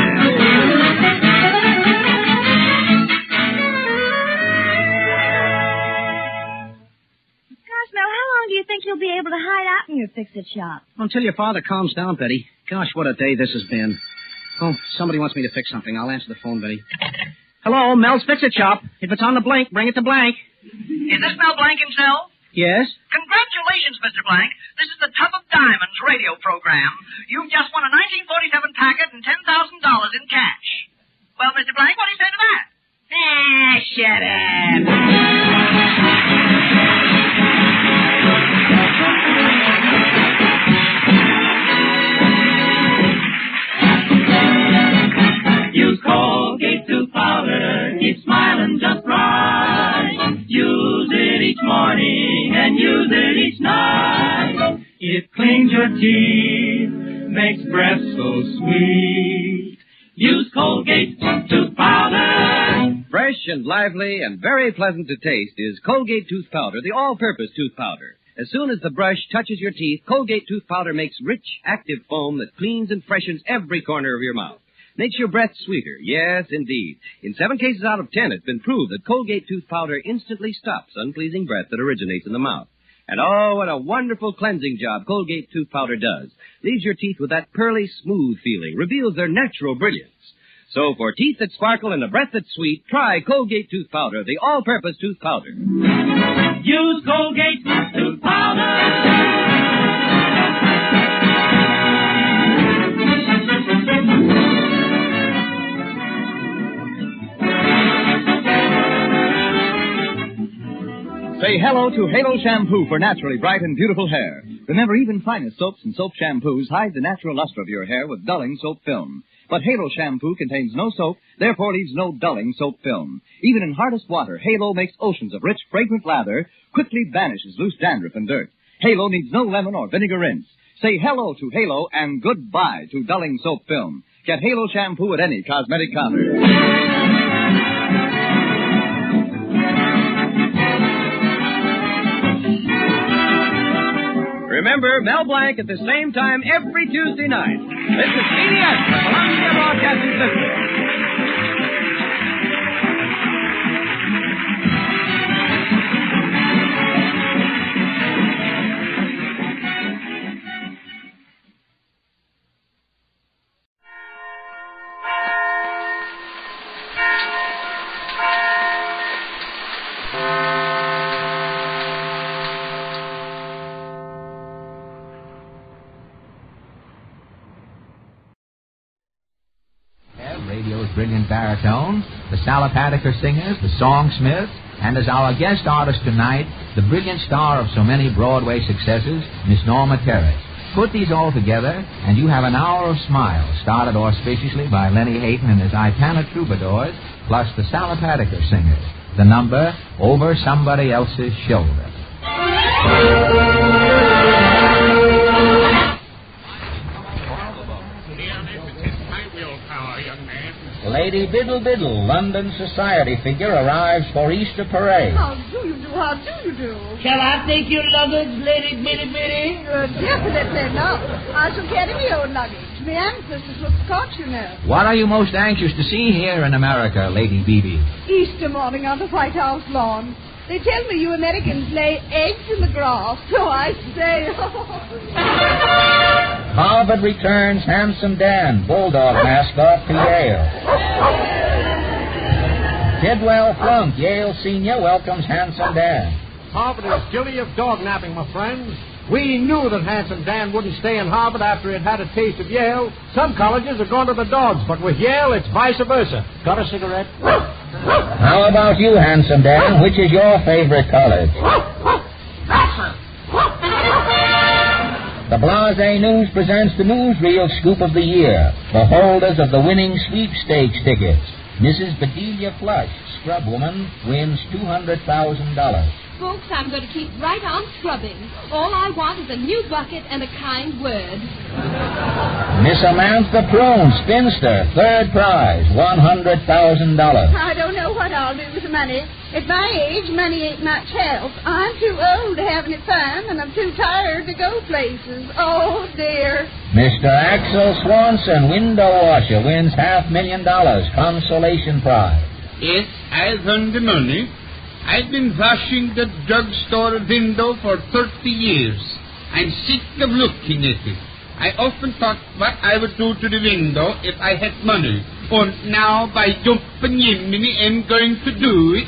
Gosh, Mel, how long do you think you'll be able to hide out in your fix-it shop? Until your father calms down, Betty. Gosh, what a day this has been. Oh, somebody wants me to fix something. I'll answer the phone, Betty. Hello, Mel's Fix-It Shop. If it's on the blank, bring it to blank. Is this Mel Blanc himself? Yes? Congratulations, Mr. Blanc. This is the Tub of Diamonds radio program. You've just won a 1947 packet and $10,000 in cash. Well, Mr. Blanc, what do you say to that? Shut up. Use Colgate tooth powder, keep smiling just right. Use it each morning and use each night. It cleans your teeth, makes breath so sweet. Use Colgate tooth powder. Fresh and lively and very pleasant to taste is Colgate tooth powder, the all-purpose tooth powder. As soon as the brush touches your teeth, Colgate tooth powder makes rich, active foam that cleans and freshens every corner of your mouth. Makes your breath sweeter. Yes, indeed. In 7 cases out of 10, it's been proved that Colgate tooth powder instantly stops unpleasing breath that originates in the mouth. And oh, what a wonderful cleansing job Colgate tooth powder does. Leaves your teeth with that pearly smooth feeling, reveals their natural brilliance. So for teeth that sparkle and a breath that's sweet, try Colgate tooth powder, the all-purpose tooth powder. Use Colgate tooth powder. Say hello to Halo Shampoo for naturally bright and beautiful hair. Remember, even finest soaps and soap shampoos hide the natural luster of your hair with dulling soap film. But Halo Shampoo contains no soap, therefore leaves no dulling soap film. Even in hardest water, Halo makes oceans of rich, fragrant lather, quickly banishes loose dandruff and dirt. Halo needs no lemon or vinegar rinse. Say hello to Halo and goodbye to dulling soap film. Get Halo Shampoo at any cosmetic counter. Remember, Mel Blanc at the same time every Tuesday night. This is CBS, the Columbia Broadcasting System. Radio's brilliant baritone, the Salopatiker singers, the Songsmiths, and as our guest artist tonight, the brilliant star of so many Broadway successes, Miss Norma Terry. Put these all together, and you have an hour of smiles, started auspiciously by Lenny Hayton and his Itana Troubadours, plus the Salopatiker singers. The number, Over Somebody Else's Shoulder. Lady Biddle Biddle, London society figure, arrives for Easter parade. How do you do? How do you do? Shall I take your luggage, Lady Bitty Bitty? Definitely not. I shall carry my own luggage. My ancestors were Scotch, you know. What are you most anxious to see here in America, Lady Beebe? Easter morning on the White House lawn. They tell me you Americans lay eggs in the grass, so I say... Harvard returns Handsome Dan, Bulldog mascot, to Yale. Tidwell Flunk, Yale senior, welcomes Handsome Dan. Harvard is guilty of dog-napping, my friends. We knew that Handsome Dan wouldn't stay in Harvard after he'd had a taste of Yale. Some colleges are going to the dogs, but with Yale, it's vice versa. Got a cigarette? How about you, Handsome Dan? Which is your favorite college? The Blase News presents the newsreel scoop of the year. The holders of the winning sweepstakes tickets. Mrs. Bedelia Flush, scrubwoman, wins $200,000. Folks, I'm going to keep right on scrubbing. All I want is a new bucket and a kind word. Miss Samantha Prune, spinster, third prize, $100,000. I don't know what I'll do with the money. At my age, money ain't much help. I'm too old to have any fun, and I'm too tired to go places. Oh, dear. Mr. Axel Swanson, window washer, wins $500,000, consolation prize. Yes, I've earned the money. I've been washing the drugstore window for 30 years. I'm sick of looking at it. I often thought what I would do to the window if I had money. And now, by jumping Yimini, I'm going to do it.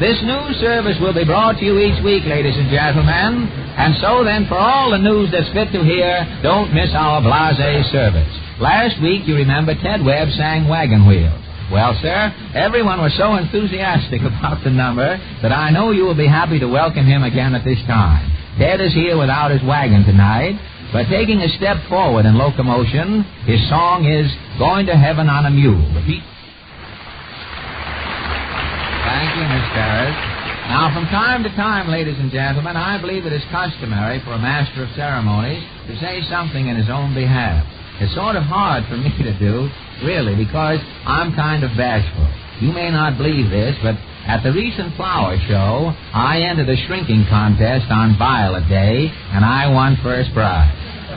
This news service will be brought to you each week, ladies and gentlemen. And so then, for all the news that's fit to hear, don't miss our Blase service. Last week, you remember, Ted Webb sang Wagon Wheel. Well, sir, everyone was so enthusiastic about the number that I know you will be happy to welcome him again at this time. Ted is here without his wagon tonight, but taking a step forward in locomotion, his song is Going to Heaven on a Mule. Thank you, Miss Ferris. Now, from time to time, ladies and gentlemen, I believe it is customary for a master of ceremonies to say something in his own behalf. It's sort of hard for me to do, really, because I'm kind of bashful. You may not believe this, but at the recent flower show, I entered a shrinking contest on Violet Day, and I won first prize.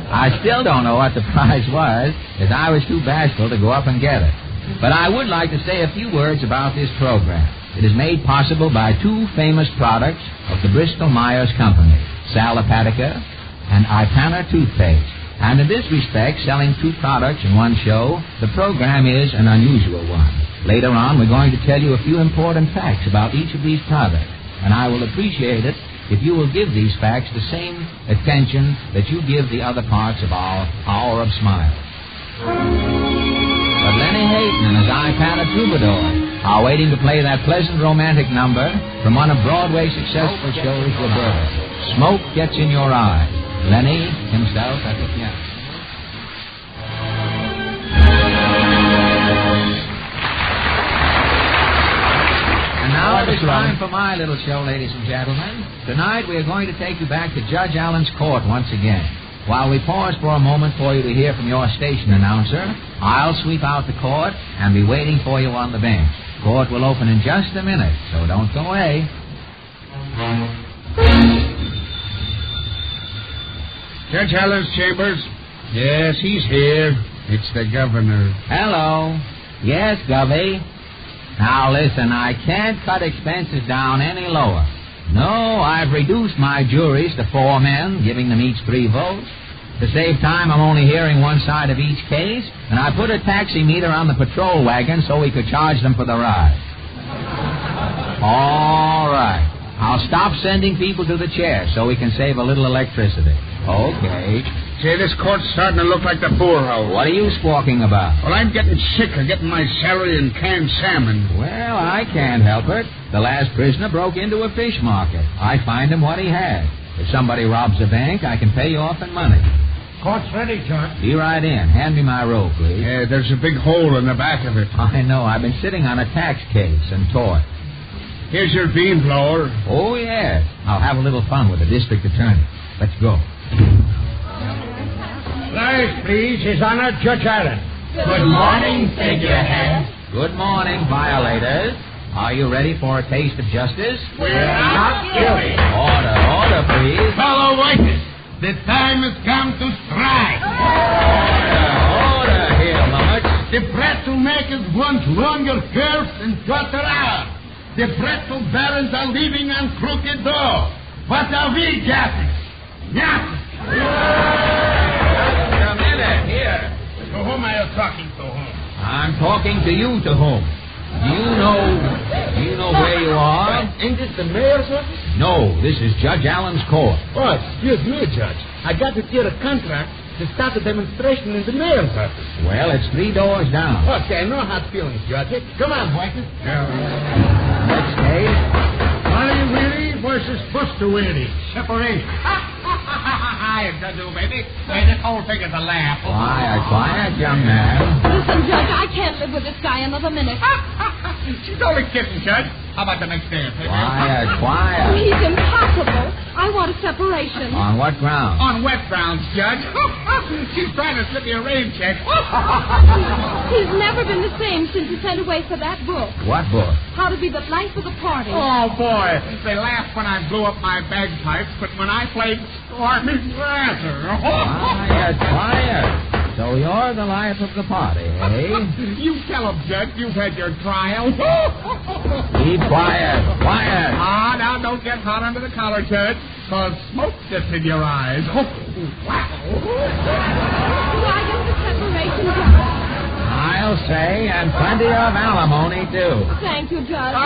I still don't know what the prize was, as I was too bashful to go up and get it. But I would like to say a few words about this program. It is made possible by two famous products of the Bristol-Myers Company, Salopatica and Ipana toothpaste. And in this respect, selling two products in one show, the program is an unusual one. Later on, we're going to tell you a few important facts about each of these products, and I will appreciate it if you will give these facts the same attention that you give the other parts of our Hour of Smiles. But Lenny Hayton and his Ipana troubadours are waiting to play that pleasant romantic number from one of Broadway's successful shows, Roberta. Smoke Gets in Your Eyes. Lenny himself at the piano. And now it is time for my little show, ladies and gentlemen. Tonight we are going to take you back to Judge Allen's court once again. While we pause for a moment for you to hear from your station announcer, I'll sweep out the court and be waiting for you on the bench. Court will open in just a minute, so don't go away. Judge Allen's chambers? Yes, he's here. It's the governor. Hello. Yes, Govey. Now listen, I can't cut expenses down any lower. No, I've reduced my juries to 4 men, giving them each 3 votes. To save time, I'm only hearing one side of each case, and I put a taxi meter on the patrol wagon so we could charge them for the ride. All right. I'll stop sending people to the chair so we can save a little electricity. Okay. Say, this court's starting to look like the poorhouse. What are you squawking about? Well, I'm getting sick of getting my salary in canned salmon. Well, I can't help it. The last prisoner broke into a fish market. I find him what he had. If somebody robs a bank, I can pay you off in money. Court's ready, Judge. Be right in. Hand me my robe, please. Yeah, there's a big hole in the back of it. I know. I've been sitting on a tax case and tore it. Here's your bean blower. Oh, yes. I'll have a little fun with the district attorney. Let's go. Rise, please. His Honor, Judge Allen. Good morning, figurehead. Good morning, violators. Are you ready for a taste of justice? We're not guilty. Order, please. Fellow witness, the time has come to strike. Order here, Lummox. The pretzel makers want longer curves and shorter hours. The pretzel barons are leaving on crooked doors. What are we, Jappers? Nothing. Just a minute, here. To whom are you talking to whom? I'm talking to you, to whom? Do you know where you are? Ain't this the mayor's office? No, this is Judge Allen's court. Oh, excuse me, Judge. I got to get a contract to start a demonstration in the mayor's office. Well, it's 3 doors down. Okay, no hard feelings, Judge. Come on, Whitey. Next case. Molly Weary versus Buster Weary. Separation. Hi, baby. Hey, this whole thing is a laugh. Quiet, young man. Listen, Judge, I can't live with this guy another minute. She's only kidding, Judge. How about the next dance? Quiet. He's impossible. I want a separation. On what ground? On wet grounds, Judge. She's trying to slip me a rain check. He's never been the same since he sent away for that book. What book? How to be the life of the party. Oh, boy. They laughed when I blew up my bagpipes, but when I played Stormy Brasser. Quiet. So you're the life of the party, eh? You tell him, Judge. You've had your trial. Keep quiet. Now don't get hot under the collar, Judge, because smoke gets in your eyes. Do I get the separation, Judge? I'll say, and plenty of alimony, too. Thank you, Judge.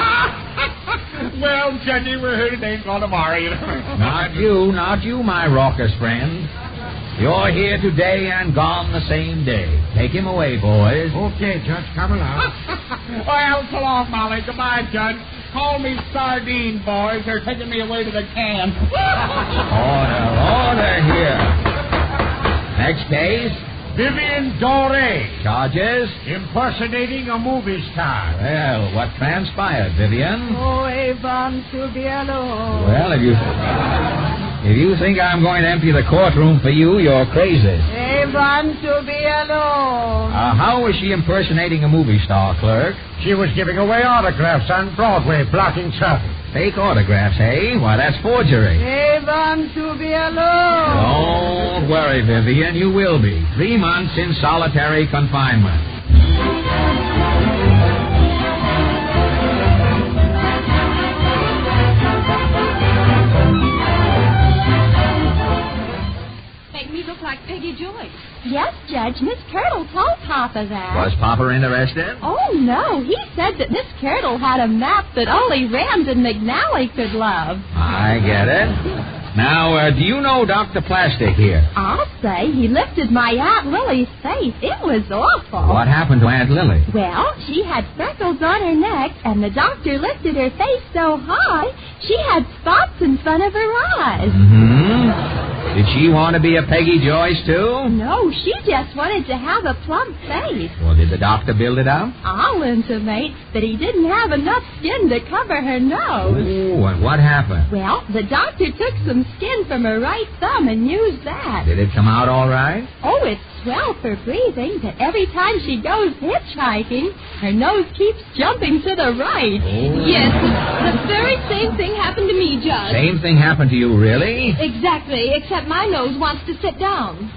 Well, Judgy, we're here today and gone tomorrow, you know. Not you, my raucous friend. You're here today and gone the same day. Take him away, boys. Okay, Judge, come along. Well, so long, Molly. Goodbye, Judge. Call me Sardine, boys. They're taking me away to the can. Order here. Next case. Vivian Doré. Charges? Impersonating a movie star. Well, what transpired, Vivian? Oh, I want to be alone. Well, if you think I'm going to empty the courtroom for you, you're crazy. I want to be alone. How was she impersonating a movie star, clerk? She was giving away autographs on Broadway, blocking traffic. Fake autographs, eh? Why, that's forgery. I want to be alone. Don't worry, Vivian. You will be. 3 months in solitary confinement. Make me look like Peggy Joyce. Yes, Judge. Miss Curdle told Papa that. Was Papa interested? Oh, no. He said that Miss Curdle had a map that only Ramsden McNally could love. I get it. Now, do you know Dr. Plastic here? I'll say he lifted my Aunt Lily's face. It was awful. What happened to Aunt Lily? Well, she had freckles on her neck, and the doctor lifted her face so high, she had spots in front of her eyes. Mm-hmm. Did she want to be a Peggy Joyce, too? No, she just wanted to have a plump face. Well, did the doctor build it up? I'll intimate that he didn't have enough skin to cover her nose. Oh, and what happened? Well, the doctor took some skin from her right thumb and used that. Did it come out all right? Oh, it's swell for breathing, but every time she goes hitchhiking, her nose keeps jumping to the right. Oh. Yes, the very same thing happened to me, Judge. Same thing happened to you, really? Exactly, except my nose wants to sit down.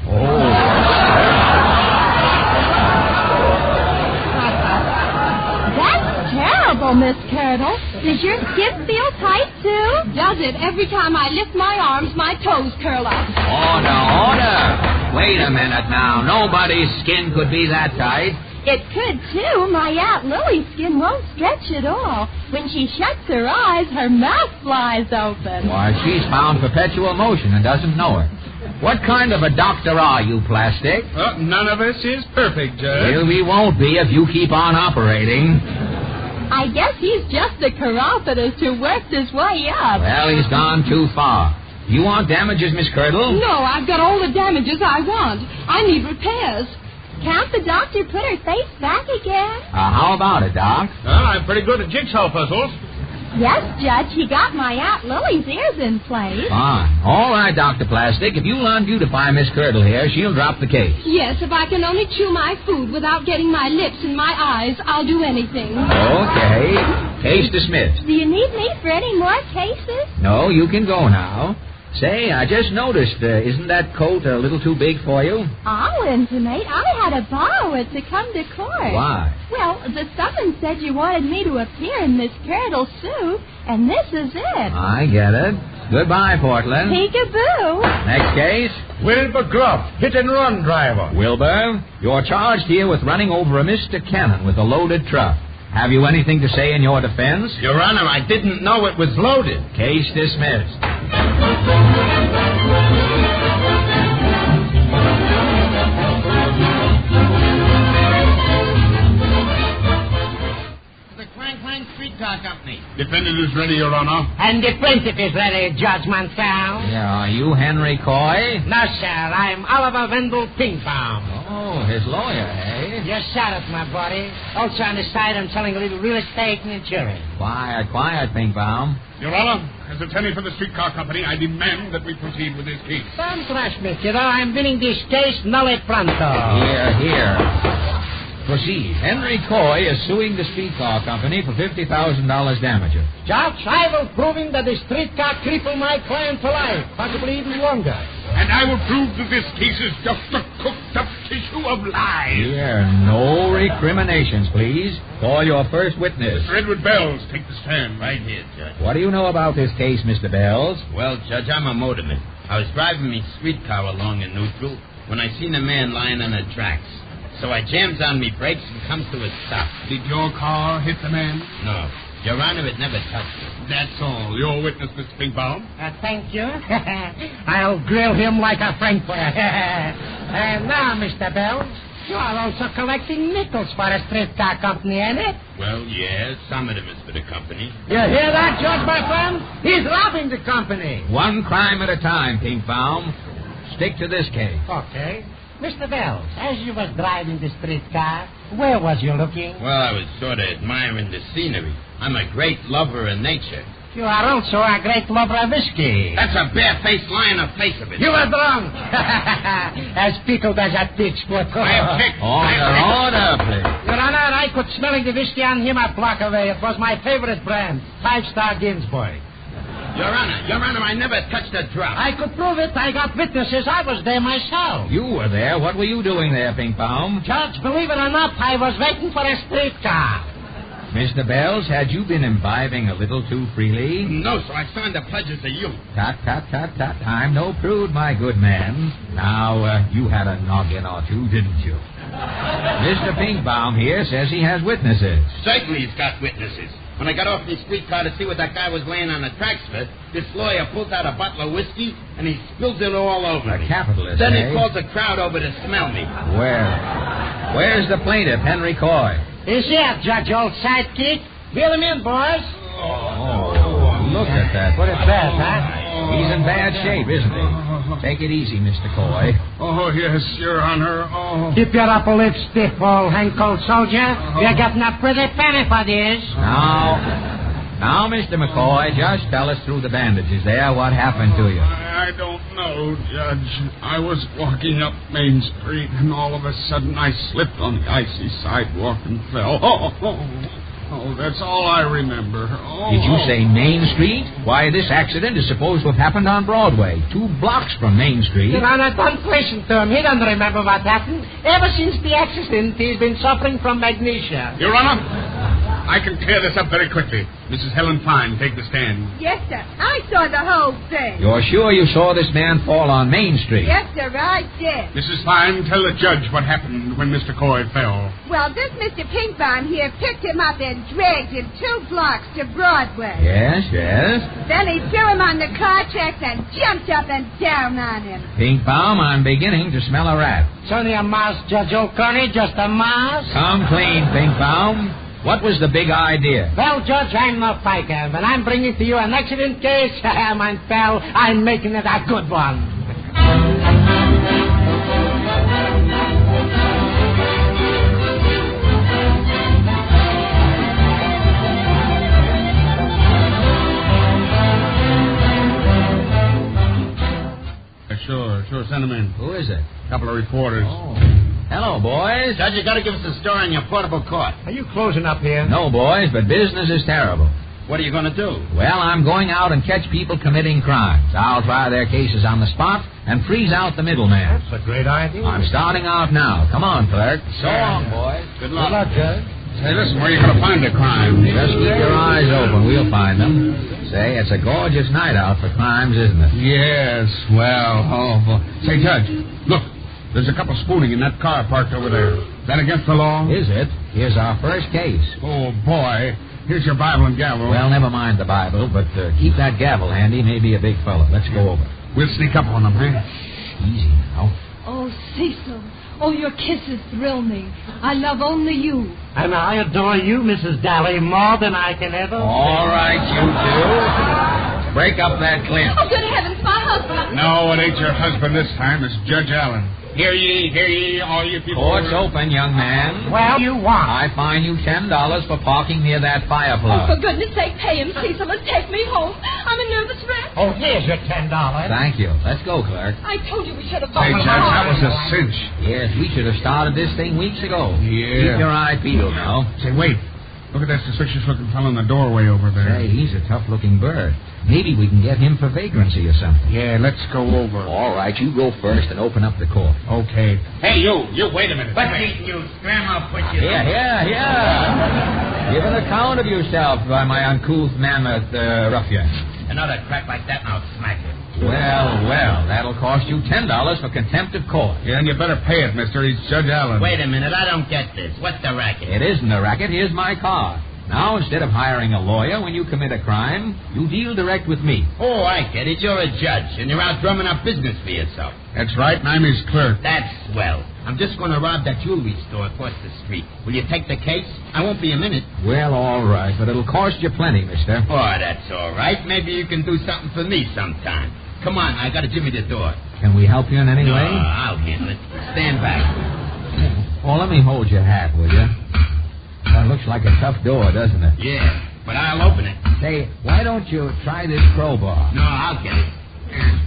That's terrible, Miss Curdle. Does your skin feel tight, too? Does it? Every time I lift my arms, my toes curl up. Order. Wait a minute now. Nobody's skin could be that tight. It could, too. My Aunt Lily's skin won't stretch at all. When she shuts her eyes, her mouth flies open. Why, she's found perpetual motion and doesn't know it. What kind of a doctor are you, Plastic? None of us is perfect, Judge. Well, we won't be if you keep on operating. I guess he's just a chiropodist who worked his way up. Well, he's gone too far. You want damages, Miss Curdle? No, I've got all the damages I want. I need repairs. Can't the doctor put her face back again? How about it, Doc? I'm pretty good at jigsaw puzzles. Yes, Judge. He got my Aunt Lily's ears in place. Fine. All right, Dr. Plastic. If you'll unbeautify Miss Curdle here, she'll drop the case. Yes, if I can only chew my food without getting my lips in my eyes, I'll do anything. Okay. Case dismissed. Do you need me for any more cases? No, you can go now. Say, I just noticed, isn't that coat a little too big for you? I'll intimate. I had to borrow it to come to court. Why? Well, the summons said you wanted me to appear in Miss Curdle's suit, and this is it. I get it. Goodbye, Portland. Peekaboo. Next case? Wilbur Gruff, hit-and-run driver. Wilbur, you're charged here with running over a Mr. Cannon with a loaded truck. Have you anything to say in your defense? Your Honor, I didn't know it was loaded. Case dismissed. The Clank Clank Streetcar Company. Defendant is ready, Your Honor. And the plaintiff is ready, Judge Mansell. Yeah, are you Henry Coy? No, sir. I'm Oliver Wendell Pinkbaum. Oh, his lawyer, eh? Your sheriff, my buddy. Also on the side, I'm selling a little real estate and insurance. Quiet, Pinkbaum. Your Honor, as attorney for the streetcar company, I demand that we proceed with this case. Don't rush me, kiddo. I'm winning this case nolle pronto. Here. Proceed. Henry Coy is suing the streetcar company for $50,000 damages. Judge, I will prove that the streetcar crippled my client for life, possibly even longer. And I will prove that this case is just a cooked-up tissue of lies. Here, no recriminations, please. Call your first witness. Mr. Edward Bells, take the stand right here, Judge. What do you know about this case, Mr. Bells? Well, Judge, I'm a motorman. I was driving me streetcar along in neutral when I seen a man lying on the tracks. So I jams on me brakes and comes to a stop. Did your car hit the man? No. Your Honor, it never touched me. That's all. Your witness, Mr. Pinkbaum. Thank you. I'll grill him like a frankfurter. And now, Mr. Bells, you are also collecting nickels for a streetcar company, ain't it? Well, yeah, some of them is for the company. You hear that, Judge, my friend? He's robbing the company. One crime at a time, Pinkbaum. Stick to this case. Okay. Mr. Bells, as you was driving the streetcar, where was you looking? Well, I was sort of admiring the scenery. I'm a great lover of nature. You are also a great lover of whiskey. That's a bare-faced lie on the face of it. You are drunk. As pickled as a pig's foot. I am picked. Order, please. Your Honor, I could smell the whiskey on him a block away. It was my favorite brand, 5-Star Ginsburg. Your Honor, I never touched a drop. I could prove it. I got witnesses. I was there myself. You were there. What were you doing there, Pinkbaum? Judge, believe it or not, I was waiting for a streetcar. Mr. Bells, had you been imbibing a little too freely? No, sir. I signed the pledges of youth. Tut. I'm no prude, my good man. Now, you had a noggin or two, didn't you? Mr. Pinkbaum here says he has witnesses. Certainly he's got witnesses. When I got off the streetcar to see what that guy was laying on the tracks for, this lawyer pulls out a bottle of whiskey and he spills it all over me. A capitalist, Then eh? he calls the crowd over to smell me. Where's the plaintiff, Henry Coy? He's here, Judge, old sidekick. Wheel him in, boys. Oh, look at that. What is that, huh? He's in bad shape, isn't he? Take it easy, Mr. Coy. Oh, yes, Your Honor. Oh. Keep your upper lip stiff, old hand-cold soldier. You're getting a pretty penny for this. Now, Mr. McCoy, just tell us through the bandages there what happened to you. I don't know, Judge. I was walking up Main Street, and all of a sudden I slipped on the icy sidewalk and fell. Oh, that's all I remember. Oh. Did you say Main Street? Why, this accident is supposed to have happened on Broadway, 2 blocks from Main Street. Your Honor, don't listen to him. He doesn't remember what happened. Ever since the accident, he's been suffering from magnesia. Your Honor, I can clear this up very quickly. Mrs. Helen Fine, take the stand. Yes, sir. I saw the whole thing. You're sure you saw this man fall on Main Street? Yes, sir, I did. Mrs. Fine, tell the judge what happened when Mr. Coy fell. Well, this Mr. Pinkbaum here picked him up and dragged him 2 blocks to Broadway. Yes. Then he threw him on the car tracks and jumped up and down on him. Pinkbaum, I'm beginning to smell a rat. It's only a mouse, Judge O'Connor, just a mouse. Come clean, Pinkbaum. What was the big idea? Well, Judge, I'm no piker. When I'm bringing to you an accident case, my pal, I'm making it a good one. Sure, send him in. Who is it? A couple of reporters. Oh. Hello, boys. Judge, you got to give us a story on your portable court. Are you closing up here? No, boys, but business is terrible. What are you going to do? Well, I'm going out and catch people committing crimes. I'll try their cases on the spot and freeze out the middleman. That's a great idea. I'm starting out now. Come on, clerk. So long, boys. Good luck. Good luck, Judge. Say, listen, where are you going to find the crime? Just keep your eyes open. We'll find them. Say, it's a gorgeous night out for crimes, isn't it? Yes, well, Say, Judge, look. There's a couple spooning in that car parked over there. Is that against the law? Is it? Here's our first case. Oh, boy. Here's your Bible and gavel. Well, never mind the Bible, but keep that gavel handy. Maybe a big fella. Let's go over. We'll sneak up on them, eh? Easy now. Oh, Cecil. Oh, your kisses thrill me. I love only you. And I adore you, Mrs. Daly, more than I can ever. All right, you two. Break up that clinch. Oh, good heavens, my husband. No, it ain't your husband this time. It's Judge Allen. Hear ye, all you people. Court's open, young man. Well, you want. I fine you $10 for parking near that fire plug. Oh, for goodness sake, pay him, Cecil, and take me home. I'm a nervous wreck. Oh, here's your $10. Thank you. Let's go, clerk. I told you we should have Hey, gone. Judge, that was a cinch. Yes, we should have started this thing weeks ago. Yeah. Keep your eye peeled now. Say, wait. Look at that suspicious-looking fellow in the doorway over there. Say, he's a tough-looking bird. Maybe we can get him for vagrancy or something. Yeah, let's go over. All right, you go first and open up the court. Okay. Hey, you wait a minute. What's eating you? Scram, I'll put you. Here. Give an account of yourself by my uncouth mammoth ruffian. Another crack like that and I'll smack you. Well, that'll cost you $10 for contempt of court. Yeah, and you better pay it, mister. He's Judge Allen. Wait a minute, I don't get this. What's the racket? It isn't a racket. Here's my card. Now, instead of hiring a lawyer when you commit a crime, you deal direct with me. Oh, I get it. You're a judge, and you're out drumming up business for yourself. That's right, and I'm his clerk. That's swell. I'm just going to rob that jewelry store across the street. Will you take the case? I won't be a minute. Well, all right, but it'll cost you plenty, mister. Oh, that's all right. Maybe you can do something for me sometime. Come on, I got to give me the door. Can we help you in any way? I'll handle it. Stand back. Well, let me hold your hat, will you? Well, it looks like a tough door, doesn't it? Yeah, but I'll open it. Say, why don't you try this crowbar? No, I'll get it.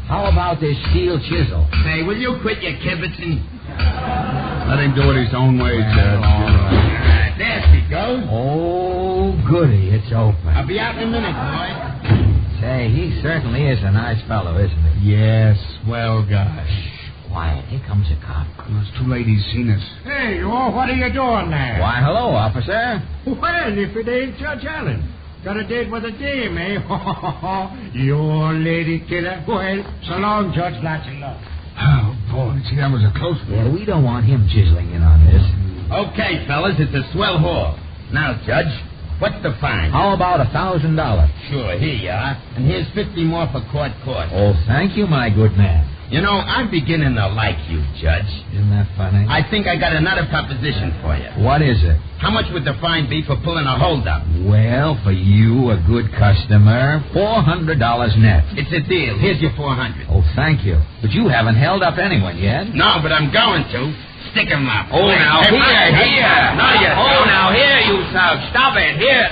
How about this steel chisel? Say, will you quit your kibitzing? Let him do it his own way, Judge. All right, there she goes. Oh, goody, it's open. I'll be out in a minute, boy. Say, he certainly is a nice fellow, isn't he? Yes, well, gosh. Quiet, here comes a cop. Those two ladies seen us. Hey, you all, what are you doing there? Why, hello, officer. Well, if it ain't Judge Allen. Got a date with a dame, eh? You old lady killer. Well, so long, Judge. Lots of luck. Oh, boy, gee, that was a close one. Yeah, we don't want him chiseling in on this. Okay, fellas, it's a swell haul. Now, Judge, what's the fine? How about $1,000? Sure, here you are. And here's 50 more for court. Oh, thank you, my good man. You know, I'm beginning to like you, Judge. Isn't that funny? I think I got another proposition for you. What is it? How much would the fine be for pulling a holdup? Well, for you, a good customer, $400 net. It's a deal. Here's your 400. Oh, thank you. But you haven't held up anyone yet. No, but I'm going to. Stick 'em up. Oh, now, Hey, here. No, you Oh, don't. now, here, you sub. Stop it. Here.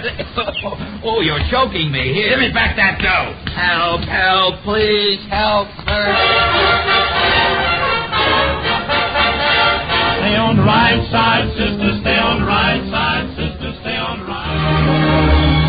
Oh, you're choking me. Here. Give me back that dough. Help, please, help. Stay on the right side, sister, stay on the right side, sister, stay on the right.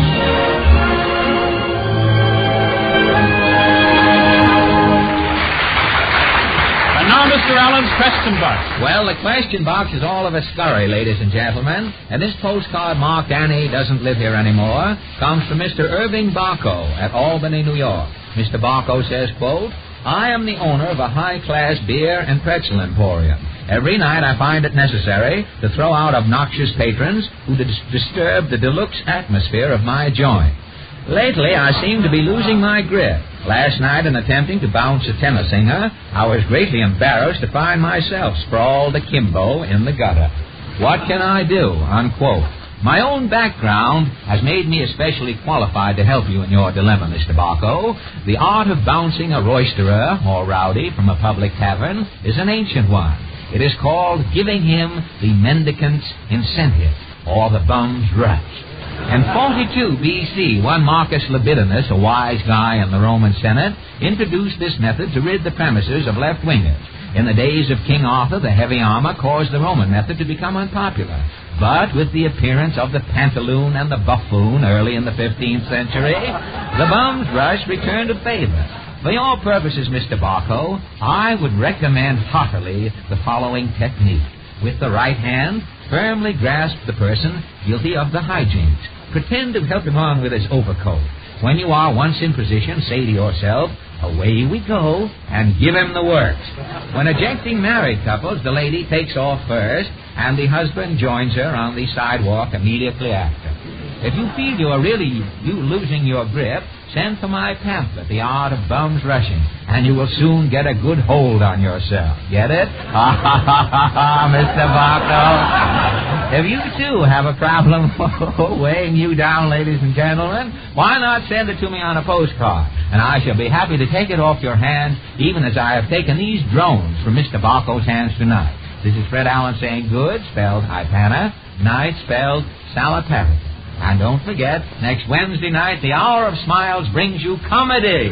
And now, Mr. Allen's question box. Well, the question box is all of a scurry, ladies and gentlemen. And this postcard marked Annie doesn't live here anymore comes from Mr. Irving Barco at Albany, New York. Mr. Barco says, quote, I am the owner of a high-class beer and pretzel emporium. Every night I find it necessary to throw out obnoxious patrons who disturb the deluxe atmosphere of my joint. Lately, I seem to be losing my grip. Last night, in attempting to bounce a tenor singer, I was greatly embarrassed to find myself sprawled akimbo in the gutter. What can I do? Unquote. My own background has made me especially qualified to help you in your dilemma, Mr. Barco. The art of bouncing a roisterer or rowdy from a public tavern is an ancient one. It is called giving him the mendicant's incentive, or the bum's rush. In 42 B.C., one Marcus Libidinus, a wise guy in the Roman Senate, introduced this method to rid the premises of left-wingers. In the days of King Arthur, the heavy armor caused the Roman method to become unpopular. But with the appearance of the pantaloon and the buffoon early in the 15th century, the bum's rush returned to favor. For your purposes, Mr. Barco, I would recommend heartily the following technique. With the right hand, firmly grasp the person guilty of the hijinks. Pretend to help him on with his overcoat. When you are once in position, say to yourself, away we go, and give him the works. When ejecting married couples, the lady takes off first, and the husband joins her on the sidewalk immediately after. If you feel you are really losing your grip, send for my pamphlet, The Art of Bums Rushing, and you will soon get a good hold on yourself. Get it? Mr. Barco. If you, too, have a problem weighing you down, ladies and gentlemen, why not send it to me on a postcard? And I shall be happy to take it off your hands, even as I have taken these drones from Mr. Barco's hands tonight. This is Fred Allen saying good, spelled Ipana, night, spelled Salapari. And don't forget, next Wednesday night, the Hour of Smiles brings you comedy.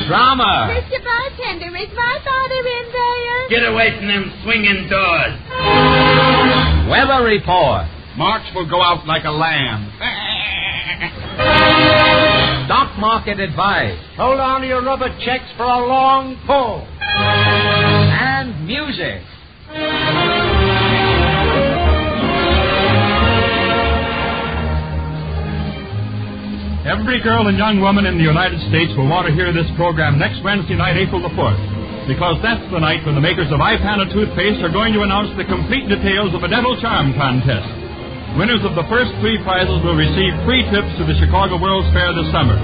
Drama. Mr. Bartender, is my father in there? Get away from them swinging doors. Weather report. March will go out like a lamb. Stock market advice. Hold on to your rubber checks for a long pull. And music. Every girl and young woman in the United States will want to hear this program next Wednesday night, April the 4th, because that's the night when the makers of Ipana toothpaste are going to announce the complete details of a dental charm contest. Winners of the first 3 prizes will receive free trips to the Chicago World's Fair this summer.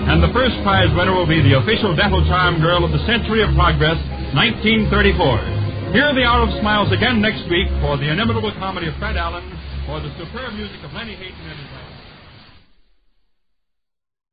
And the first prize winner will be the official dental charm girl of the Century of Progress, 1934. Hear the Hour of Smiles again next week for the inimitable comedy of Fred Allen or the superb music of Lenny Hayton and his